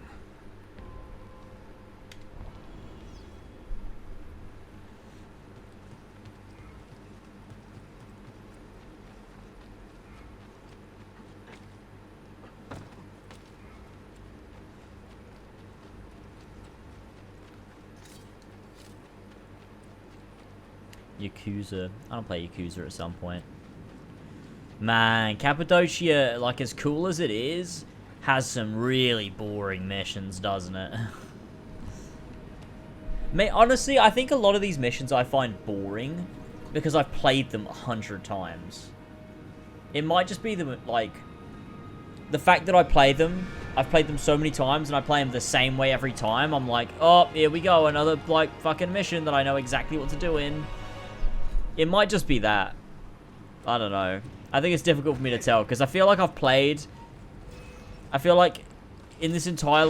Speaker 1: Yakuza. I don't play Yakuza at some point. Man, Cappadocia, like as cool as it is, has some really boring missions, doesn't it? Mate, honestly, I think a lot of these missions I find boring because I've played them 100 times. It might just be the fact that I've played them so many times and I play them the same way every time. I'm like, oh, here we go, another like fucking mission that I know exactly what to do in. It might just be that. I don't know. I think it's difficult for me to tell because I feel like I feel like in this entire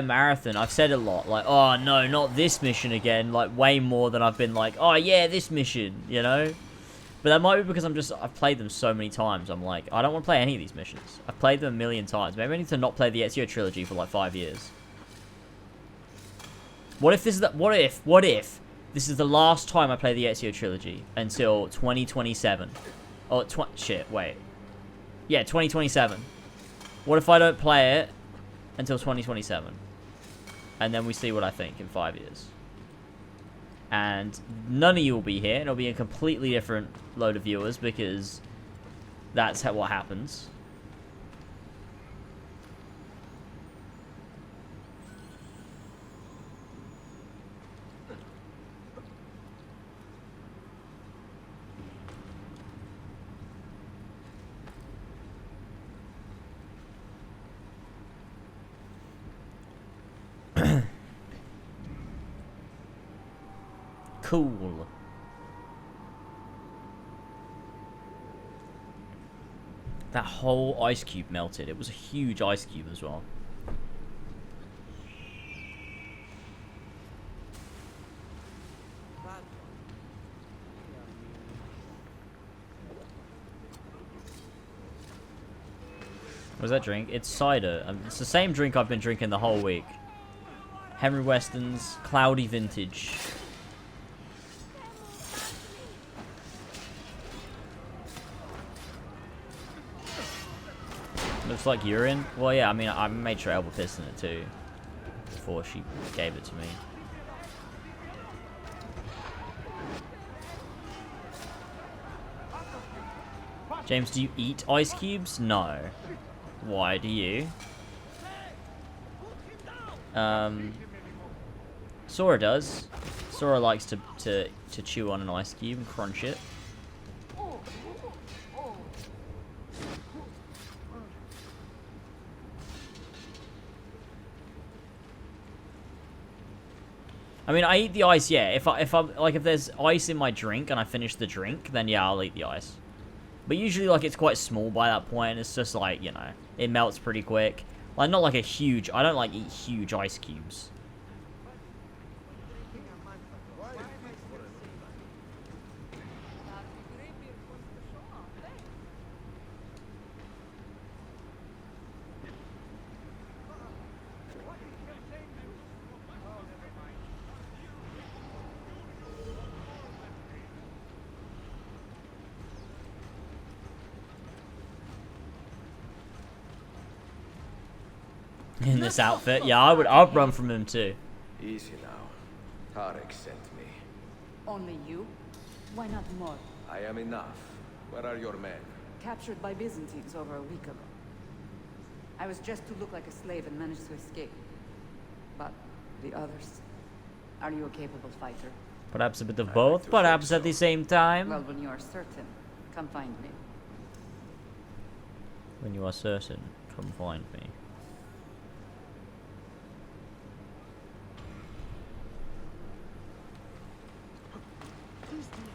Speaker 1: marathon, I've said a lot like, oh no, not this mission again, like way more than I've been like, oh yeah, this mission, you know? But that might be because I've played them so many times. I'm like, I don't want to play any of these missions. I've played them a million times. Maybe I need to not play the Ezio Trilogy for like 5 years. What if this is the last time I play the Ezio Trilogy until 2027? Oh, shit, wait. Yeah, 2027. What if I don't play it until 2027? And then we see what I think in 5 years. And none of you will be here. It'll be a completely different load of viewers because that's what happens. Cool. That whole ice cube melted. It was a huge ice cube as well. What's that drink? It's cider. It's the same drink I've been drinking the whole week. Henry Weston's Cloudy Vintage. Looks like urine. Well, yeah, I mean, I made sure Elba pissed in it too before she gave it to me. James, do you eat ice cubes? No. Why do you? Sora does. Sora likes to chew on an ice cube and crunch it. I mean, I eat the ice, yeah. If there's ice in my drink and I finish the drink, then yeah, I'll eat the ice. But usually, like, it's quite small by that point, and it's just like, you know, it melts pretty quick. Like, not like a huge, I don't like eat huge ice cubes. In this outfit, yeah, I'd run from him too.
Speaker 5: Easy now. Tarek sent me.
Speaker 2: Only you? Why not more?
Speaker 5: I am enough. Where are your men?
Speaker 2: Captured by Byzantines over a week ago. I was just to look like a slave and managed to escape. But the others... Are you a capable fighter?
Speaker 1: Perhaps a bit of both, perhaps at the same time.
Speaker 2: Well, when you are certain, come find me.
Speaker 1: When you are certain, come find me.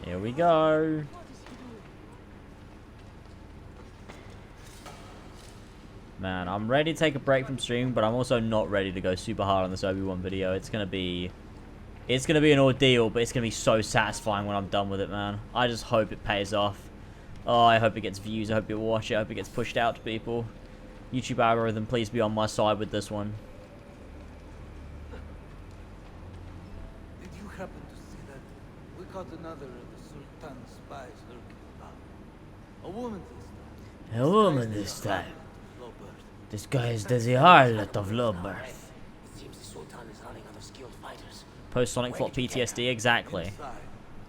Speaker 1: Here we go. Man, I'm ready to take a break from streaming, but I'm also not ready to go super hard on this Obi-Wan video. It's gonna be an ordeal, but it's gonna be so satisfying when I'm done with it, man. I just hope it pays off. Oh, I hope it gets views. I hope people watch it. I hope it gets pushed out to people. YouTube algorithm, please be on my side with this one.
Speaker 22: Did you happen to see that? We caught another of the Sultan's spies lurking about. A woman this time.
Speaker 1: A woman this time. Disguised as the harlot of low birth.
Speaker 20: It seems the Sultan is running out of skilled fighters.
Speaker 1: Post-Sonic Flop PTSD, exactly.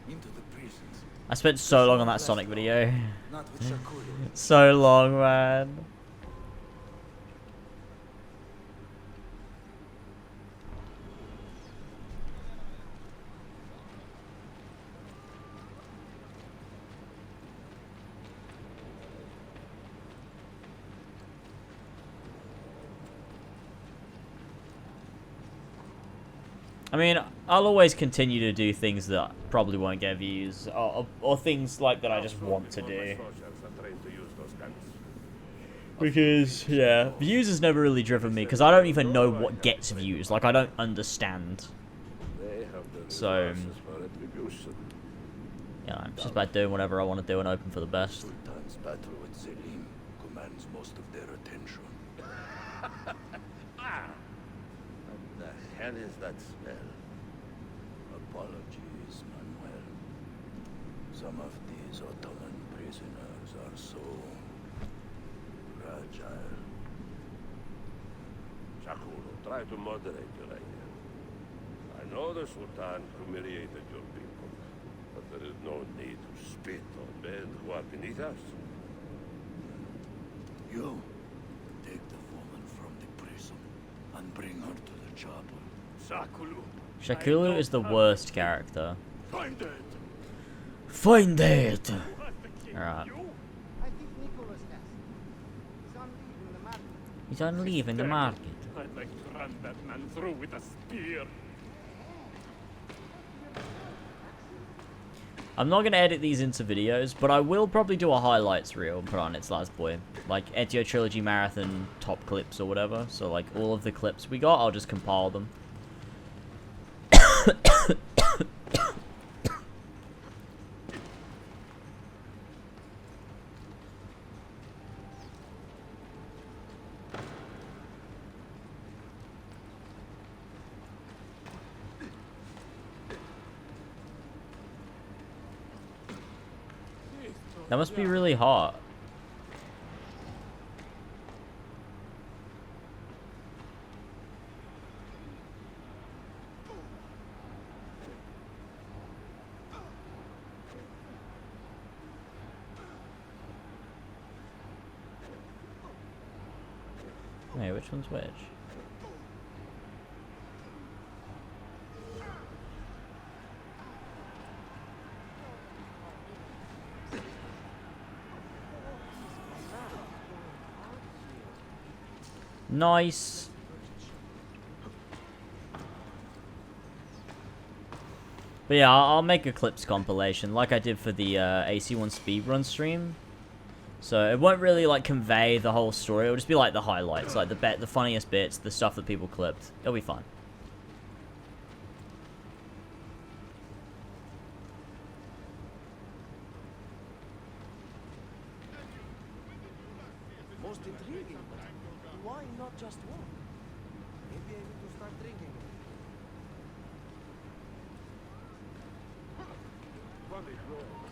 Speaker 22: Into the prisons.
Speaker 1: I spent so long on that Sonic video.
Speaker 22: Not with Shakuru.
Speaker 1: So long, man. I mean, I'll always continue to do things that probably won't get views, or things like that I just want to do. Because, yeah, views has never really driven me, because I don't even know what gets views. Like, I don't understand. So, yeah, I'm just about doing whatever I want to do and hoping for the best.
Speaker 10: Sultan's battle with Selim commands most of their attention. What the hell is that smell? Apologies, Manuel. Some of these Ottoman prisoners are so fragile.
Speaker 23: Shakuro, try to moderate your anger. I know the Sultan humiliated your people, but there is no need to spit on men who are beneath us.
Speaker 10: You take the woman from the prison and bring her to the chapel.
Speaker 1: Shakulu is the worst character.
Speaker 23: Find it!
Speaker 1: Find it! Alright. He's on leave in the market.
Speaker 6: I'd like to run that man through with a spear.
Speaker 1: I'm not going to edit these into videos, but I will probably do a highlights reel and put on It's Last Boy. Like, Ezio Trilogy Marathon top clips or whatever. So, like, all of the clips we got, I'll just compile them. That must be really hot. Wait, which one's which? Nice. But yeah, I'll make a clips compilation like I did for the AC1 speedrun stream. So it won't really like convey the whole story. It'll just be like the highlights, like the funniest bits, the stuff that people clipped. It'll be fun.
Speaker 22: Most intriguing, but why not just one? Maybe I need to start drinking.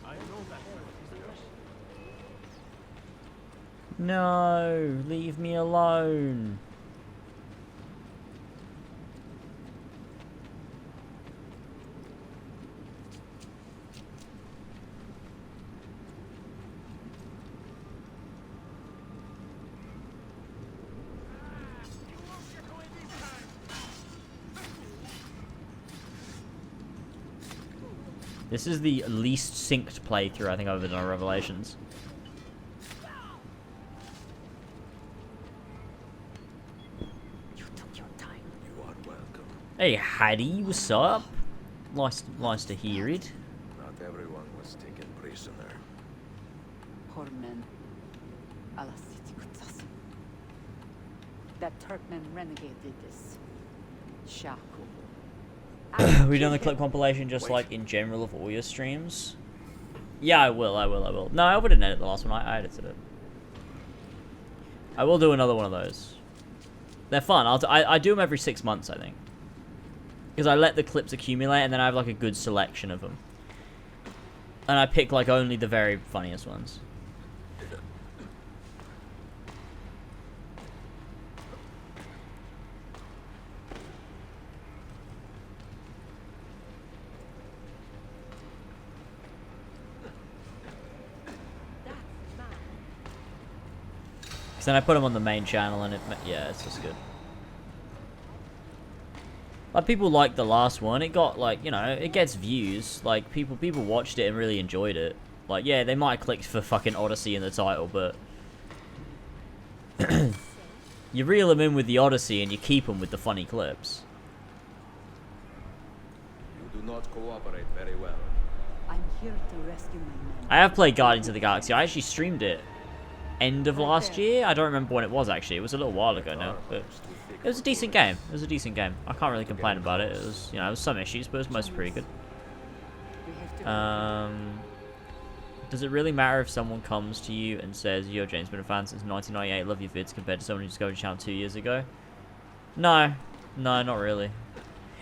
Speaker 15: I know that.
Speaker 1: No, leave me alone. This is the least synced playthrough I think I've ever done on Revelations. Hey, Hattie, what's up? Nice to hear it.
Speaker 5: Not everyone was taken prisoner.
Speaker 2: Poor men. Allah city kutsas. That Turkmen renegade did this. Shaku.
Speaker 1: We done the clip compilation just like in general of all your streams? Yeah, I will. No, I wouldn't edit the last one. I edited it. I will do another one of those. They're fun. I do them every 6 months, I think. Because I let the clips accumulate and then I have like a good selection of them. And I pick like only the very funniest ones. Because then I put them on the main channel and yeah, it's just good. Like, people liked the last one. It got, like, you know, it gets views. Like, people watched it and really enjoyed it. Like, yeah, they might have clicked for fucking Odyssey in the title, but... you reel them in with the Odyssey and you keep them with the funny clips.
Speaker 5: You do not cooperate very well.
Speaker 2: I'm here to rescue my men.
Speaker 1: I have played Guardians of the Galaxy. I actually streamed it end of last year. I don't remember when it was, actually. It was a little while ago now, but... it was a decent game. It was a decent game. I can't really complain about it. It was, you know, it was some issues, but it was mostly pretty good. Does it really matter if someone comes to you and says, "Yo, James, been a fan since 1998, love your vids," compared to someone who discovered your channel 2 years ago? No, not really.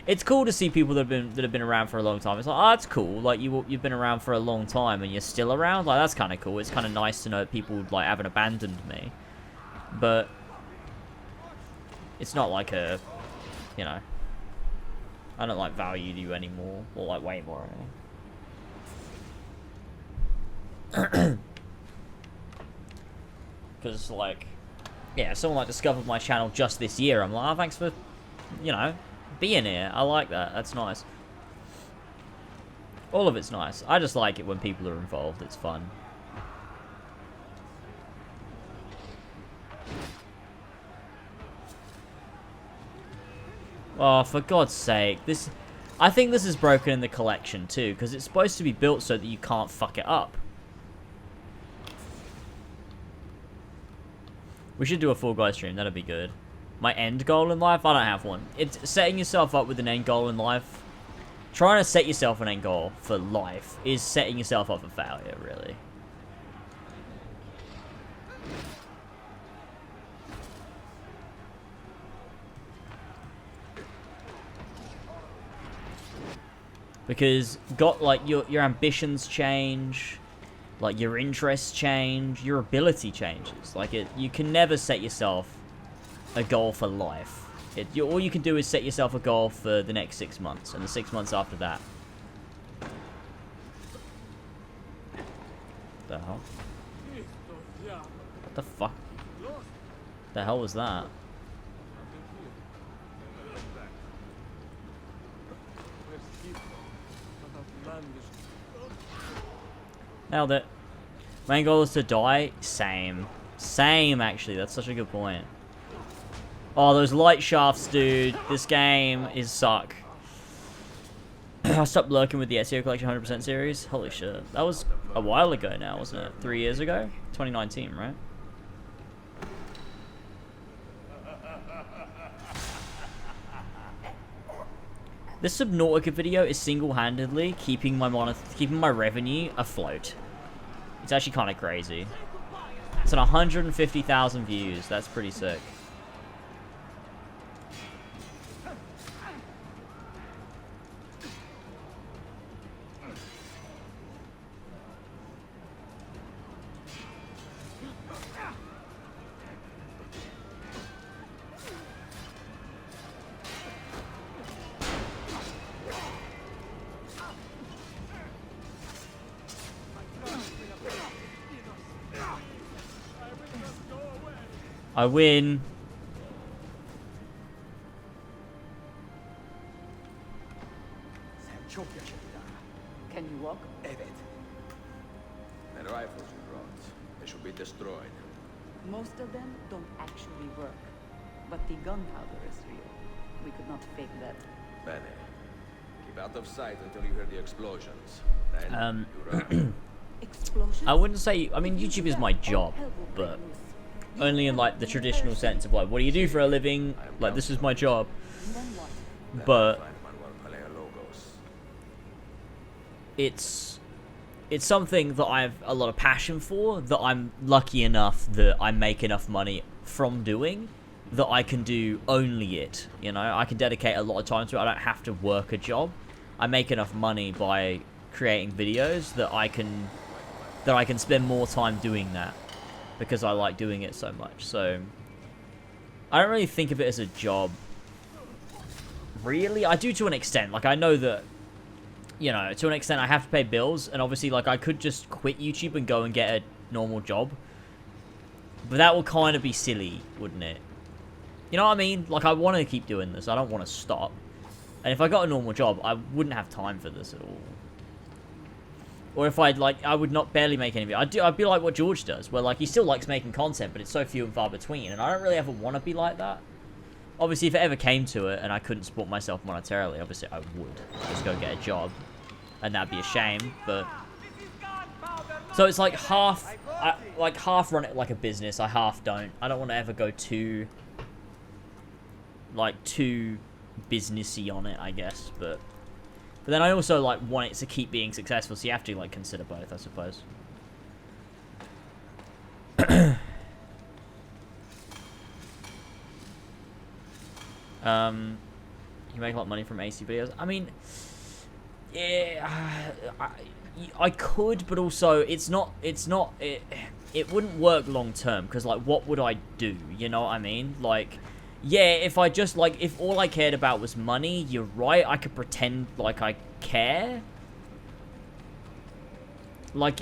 Speaker 1: It's cool to see people that have been around for a long time. It's like, oh, that's cool. Like you've been around for a long time and you're still around. Like that's kind of cool. It's kind of nice to know that people like haven't abandoned me, but. It's not like a, you know, I don't like value you anymore, or like way more or anything. Because like, yeah, if someone like discovered my channel just this year, I'm like, oh, thanks for, you know, being here. I like that. That's nice. All of it's nice. I just like it when people are involved. It's fun. Oh, for God's sake. I think this is broken in the collection, too, because it's supposed to be built so that you can't fuck it up. We should do a Fall Guys stream. That'd be good. My end goal in life? I don't have one. It's setting yourself up with an end goal in life. Trying to set yourself an end goal for life is setting yourself up for failure, really. Because your ambitions change, Like, your interests change, your ability changes. Like, you can never set yourself a goal for life. All you can do is set yourself a goal for the next 6 months, and the 6 months after that. The hell? What the fuck? The hell was that? Nailed it. Main goal is to die? Same. Same, actually. That's such a good point. Oh, those light shafts, dude. This game is suck. I stopped lurking with the Ezio Collection 100% series. Holy shit. That was a while ago now, wasn't it? 3 years ago? 2019, right? This Subnautica video is single-handedly keeping my revenue afloat. It's actually kind of crazy. It's on 150,000 views. That's pretty sick. I win.
Speaker 2: Can you walk?
Speaker 5: The rifles you brought, they should be destroyed.
Speaker 2: Most of them don't actually work. But the gunpowder is real. We could not fake that.
Speaker 5: Bene. Keep out of sight until you hear the explosions. Then you run.
Speaker 2: Explosions?
Speaker 1: I wouldn't say... I mean, YouTube is my job, but... only in, like, the traditional sense of, like, what do you do for a living? Like, this is my job. But... It's something that I have a lot of passion for, that I'm lucky enough that I make enough money from doing, that I can do only it, you know? I can dedicate a lot of time to it. I don't have to work a job. I make enough money by creating videos that I can spend more time doing that, because I like doing it so much. So I don't really think of it as a job, really. I do to an extent. Like, I know that, you know, to an extent I have to pay bills, and obviously, like, I could just quit YouTube and go and get a normal job, but that would kind of be silly, wouldn't it? You know what I mean? Like, I want to keep doing this. I don't want to stop. And if I got a normal job, I wouldn't have time for this at all. Or if I'd, like, I would not barely make any videos. I'd be like what George does, where, like, he still likes making content, but it's so few and far between, and I don't really ever want to be like that. Obviously, if it ever came to it and I couldn't support myself monetarily, obviously I would just go get a job, and that'd be a shame, but... So it's like half run it like a business, I half don't. I don't want to ever go too businessy on it, I guess, but then I also, like, want it to keep being successful, so you have to, like, consider both, I suppose. You make a lot of money from AC videos. I mean, yeah, I could, but also it wouldn't work long term, because, like, what would I do? You know what I mean? Like, yeah, if I just, like, if all I cared about was money, you're right, I could pretend like I care. Like,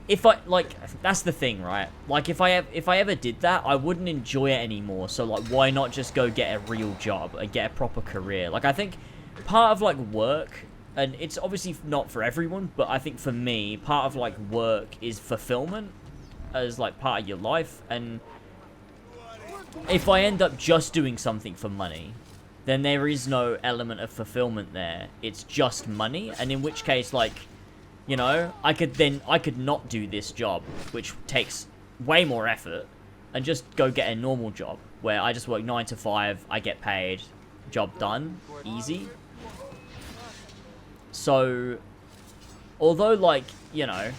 Speaker 1: if I, like, that's the thing, right? Like, if I ever did that, I wouldn't enjoy it anymore. So, like, why not just go get a real job and get a proper career? Like, I think part of, like, work, and it's obviously not for everyone, but I think for me, part of, like, work is fulfillment as, like, part of your life. And if I end up just doing something for money, then there is no element of fulfillment there. It's just money, and in which case, like, you know, I could not do this job, which takes way more effort, and just go get a normal job where I just work 9 to 5, I get paid, job done, easy. So, although, like, you know,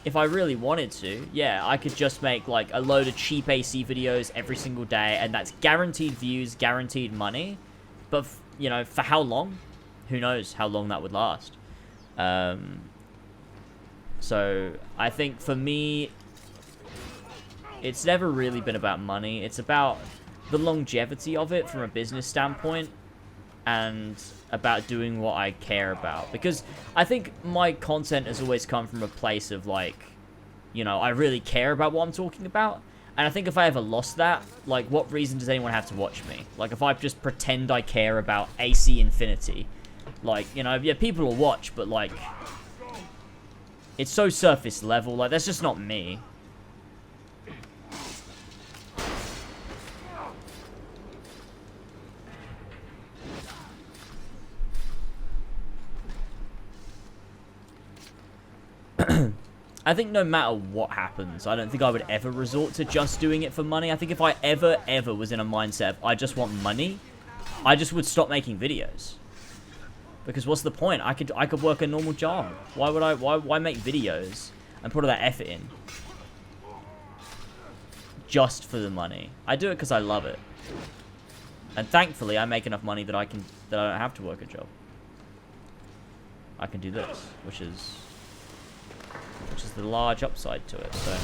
Speaker 1: if I really wanted to, yeah, I could just make, like, a load of cheap AC videos every single day, and that's guaranteed views, guaranteed money. But, you know, for how long? Who knows how long that would last? So I think for me, it's never really been about money. It's about the longevity of it from a business standpoint, and about doing what I care about. Because I think my content has always come from a place of like, you know, I really care about what I'm talking about. And I think if I ever lost that, like, what reason does anyone have to watch me? Like, if I just pretend I care about AC Infinity, like, you know, yeah, people will watch, but like, it's so surface level. Like, that's just not me. I think no matter what happens, I don't think I would ever resort to just doing it for money. I think if I ever was in a mindset of I just want money, I just would stop making videos. Because what's the point? I could work a normal job. Why make videos and put all that effort in just for the money? I do it because I love it. And thankfully I make enough money that I don't have to work a job. I can do this, which is the large upside to it. So,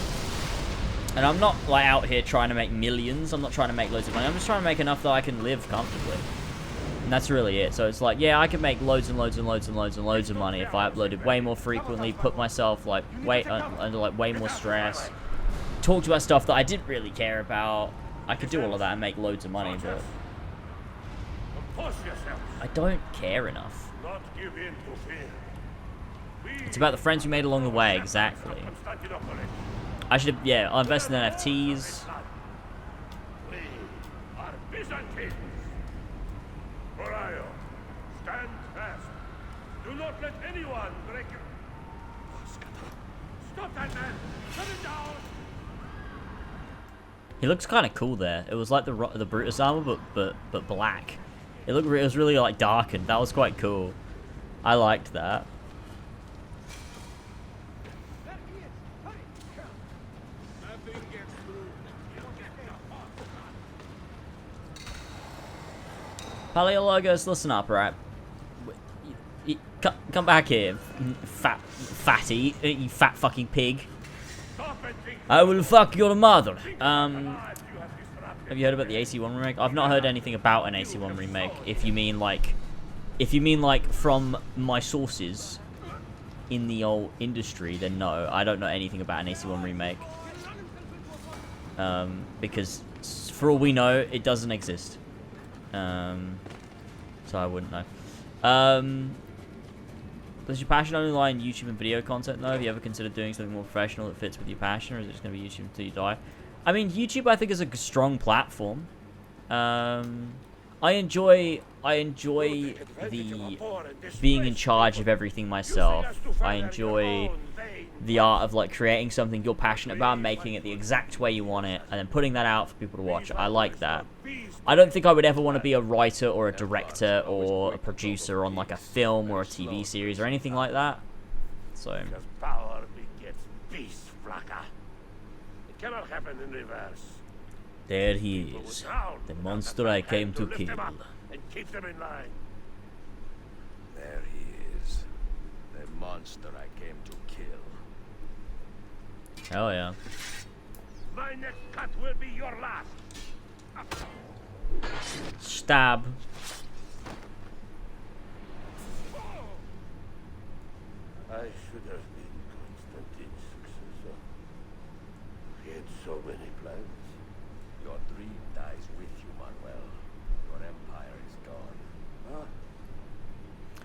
Speaker 1: and I'm not like out here trying to make millions. I'm not trying to make loads of money. I'm just trying to make enough that I can live comfortably. And that's really it. So it's like, yeah, I can make loads and loads and loads and loads and loads of money if I uploaded way more frequently, put myself like under like way more stress, talked about stuff that I didn't really care about. I could do all of that and make loads of money, but I don't care enough. It's about the friends you made along the way, exactly. I should have, yeah, I'll invest in NFTs.
Speaker 23: We are Byzantines. Orion, stand fast. Do not let anyone break your... Stop that man! Shut him down!
Speaker 1: He looks kind of cool there. It was like the Brutus armor, but black. It was really like darkened. That was quite cool. I liked that. Paleologos, listen up, right? Come back here, fatty, you fat fucking pig. I will fuck your mother. Have you heard about the AC1 remake? I've not heard anything about an AC1 remake. If you mean like from my sources in the old industry, then no, I don't know anything about an AC1 remake. Because for all we know, it doesn't exist. So I wouldn't know. Does your passion only lie in YouTube and video content though? Have you ever considered doing something more professional that fits with your passion, or is it just going to be YouTube until you die? I mean, YouTube I think is a strong platform. I enjoy the being in charge of everything myself. I enjoy the art of like creating something you're passionate about, making it the exact way you want it, and then putting that out for people to watch. I like that. I don't think I would ever want to be a writer or a director or a producer on like a film or a TV series or anything like that. So
Speaker 23: Power begets beast, Flaka. It cannot happen in reverse.
Speaker 1: there he is, the monster I came to kill.
Speaker 23: And keep them in line.
Speaker 10: There he is. The monster I came to kill.
Speaker 1: Hell yeah.
Speaker 23: My next cut will be your last.
Speaker 1: Stab.
Speaker 23: I should have been Constantine's successor. He had so many plans.
Speaker 10: Your dream dies with you, Manuel. Your empire is gone. Huh?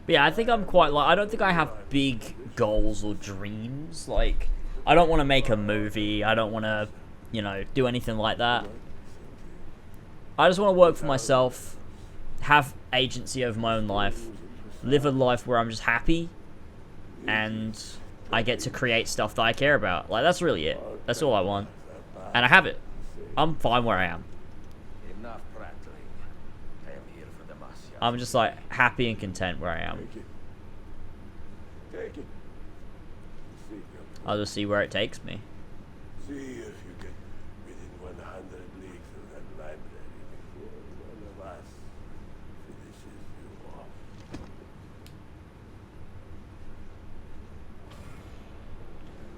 Speaker 1: But yeah, I think I'm quite like, I don't think I have big goals or dreams. Like, I don't want to make a movie. I don't want to, you know, do anything like that. I just want to work for myself, have agency over my own life, live a life where I'm just happy, and I get to create stuff that I care about. Like, that's really it. That's all I want. And I have it. I'm fine where I am.
Speaker 10: Enough prattling. I am here for the Masya.
Speaker 1: I'm just like happy and content where I am.
Speaker 23: Take it.
Speaker 1: I'll just see where it takes me.
Speaker 23: See if you get within 100 leagues of that library before one of us finishes you off.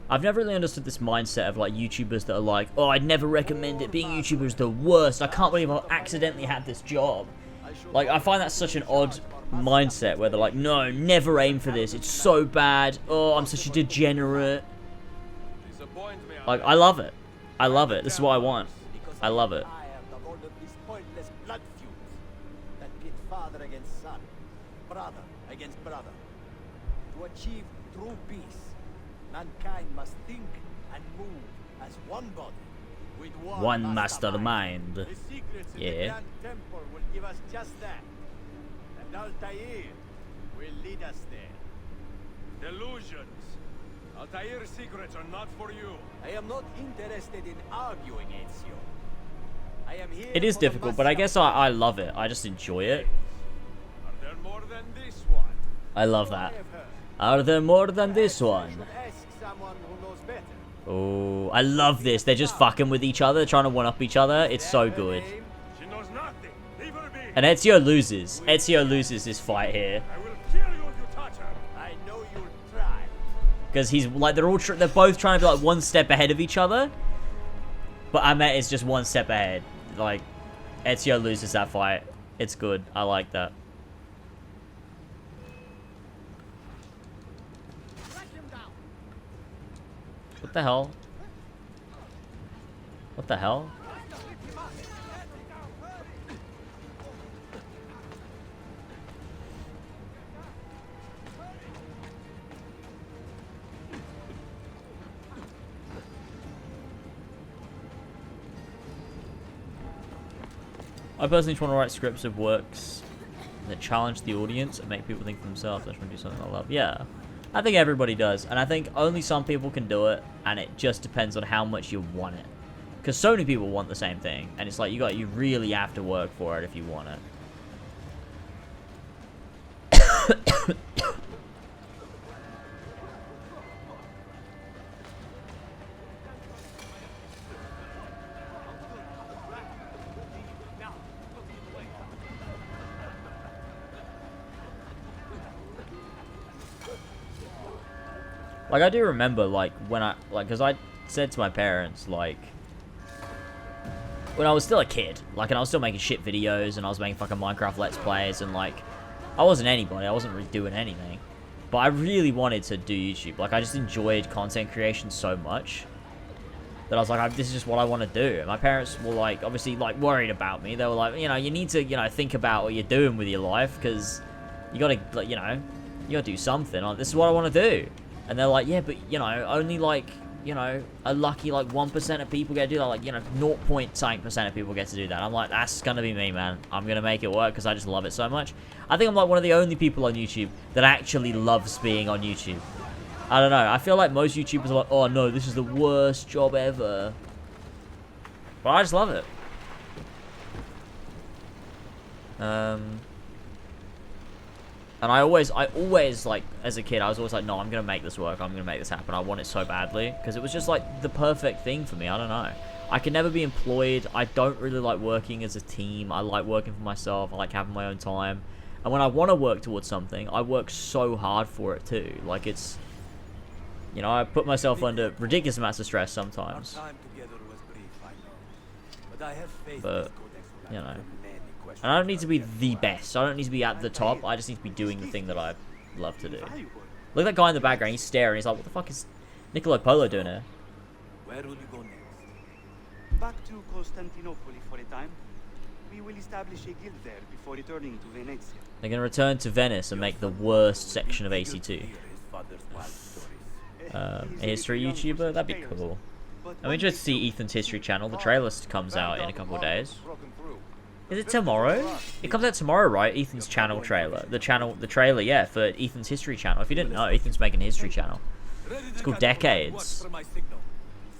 Speaker 1: I've never really understood this mindset of like YouTubers that are like, oh, I'd never recommend it. Being a YouTuber is the worst. I can't believe I accidentally had this job. Like, I find that such an odd mindset where they're like, no, never aim for this. It's so bad. Oh, I'm such a degenerate. Like, I love it. I love it. This is what I want. I love it.
Speaker 20: Father against son, brother against brother. To achieve true peace, mankind must think and move as one body, with
Speaker 1: one mastermind.
Speaker 20: The secrets in the Grand Temple will give us just that, and Altair will lead us there.
Speaker 6: Delusions. Altair's secrets are not for you.
Speaker 20: I am not interested in arguing, Ezio. I am here.
Speaker 1: It is difficult, but I guess I love it. I just enjoy it.
Speaker 6: Are there more than this one?
Speaker 1: I love that. Are there more than this one? Oh, I love this. They're just fucking with each other, trying to one-up each other. It's so good.
Speaker 6: She knows nothing. Leave her be.
Speaker 1: And Ezio loses. Ezio loses this fight here.
Speaker 6: I will kill you if you touch her.
Speaker 20: I know you'll try.
Speaker 1: Because he's like, they're both trying to be like one step ahead of each other. But Ahmet is just one step ahead. Like, Ezio loses that fight. It's good. I like that. What the hell? What the hell? I personally just want to write scripts of works that challenge the audience and make people think for themselves. I just want to do something I love. Yeah, I think everybody does, and I think only some people can do it, and it just depends on how much you want it. Because so many people want the same thing, and it's like you really have to work for it if you want it. Like, I do remember, like, because I said to my parents, like, when I was still a kid, like, and I was still making shit videos, and I was making fucking Minecraft Let's Plays, and, like, I wasn't anybody, I wasn't really doing anything, but I really wanted to do YouTube. Like, I just enjoyed content creation so much that I was like, this is just what I want to do. And my parents were, like, obviously, like, worried about me. They were like, you know, you need to, you know, think about what you're doing with your life, because you gotta, like, you know, you gotta do something. Like, this is what I want to do. And they're like, yeah, but, you know, only, like, you know, a lucky, like, 1% of people get to do that. Like, you know, 0.9% of people get to do that. I'm like, that's gonna be me, man. I'm gonna make it work because I just love it so much. I think I'm, like, one of the only people on YouTube that actually loves being on YouTube. I don't know. I feel like most YouTubers are like, oh, no, this is the worst job ever. But I just love it. And I always, like, as a kid, I was always like, no, I'm going to make this work. I'm going to make this happen. I want it so badly. Because it was just, like, the perfect thing for me. I don't know. I can never be employed. I don't really like working as a team. I like working for myself. I like having my own time. And when I want to work towards something, I work so hard for it, too. Like, it's, you know, I put myself under ridiculous amounts of stress sometimes. But, you know. And I don't need to be the best. I don't need to be at the top. I just need to be doing the thing that I love to do. Look at that guy in the background. He's staring. He's like, what the fuck is Niccolo Polo doing here?
Speaker 12: Where will you go next? Back to Constantinople for a time. We will establish a guild there before returning to Venezia.
Speaker 1: They're going to return to Venice and make the worst section of AC2. A history YouTuber? That'd be cool. I'm interested to see Ethan's history channel. The trailer comes out in a couple of days. Is it tomorrow? It comes out tomorrow, right? Ethan's channel trailer. The trailer, yeah, for Ethan's history channel. If you didn't know, Ethan's making a history channel. It's called Decades.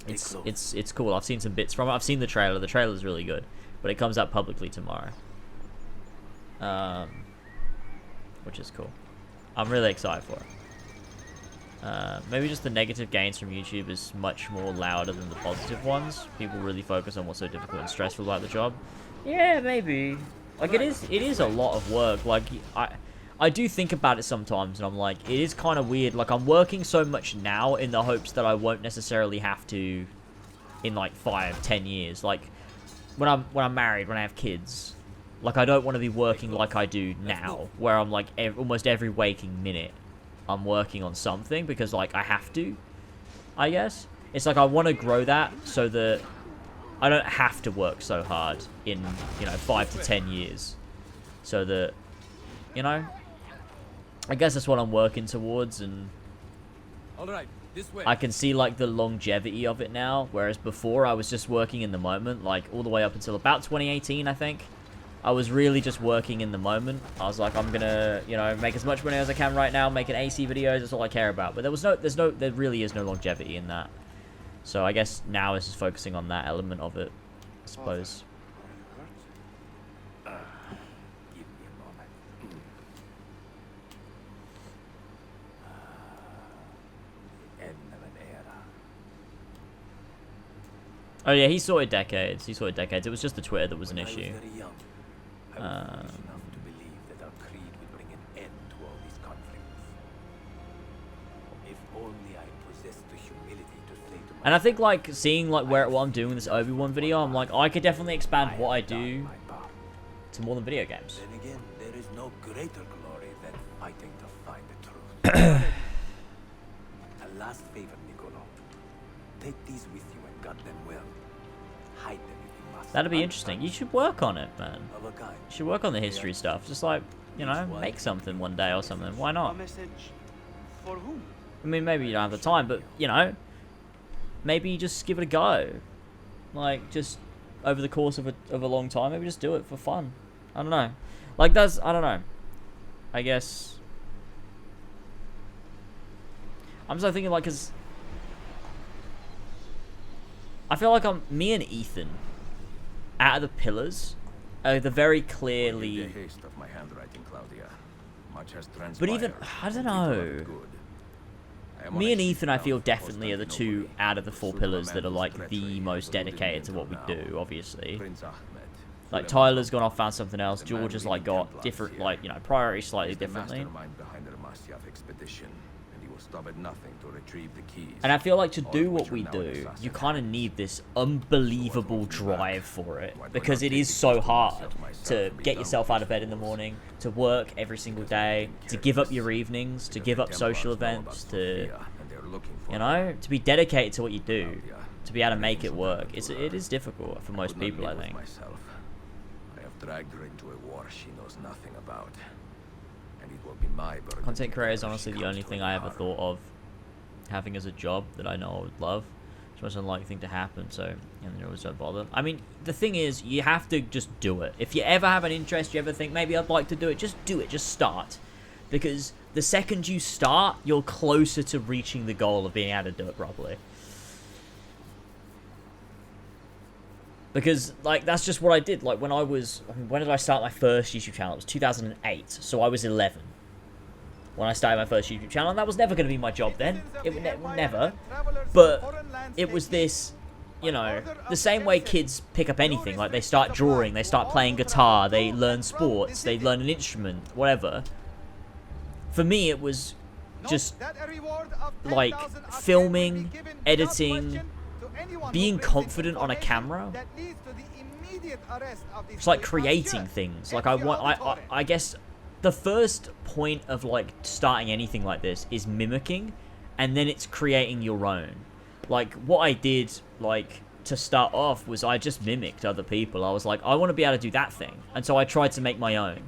Speaker 1: It's cool. I've seen some bits from it. I've seen the trailer. The trailer's really good. But it comes out publicly tomorrow. Which is cool. I'm really excited for it. Maybe just the negative gains from YouTube is much more louder than the positive ones. People really focus on what's so difficult and stressful about the job. Yeah, maybe. Like, it is a lot of work. Like, I do think about it sometimes, and I'm like, it is kind of weird. Like, I'm working so much now in the hopes that I won't necessarily have to in, like, 5-10 years. Like, when I'm married, when I have kids, like, I don't want to be working like I do now, where I'm, like, almost every waking minute I'm working on something, because, like, I have to, I guess. It's like I want to grow that so that I don't have to work so hard in, you know, 5 to 10 years. So that, you know, I guess that's what I'm working towards, and I can see, like, the longevity of it now, whereas before I was just working in the moment, like, all the way up until about 2018, I think. I was really just working in the moment. I was like, I'm gonna, you know, make as much money as I can right now, making AC videos, that's all I care about. But there really is no longevity in that. So I guess now it's just focusing on that element of it, I suppose.
Speaker 10: Give me a moment. The end of an era.
Speaker 1: Oh yeah, he sorted decades. He sorted decades. It was just the Twitter that was an issue.
Speaker 10: I was very young. I was foolish enough to believe that our creed would bring an end to all these conflicts. If only I possessed the humility to say to myself,
Speaker 1: And I think, like, seeing, like, what I'm doing with this Obi-Wan video, I'm like, I could definitely expand what I do to more than video games.
Speaker 10: then again, there is no greater glory than fighting to find the truth. A last favor, Niccolo. Take these with you and guard them well. Hide them if you must.
Speaker 1: That'd be interesting. You should work on it, man.
Speaker 10: Of a kind.
Speaker 1: You should work on the history stuff. Just, like, you know, make something one day or something. Why not?
Speaker 12: A message for whom?
Speaker 1: I mean, maybe you don't have the time, but, you know, maybe just give it a go. Like, just over the course of a long time, maybe just do it for fun. I don't know. Like, I don't know. I guess. I'm just thinking, like, because I feel like me and Ethan, out of the pillars, are the very clearly.
Speaker 5: Of my handwriting, Claudia. Much has
Speaker 1: But even, I don't know. Me and Ethan, I feel, definitely are the two out of the 4 pillars that are, like, the most dedicated to what we do, obviously. Like, Tyler's gone off, found something else. George has, like, got different, like, you know, priorities slightly differently. And I feel like to do what we do, you kind of need this unbelievable drive for it. Because it is so hard to get yourself out of bed in the morning, to work every single day, to give up your evenings, to give up social events, to, you know, to be dedicated to what you do, to be able to make it work. It is difficult for most people, I think.
Speaker 5: I have dragged her into a war she knows nothing about. And it will be my burden.
Speaker 1: Content creator is honestly the only thing I ever thought of having as a job that I know I would love. It's the most unlikely thing to happen, so and always don't bother. I mean, the thing is, you have to just do it. If you ever have an interest, you ever think, maybe I'd like to do it, just do it, just start. Because the second you start, you're closer to reaching the goal of being able to do it properly. Because, like, that's just what I did. Like, when did I start my first YouTube channel? It was 2008, so I was 11 when I started my first YouTube channel, and that was never going to be my job then. It would never. But it was this, you know, the same way kids pick up anything. Like, they start drawing, they start playing guitar, they learn sports, they learn an instrument, whatever. For me, it was just, like, filming, editing, being confident on a camera. It's like creating things. Like, I guess the first point of, like, starting anything like this is mimicking, and then it's creating your own. Like, what I did, like, to start off was I just mimicked other people. I was like, I want to be able to do that thing. And so I tried to make my own.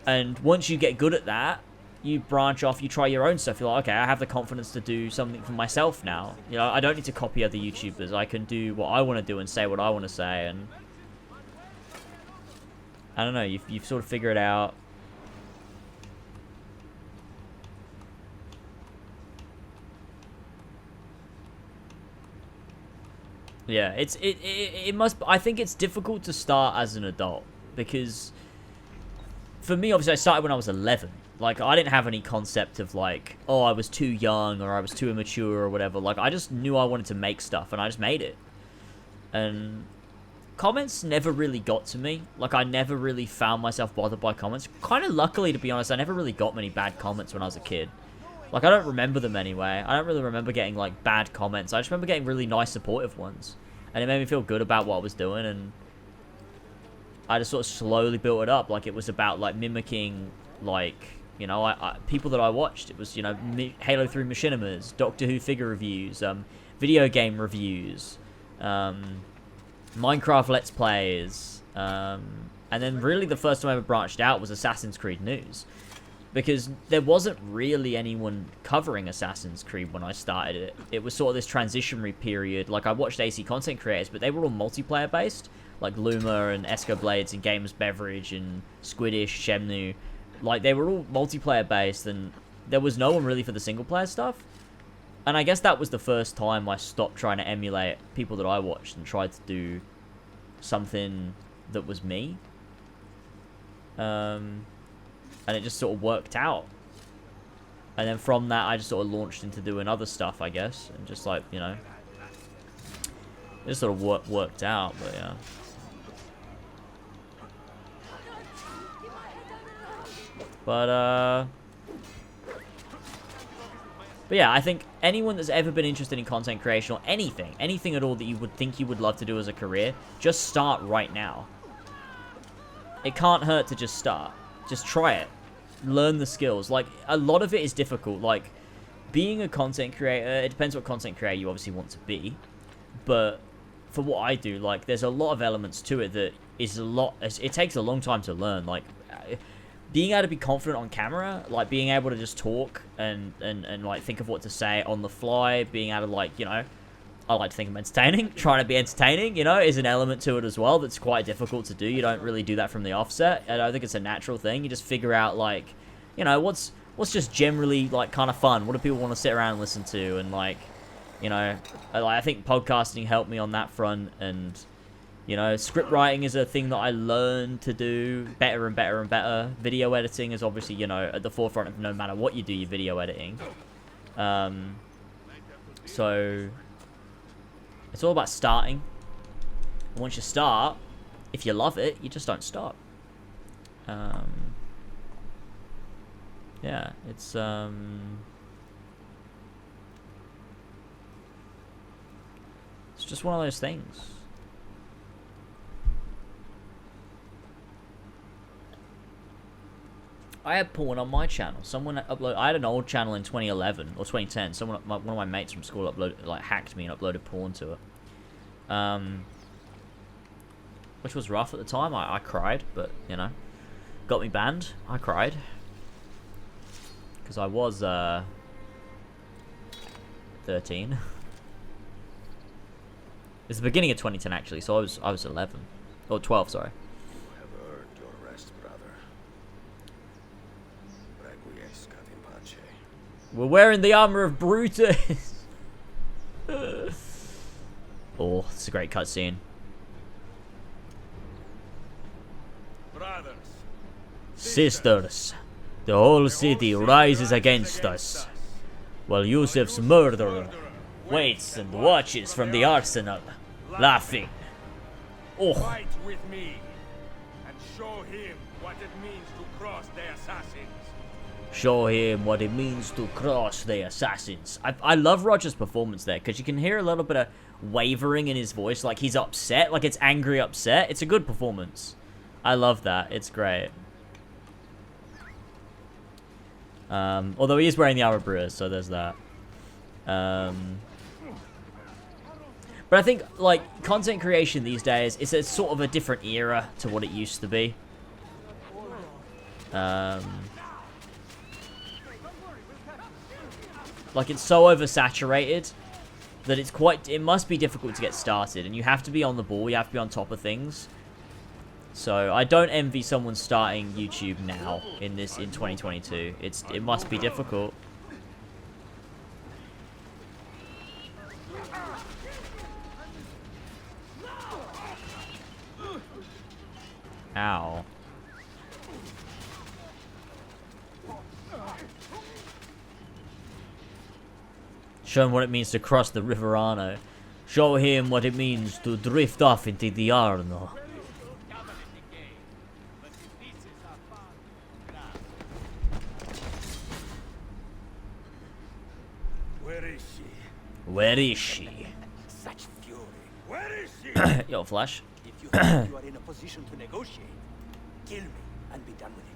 Speaker 1: And once you get good at that, you branch off, you try your own stuff. You're like, okay, I have the confidence to do something for myself now. You know, I don't need to copy other YouTubers. I can do what I want to do and say what I want to say. And I don't know, you've sort of figured it out. Yeah, it must. I think it's difficult to start as an adult because, for me, obviously, I started when I was 11. Like, I didn't have any concept of, like, oh, I was too young or I was too immature or whatever. Like, I just knew I wanted to make stuff and I just made it. And comments never really got to me. Like, I never really found myself bothered by comments. Kind of luckily, to be honest, I never really got many bad comments when I was a kid. Like, I don't remember them anyway. I don't really remember getting, like, bad comments. I just remember getting really nice, supportive ones. And it made me feel good about what I was doing, and I just sort of slowly built it up. Like, it was about, like, mimicking, like, you know, people that I watched. It was, you know, Halo 3 machinimas, Doctor Who figure reviews, video game reviews, Minecraft Let's Plays, and then really the first time I ever branched out was Assassin's Creed news. Because there wasn't really anyone covering Assassin's Creed when I started it. It was sort of this transitionary period. Like, I watched AC content creators, but they were all multiplayer based. Like Luma and Esco Blades and Gamers Beverage and Squidish, Shemnu. Like, they were all multiplayer based, and there was no one really for the single player stuff. And I guess that was the first time I stopped trying to emulate people that I watched and tried to do something that was me. And it just sort of worked out. And then from that, I just sort of launched into doing other stuff, I guess. And just like, you know, it just sort of worked out, but yeah. But yeah, I think anyone that's ever been interested in content creation or anything at all that you would think you would love to do as a career, just start right now. It can't hurt to just start. Just try it. Learn the skills. Like, a lot of it is difficult. Like, being a content creator, it depends what content creator you obviously want to be. But for what I do, like, there's a lot of elements to it that is it takes a long time to learn. Like, being able to be confident on camera, like, being able to just talk and like, think of what to say on the fly, being able to, like, you know, I like to think I'm entertaining. Trying to be entertaining, you know, is an element to it as well that's quite difficult to do. You don't really do that from the offset. I don't think it's a natural thing. You just figure out, like, you know, what's just generally, like, kind of fun. What do people want to sit around and listen to? And, like, you know, I think podcasting helped me on that front. And, you know, script writing is a thing that I learned to do better and better and better. Video editing is obviously, you know, at the forefront of no matter what you do, your video editing. So it's all about starting. And once you start, if you love it, you just don't stop. Yeah, it's just one of those things. I had porn on my channel. Someone uploaded. I had an old channel in 2011 or 2010. One of my mates from school hacked me and uploaded porn to it. Which was rough at the time. I cried, but you know, got me banned. I cried because I was 13. It's the beginning of 2010 actually, so I was 11 or 12. Sorry. We're wearing the armor of Brutus. Oh, it's a great cutscene.
Speaker 6: Brothers,
Speaker 1: sisters, the whole city rises against us, while Yusuf's murderer waits and watches from the arsenal, laughing. Oh.
Speaker 6: Fight with me and show him what it means to cross the assassins.
Speaker 1: Show him what it means to cross the assassins. I love Roger's performance there, because you can hear a little bit of wavering in his voice, like he's upset, like it's angry upset. It's a good performance. I love that. It's great. Although he is wearing the armor Brutus, so there's that. But I think, like, content creation these days is a sort of a different era to what it used to be. Like, it's so oversaturated that it must be difficult to get started, and you have to be on the ball, you have to be on top of things. So I don't envy someone starting YouTube now in 2022. It must be difficult. Ow. Show him what it means to cross the Riverano. Show him what it means to drift off into the Arno.
Speaker 10: Where is she?
Speaker 1: Where is she?
Speaker 20: Such fury.
Speaker 10: Where is she?
Speaker 1: Yo, Flash.
Speaker 20: If you think you are in a position to negotiate, kill me and be done with it.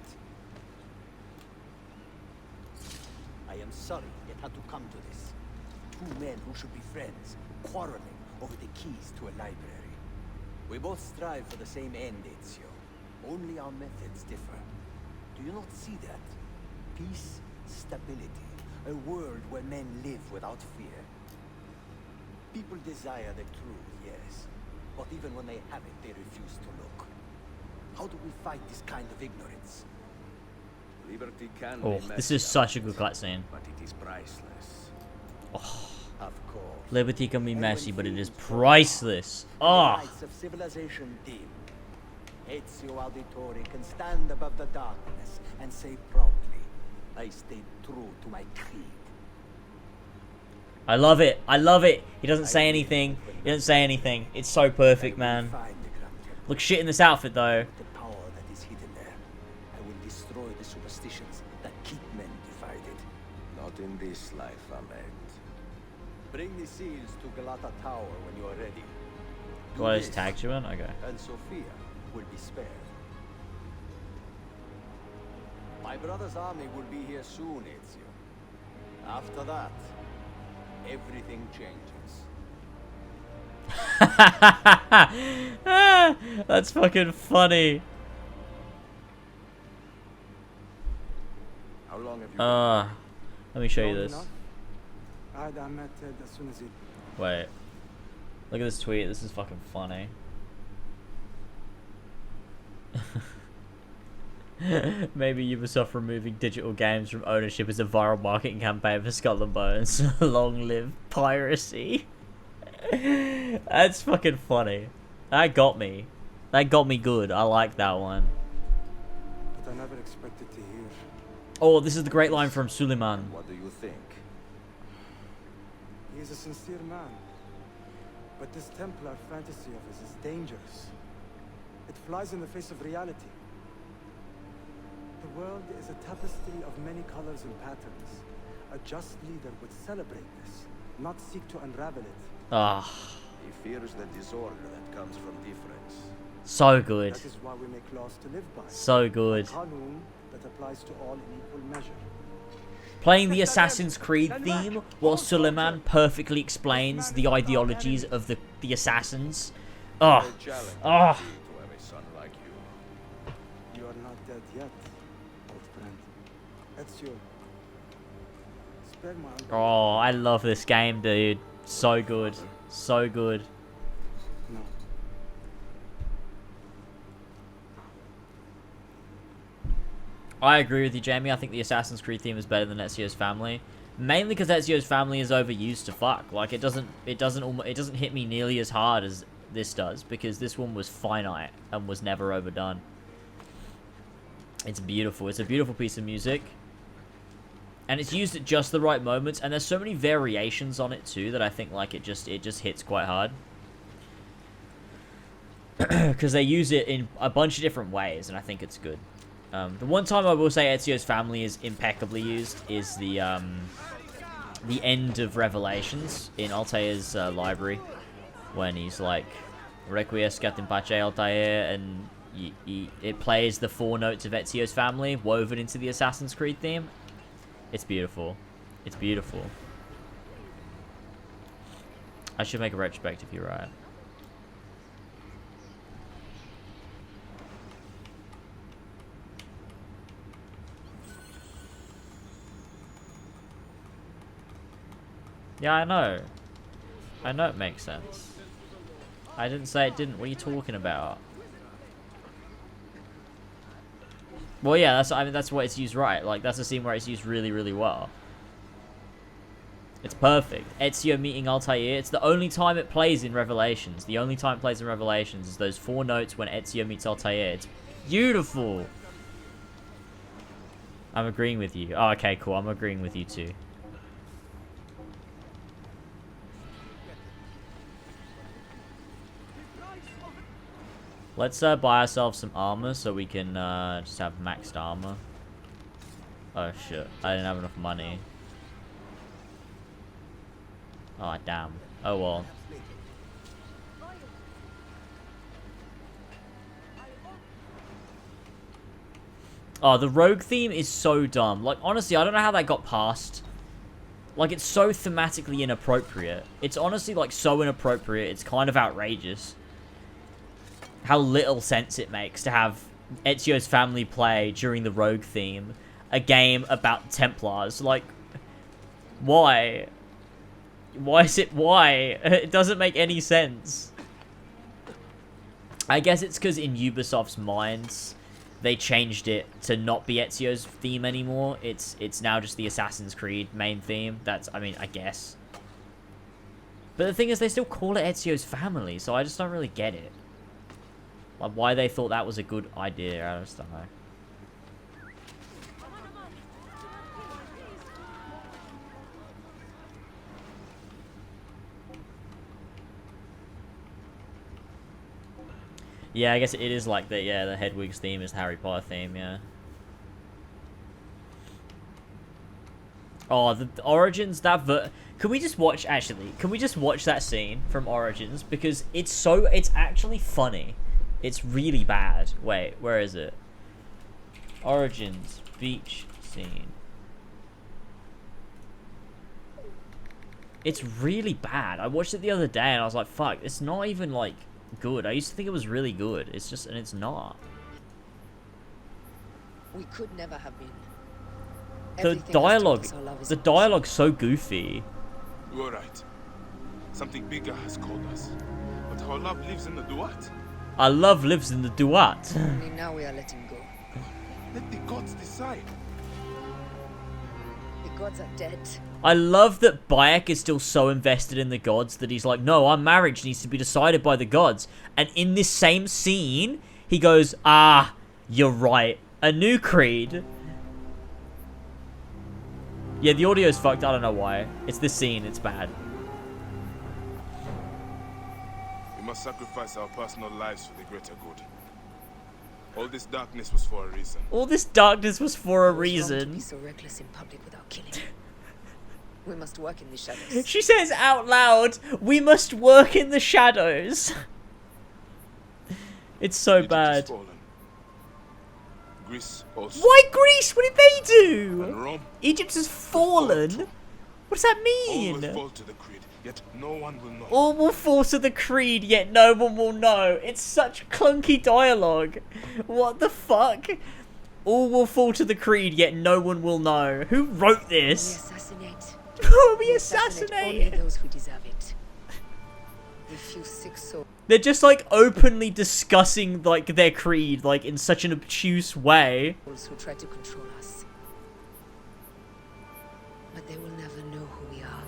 Speaker 20: I am sorry it had to come to this. Two men who should be friends, quarreling over the keys to a library. We both strive for the same end, Ezio. Only our methods differ. Do you not see that? Peace, stability, a world where men live without fear. People desire the truth, yes. But even when they have it, they refuse to look. How do we fight this kind of ignorance?
Speaker 5: Liberty can
Speaker 1: Oh,
Speaker 5: be
Speaker 1: this
Speaker 5: messy,
Speaker 1: is such a good cutscene.
Speaker 5: but it is priceless.
Speaker 1: Oh.
Speaker 20: Of course.
Speaker 1: Liberty can be messy, but it is priceless.
Speaker 20: The
Speaker 1: Oh.
Speaker 20: lights of civilization dim. Ezio Auditore can stand above the darkness and say proudly, I stayed true to my creed.
Speaker 1: I love it. I love it. He doesn't say anything. He doesn't say anything. It's so perfect, man. Look shit in this outfit, though.
Speaker 20: The power that is hidden there. I will destroy the superstitions that keep men divided.
Speaker 5: Not in this life, Ahmed.
Speaker 20: Bring the seals to Galata Tower when you are ready.
Speaker 1: Do I just tag you in? Okay.
Speaker 20: And Sophia will be spared. My brother's army will be here soon, Ezio. After that, everything changes.
Speaker 1: That's fucking funny.
Speaker 5: How long have you
Speaker 1: Let me show you
Speaker 11: Long
Speaker 1: this.
Speaker 11: enough. I had Ahmed as soon as he...
Speaker 1: Wait. Look at this tweet. This is fucking funny. Maybe Ubisoft removing digital games from ownership is a viral marketing campaign for Skull and Bones. Long live piracy. That's fucking funny. That got me. That got me good. I like that one.
Speaker 11: But I never expected to hear.
Speaker 1: Oh, this is the great line from Suleiman.
Speaker 5: What do you think?
Speaker 11: He is a sincere man. But this Templar fantasy of his is dangerous. It flies in the face of reality. The world is a tapestry of many colors and patterns. A just leader would celebrate this, not seek to unravel it.
Speaker 1: Ah.
Speaker 5: He fears the disorder that comes from difference.
Speaker 1: So good.
Speaker 11: That is why we make laws to live by.
Speaker 1: So good.
Speaker 11: A qanun that applies to all in equal measure.
Speaker 1: Playing the Assassin's Creed theme while Suleiman perfectly explains the ideologies of the assassins. Oh. Oh.
Speaker 5: To have a son like you.
Speaker 11: You are not dead yet, old friend. Ezio. Spare my uncle.
Speaker 1: Oh, I love this game, dude. So good. So good.
Speaker 11: No.
Speaker 1: I agree with you, Jamie. I think the Assassin's Creed theme is better than Ezio's Family, mainly because Ezio's Family is overused to fuck. Like it doesn't hit me nearly as hard as this does, because this one was finite and was never overdone. It's beautiful. It's a beautiful piece of music, and it's used at just the right moments. And there's so many variations on it too that I think like it just hits quite hard. Because they use it in a bunch of different ways, and I think it's good. The one time I will say Ezio's Family is impeccably used is the end of Revelations in Altair's library, when he's like, Requiescat in pace Altair, and it plays the 4 notes of Ezio's Family woven into the Assassin's Creed theme. It's beautiful. It's beautiful. I should make a retrospective, you're right. Yeah, I know. I know it makes sense. I didn't say it didn't. What are you talking about? Well, yeah, that's what it's used right. Like, that's a scene where it's used really, really well. It's perfect. Ezio meeting Altair. It's the only time it plays in Revelations. The only time it plays in Revelations is those 4 notes when Ezio meets Altair. It's beautiful. I'm agreeing with you. Oh, okay, cool. I'm agreeing with you too. Let's buy ourselves some armor so we can just have maxed armor. Oh shit, I didn't have enough money. Oh damn. Oh well. Oh, the rogue theme is so dumb. Like, honestly, I don't know how that got past. Like, it's so thematically inappropriate. It's honestly, like, so inappropriate. It's kind of outrageous. How little sense it makes to have Ezio's family play during the rogue theme a game about Templars. Like, why? Why is it why? It doesn't make any sense. I guess it's because in Ubisoft's minds, they changed it to not be Ezio's theme anymore. It's now just the Assassin's Creed main theme. That's, I mean, I guess. But the thing is, they still call it Ezio's family, so I just don't really get it. Like, why they thought that was a good idea, I just don't know. Yeah, I guess it is like the, yeah, the Hedwig's theme is Harry Potter theme, yeah. Oh, the Origins, that can we just watch, actually, can we just watch that scene from Origins? Because it's actually funny. It's really bad. Wait, where is it? Origins, beach scene. It's really bad. I watched it the other day and I was like, fuck, it's not even like good. I used to think it was really good. It's just, and it's not.
Speaker 3: We could never have been.
Speaker 1: The dialogue's so goofy.
Speaker 17: You are right. Something bigger has called us. But our love lives in the duat.
Speaker 1: Our love lives in the duat.
Speaker 3: Only now we are letting go.
Speaker 17: Let the gods decide.
Speaker 3: The gods are dead.
Speaker 1: I love that Bayek is still so invested in the gods that he's like, no, our marriage needs to be decided by the gods. And in this same scene, he goes, ah, you're right. A new creed. Yeah, the audio's fucked. I don't know why. It's this scene. It's bad.
Speaker 17: We must sacrifice our personal lives for the greater good. All this darkness was for a reason.
Speaker 1: All this darkness was for a reason.
Speaker 3: To be so reckless in public without killing. We must work in the shadows.
Speaker 1: She says out loud, we must work in the shadows. It's so bad.
Speaker 17: Greece also.
Speaker 1: Why Greece? What did they do?
Speaker 17: And Rome.
Speaker 1: Egypt has fallen? What does that mean?
Speaker 17: All will fall to the creed, yet no one will know.
Speaker 1: All will fall to the creed, yet no one will know. It's such clunky dialogue. What the fuck? All will fall to the creed, yet no one will know. Who wrote this? We assassinate
Speaker 3: only those who deserve it. A few sick souls.
Speaker 1: They're just like openly discussing like their creed, like in such an obtuse way.
Speaker 3: Who try to control us, but they will never know who we are.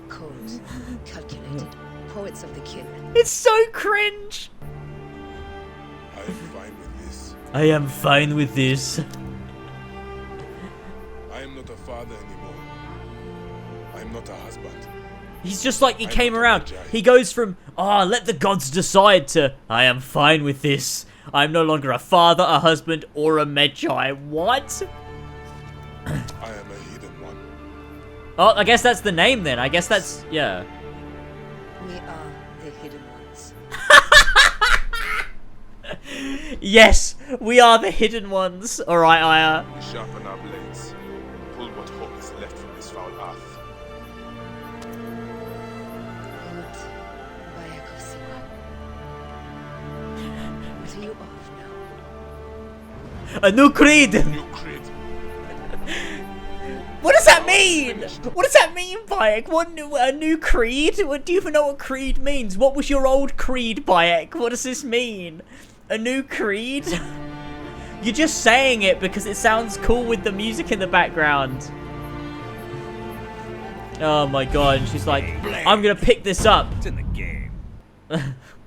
Speaker 3: Cold, calculated, poets of the kill.
Speaker 1: It's so cringe.
Speaker 17: I am fine with this.
Speaker 1: I am fine with this.
Speaker 17: I am not a father anymore. I am not a husband.
Speaker 1: He's just like, he came around. He goes from, let the gods decide to, I am fine with this. I'm no longer a father, a husband, or a Magi. What?
Speaker 17: I am a hidden one.
Speaker 1: Oh, I guess that's the name then. I guess that's, yeah.
Speaker 3: We are the hidden ones.
Speaker 1: Yes, we are the hidden ones. Alright, Aya.
Speaker 17: We sharpen our blades. Pull what hope is left from this foul earth.
Speaker 3: What are you of now?
Speaker 1: A new creed.
Speaker 17: New creed.
Speaker 1: What does that mean? What does that mean, Bayek? A new creed? What, do you even know what creed means? What was your old creed, Bayek? What does this mean? A new creed? You're just saying it because it sounds cool with the music in the background. Oh my god, and she's like, I'm gonna pick this up.
Speaker 19: It's in the game.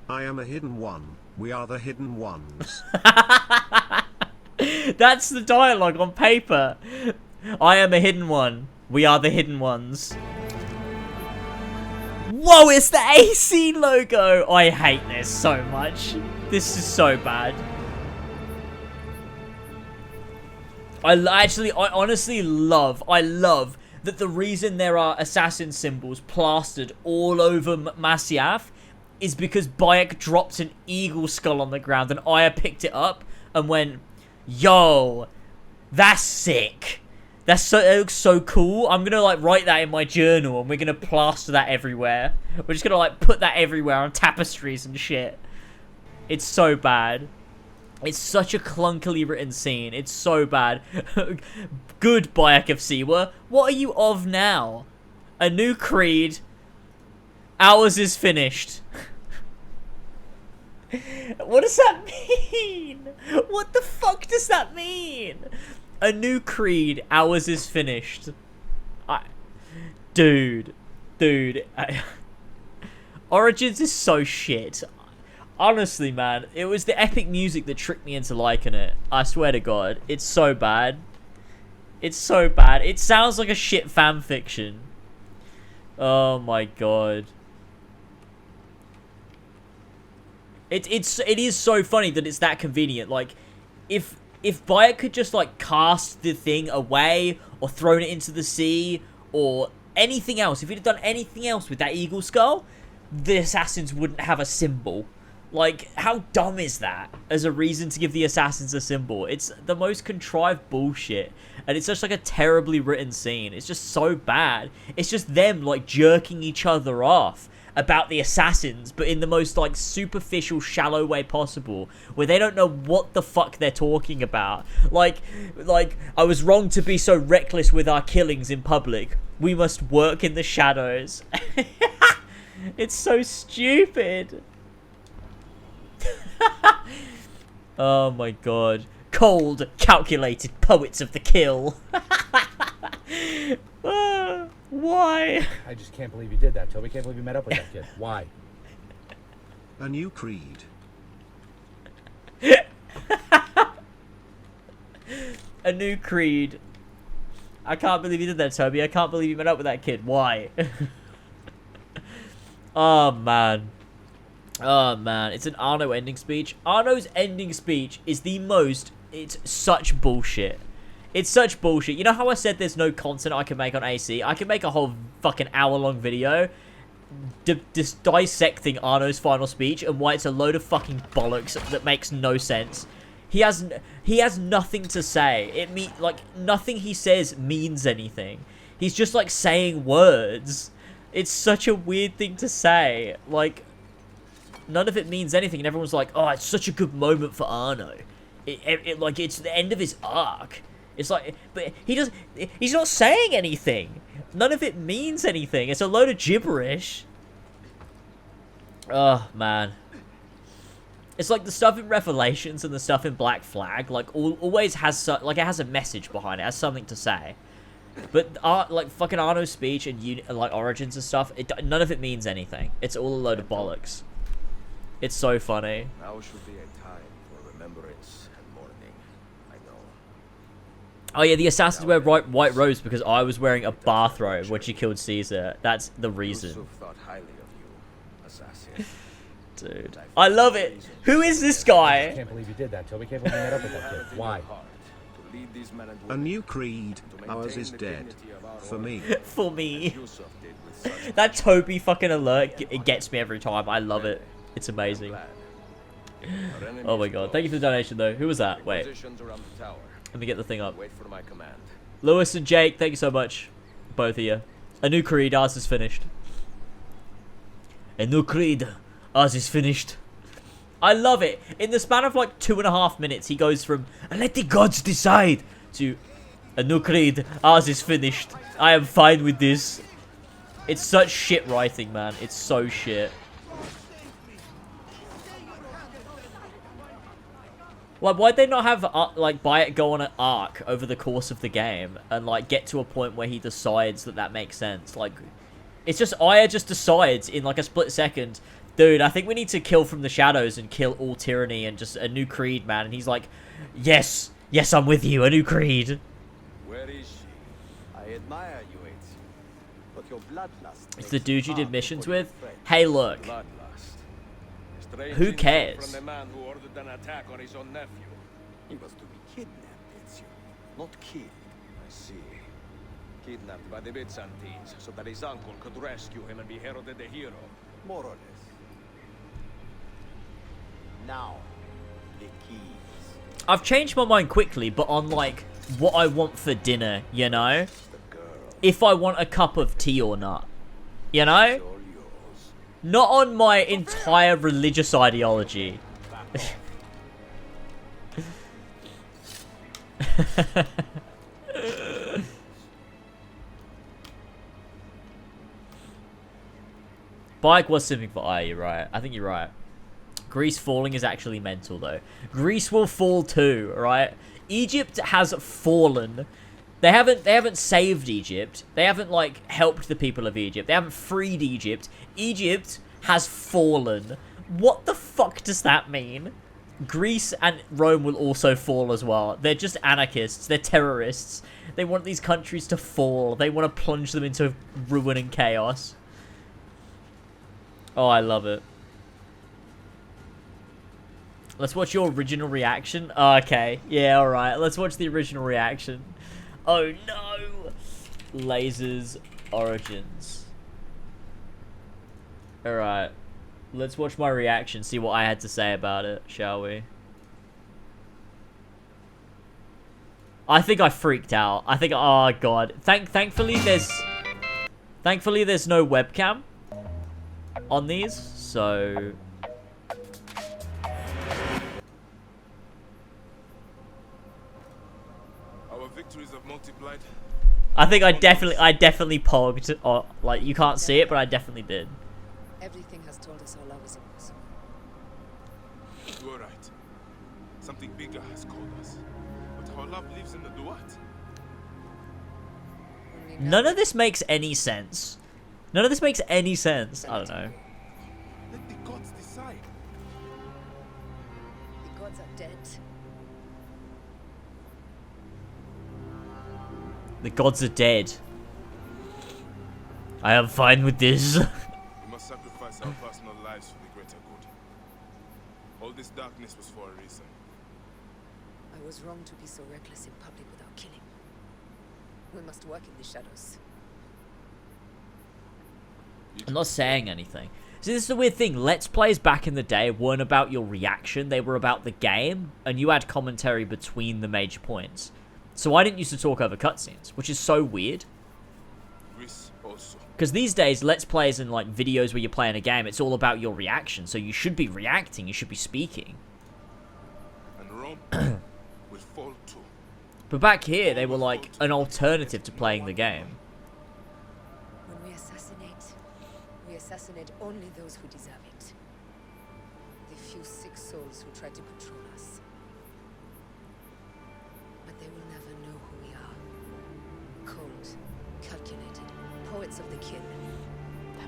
Speaker 19: I am a hidden one. We are the hidden ones.
Speaker 1: That's the dialogue on paper. I am a hidden one. We are the hidden ones. Whoa, it's the AC logo. I hate this so much. This is so bad. I honestly love that the reason there are assassin symbols plastered all over Masyaf is because Bayek dropped an eagle skull on the ground and Aya picked it up and went, yo, that's sick. That looks so cool. I'm gonna like write that in my journal and we're gonna plaster that everywhere. We're just gonna like put that everywhere on tapestries and shit. It's so bad. It's such a clunkily written scene. It's so bad. Good, Bayek of Siwa. What are you of now? A new creed. Ours is finished. What does that mean? What the fuck does that mean? A new creed. Ours is finished. Dude. Origins is so shit. Honestly, man, it was the epic music that tricked me into liking it. I swear to God. It's so bad. It's so bad. It sounds like a shit fan fiction. Oh my God. It is so funny that it's that convenient. Like, if Bayek could just, like, cast the thing away or thrown it into the sea or anything else, if he'd have done anything else with that eagle skull, the assassins wouldn't have a symbol. Like, how dumb is that as a reason to give the assassins a symbol? It's the most contrived bullshit. And it's just like a terribly written scene. It's just so bad. It's just them, like, jerking each other off about the assassins, but in the most, like, superficial, shallow way possible, where they don't know what the fuck they're talking about. Like, I was wrong to be so reckless with our killings in public. We must work in the shadows. It's so stupid. Oh my God. Cold, calculated poets of the kill. Why?
Speaker 4: I just can't believe you did that, Toby. Can't believe you met up with that kid. Why?
Speaker 19: A new creed.
Speaker 1: A new creed. I can't believe you did that, Toby. I can't believe you met up with that kid. Why? Oh, man. Oh, man. It's an Arno ending speech. Arno's ending speech is the most... It's such bullshit. It's such bullshit. You know how I said there's no content I can make on AC? I can make a whole fucking hour-long video just dissecting Arno's final speech and why it's a load of fucking bollocks that makes no sense. He has nothing to say. Like, nothing he says means anything. He's just, like, saying words. It's such a weird thing to say. Like, none of it means anything, and everyone's like, oh, it's such a good moment for Arno. Like, it's the end of his arc. It's like, but he's not saying anything. None of it means anything. It's a load of gibberish. Oh, man. It's like the stuff in Revelations and the stuff in Black Flag, like, always has, like, it has a message behind it. It has something to say. But, like, fucking Arno's speech and, like, Origins and stuff, none of it means anything. It's all a load of bollocks. It's so funny.
Speaker 5: Now should be a time for remembrance and mourning. I know.
Speaker 1: Oh yeah, the assassins wear white robes because I was wearing a bathrobe when she killed Caesar. That's the reason.
Speaker 5: Yusuf thought highly of you, assassin.
Speaker 1: Dude, I love it. Who is this guy?
Speaker 4: I can't believe you did that, Toby. Can't believe you met up with that kid. Why?
Speaker 19: A new creed. Ours is dead. For me.
Speaker 1: For me. That Toby fucking alert, it gets me every time. I love it. It's amazing. Oh my God. Thank you for the donation though. Who was that? Wait. Let me get the thing up.
Speaker 5: Wait for my command.
Speaker 1: Lewis and Jake, thank you so much. Both of you. A new creed, ours is finished. A new creed, ours is finished. I love it. In the span of like 2.5 minutes, he goes from, and let the gods decide, to, a new creed, ours is finished. I am fine with this. It's such shit writing, man. It's so shit. Like, why'd they not have, like, Bayek go on an arc over the course of the game and, like, get to a point where he decides that makes sense? Like, it's just, Aya just decides in, like, a split second, dude, I think we need to kill from the shadows and kill all tyranny and just a new creed, man. And he's like, yes, I'm with you, a new creed.
Speaker 20: Where is she? I admire you, Ezio, but your bloodlust.
Speaker 1: It's the dude you did missions with? Hey, look.
Speaker 5: Bloodlust is
Speaker 6: strange
Speaker 1: Who
Speaker 6: insult
Speaker 1: cares?
Speaker 6: from the man who ordered an attack on his own nephew.
Speaker 5: He was to be kidnapped, Ezio, not killed.
Speaker 6: I see. Kidnapped by the Byzantines so that his uncle could rescue him and be heralded a hero.
Speaker 20: More or less. Now, the keys.
Speaker 1: I've changed my mind quickly, but on like what I want for dinner, you know? If I want a cup of tea or not, you know? Not on my entire religious ideology. Bike was something for Eye, you're right. I think you're right. Greece falling is actually mental, though. Greece will fall too, right? Egypt has fallen. They haven't saved Egypt. They haven't, like, helped the people of Egypt. They haven't freed Egypt. Egypt has fallen. What the fuck does that mean? Greece and Rome will also fall as well. They're just anarchists. They're terrorists. They want these countries to fall. They want to plunge them into ruin and chaos. Oh, I love it. Let's watch your original reaction. Oh, okay. Yeah, alright. Let's watch the original reaction. Oh, no. Lasers Origins. Alright. Let's watch my reaction, see what I had to say about it, shall we? I think I freaked out. I think, oh god. Thankfully there's no webcam on these, so
Speaker 17: Our victories have multiplied.
Speaker 1: I think I definitely pogged, or like you can't see it, but I definitely did.
Speaker 3: Everything has told us our love is impossible.
Speaker 17: You are right. Something bigger has called us. But our love lives in the what?
Speaker 1: None of this makes any sense. None of this makes any sense. I don't know.
Speaker 17: Let the gods decide.
Speaker 3: The gods are dead.
Speaker 1: The gods are dead. I am fine with this.
Speaker 17: We must sacrifice our personal lives for the greater good. All this darkness was for a reason.
Speaker 3: I was wrong to be so reckless in public without killing. We must work in the shadows.
Speaker 1: I'm not saying anything. See, this is the weird thing. Let's Plays back in the day weren't about your reaction. They were about the game, and you had commentary between the major points. So I didn't used to talk over cutscenes, which is so weird. Because these days, Let's Plays and like videos where you're playing a game, it's all about your reaction. So you should be reacting, you should be speaking.
Speaker 17: And Rome will fall too.
Speaker 1: But back here, they were like an alternative to playing the game.
Speaker 3: When we assassinate only those who deserve it. The few sick souls who try to control us. But they will never know who we are. Cold, calculated, poets of the kill.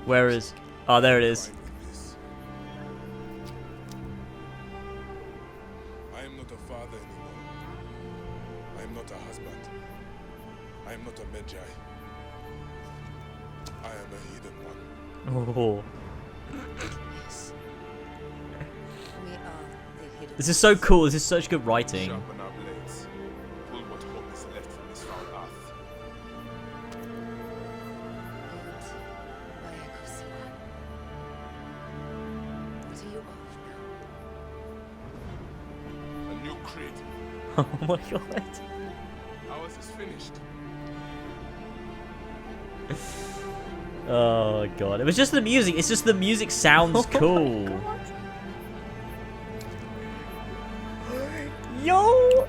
Speaker 1: Where is... Oh, there it is.
Speaker 17: I am not a father anymore. I am not a husband. I am not a Magi. I am a hidden one.
Speaker 1: Oh.
Speaker 3: Yes. We are the hidden.
Speaker 1: This is so cool. This is such good writing.
Speaker 17: Sharpen our blades. Pull what hope is left from this foul earth.
Speaker 3: What are you of now?
Speaker 17: A new creed.
Speaker 1: Oh my god.
Speaker 17: Ours is finished.
Speaker 1: Oh god. It was just the music. It's just the music sounds cool. Yo!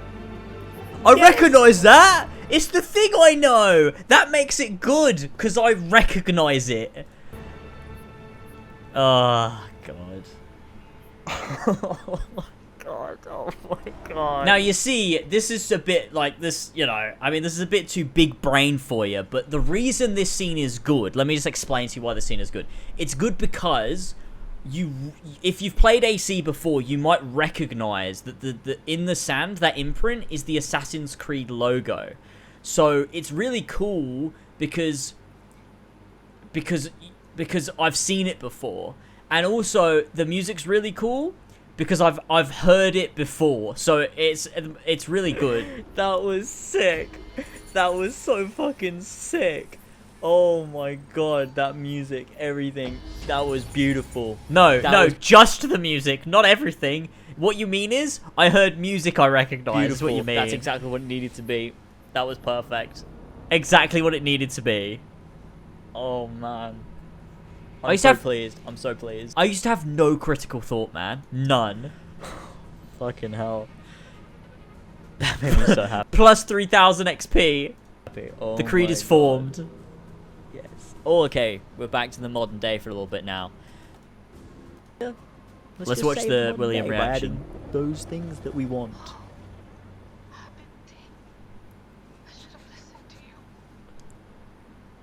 Speaker 1: I recognize that! It's the thing I know! That makes it good, because I recognize it. Oh god. Oh my god, oh my god. Now you see, this is a bit like this, you know, I mean this is a bit too big brain for you, but the reason this scene is good, let me just explain to you why this scene is good. It's good because if you've played AC before, you might recognize that the in the sand, that imprint is the Assassin's Creed logo. So it's really cool because I've seen it before. And also, the music's really cool because I've heard it before, so it's really good. That was sick. That was so fucking sick. Oh my god, that music, everything. That was beautiful. No, just the music, not everything. What you mean is, I heard music I recognize. That's what you mean. That's exactly what it needed to be. That was perfect. Exactly what it needed to be. Oh man. I'm so pleased. I'm so pleased. I used to have no critical thought, man. None. Fucking hell. That made me so happy. Plus 3,000 XP. Oh the creed is formed. God. Yes. Oh, okay. We're back to the modern day for a little bit now. Yeah. Let's watch the William reaction. Those things that we want.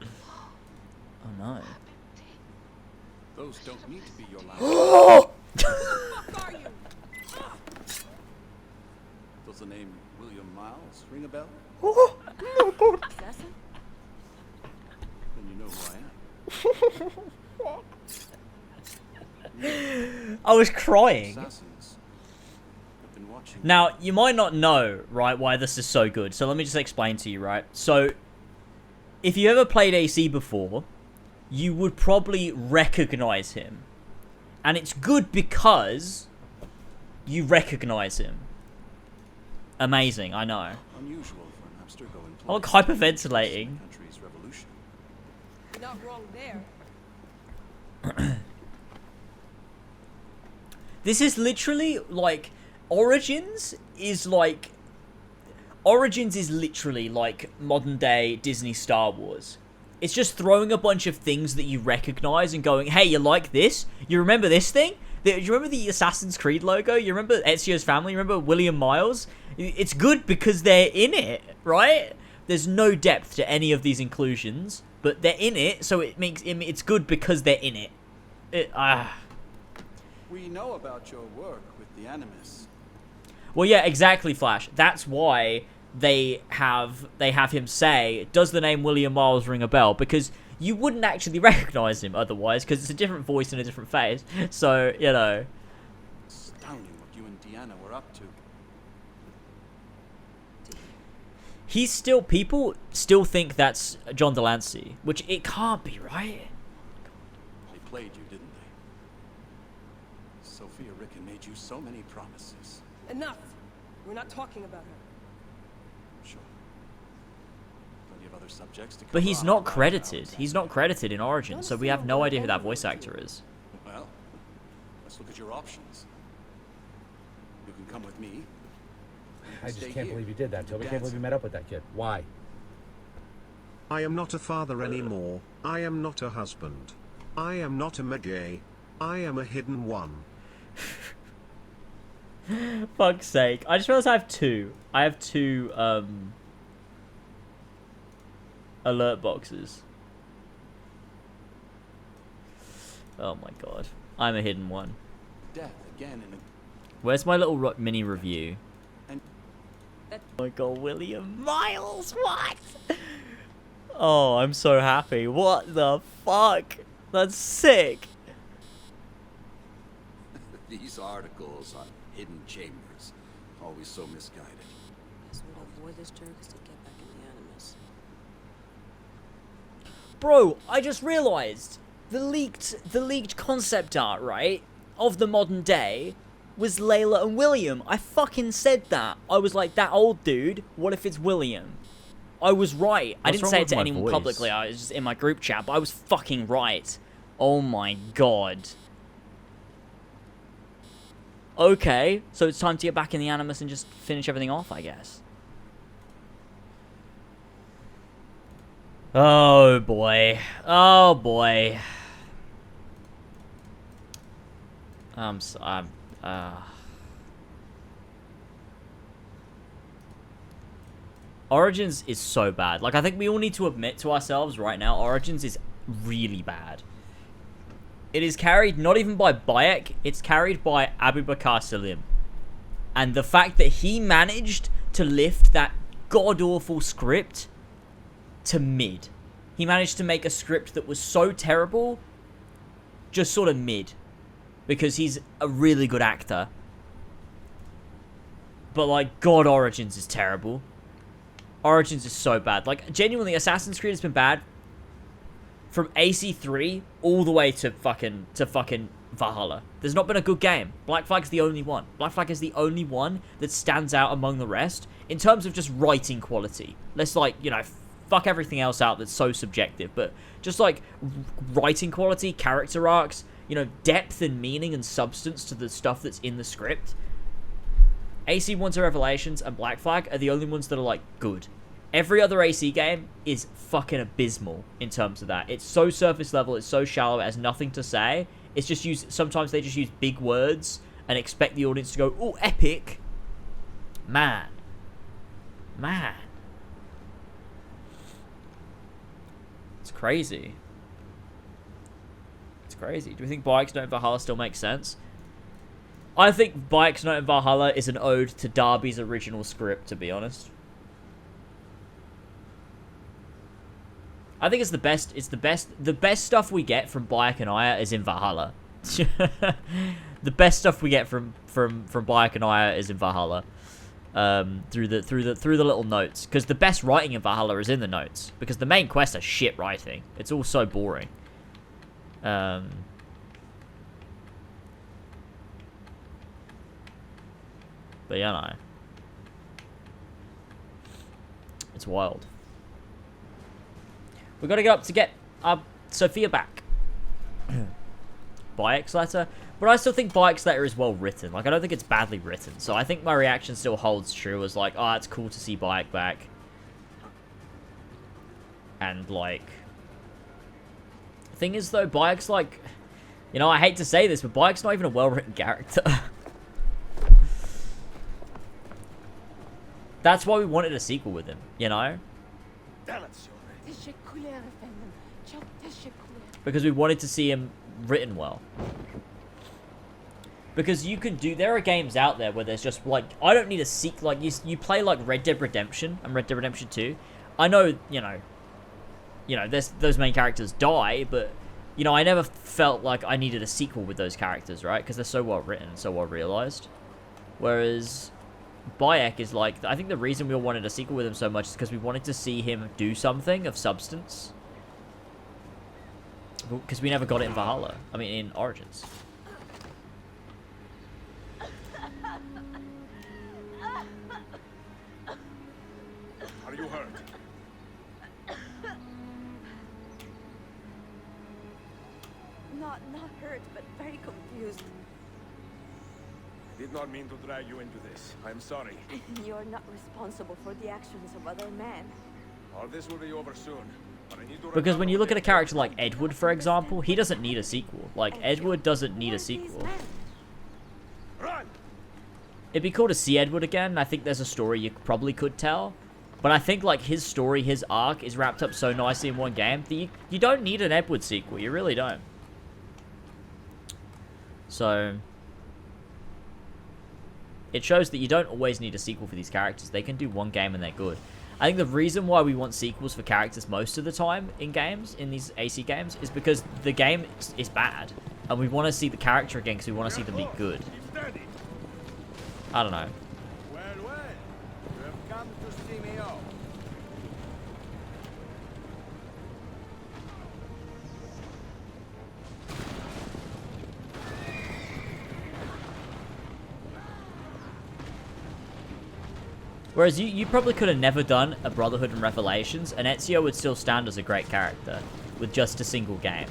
Speaker 1: Oh no.
Speaker 7: Those don't need to be your last.
Speaker 1: Oh!
Speaker 7: Does the name William Miles ring a bell?
Speaker 2: Assassin?
Speaker 7: Then you know who I am.
Speaker 1: I was crying.
Speaker 7: Assassins have been watching.
Speaker 1: Now, you might not know, right, why this is so good. So let me just explain to you, right? So, if you ever played AC before, you would probably recognize him. And it's good because you recognize him. Amazing, I know.
Speaker 7: Unusual for an Abstergo
Speaker 1: I look hyperventilating.
Speaker 7: country's revolution.
Speaker 3: You're not wrong there.
Speaker 1: This is literally like Origins is literally like modern day Disney Star Wars. It's just throwing a bunch of things that you recognize and going, hey, you like this? You remember this thing? Do you remember the Assassin's Creed logo? You remember Ezio's family? You remember William Miles? It's good because they're in it, right? There's no depth to any of these inclusions, but they're in it, so it's good because they're in it.
Speaker 7: We know about your work with the Animus.
Speaker 1: Well, yeah, exactly, Flash. That's why they have him say, does the name William Miles ring a bell? Because you wouldn't actually recognize him otherwise, because it's a different voice and a different face. So, you know.
Speaker 7: Astounding what you and Deanna were up to.
Speaker 1: People still think that's John Delancey, which it can't be, right?
Speaker 7: They played you, didn't they? Sophia Ricken made you so many promises.
Speaker 3: Enough. We're not talking about her.
Speaker 7: Sure. Plenty of other subjects to cover.
Speaker 1: But he's not credited. He's not credited in Origin, so we have no idea who that voice actor is.
Speaker 7: Well, let's look at your options. You can come with me.
Speaker 4: I just can't believe you did that, Toby. I can't believe you met up with that kid. Why?
Speaker 19: I am not a father anymore. I am not a husband. I am not a Magi. I am a hidden one.
Speaker 1: Fuck's sake. I just realized I have two. I have two, alert boxes. Oh my god. I'm a hidden one.
Speaker 7: Death again in a...
Speaker 1: Where's my little mini review? Oh my god, William Miles, what? Oh, I'm so happy. What the fuck? That's sick.
Speaker 10: These articles on hidden chambers, always so misguided.
Speaker 9: Guess we'll avoid this jerk to get back in the Animus.
Speaker 1: Bro, I just realized the leaked concept art, right, of the modern day was Layla and William. I fucking said that. I was like, that old dude, what if it's William? I was right. I didn't say it to anyone publicly. I was just in my group chat, but I was fucking right. Oh my god. Okay, so it's time to get back in the Animus and just finish everything off, I guess. Oh boy. Oh boy. Origins is so bad. Like, I think we all need to admit to ourselves right now, Origins is really bad. It is carried not even by Bayek, it's carried by Abu Bakr Salim. And the fact that he managed to lift that god-awful script to mid. He managed to make a script that was so terrible, just sort of mid. because he's a really good actor. But, like, God, Origins is terrible. Origins is so bad. Like, genuinely, Assassin's Creed has been bad from AC3 all the way to fucking Valhalla. There's not been a good game. Black Flag's the only one. Black Flag is the only one that stands out among the rest in terms of just writing quality. Let's, like, you know, fuck everything else out that's so subjective, but just, like, writing quality, character arcs, you know, depth and meaning and substance to the stuff that's in the script. AC Ones and Revelations and Black Flag are the only ones that are, like, good. Every other AC game is fucking abysmal in terms of that. It's so surface level, it's so shallow, it has nothing to say. It's just used, sometimes they just use big words and expect the audience to go, oh, epic. Man. It's crazy. It's crazy. Do we think Bikes Note Valhalla still makes sense? I think Bikes Note Valhalla is an ode to Darby's original script, to be honest. I think it's the best. The best stuff we get from Bayek and Aya is in Valhalla. The best stuff we get from Bayek and Aya is in Valhalla. Through the little notes, because the best writing in Valhalla is in the notes, because the main quests are shit writing. It's all so boring. But yeah, no. It's wild. We gotta get up to get Sophia back. Bayek's letter. But I still think Bayek's letter is well written. Like, I don't think it's badly written. So I think my reaction still holds true as, like, oh, it's cool to see Bayek back. And, like... The thing is, though, Bayek's, like... You know, I hate to say this, but Bayek's not even a well-written character. That's why we wanted a sequel with him, you know? Because we wanted to see him written well. Because you can do... There are games out there where there's just, like... I don't need a sequel. Like, you play, like, Red Dead Redemption and Red Dead Redemption 2. I know, you know, those main characters die, but, you know, I never felt like I needed a sequel with those characters, right? Because they're so well written and so well realized. Whereas... Bayek is like... I think the reason we all wanted a sequel with him so much is because we wanted to see him do something of substance. Because we never got it in Valhalla. I mean, in Origins.
Speaker 17: Are you hurt?
Speaker 9: Not hurt, but very confused.
Speaker 17: Did not mean to drag you into this. I'm sorry.
Speaker 9: You're not responsible for the actions of other men.
Speaker 17: All this will be over soon. But I need to
Speaker 1: Because when you look at a character like Edward, for example, he doesn't need a sequel. Like, Edward doesn't need a sequel. It'd be cool to see Edward again. I think there's a story you probably could tell. But I think, like, his story, his arc is wrapped up so nicely in one game that you don't need an Edward sequel. You really don't. So... It shows that you don't always need a sequel for these characters. They can do one game and they're good. I think the reason why we want sequels for characters most of the time in games, in these AC games, is because the game is bad. And we want to see the character again because we want to see them be good. I don't know.
Speaker 16: Well, you have come to see me off.
Speaker 1: Whereas you probably could have never done a Brotherhood and Revelations, and Ezio would still stand as a great character with just a single game.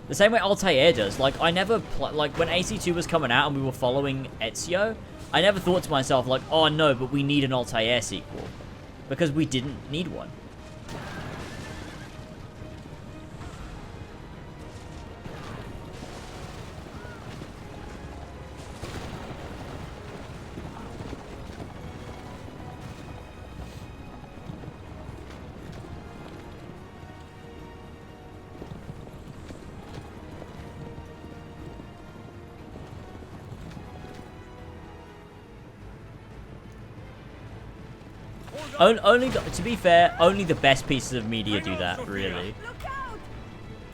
Speaker 1: The same way Altair does. Like, I never... Like, when AC2 was coming out and we were following Ezio, I never thought to myself, like, oh no, but we need an Altair sequel. Because we didn't need one. Only, to be fair, only the best pieces of media do that, really.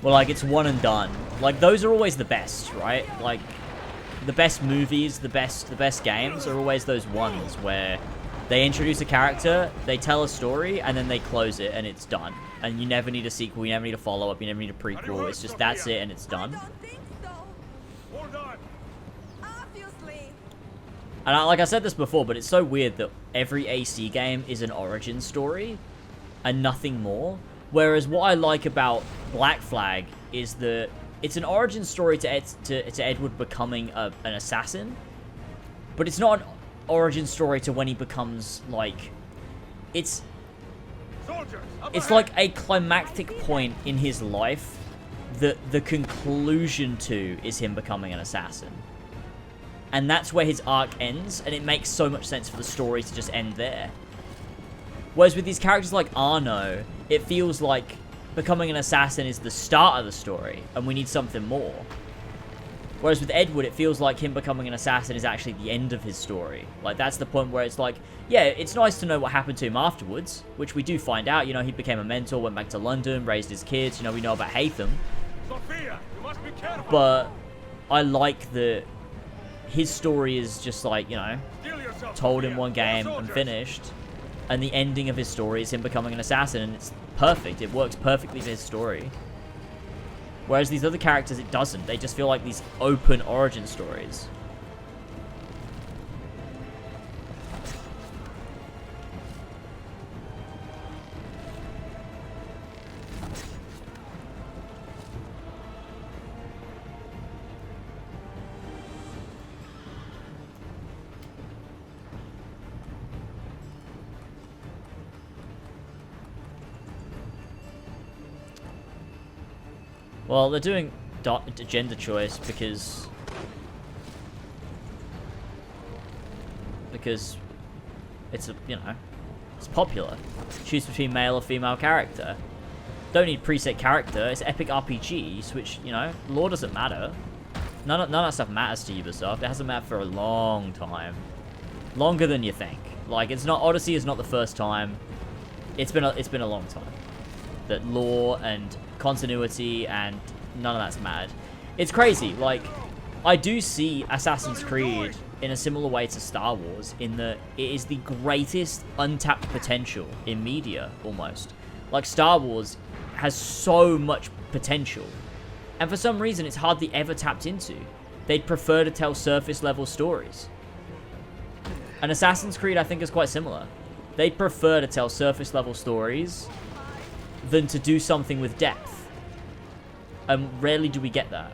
Speaker 1: Well, like, it's one and done. Like, those are always the best, right? Like, the best movies, the best games are always those ones where they introduce a character, they tell a story, and then they close it, and it's done. And you never need a sequel, you never need a follow-up, you never need a prequel. It's just, that's it, and it's done. And like I said this before, but it's so weird that every AC game is an origin story and nothing more. Whereas what I like about Black Flag is that it's an origin story to Edward becoming an assassin, but it's not an origin story to when he becomes, like, it's like a climactic point in his life that the conclusion to is him becoming an assassin. And that's where his arc ends, and it makes so much sense for the story to just end there. Whereas with these characters like Arno, it feels like becoming an assassin is the start of the story, and we need something more. Whereas with Edward, it feels like him becoming an assassin is actually the end of his story. Like, that's the point where it's like, yeah, it's nice to know what happened to him afterwards, which we do find out. You know, he became a mentor, went back to London, raised his kids. You know, we know about Hatham.
Speaker 6: Sophia, you must be careful.
Speaker 1: But I like that his story is just like, you know, told in one game and finished. And the ending of his story is him becoming an assassin, and it's perfect. It works perfectly for his story. Whereas these other characters, it doesn't. They just feel like these open origin stories. Well, they're doing gender choice because it's a, you know, it's popular. Choose between male or female character. Don't need preset character. It's epic RPG. Switch, you know, lore doesn't matter. None of that stuff matters to Ubisoft. It hasn't mattered for a long time, longer than you think. Like, it's not, Odyssey is not the first time. It's been a long time that lore and continuity and none of that's mad. It's crazy. Like, I do see Assassin's Creed in a similar way to Star Wars in that it is the greatest untapped potential in media, almost. Like, Star Wars has so much potential, and for some reason it's hardly ever tapped into. They'd prefer to tell surface level stories. And Assassin's Creed, I think, is quite similar. They'd prefer to tell surface level stories than to do something with depth. And rarely do we get that.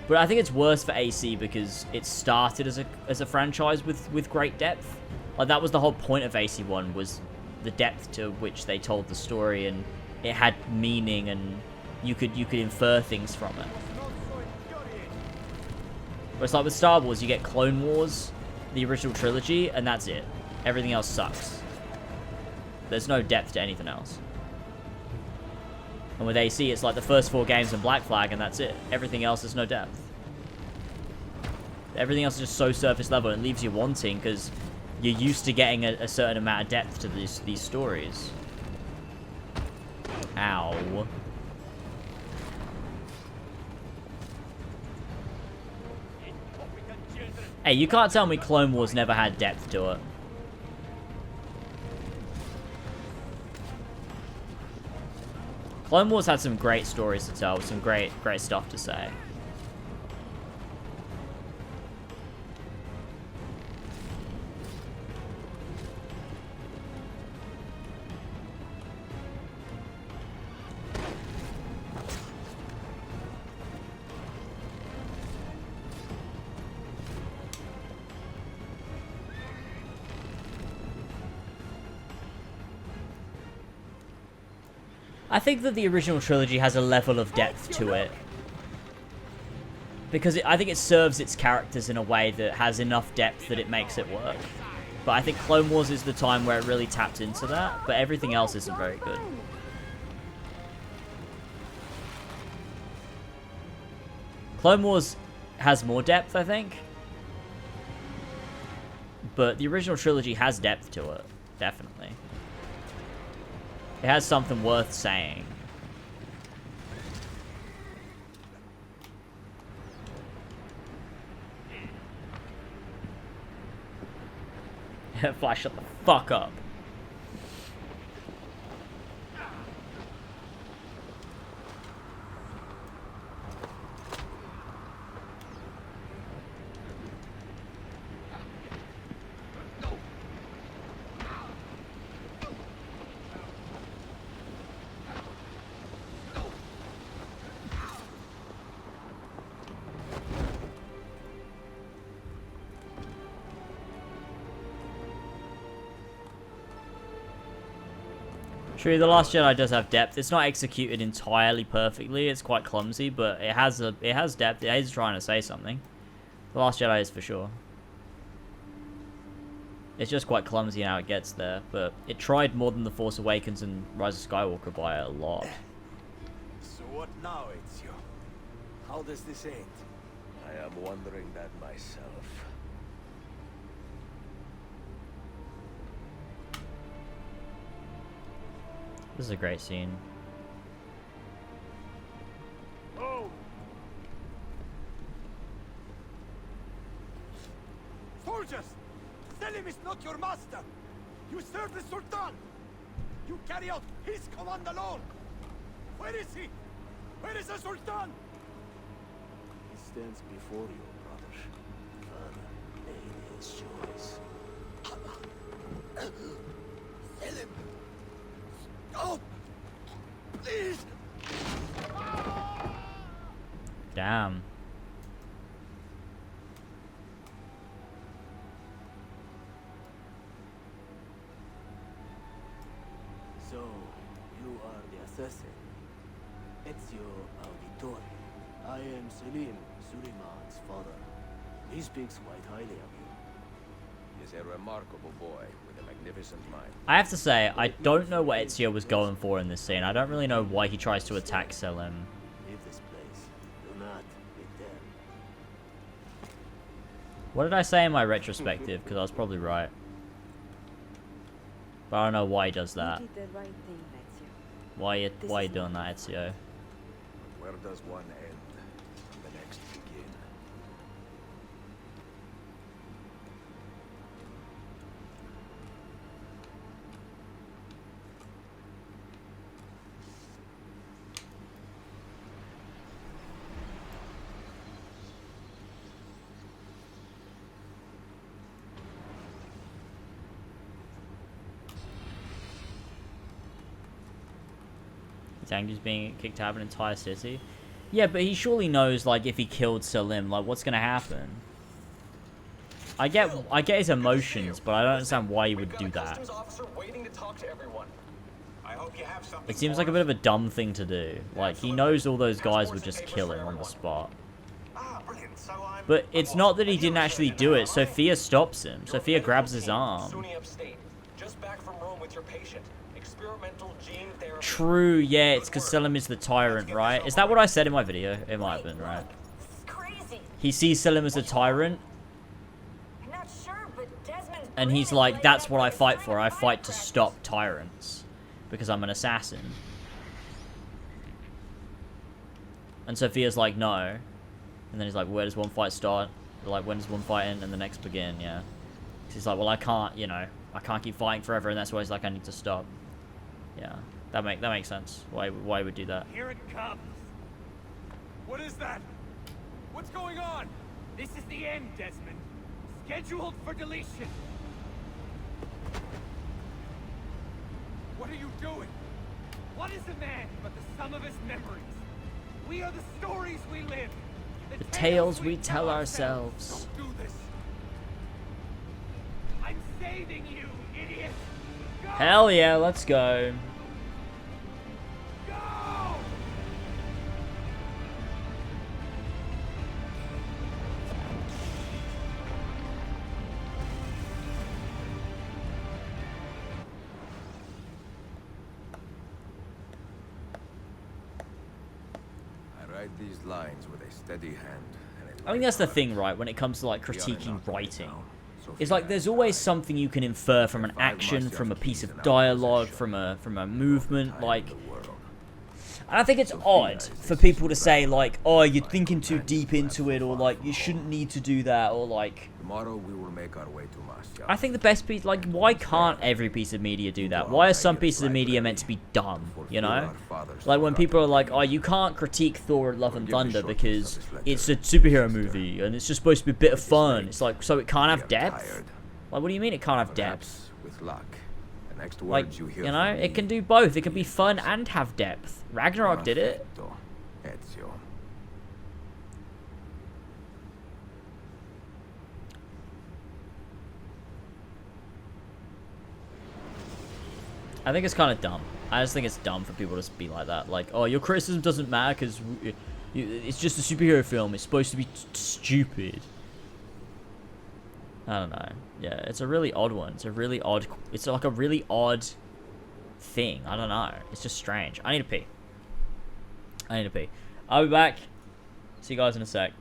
Speaker 1: But I think it's worse for AC because it started as a franchise with great depth. Like, that was the whole point of AC1, was the depth to which they told the story, and it had meaning, and you could infer things from it. Whereas, like, with Star Wars, you get Clone Wars, the original trilogy, and that's it. Everything else sucks. There's no depth to anything else. And with AC, it's like the first 4 games in Black Flag, and that's it. Everything else is no depth. Everything else is just so surface level, and it leaves you wanting, because you're used to getting a certain amount of depth to these stories. Ow. Hey, you can't tell me Clone Wars never had depth to it. Clone Wars had some great stories to tell, some great stuff to say. I think that the original trilogy has a level of depth to it. Because I think it serves its characters in a way that has enough depth that it makes it work. But I think Clone Wars is the time where it really tapped into that, but everything else isn't very good. Clone Wars has more depth, I think. But the original trilogy has depth to it, definitely. It has something worth saying. Flash, shut the fuck up. True, The Last Jedi does have depth. It's not executed entirely perfectly. It's quite clumsy, but it has depth. It is trying to say something. The Last Jedi is for sure. It's just quite clumsy in how it gets there, but it tried more than The Force Awakens and Rise of Skywalker by a lot.
Speaker 20: So what now, Ezio? How does this end?
Speaker 10: I am wondering that myself.
Speaker 1: This is a great scene.
Speaker 20: Oh! Soldiers! Selim is not your master! You serve the Sultan! You carry out his command alone! Where is he? Where is the Sultan?
Speaker 10: He stands before you, brother. Father made his choice.
Speaker 20: Selim! Stop! Please!
Speaker 1: Damn.
Speaker 20: So, you are the assassin. Ezio Auditore. I am Selim, Suleiman's father. He speaks quite highly of you.
Speaker 5: He is a remarkable boy with a magnificent mind.
Speaker 1: I have to say, I don't know what Ezio was going for in this scene. I don't really know why he tries to attack Selim.
Speaker 20: Leave this place. Do not be them.
Speaker 1: What did I say in my retrospective? Because I was probably right. But I don't know why he does that.
Speaker 9: You did the right thing, Ezio.
Speaker 1: Why you doing that, Ezio?
Speaker 5: Where does one end and the next begin?
Speaker 1: He's being kicked out of an entire city. Yeah, but he surely knows, like, if he killed Selim, like, what's gonna happen? I get his emotions, but I don't understand why he would do that. It seems like a bit of a dumb thing to do. Like, he knows all those guys would just kill him on the spot. But it's not that he didn't actually do it. Sophia stops him. Sophia grabs his arm. True, yeah, it's because Selim is the tyrant, right? Is that what I said in my video? It might have been, right? He sees Selim as a tyrant. And he's like, that's what I fight for. I fight to stop tyrants. Because I'm an assassin. And Sophia's like, no. And then he's like, where does one fight start? Like, when does one fight end and the next begin? Yeah. He's like, well, I can't, you know, I can't keep fighting forever. And that's why he's like, I need to stop. Yeah. That makes sense. Why he would do that?
Speaker 16: Here it comes. What is that? What's going on? This is the end, Desmond. Scheduled for deletion. What are you doing? What is a man but the sum of his memories? We are the stories we live.
Speaker 1: The tales we tell ourselves.
Speaker 16: Don't do this. I'm saving you, idiot. Go!
Speaker 1: Hell yeah, let's go.
Speaker 5: These lines with a steady hand.
Speaker 1: I think that's the thing, right, when it comes to, like, critiquing writing. It's like there's always something you can infer from an action, from a piece of dialogue, from a movement, like... And I think it's odd for people to say, like, oh, you're thinking too deep into it, or, like, you shouldn't need to do that, or, like...
Speaker 5: Tomorrow we will make our way to Moscow.
Speaker 1: I think the best piece, like, why can't every piece of media do that? Why are some pieces of media meant to be dumb, you know? Like, when people are like, oh, you can't critique Thor Love and Thunder because it's a superhero movie, and it's just supposed to be a bit of fun. It's like, so it can't have depth? Like, what do you mean it can't have depth?
Speaker 5: With luck. The next
Speaker 1: Like,
Speaker 5: words you hear
Speaker 1: you know,
Speaker 5: from
Speaker 1: it
Speaker 5: me
Speaker 1: can do both. It can be fun and have depth. Ragnarok did it.
Speaker 5: Ezio.
Speaker 1: I think it's kind of dumb. I just think it's dumb for people to be like that. Like, oh, your criticism doesn't matter because it's just a superhero film. It's supposed to be stupid. I don't know. Yeah, it's a really odd one. It's a really odd... It's like a really odd thing. I don't know. It's just strange. I need to pee. I need to pee. I'll be back. See you guys in a sec.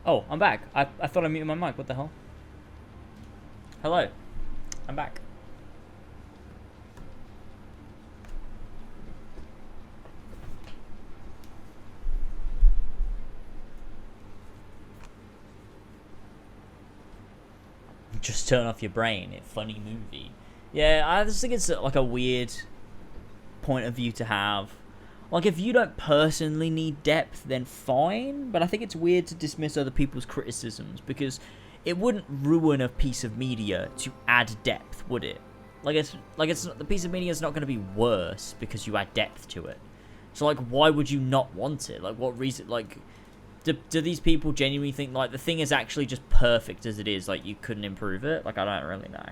Speaker 1: Oh, I'm back. I thought I muted my mic. What the hell? Hello. I'm back. Just turn off your brain. Funny movie. Yeah, I just think it's like a weird point of view to have. Like, if you don't personally need depth, then fine. But I think it's weird to dismiss other people's criticisms because it wouldn't ruin a piece of media to add depth, would it? The piece of media is not going to be worse because you add depth to it. So, like, why would you not want it? Like, what reason? Like, do these people genuinely think like the thing is actually just perfect as it is? Like, you couldn't improve it? Like, I don't really know.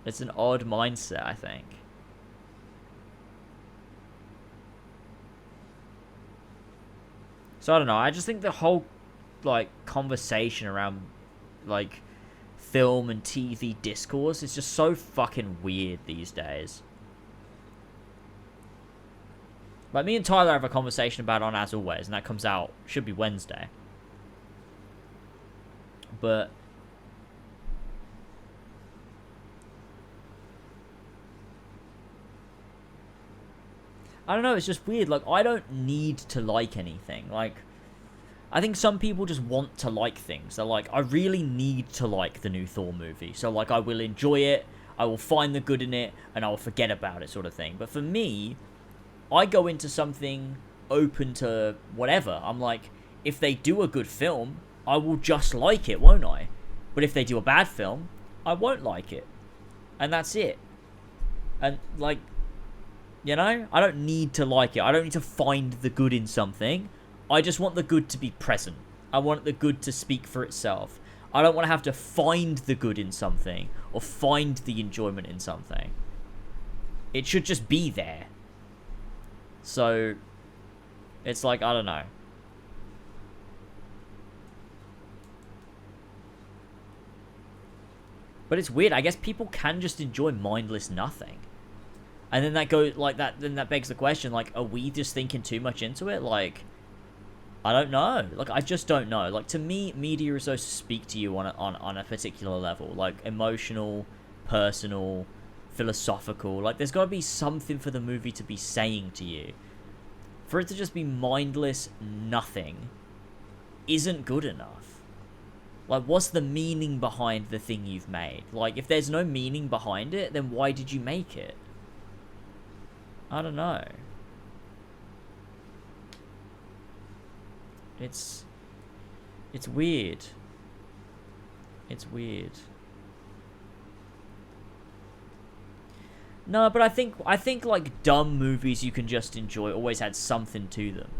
Speaker 1: It's an odd mindset, I think. So I don't know, I just think the whole, like, conversation around, like, film and TV discourse is just so fucking weird these days. Like, me and Tyler have a conversation about it on As Always, and that comes out, should be Wednesday. But... I don't know, it's just weird. Like, I don't need to like anything. Like, I think some people just want to like things. They're like, I really need to like the new Thor movie. So, like, I will enjoy it, I will find the good in it, and I will forget about it, sort of thing. But for me, I go into something open to whatever. I'm like, if they do a good film, I will just like it, won't I? But if they do a bad film, I won't like it. And that's it. And, like... You know? I don't need to like it. I don't need to find the good in something. I just want the good to be present. I want the good to speak for itself. I don't want to have to find the good in something or find the enjoyment in something. It should just be there. So, it's like, I don't know. But it's weird. I guess people can just enjoy mindless nothing. And then that goes like that. Then that begs the question: like, are we just thinking too much into it? Like, I don't know. Like, I just don't know. Like, to me, media is supposed to speak to you on a particular level, like emotional, personal, philosophical. Like, there's got to be something for the movie to be saying to you. For it to just be mindless nothing isn't good enough. Like, what's the meaning behind the thing you've made? Like, if there's no meaning behind it, then why did you make it? I don't know. It's weird. It's weird. No, but I think like dumb movies you can just enjoy always had something to them.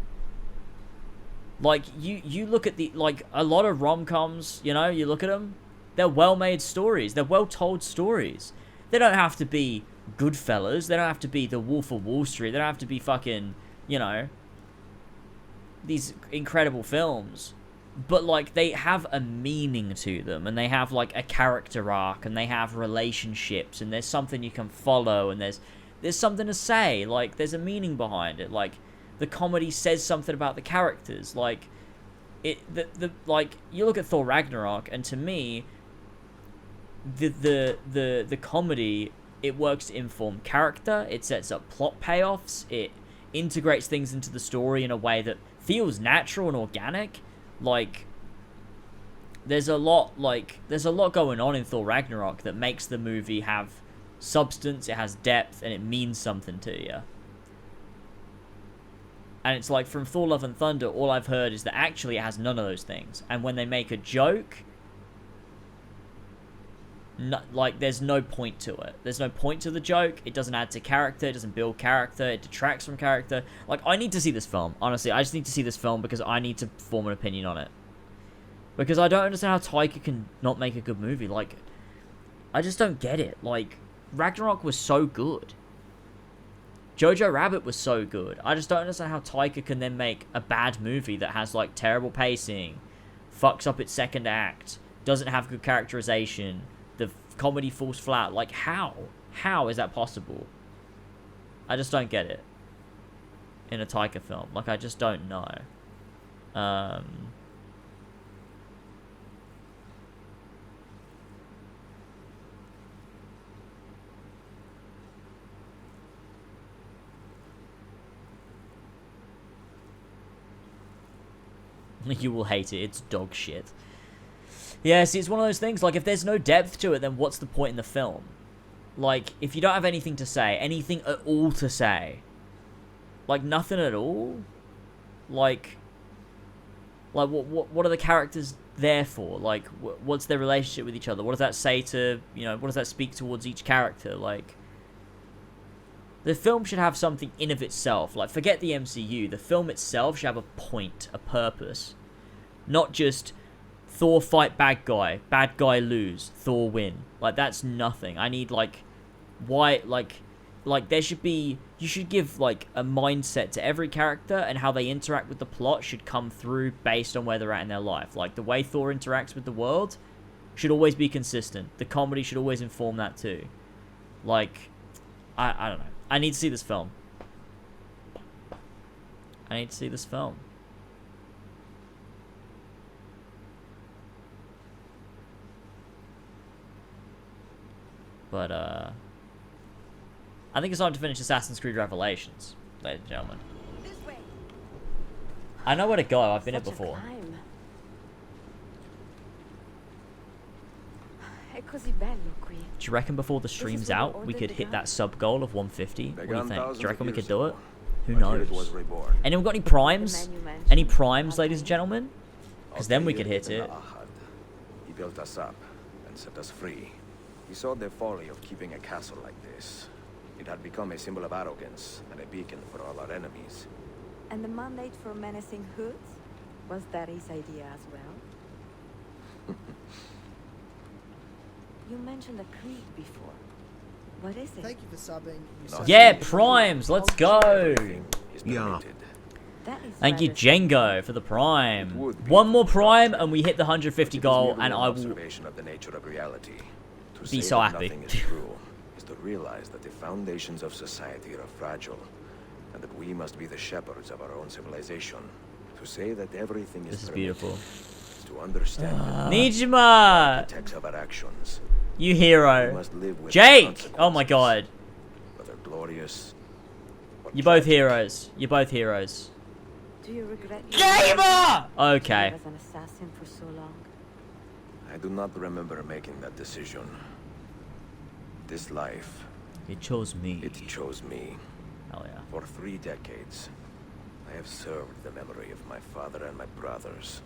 Speaker 1: Like you look at the like a lot of rom-coms, you know, you look at them, they're well-made stories, they're well-told stories. They don't have to be Goodfellas, they don't have to be The Wolf of Wall Street, they don't have to be fucking, you know, these incredible films. But like they have a meaning to them, and they have like a character arc, and they have relationships, and there's something you can follow, and there's something to say. Like there's a meaning behind it. Like the comedy says something about the characters. Like like you look at Thor Ragnarok, and to me, the comedy, it works to inform character. It sets up plot payoffs. It integrates things into the story in a way that feels natural and organic. Like there's a lot going on in Thor Ragnarok that makes the movie have substance, it has depth, and it means something to you. And it's like from Thor Love and Thunder, all I've heard is that actually it has none of those things. And when they make a joke, like there's no point to it. There's no point to the joke. It doesn't add to character. It doesn't build character. It detracts from character. Like, I need to see this film. Honestly, I just need to see this film because I need to form an opinion on it. Because I don't understand how Taika can not make a good movie. Like, I just don't get it. Like, Ragnarok was so good. Jojo Rabbit was so good. I just don't understand how Taika can then make a bad movie that has, like, terrible pacing, fucks up its second act, doesn't have good characterization, the comedy falls flat. Like, how? How is that possible? I just don't get it. In a Taika film. Like, I just don't know. You will hate it. It's dog shit. Yeah, see, it's one of those things, like, if there's no depth to it, then what's the point in the film? Like, if you don't have anything to say, anything at all to say, like, nothing at all? Like what are the characters there for? Like, what's their relationship with each other? What does that say to, you know, what does that speak towards each character? Like, the film should have something in of itself. Like, forget the MCU. The film itself should have a point, a purpose. Not just Thor fight bad guy lose, Thor win. Like, that's nothing. I need, like, why, like there should be, you should give, like, a mindset to every character, and how they interact with the plot should come through based on where they're at in their life. Like, the way Thor interacts with the world should always be consistent. The comedy should always inform that too. Like, I don't know. I need to see this film. I need to see this film. But, I think it's time to finish Assassin's Creed Revelations, ladies and gentlemen. I know where to go. I've been here before. Do you reckon before the stream's out, we could hit that sub goal of 150? What do you think? Do you reckon we could do it? Who knows? Anyone got any primes? Any primes, ladies and gentlemen? Because then we could hit it.
Speaker 5: He built us up and set us free. He saw the folly of keeping a castle like this. It had become a symbol of arrogance and a beacon for all our enemies.
Speaker 13: And the mandate for menacing hoods? Was that his idea as well?
Speaker 9: You mentioned a creed before. What is it?
Speaker 13: Thank you for subbing.
Speaker 1: Yeah, primes. Let's go.
Speaker 19: Yeah.
Speaker 1: Thank you, Django, for the prime. One more prime, and we hit the 150 goal, and I will
Speaker 5: of the nature of reality. To
Speaker 1: be
Speaker 5: say
Speaker 1: so
Speaker 5: that
Speaker 1: happy.
Speaker 5: nothing is true is to realize that the foundations of society are fragile, and that we must be the shepherds of our own civilization. To say that everything is
Speaker 1: This is
Speaker 5: permitted
Speaker 1: beautiful.
Speaker 5: is to understand
Speaker 1: Nijima!
Speaker 5: architects of our actions.
Speaker 1: You
Speaker 5: We
Speaker 1: hero.
Speaker 5: must live with
Speaker 1: Jake! Oh my god.
Speaker 5: whether glorious.
Speaker 1: You're both heroes. You're both heroes.
Speaker 9: Do you regret
Speaker 1: Gamer! Okay.
Speaker 9: as an assassin for so long?
Speaker 5: I do not remember making that decision. This life.
Speaker 1: It chose me.
Speaker 5: It chose me.
Speaker 1: Hell yeah.
Speaker 5: For 3 decades, I have served the memory of my father and my brothers,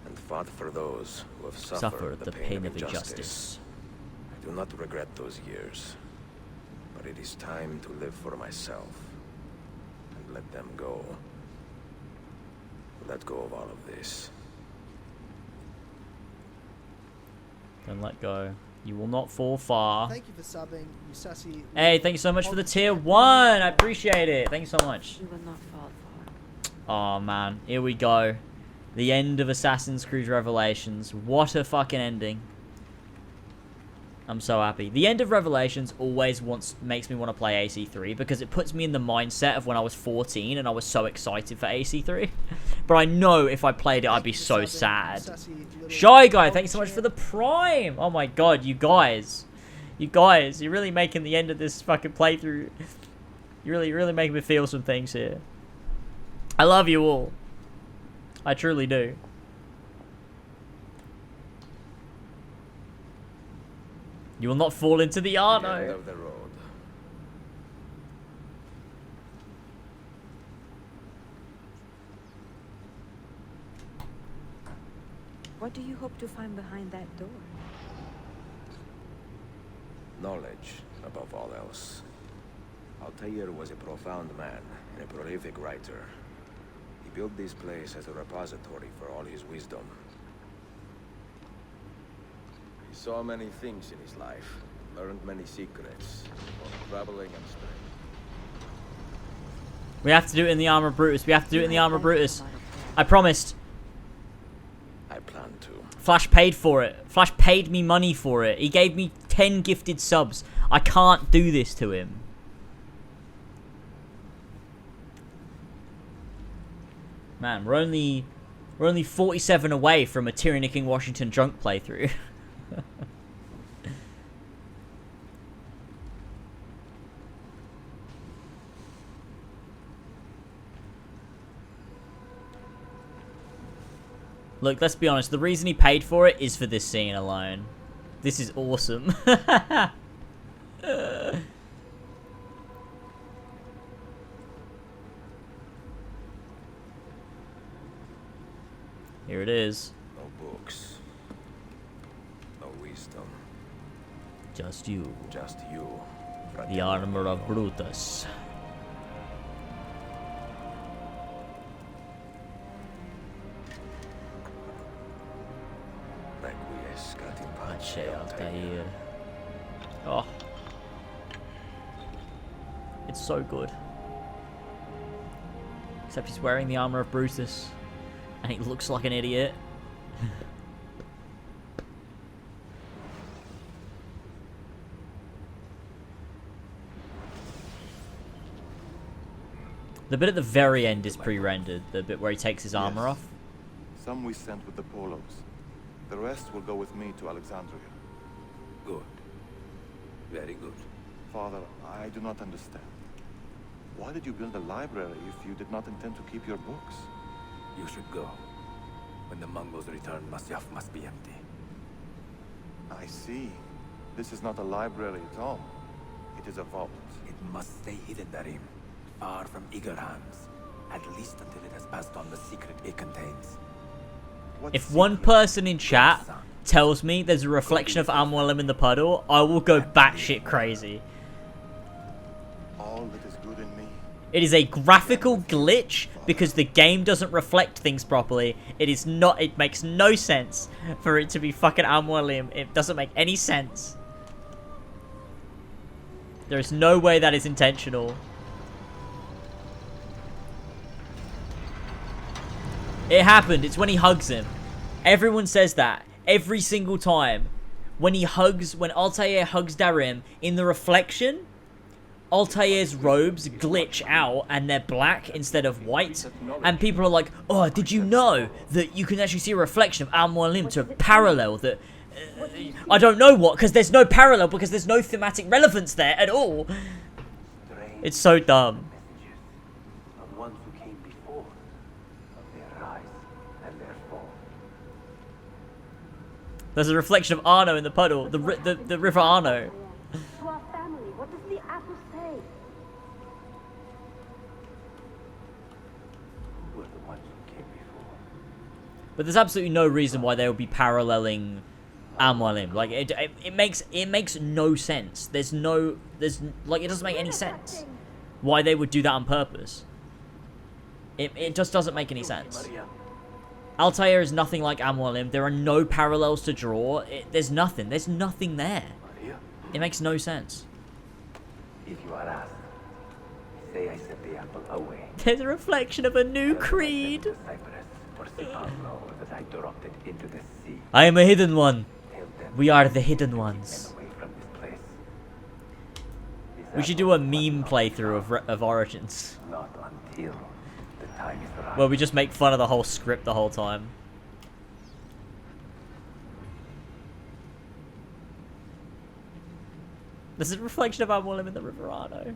Speaker 5: and fought for those who have suffered the pain of injustice. I do not regret those years, but it is time to live for myself and let them go. Let go of all of this.
Speaker 1: Don't let go. You will not fall far.
Speaker 13: Thank you for subbing, you sassy.
Speaker 1: Hey, thank you so much for the tier 1. I appreciate it. Thank you so much.
Speaker 9: You will not fall far.
Speaker 1: Oh man, here we go. The end of Assassin's Creed Revelations. What a fucking ending. I'm so happy. The end of Revelations always makes me want to play AC3 because it puts me in the mindset of when I was 14 and I was so excited for AC3. But I know if I played it, I'd be so sad. Shy Guy, thanks so much for the prime. Oh my god, you guys. You guys, you're really making the end of this fucking playthrough. You're really making me feel some things here. I love you all. I truly do. You will not fall into the
Speaker 5: End
Speaker 1: Arno.
Speaker 5: of the road.
Speaker 9: What do you hope to find behind that door?
Speaker 5: Knowledge, above all else. Altair was a profound man and a prolific writer. He built this place as a repository for all his wisdom. He saw many things in his life, learned many secrets, both traveling and straying.
Speaker 1: We have to do it in the Armor Brutus. We have to do it in the Armor Brutus. I promised.
Speaker 5: I plan to.
Speaker 1: Flash paid for it. Flash paid me money for it. He gave me 10 gifted subs. I can't do this to him. Man, we're only 47 away from a Tyranny King Washington drunk playthrough. Look, let's be honest. The reason he paid for it is for this scene alone. This is awesome. Here it is.
Speaker 5: No books. No wisdom.
Speaker 1: Just you.
Speaker 5: Just you.
Speaker 1: The Armor of Brutus. Pace Altair. Oh. It's so good. Except he's wearing the Armor of Brutus. And he looks like an idiot. The bit at the very end is pre-rendered. The bit where he takes his armor off.
Speaker 14: Some we sent with the Polos. The rest will go with me to Alexandria.
Speaker 10: Good. Very good.
Speaker 14: Father, I do not understand. Why did you build a library if you did not intend to keep your books?
Speaker 10: You should go. When the Mongols return, Masyaf must be empty.
Speaker 14: I see. This is not a library at all. It is a vault.
Speaker 10: It must stay hidden, Darim. Far from eager hands. At least until it has passed on the secret it contains.
Speaker 1: If one person in chat tells me there's a reflection of Amwellem in the puddle, I will go batshit crazy.
Speaker 14: All that is good in me
Speaker 1: It is a graphical glitch because the game doesn't reflect things properly. It is not. It makes no sense for it to be fucking Al-Mualim. It doesn't make any sense. There is no way that is intentional. It happened. It's when he hugs him. Everyone says that every single time. When Altair hugs Darim, in the reflection, Altair's robes glitch out and they're black instead of white. And people are like, oh, did you know that you can actually see a reflection of Al-Mualim to parallel that? I don't know what, because there's no parallel, because there's no thematic relevance there at all. It's so dumb. There's a reflection of Arno in the puddle, the river Arno.
Speaker 8: To our family, what does the apple say?
Speaker 10: We're the ones who came before.
Speaker 1: But there's absolutely no reason why they would be paralleling Al-Mualim. Like it makes no sense. It doesn't make any sense why they would do that on purpose. It just doesn't make any sense. Altair is nothing like Al-Mualim. There are no parallels to draw. There's nothing there. It makes no sense.
Speaker 10: If you are asked, say I set the apple away.
Speaker 1: There's a reflection of a new creed. I am a hidden one. We are the hidden ones. We should do a meme playthrough of Origins.
Speaker 10: Not until the time is right.
Speaker 1: Where we just make fun of the whole script the whole time. This is a reflection of Al-Mualim in the River Arno.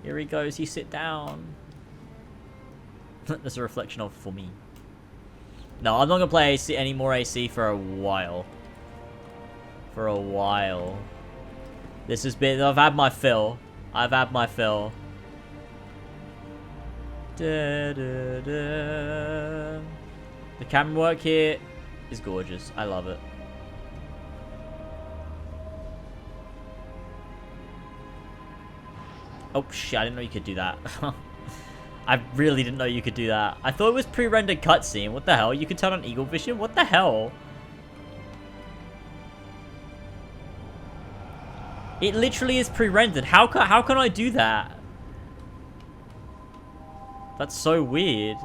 Speaker 1: Here he goes, he sit down. There's a reflection of for me. No, I'm not gonna play AC, any more AC for a while. This has been, I've had my fill. The camera work here is gorgeous. I love it. Oh shit, I didn't know you could do that. I really didn't know you could do that. I thought it was pre-rendered cutscene. What the hell? You could turn on Eagle Vision? What the hell? It literally is pre-rendered. How can I do that? That's so weird.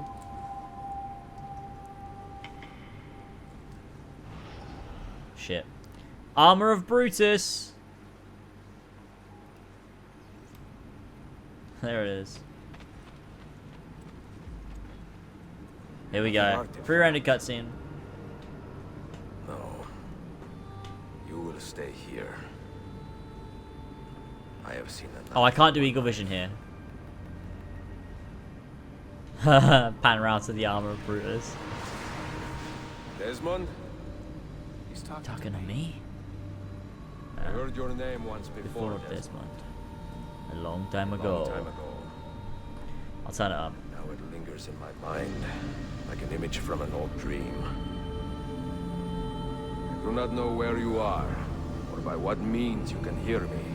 Speaker 1: Shit. Armor of Brutus. There it is. Here we go. Pre-rendered cutscene.
Speaker 5: No. You will stay here. I have seen enough.
Speaker 1: Oh, I can't do Eagle Vision here. Pan around to the armor of Brutus.
Speaker 5: Desmond? He's talking
Speaker 1: to me?
Speaker 5: I heard your name once before,
Speaker 1: Desmond. A long time ago. I'll turn it up.
Speaker 5: Now it lingers in my mind, like an image from an old dream. I do not know where you are, or by what means you can hear me.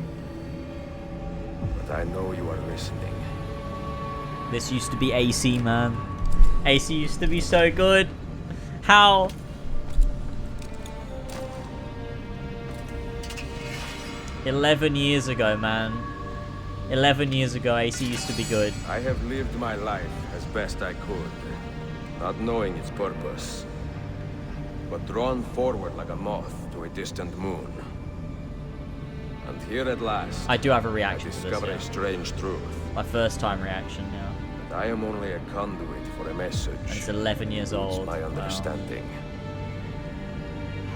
Speaker 5: But I know you are listening.
Speaker 1: This used to be AC, man. AC used to be so good. How? $11 years ago, man. 11 years ago, AC used to be good.
Speaker 5: I have lived my life as best I could, not knowing its purpose, but drawn forward like a moth to a distant moon. And here at last,
Speaker 1: I do have a reaction to this,
Speaker 5: discover
Speaker 1: yeah.
Speaker 5: a strange truth.
Speaker 1: My first time reaction, yeah.
Speaker 5: That I am only a conduit for a message.
Speaker 1: And it's 11 years old.
Speaker 5: It's my understanding.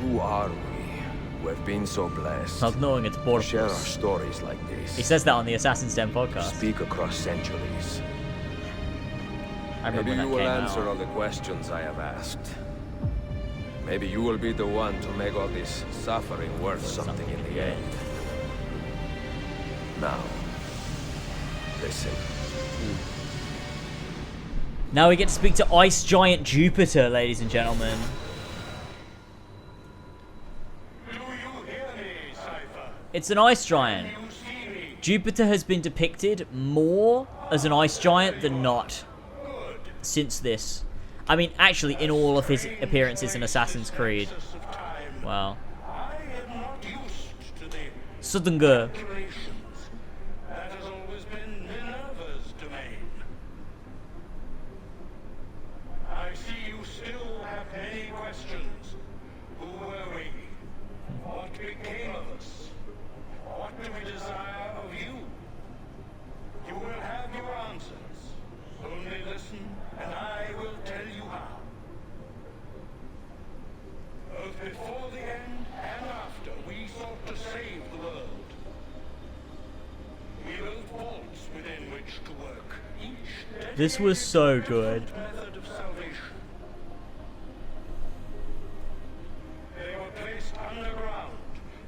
Speaker 5: Who are we, who have been so blessed?
Speaker 1: Not knowing it's Borderlands.
Speaker 5: Share our stories like this.
Speaker 1: He says that on the Assassin's Den podcast.
Speaker 5: Speak across centuries.
Speaker 1: I remember
Speaker 5: Maybe
Speaker 1: when
Speaker 5: you
Speaker 1: that
Speaker 5: will
Speaker 1: came
Speaker 5: answer
Speaker 1: out.
Speaker 5: all the questions I have asked. Maybe you will be the one to make all this suffering worth something in the end. Now, listen.
Speaker 1: Now we get to speak to Ice Giant Jupiter, ladies and gentlemen. It's an ice giant. Jupiter has been depicted more as an ice giant than not since this. I mean, actually, in all of his appearances in Assassin's Creed. Wow. Sudunga.
Speaker 12: That has always been Minerva's domain. I see you still have many questions. Who were we? What became of us? What do we desire of you? You will have your answers. Only listen, and I will tell you how. Both before the end and after, we sought to save the world. We built vaults within which to work. Each
Speaker 1: This was so good.
Speaker 12: method of salvation. They were placed underground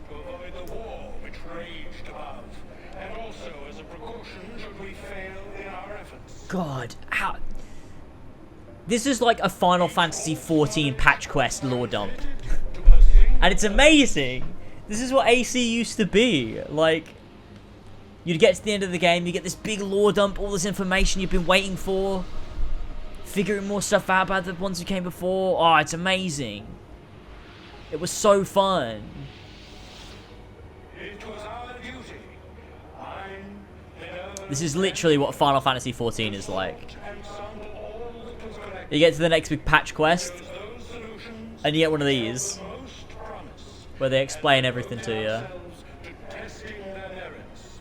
Speaker 12: to avoid the war which raged above, and also as a precaution should we fail in our efforts.
Speaker 1: God, how... This is like a Final Fantasy 14 patch quest lore dump. And it's amazing. This is what AC used to be. Like, you'd get to the end of the game, you get this big lore dump, all this information you've been waiting for. Figuring more stuff out about the ones who came before. Oh, it's amazing. It was so fun.
Speaker 12: It was our duty.
Speaker 1: This is literally what Final Fantasy 14 is like. You get to the next big patch quest, and you get one of these, where they explain everything to you.
Speaker 12: Testing their merits.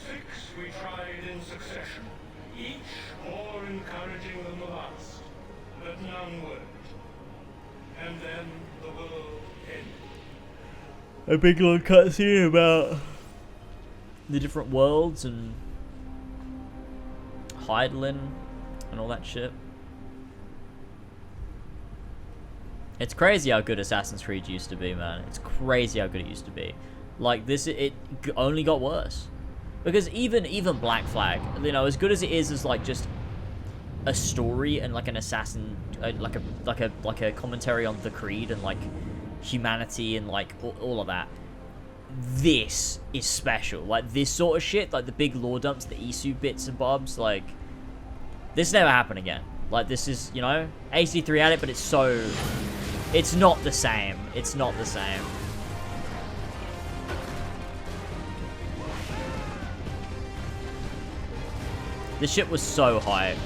Speaker 12: 6 we tried in succession, each more encouraging than the last, but none worked. And then the world ended.
Speaker 1: A big long cutscene about the different worlds and Hydaelyn and all that shit. It's crazy how good Assassin's Creed used to be, man. It's crazy how good it used to be. Like this, it only got worse. Because even Black Flag, you know, as good as it is as like just a story and like an assassin, like a commentary on the Creed and like humanity and like all of that. This is special. Like this sort of shit, like the big lore dumps, the Isu bits and bobs, like this never happened again. Like this is, you know, AC3 had it, but it's not the same. It's not the same. This shit was so hype.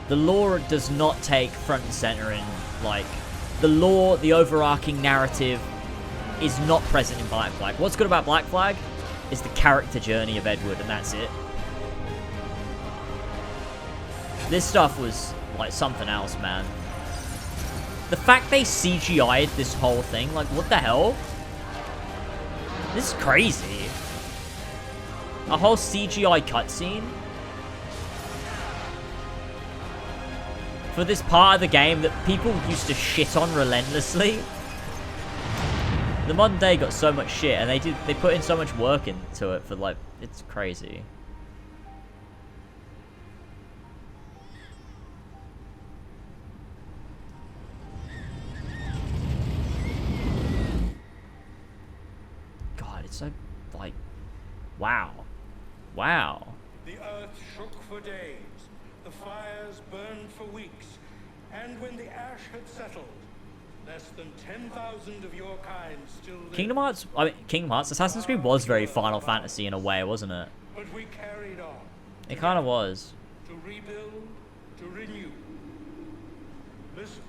Speaker 1: The lore does not take front and center in, like, the lore, the overarching narrative is not present in Black Flag. What's good about Black Flag is the character journey of Edward, and that's it. This stuff was, like, something else, man. The fact they CGI'd this whole thing, like, what the hell? This is crazy. A whole CGI cutscene? For this part of the game that people used to shit on relentlessly. The modern day got so much shit, and they put in so much work into it for, like, it's crazy. God, it's so, like, wow. Wow.
Speaker 12: The earth shook for days, the fires burned for weeks, and when the ash had settled, less than 10,000 of your kind still lived.
Speaker 1: Kingdom Hearts, Assassin's Creed was very Final Fantasy in a way, wasn't it?
Speaker 12: But we carried on.
Speaker 1: It kind of was.
Speaker 12: To rebuild, to renew. Listen,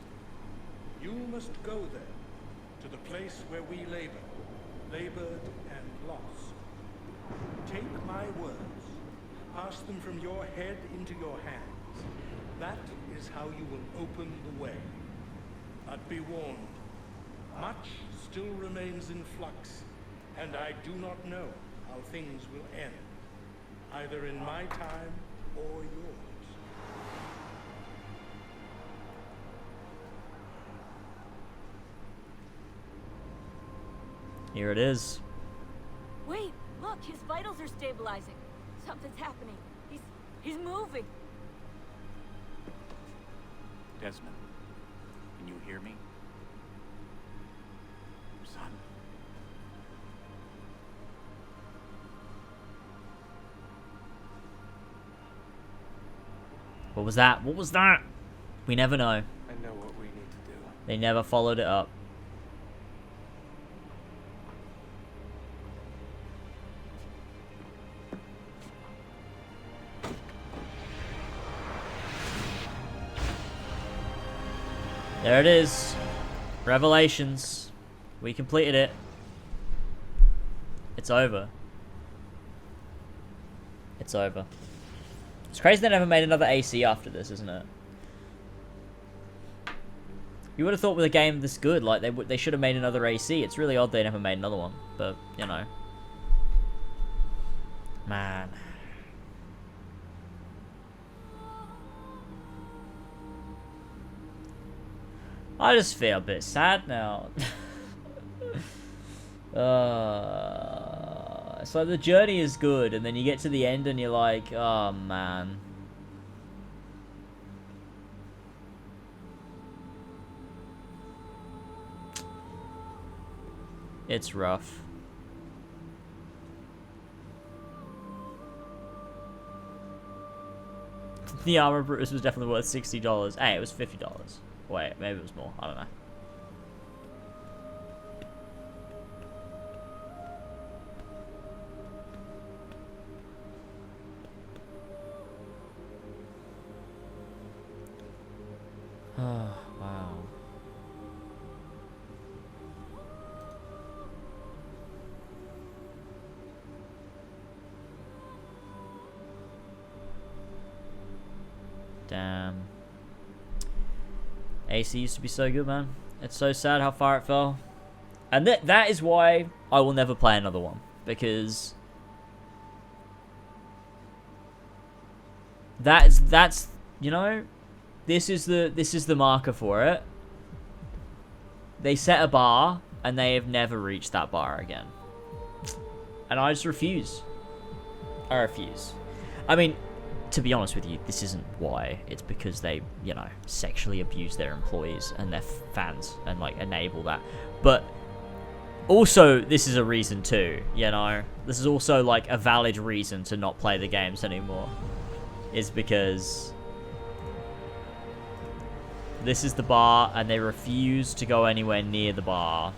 Speaker 12: you must go there, to the place where we labored and lost. Take my words, pass them from your head into your hands. That is how you will open the way. But be warned, much still remains in flux, and I do not know how things will end, either in my time or yours.
Speaker 1: Here it is.
Speaker 8: Wait, look, his vitals are stabilizing. Something's happening. He's moving.
Speaker 18: Desmond, can you hear me? Son?
Speaker 1: What was that? What was that? We never know.
Speaker 7: I know what we need to do.
Speaker 1: They never followed it up. There it is. Revelations. We completed it. It's over. It's over. It's crazy they never made another AC after this, isn't it? You would have thought with a game this good, like they should have made another AC. It's really odd they never made another one, but you know. Man. I just feel a bit sad now. It's like the journey is good, and then you get to the end and you're like, oh man. It's rough. The Armor Brutus was definitely worth $60. Hey, it was $50. Wait, maybe it was more. I don't know. Oh, wow. Damn. AC used to be so good, man. It's so sad how far it fell. And that is why I will never play another one. Because that's you know, this is the marker for it. They set a bar and they have never reached that bar again. And I just refuse. I refuse. I mean, to be honest with you, this isn't why. It's because they, you know, sexually abuse their employees and their fans and, like, enable that. But also, this is a reason too, you know? This is also, like, a valid reason to not play the games anymore. Is because this is the bar and they refuse to go anywhere near the bar.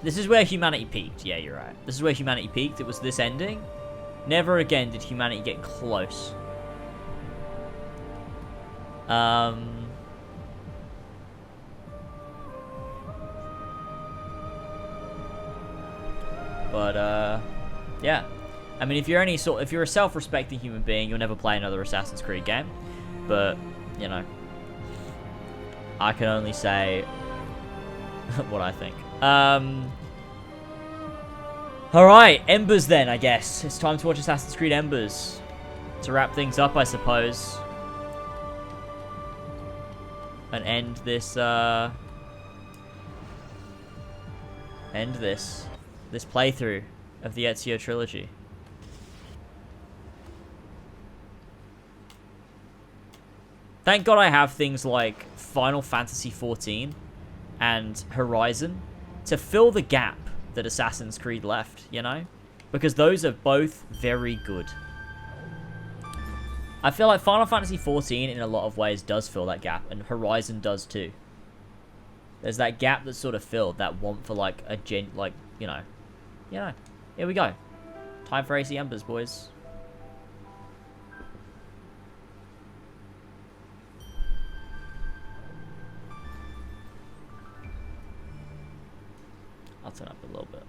Speaker 1: This is where humanity peaked. Yeah, you're right. This is where humanity peaked. It was this ending. Never again did humanity get close. But yeah. I mean, if you're a self-respecting human being, you'll never play another Assassin's Creed game. But, you know, I can only say what I think. Alright, Embers then, I guess. It's time to watch Assassin's Creed Embers. To wrap things up, I suppose. And end this, this playthrough of the Ezio Trilogy. Thank God I have things like Final Fantasy XIV and Horizon to fill the gap that Assassin's Creed left, you know? Because those are both very good. I feel like Final Fantasy XIV in a lot of ways does fill that gap, and Horizon does too. There's that gap that's sort of filled, that want for like a you know. Here we go. Time for AC Embers, boys. I'll turn up a little bit.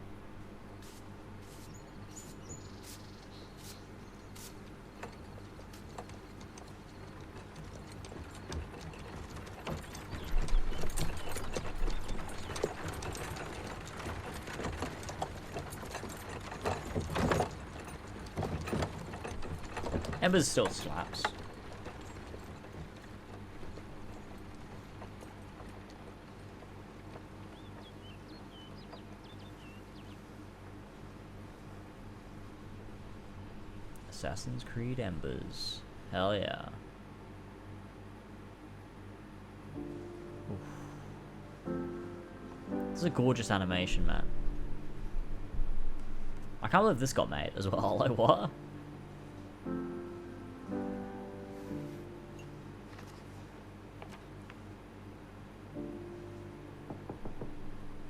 Speaker 1: Embers still slaps. Assassin's Creed Embers. Hell yeah. Oof. This is a gorgeous animation, man. I can't believe this got made as well. Like, what?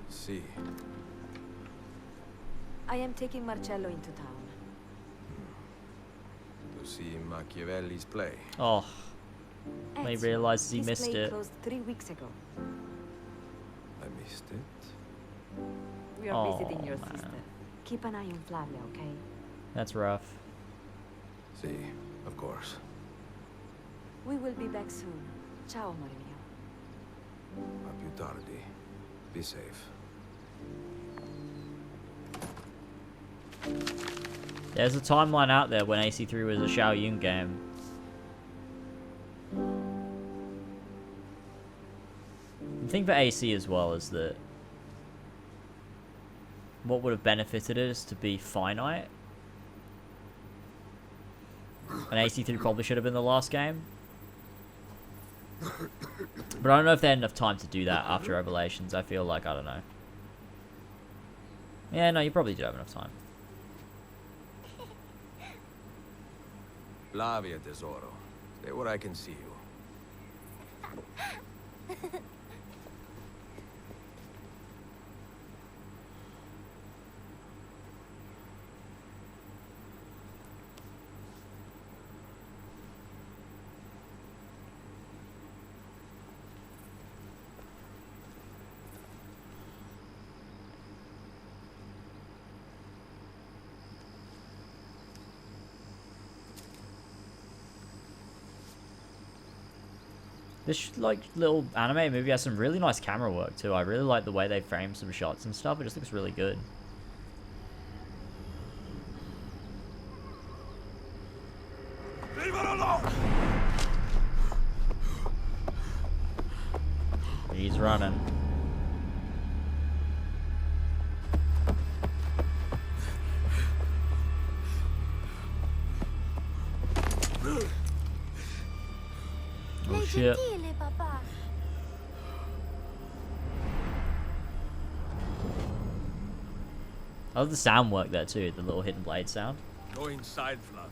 Speaker 5: See.
Speaker 9: I am taking Marcello into town.
Speaker 5: To see Machiavelli's play.
Speaker 1: Oh. He
Speaker 9: Ezio,
Speaker 1: realizes he
Speaker 9: his
Speaker 1: missed
Speaker 9: play
Speaker 1: it.
Speaker 9: closed 3 weeks ago.
Speaker 5: I missed it.
Speaker 9: We are
Speaker 1: Oh,
Speaker 9: visiting your
Speaker 1: man.
Speaker 9: sister. Keep an eye on Flavia, okay?
Speaker 1: That's rough.
Speaker 5: See, of course.
Speaker 9: We will be back soon. Ciao, amore mio.
Speaker 5: A più tardi. Be safe.
Speaker 1: There's a timeline out there when AC3 was a Xiao Yun game. The thing for AC as well is that what would have benefited it is to be finite. And AC3 probably should have been the last game. But I don't know if they had enough time to do that after Revelations. I feel like, I don't know. Yeah, no, you probably do have enough time.
Speaker 5: Flavia, tesoro. Stay where I can see you.
Speaker 1: This like little anime movie has some really nice camera work too. I really like the way they frame some shots and stuff. It just looks really good.
Speaker 6: Leave her alone!
Speaker 1: He's running. Oh shit. I love the sound work there too, the little hidden blade sound.
Speaker 16: Go inside, Flavia.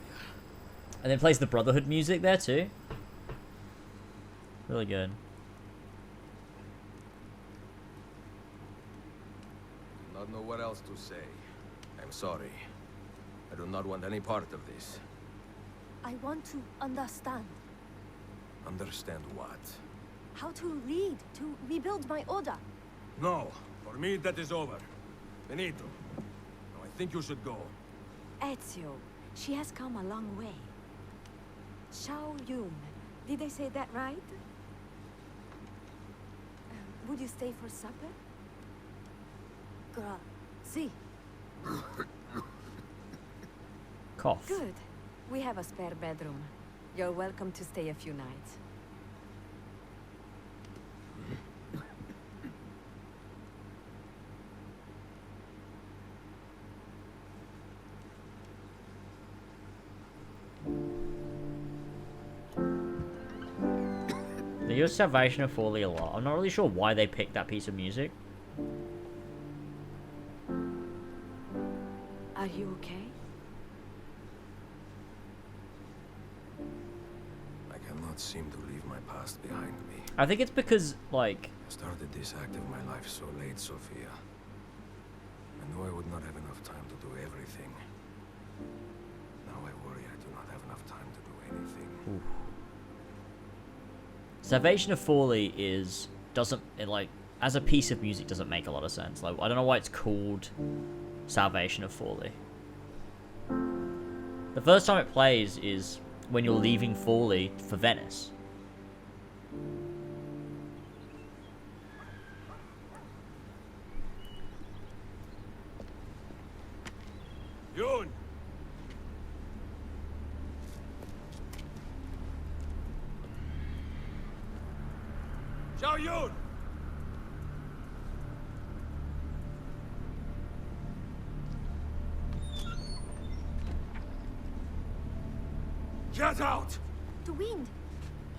Speaker 1: And then plays the Brotherhood music there too. Really good.
Speaker 5: Not know what else to say. I'm sorry. I do not want any part of this.
Speaker 8: I want to understand.
Speaker 5: Understand what?
Speaker 8: How to lead, to rebuild my order.
Speaker 6: No, for me that is over. Benito, now I think you should go.
Speaker 9: Ezio, she has come a long way. Xiao Yun, did I say that right? Would you stay for supper?
Speaker 8: See.
Speaker 1: Cough.
Speaker 9: Good. We have a spare bedroom. You're welcome to stay a few nights.
Speaker 1: They use Salvation of Forley a lot. I'm not really sure why they picked that piece of music.
Speaker 9: Are you okay?
Speaker 5: I cannot seem to leave my past behind me.
Speaker 1: I think it's because, like...
Speaker 5: I started this act of my life so late, Sophia. I knew I would not have enough time to do everything. Now I worry I do not have enough time to do anything.
Speaker 1: Oof. Salvation of Forley doesn't, as a piece of music, doesn't make a lot of sense. Like, I don't know why it's called Salvation of Forley. The first time it plays is when you're leaving Forley for Venice.
Speaker 6: Yun! Xiao Yun! Get out!
Speaker 8: The wind.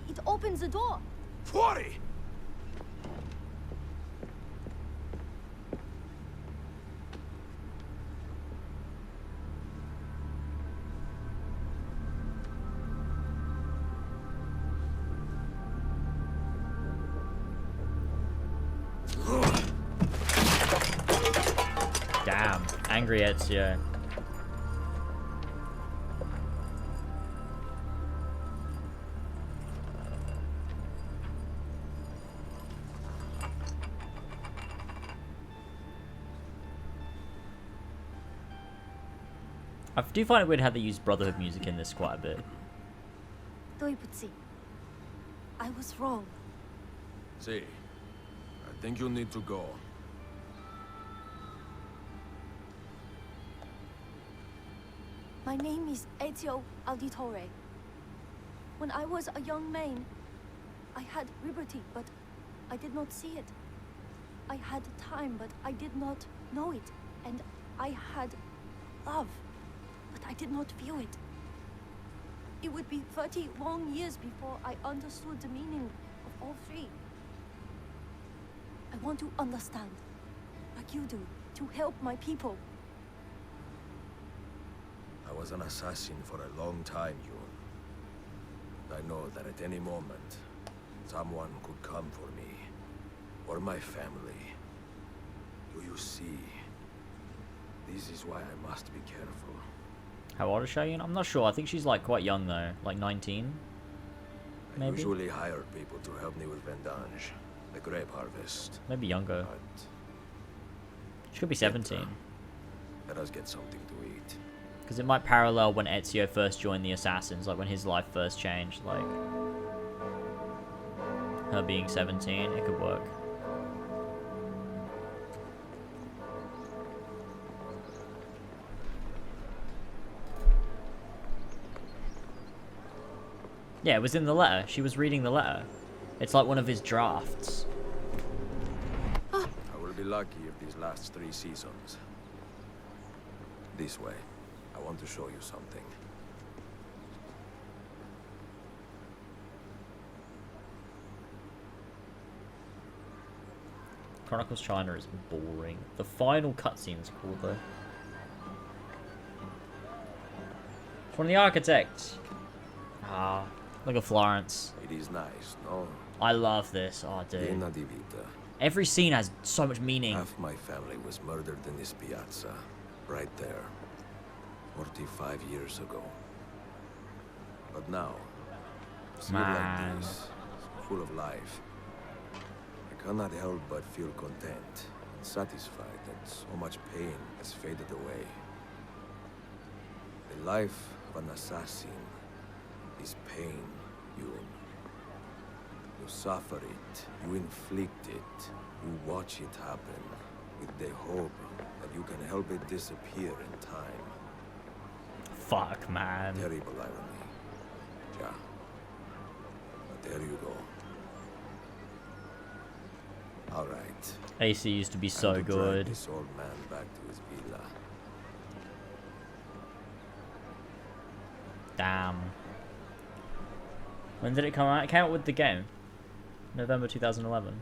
Speaker 8: It opens the door.
Speaker 6: Fuori!
Speaker 1: Damn, angry Ezio. I do find it weird how they use Brotherhood music in this quite a bit.
Speaker 8: Doibutsi. I was wrong.
Speaker 5: See, I think you need to go.
Speaker 8: My name is Ezio Auditore. When I was a young man, I had liberty, but I did not see it. I had time, but I did not know it. And I had love, but I did not feel it. It would be 30 long years before I understood the meaning of all three. I want to understand, like you do, to help my people.
Speaker 5: I was an assassin for a long time, Yun. I know that at any moment, someone could come for me, or my family. Do you see? This is why I must be careful.
Speaker 1: How old is Shayun? I'm not sure. I think she's like quite young though, like 19. Maybe.
Speaker 5: I usually hire people to help me with vendange, the grape harvest.
Speaker 1: Maybe younger.
Speaker 5: But
Speaker 1: she could be 17.
Speaker 5: Let us get something to eat.
Speaker 1: Because it might parallel when Ezio first joined the Assassins, like when his life first changed, like her being 17, it could work. Yeah, it was in the letter. She was reading the letter. It's like one of his drafts.
Speaker 5: I will be lucky if these last 3 seasons. This way. I want to show you something.
Speaker 1: Chronicles China is boring. The final cutscene's cool though. It's one of the architects. Ah, look at Florence.
Speaker 5: It is nice, no?
Speaker 1: I love this. Oh, dude. Every scene has so much meaning.
Speaker 5: Half my family was murdered in this piazza. Right there. 45 years ago. But now, see it like this, full of life. I cannot help but feel content and satisfied that so much pain has faded away. The life of an assassin is pain, Yun. You suffer it, you inflict it, you watch it happen, with the hope that you can help it disappear in time.
Speaker 1: Fuck, man.
Speaker 5: Terrible irony. Yeah. But there you go. Alright.
Speaker 1: AC used to be so good.
Speaker 5: This old man back to his villa.
Speaker 1: Damn. When did it come out? It came out with the game. November 2011.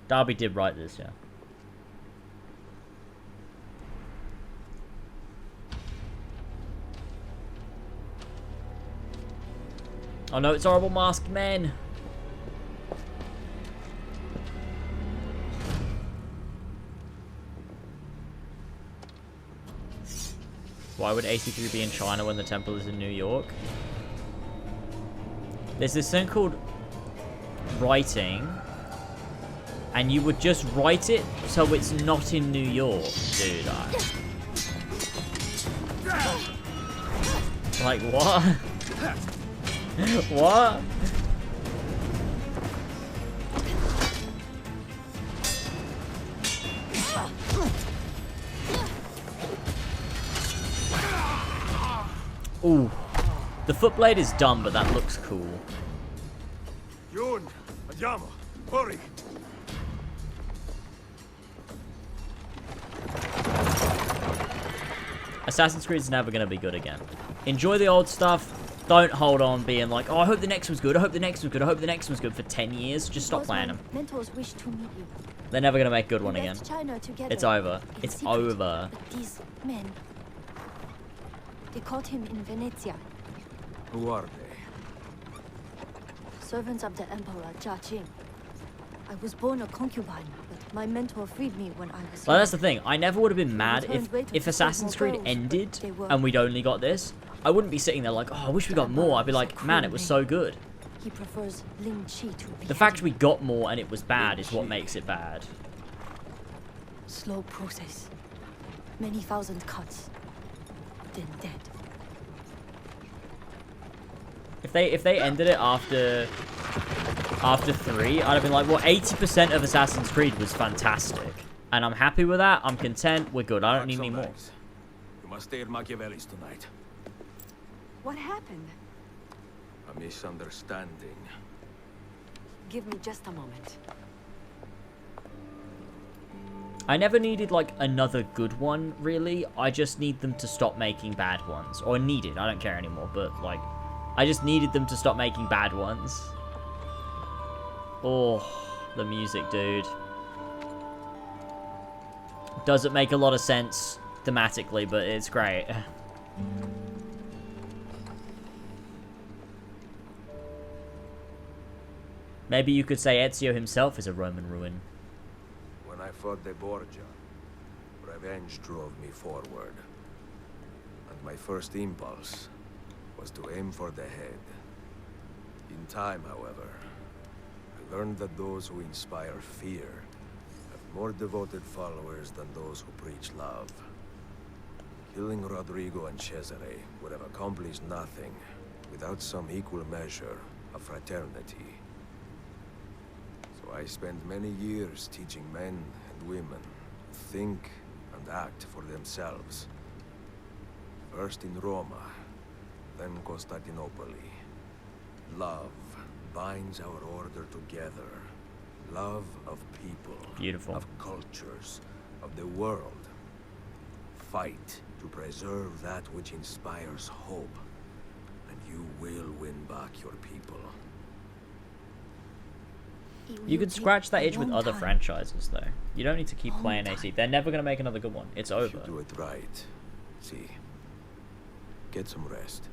Speaker 1: Darby did write this, yeah. Oh no, it's horrible masked men! Why would AC3 be in China when the temple is in New York? There's this thing called writing, and you would just write it so it's not in New York, dude. Like, what? What? Ooh. The footblade is dumb, but that looks cool.
Speaker 6: Yun! Andiamo! Hurry!
Speaker 1: Assassin's Creed is never going to be good again. Enjoy the old stuff. Don't hold on being like, oh, I hope the next one's good. I hope the next one's good. I hope the next one's good for 10 years. Just stop playing them.
Speaker 8: Mentors wish to meet you.
Speaker 1: They're never going to make a good one
Speaker 8: We
Speaker 1: again.
Speaker 8: left China together
Speaker 1: It's over.
Speaker 8: in
Speaker 1: It's
Speaker 8: secret,
Speaker 1: over.
Speaker 8: But these men, they caught him in Venezia.
Speaker 5: Who are they?
Speaker 8: Servants of the Emperor Jia. I was born a concubine, but my mentor freed me when I was
Speaker 1: Well,
Speaker 8: young.
Speaker 1: that's the thing. I never would have been mad if Assassin's Creed ended and we'd only got this. I wouldn't be sitting there like, oh, I wish we got more. I'd be like, man, it was so good.
Speaker 8: He prefers Ling Chi to be
Speaker 1: The fact we got more and it was bad is what makes it bad.
Speaker 8: slow process. Many thousand cuts, then dead.
Speaker 1: If they ended it after 3, I'd have been like, well, 80% of Assassin's Creed was fantastic. And I'm happy with that. I'm content. We're good. I don't need any more.
Speaker 5: You must stay at Machiavelli's tonight.
Speaker 3: What happened?
Speaker 5: A misunderstanding.
Speaker 3: Give me just a moment.
Speaker 1: I never needed, like, another good one, really. I just need them to stop making bad ones. Or needed. I don't care anymore. But, like, I just needed them to stop making bad ones. Oh, the music, dude. Doesn't make a lot of sense thematically, but it's great. Maybe you could say Ezio himself is a Roman ruin.
Speaker 5: When I fought the Borgia, revenge drove me forward. And my first impulse was to aim for the head. In time, however, I learned that those who inspire fear have more devoted followers than those who preach love. Killing Rodrigo and Cesare would have accomplished nothing without some equal measure of fraternity. So I spent many years teaching men and women to think and act for themselves. First in Roma, then Constantinople. Love binds our order together. Love of people.
Speaker 1: Beautiful.
Speaker 5: Of cultures. Of the world. Fight to preserve that which inspires hope. And you will win back your people.
Speaker 1: You could scratch that itch with other franchises, though. You don't need to keep playing AC. They're never going to make another good one. It's over.
Speaker 5: You do it right. See. Get some rest.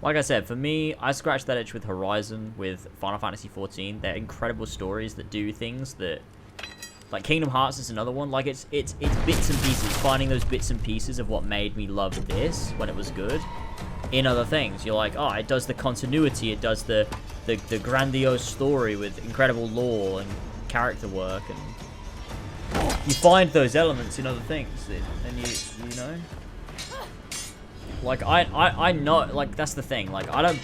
Speaker 1: Like I said, for me, I scratched that itch with Horizon, with Final Fantasy XIV. They're incredible stories that do things that... Like, Kingdom Hearts is another one. Like, it's bits and pieces. Finding those bits and pieces of what made me love this when it was good in other things. You're like, oh, it does the continuity. It does the grandiose story with incredible lore and character work. And you find those elements in other things. And you know... Like, I know, like, that's the thing. Like, I don't...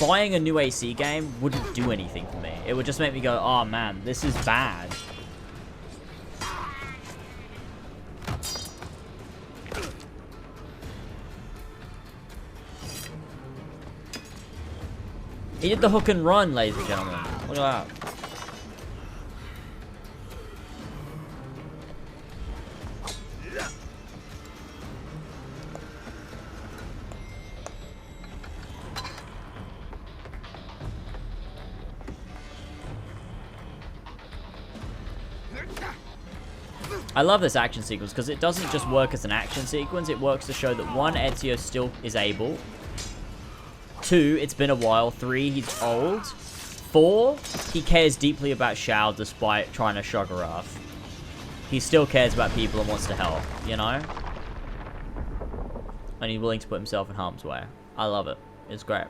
Speaker 1: Buying a new AC game wouldn't do anything for me. It would just make me go, oh, man, this is bad. He did the hook and run, ladies and gentlemen. Look at that. I love this action sequence because it doesn't just work as an action sequence, it works to show that 1, Ezio still is able. 2, it's been a while. 3, he's old. 4, he cares deeply about Xiao despite trying to shrug her off. He still cares about people and wants to help, you know? And he's willing to put himself in harm's way. I love it. It's great.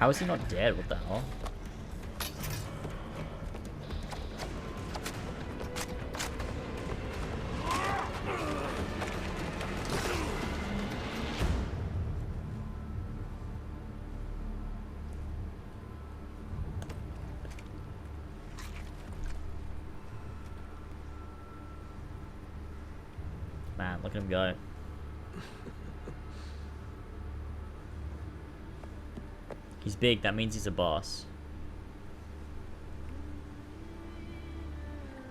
Speaker 1: How is he not dead? What the hell? Man, look at him go. He's big, that means he's a boss.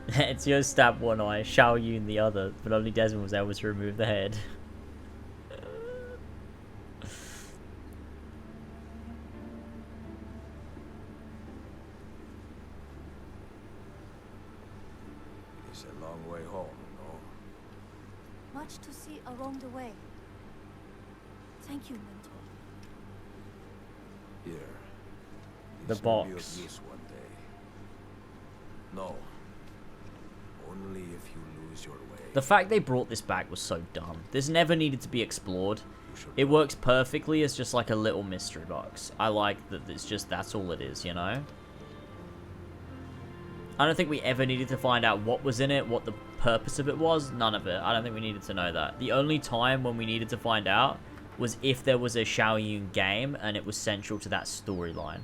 Speaker 1: Ezio stabbed one eye, Xiao Yun the other, but only Desmond was able to remove the head.
Speaker 5: It's a long way home, no?
Speaker 8: Much to see along the way. Thank you, mentor.
Speaker 5: Here.
Speaker 1: The
Speaker 5: This may be of
Speaker 1: box.
Speaker 5: use one day. No. Only if you lose your way.
Speaker 1: The fact they brought this back was so dumb. This never needed to be explored. It works perfectly as just like a little mystery box. I like that it's just, that's all it is, you know? I don't think we ever needed to find out what was in it, what the purpose of it was. None of it. I don't think we needed to know that. The only time when we needed to find out was if there was a Xiao Yun game and it was central to that storyline.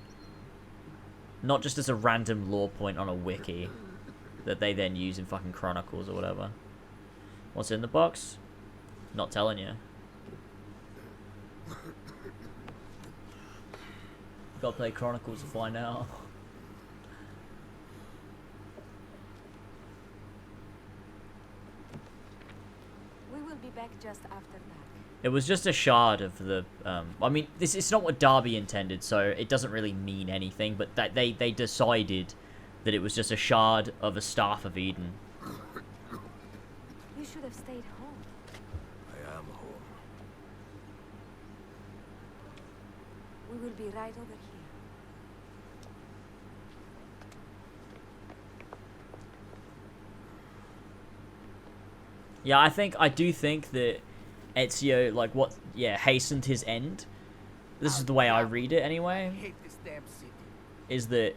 Speaker 1: Not just as a random lore point on a wiki that they then use in fucking Chronicles or whatever. What's in the box? Not telling you. Gotta play Chronicles to find out.
Speaker 9: We will be back just after that.
Speaker 1: It was just a shard of the, I mean, it's not what Darby intended, so it doesn't really mean anything, but that they decided that it was just a shard of a Staff of Eden.
Speaker 9: You should have stayed home.
Speaker 5: I am home.
Speaker 9: We will be right over here.
Speaker 1: Yeah, I do think that Ezio, like, hastened his end. This is the way I read it anyway. Is that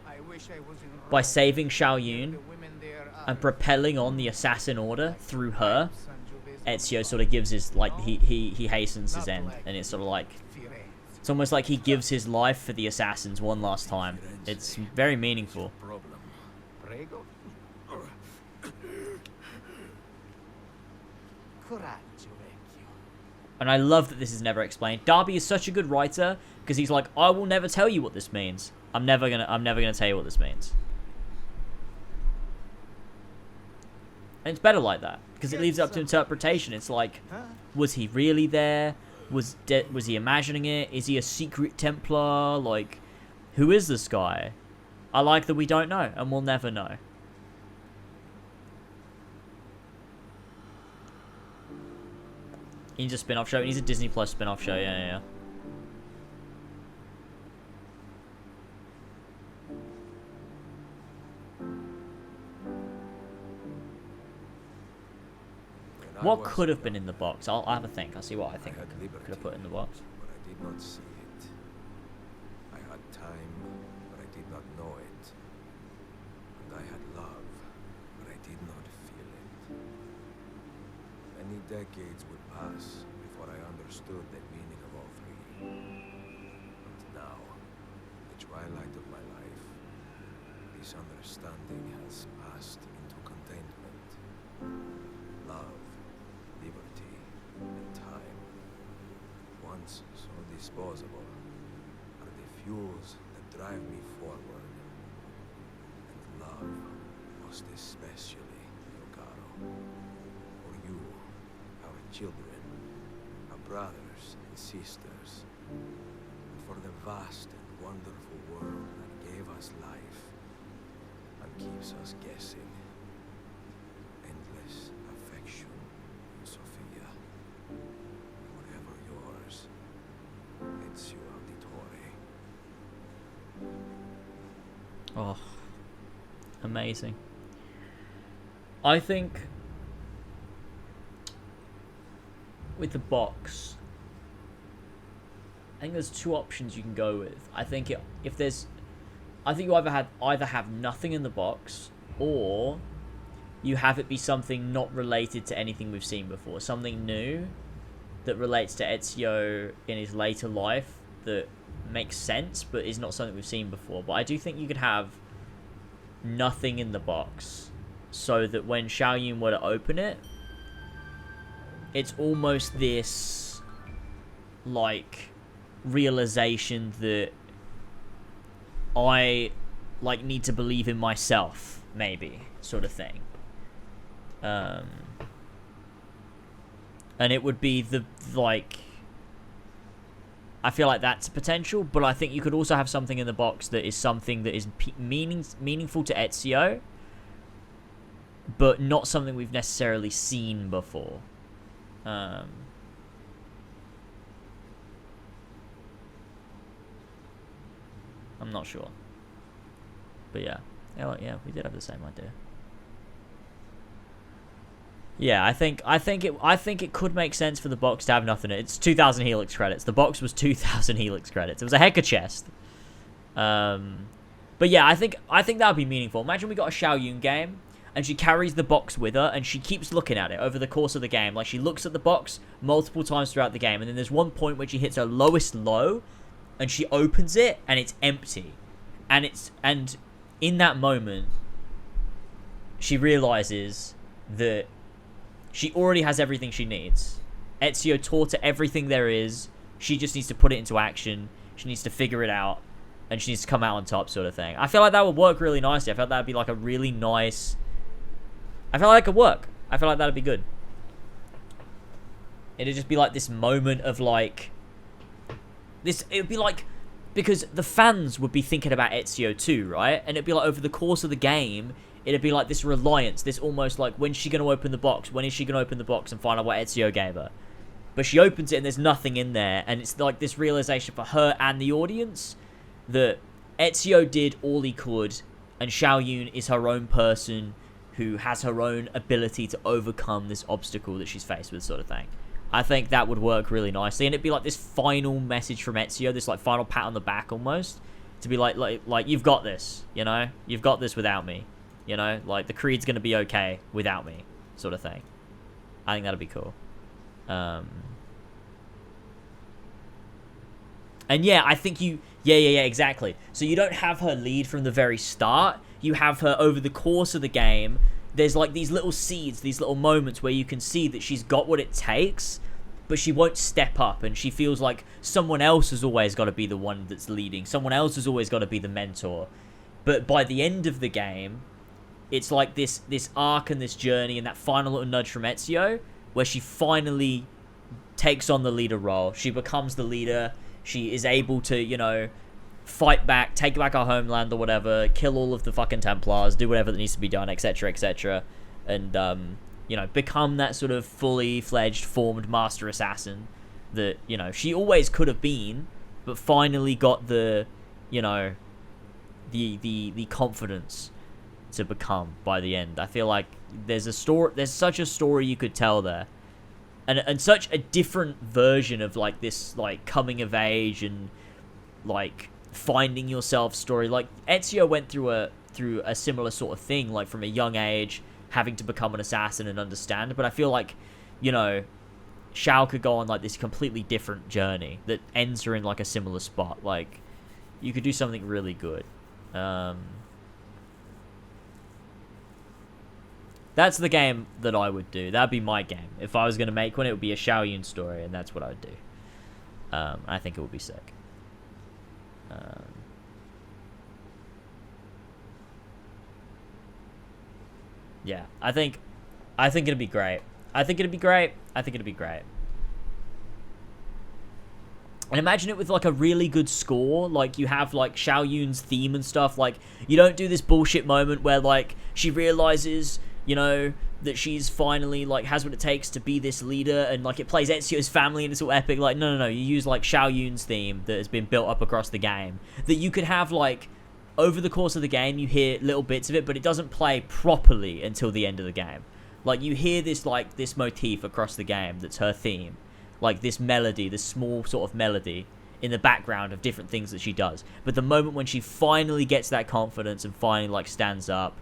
Speaker 1: by saving Xiao Yun and propelling on the Assassin Order through her, Ezio sort of gives his, like, he hastens his end. And it's sort of like, it's almost like he gives his life for the Assassins one last time. It's very meaningful. And I love that this is never explained. Darby is such a good writer because he's like, I will never tell you what this means. I'm never gonna tell you what this means. And it's better like that because it leaves it up to interpretation. It's like, was he really there? Was he imagining it? Is he a secret Templar? Like, who is this guy? I like that we don't know and we'll never know. He needs a spin-off show. He needs a Disney Plus spin-off show. Yeah. What could have been in the box? I'll have a think. I'll see what I think I could have put in the box.
Speaker 5: But I did not see it. I had time, but I did not know it. And I had love, but I did not feel it. Many decades would pass before I understood the meaning of all three. And now, the twilight of my life, this understanding has passed into contentment. Love, liberty, and time, once so disposable, are the fuels that drive me forward. And love, most especially, mio caro, for you, our children, our brothers and sisters, and for the vast and wonderful world that gave us life and keeps us guessing. Endless affection, Sophia. Forever yours, Ezio Auditore.
Speaker 1: Oh, amazing. I think with the box, think there's two options you can go with. I think you either have nothing in the box, or you have it be something not related to anything we've seen before, something new that relates to Ezio in his later life that makes sense but is not something we've seen before. But I do think you could have nothing in the box, so that when Xiaoyun were to open it, it's almost this like realization that I like need to believe in myself, maybe, sort of thing. And it would be the like, I feel like that's potential, but I think you could also have something in the box that is something that is meaningful to Ezio, but not something we've necessarily seen before. I'm not sure, but yeah, we did have the same idea. Yeah, I think it could make sense for the box to have nothing in it. It's 2,000 Helix credits. The box was 2,000 Helix credits. It was a heck of chest. But yeah, I think that would be meaningful. Imagine we got a Xiaoyun game, and she carries the box with her, and she keeps looking at it over the course of the game. Like, she looks at the box multiple times throughout the game, and then there's one point where she hits her lowest low, and she opens it, and it's empty. And in that moment, she realizes that she already has everything she needs. Ezio taught her everything there is. She just needs to put it into action. She needs to figure it out, and she needs to come out on top, sort of thing. I feel like that would work really nicely. I felt that would be like a really nice... I feel like it could work. I feel like that would be good. It'd just be like this moment of like... It would be like... Because the fans would be thinking about Ezio too, right? And it'd be like over the course of the game, it'd be like this reliance, this almost like, when's she going to open the box? When is she going to open the box and find out what Ezio gave her? But she opens it and there's nothing in there. And it's like this realization for her and the audience that Ezio did all he could, and Xiaoyun is her own person who has her own ability to overcome this obstacle that she's faced with, sort of thing. I think that would work really nicely, and it'd be like this final message from Ezio, this like final pat on the back almost, to be like you've got this, you know? You've got this without me, you know? Like, the Creed's gonna be okay without me, sort of thing. I think that'd be cool. And yeah, I think yeah, exactly. So you don't have her lead from the very start. You have her over the course of the game. There's like these little seeds, these little moments where you can see that she's got what it takes, but she won't step up, and she feels like someone else has always got to be the one that's leading. Someone else has always got to be the mentor. But by the end of the game, it's like this arc and this journey and that final little nudge from Ezio, where she finally takes on the leader role. She becomes the leader. She is able to, you know, fight back, take back our homeland or whatever, kill all of the fucking Templars, do whatever that needs to be done, etc., etc., and you know, become that sort of fully fledged, formed master assassin that, you know, she always could have been, but finally got the, you know, the confidence to become by the end. I feel like there's such a story you could tell there, and such a different version of like this like coming of age and like finding yourself story. Like, Ezio went through a similar sort of thing, like from a young age, having to become an assassin and understand. But I feel like, you know, Shao could go on like this completely different journey that ends her in like a similar spot. Like, you could do something really good. That's the game that I would do. That'd be my game. If I was going to make one, it would be a Xiaoyun story, and that's what I would do. I think it would be sick. Yeah, I think it'd be great. I think it'd be great. And imagine it with like a really good score. Like, you have like Xiaoyun's theme and stuff. Like, you don't do this bullshit moment where like she realizes, you know, that she's finally like has what it takes to be this leader, and like it plays Ezio's family and it's all epic. Like, no, you use like Xiaoyun's theme that has been built up across the game, that you could have like over the course of the game. You hear little bits of it, but it doesn't play properly until the end of the game. Like, you hear this like this motif across the game that's her theme, like this melody, this small sort of melody in the background of different things that she does. But the moment when she finally gets that confidence and finally, like, stands up,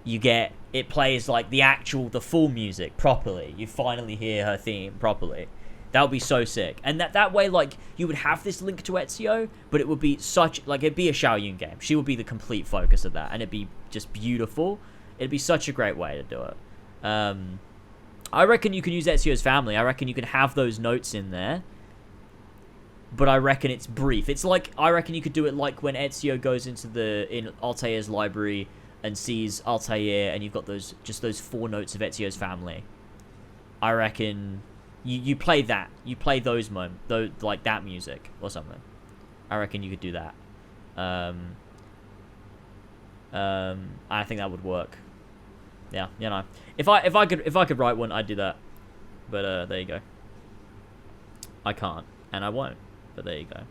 Speaker 1: it plays, like, the full music properly. You finally hear her theme properly. That would be so sick. And that way, like, you would have this link to Ezio, but it would be it'd be a Xiao Yun game. She would be the complete focus of that, and it'd be just beautiful. It'd be such a great way to do it. I reckon you can use Ezio's family. I reckon you can have those notes in there, but I reckon it's brief. It's like, I reckon you could do it like when Ezio goes in Altair's library and sees Altair, and you've got those 4 notes of Ezio's family. I reckon you play that. You play those moments, like that music or something. I reckon you could do that. I think that would work. Yeah, you know, if I could write one, I'd do that. But there you go. I can't, and I won't. But there you go.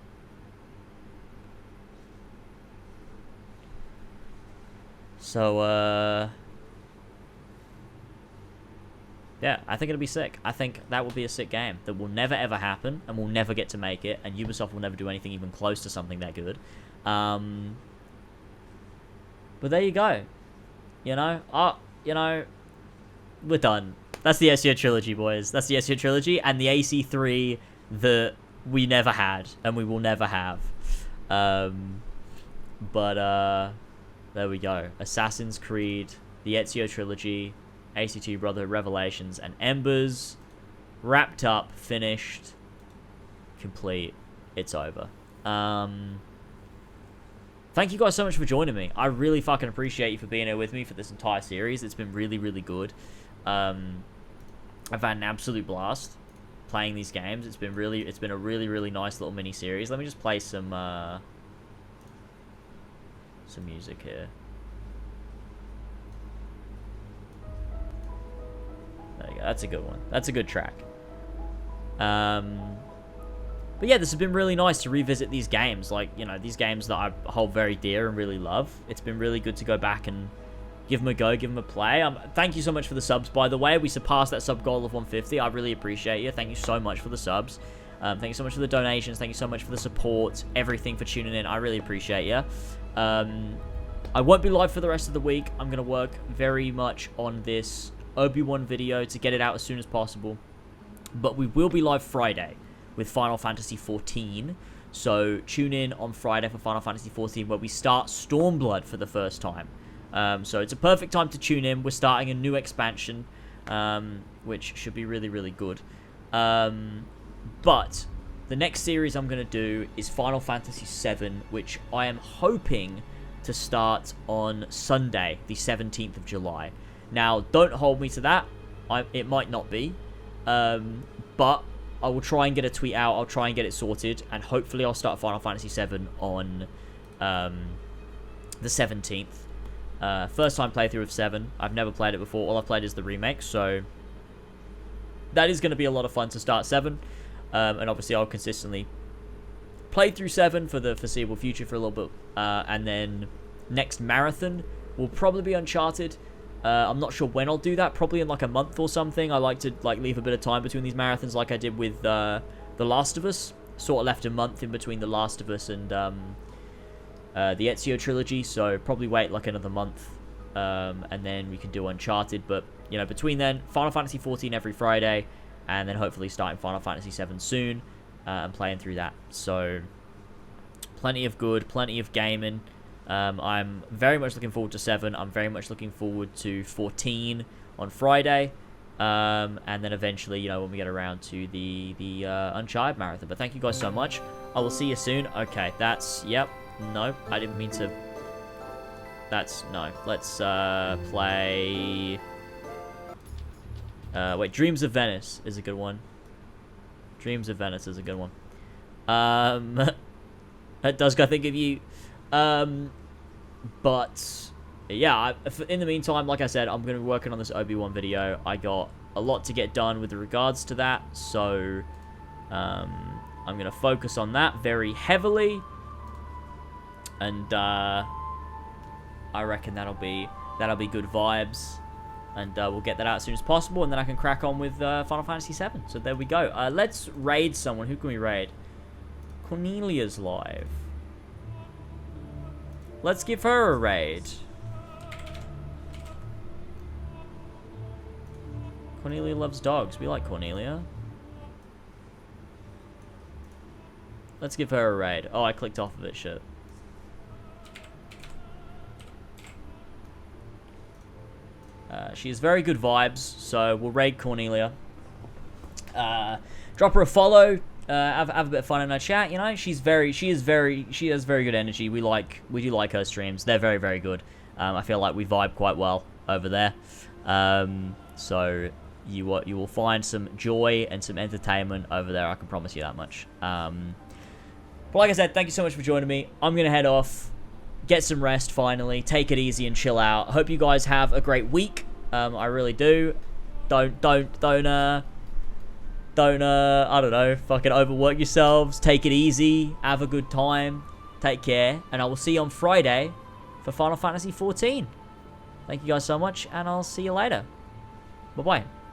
Speaker 1: So yeah, I think it'll be sick. I think that will be a sick game that will never ever happen, and we'll never get to make it, and Ubisoft will never do anything even close to something that good. But there you go. You know, we're done. That's the Ezio Trilogy, boys. That's the Ezio Trilogy, and the AC3 that we never had, and we will never have. But there we go. Assassin's Creed, the Ezio Trilogy, AC2 Brotherhood Revelations, and Embers. Wrapped up, finished, complete. It's over. Thank you guys so much for joining me. I really fucking appreciate you for being here with me for this entire series. It's been really, really good. I've had an absolute blast playing these games. It's been a really, really nice little mini series. Let me just play some music here. There you go. That's a good one. That's a good track. But yeah, this has been really nice to revisit these games. Like, you know, these games that I hold very dear and really love. It's been really good to go back and give them a go, give them a play. Thank you so much for the subs, by the way. We surpassed that sub goal of 150. I really appreciate you. Thank you so much for the subs. Thank you so much for the donations. Thank you so much for the support. Everything for tuning in. I really appreciate you. I won't be live for the rest of the week. I'm going to work very much on this Obi-Wan video to get it out as soon as possible. But we will be live Friday with Final Fantasy XIV. So tune in on Friday for Final Fantasy XIV, where we start Stormblood for the first time. So it's a perfect time to tune in. We're starting a new expansion, which should be really, really good. But the next series I'm going to do is Final Fantasy VII, which I am hoping to start on Sunday, the 17th of July. Now, don't hold me to that. It might not be. But I will try and get a tweet out. I'll try and get it sorted. And hopefully I'll start Final Fantasy VII on the 17th. First time playthrough of 7. I've never played it before. All I've played is the remake. So that is going to be a lot of fun to start 7. And obviously I'll consistently play through 7 for the foreseeable future for a little bit. And then next marathon will probably be Uncharted. I'm not sure when I'll do that. Probably in like a month or something. I like to leave a bit of time between these marathons, like I did with The Last of Us. Sort of left a month in between The Last of Us and the Ezio Trilogy. So probably wait like another month, and then we can do Uncharted. But you know, between then, Final Fantasy XIV every Friday, and then hopefully starting Final Fantasy VII soon, and playing through that. So plenty of good, plenty of gaming. I'm very much looking forward to 7. I'm very much looking forward to 14 on Friday. And then eventually, you know, when we get around to the Uncharted marathon. But thank you guys so much. I will see you soon. Okay, that's... Yep. No, I didn't mean to... That's... No. Let's play... wait, Dreams of Venice is a good one. Dreams of Venice is a good one. That does go think of you. But yeah, in the meantime, like I said, I'm going to be working on this Obi-Wan video. I got a lot to get done with regards to that, so I'm going to focus on that very heavily, and I reckon that'll be good vibes, and we'll get that out as soon as possible, and then I can crack on with Final Fantasy VII. So there we go. Let's raid someone. Who can we raid? Cornelia's live. Let's give her a raid. Cornelia loves dogs. We like Cornelia. Let's give her a raid. Oh, I clicked off of it. Shit. She has very good vibes, so we'll raid Cornelia. Drop her a follow. Have a bit of fun in her chat. You know, she has very good energy. We do like her streams. They're very, very good. I feel like we vibe quite well over there. So you will find some joy and some entertainment over there. I can promise you that much. But like I said, thank you so much for joining me. I'm gonna head off, get some rest finally, take it easy and chill out. I hope you guys have a great week. I really do. Don't I don't know, fucking overwork yourselves. Take it easy. Have a good time. Take care. And I will see you on Friday for Final Fantasy XIV. Thank you guys so much, and I'll see you later. Bye-bye.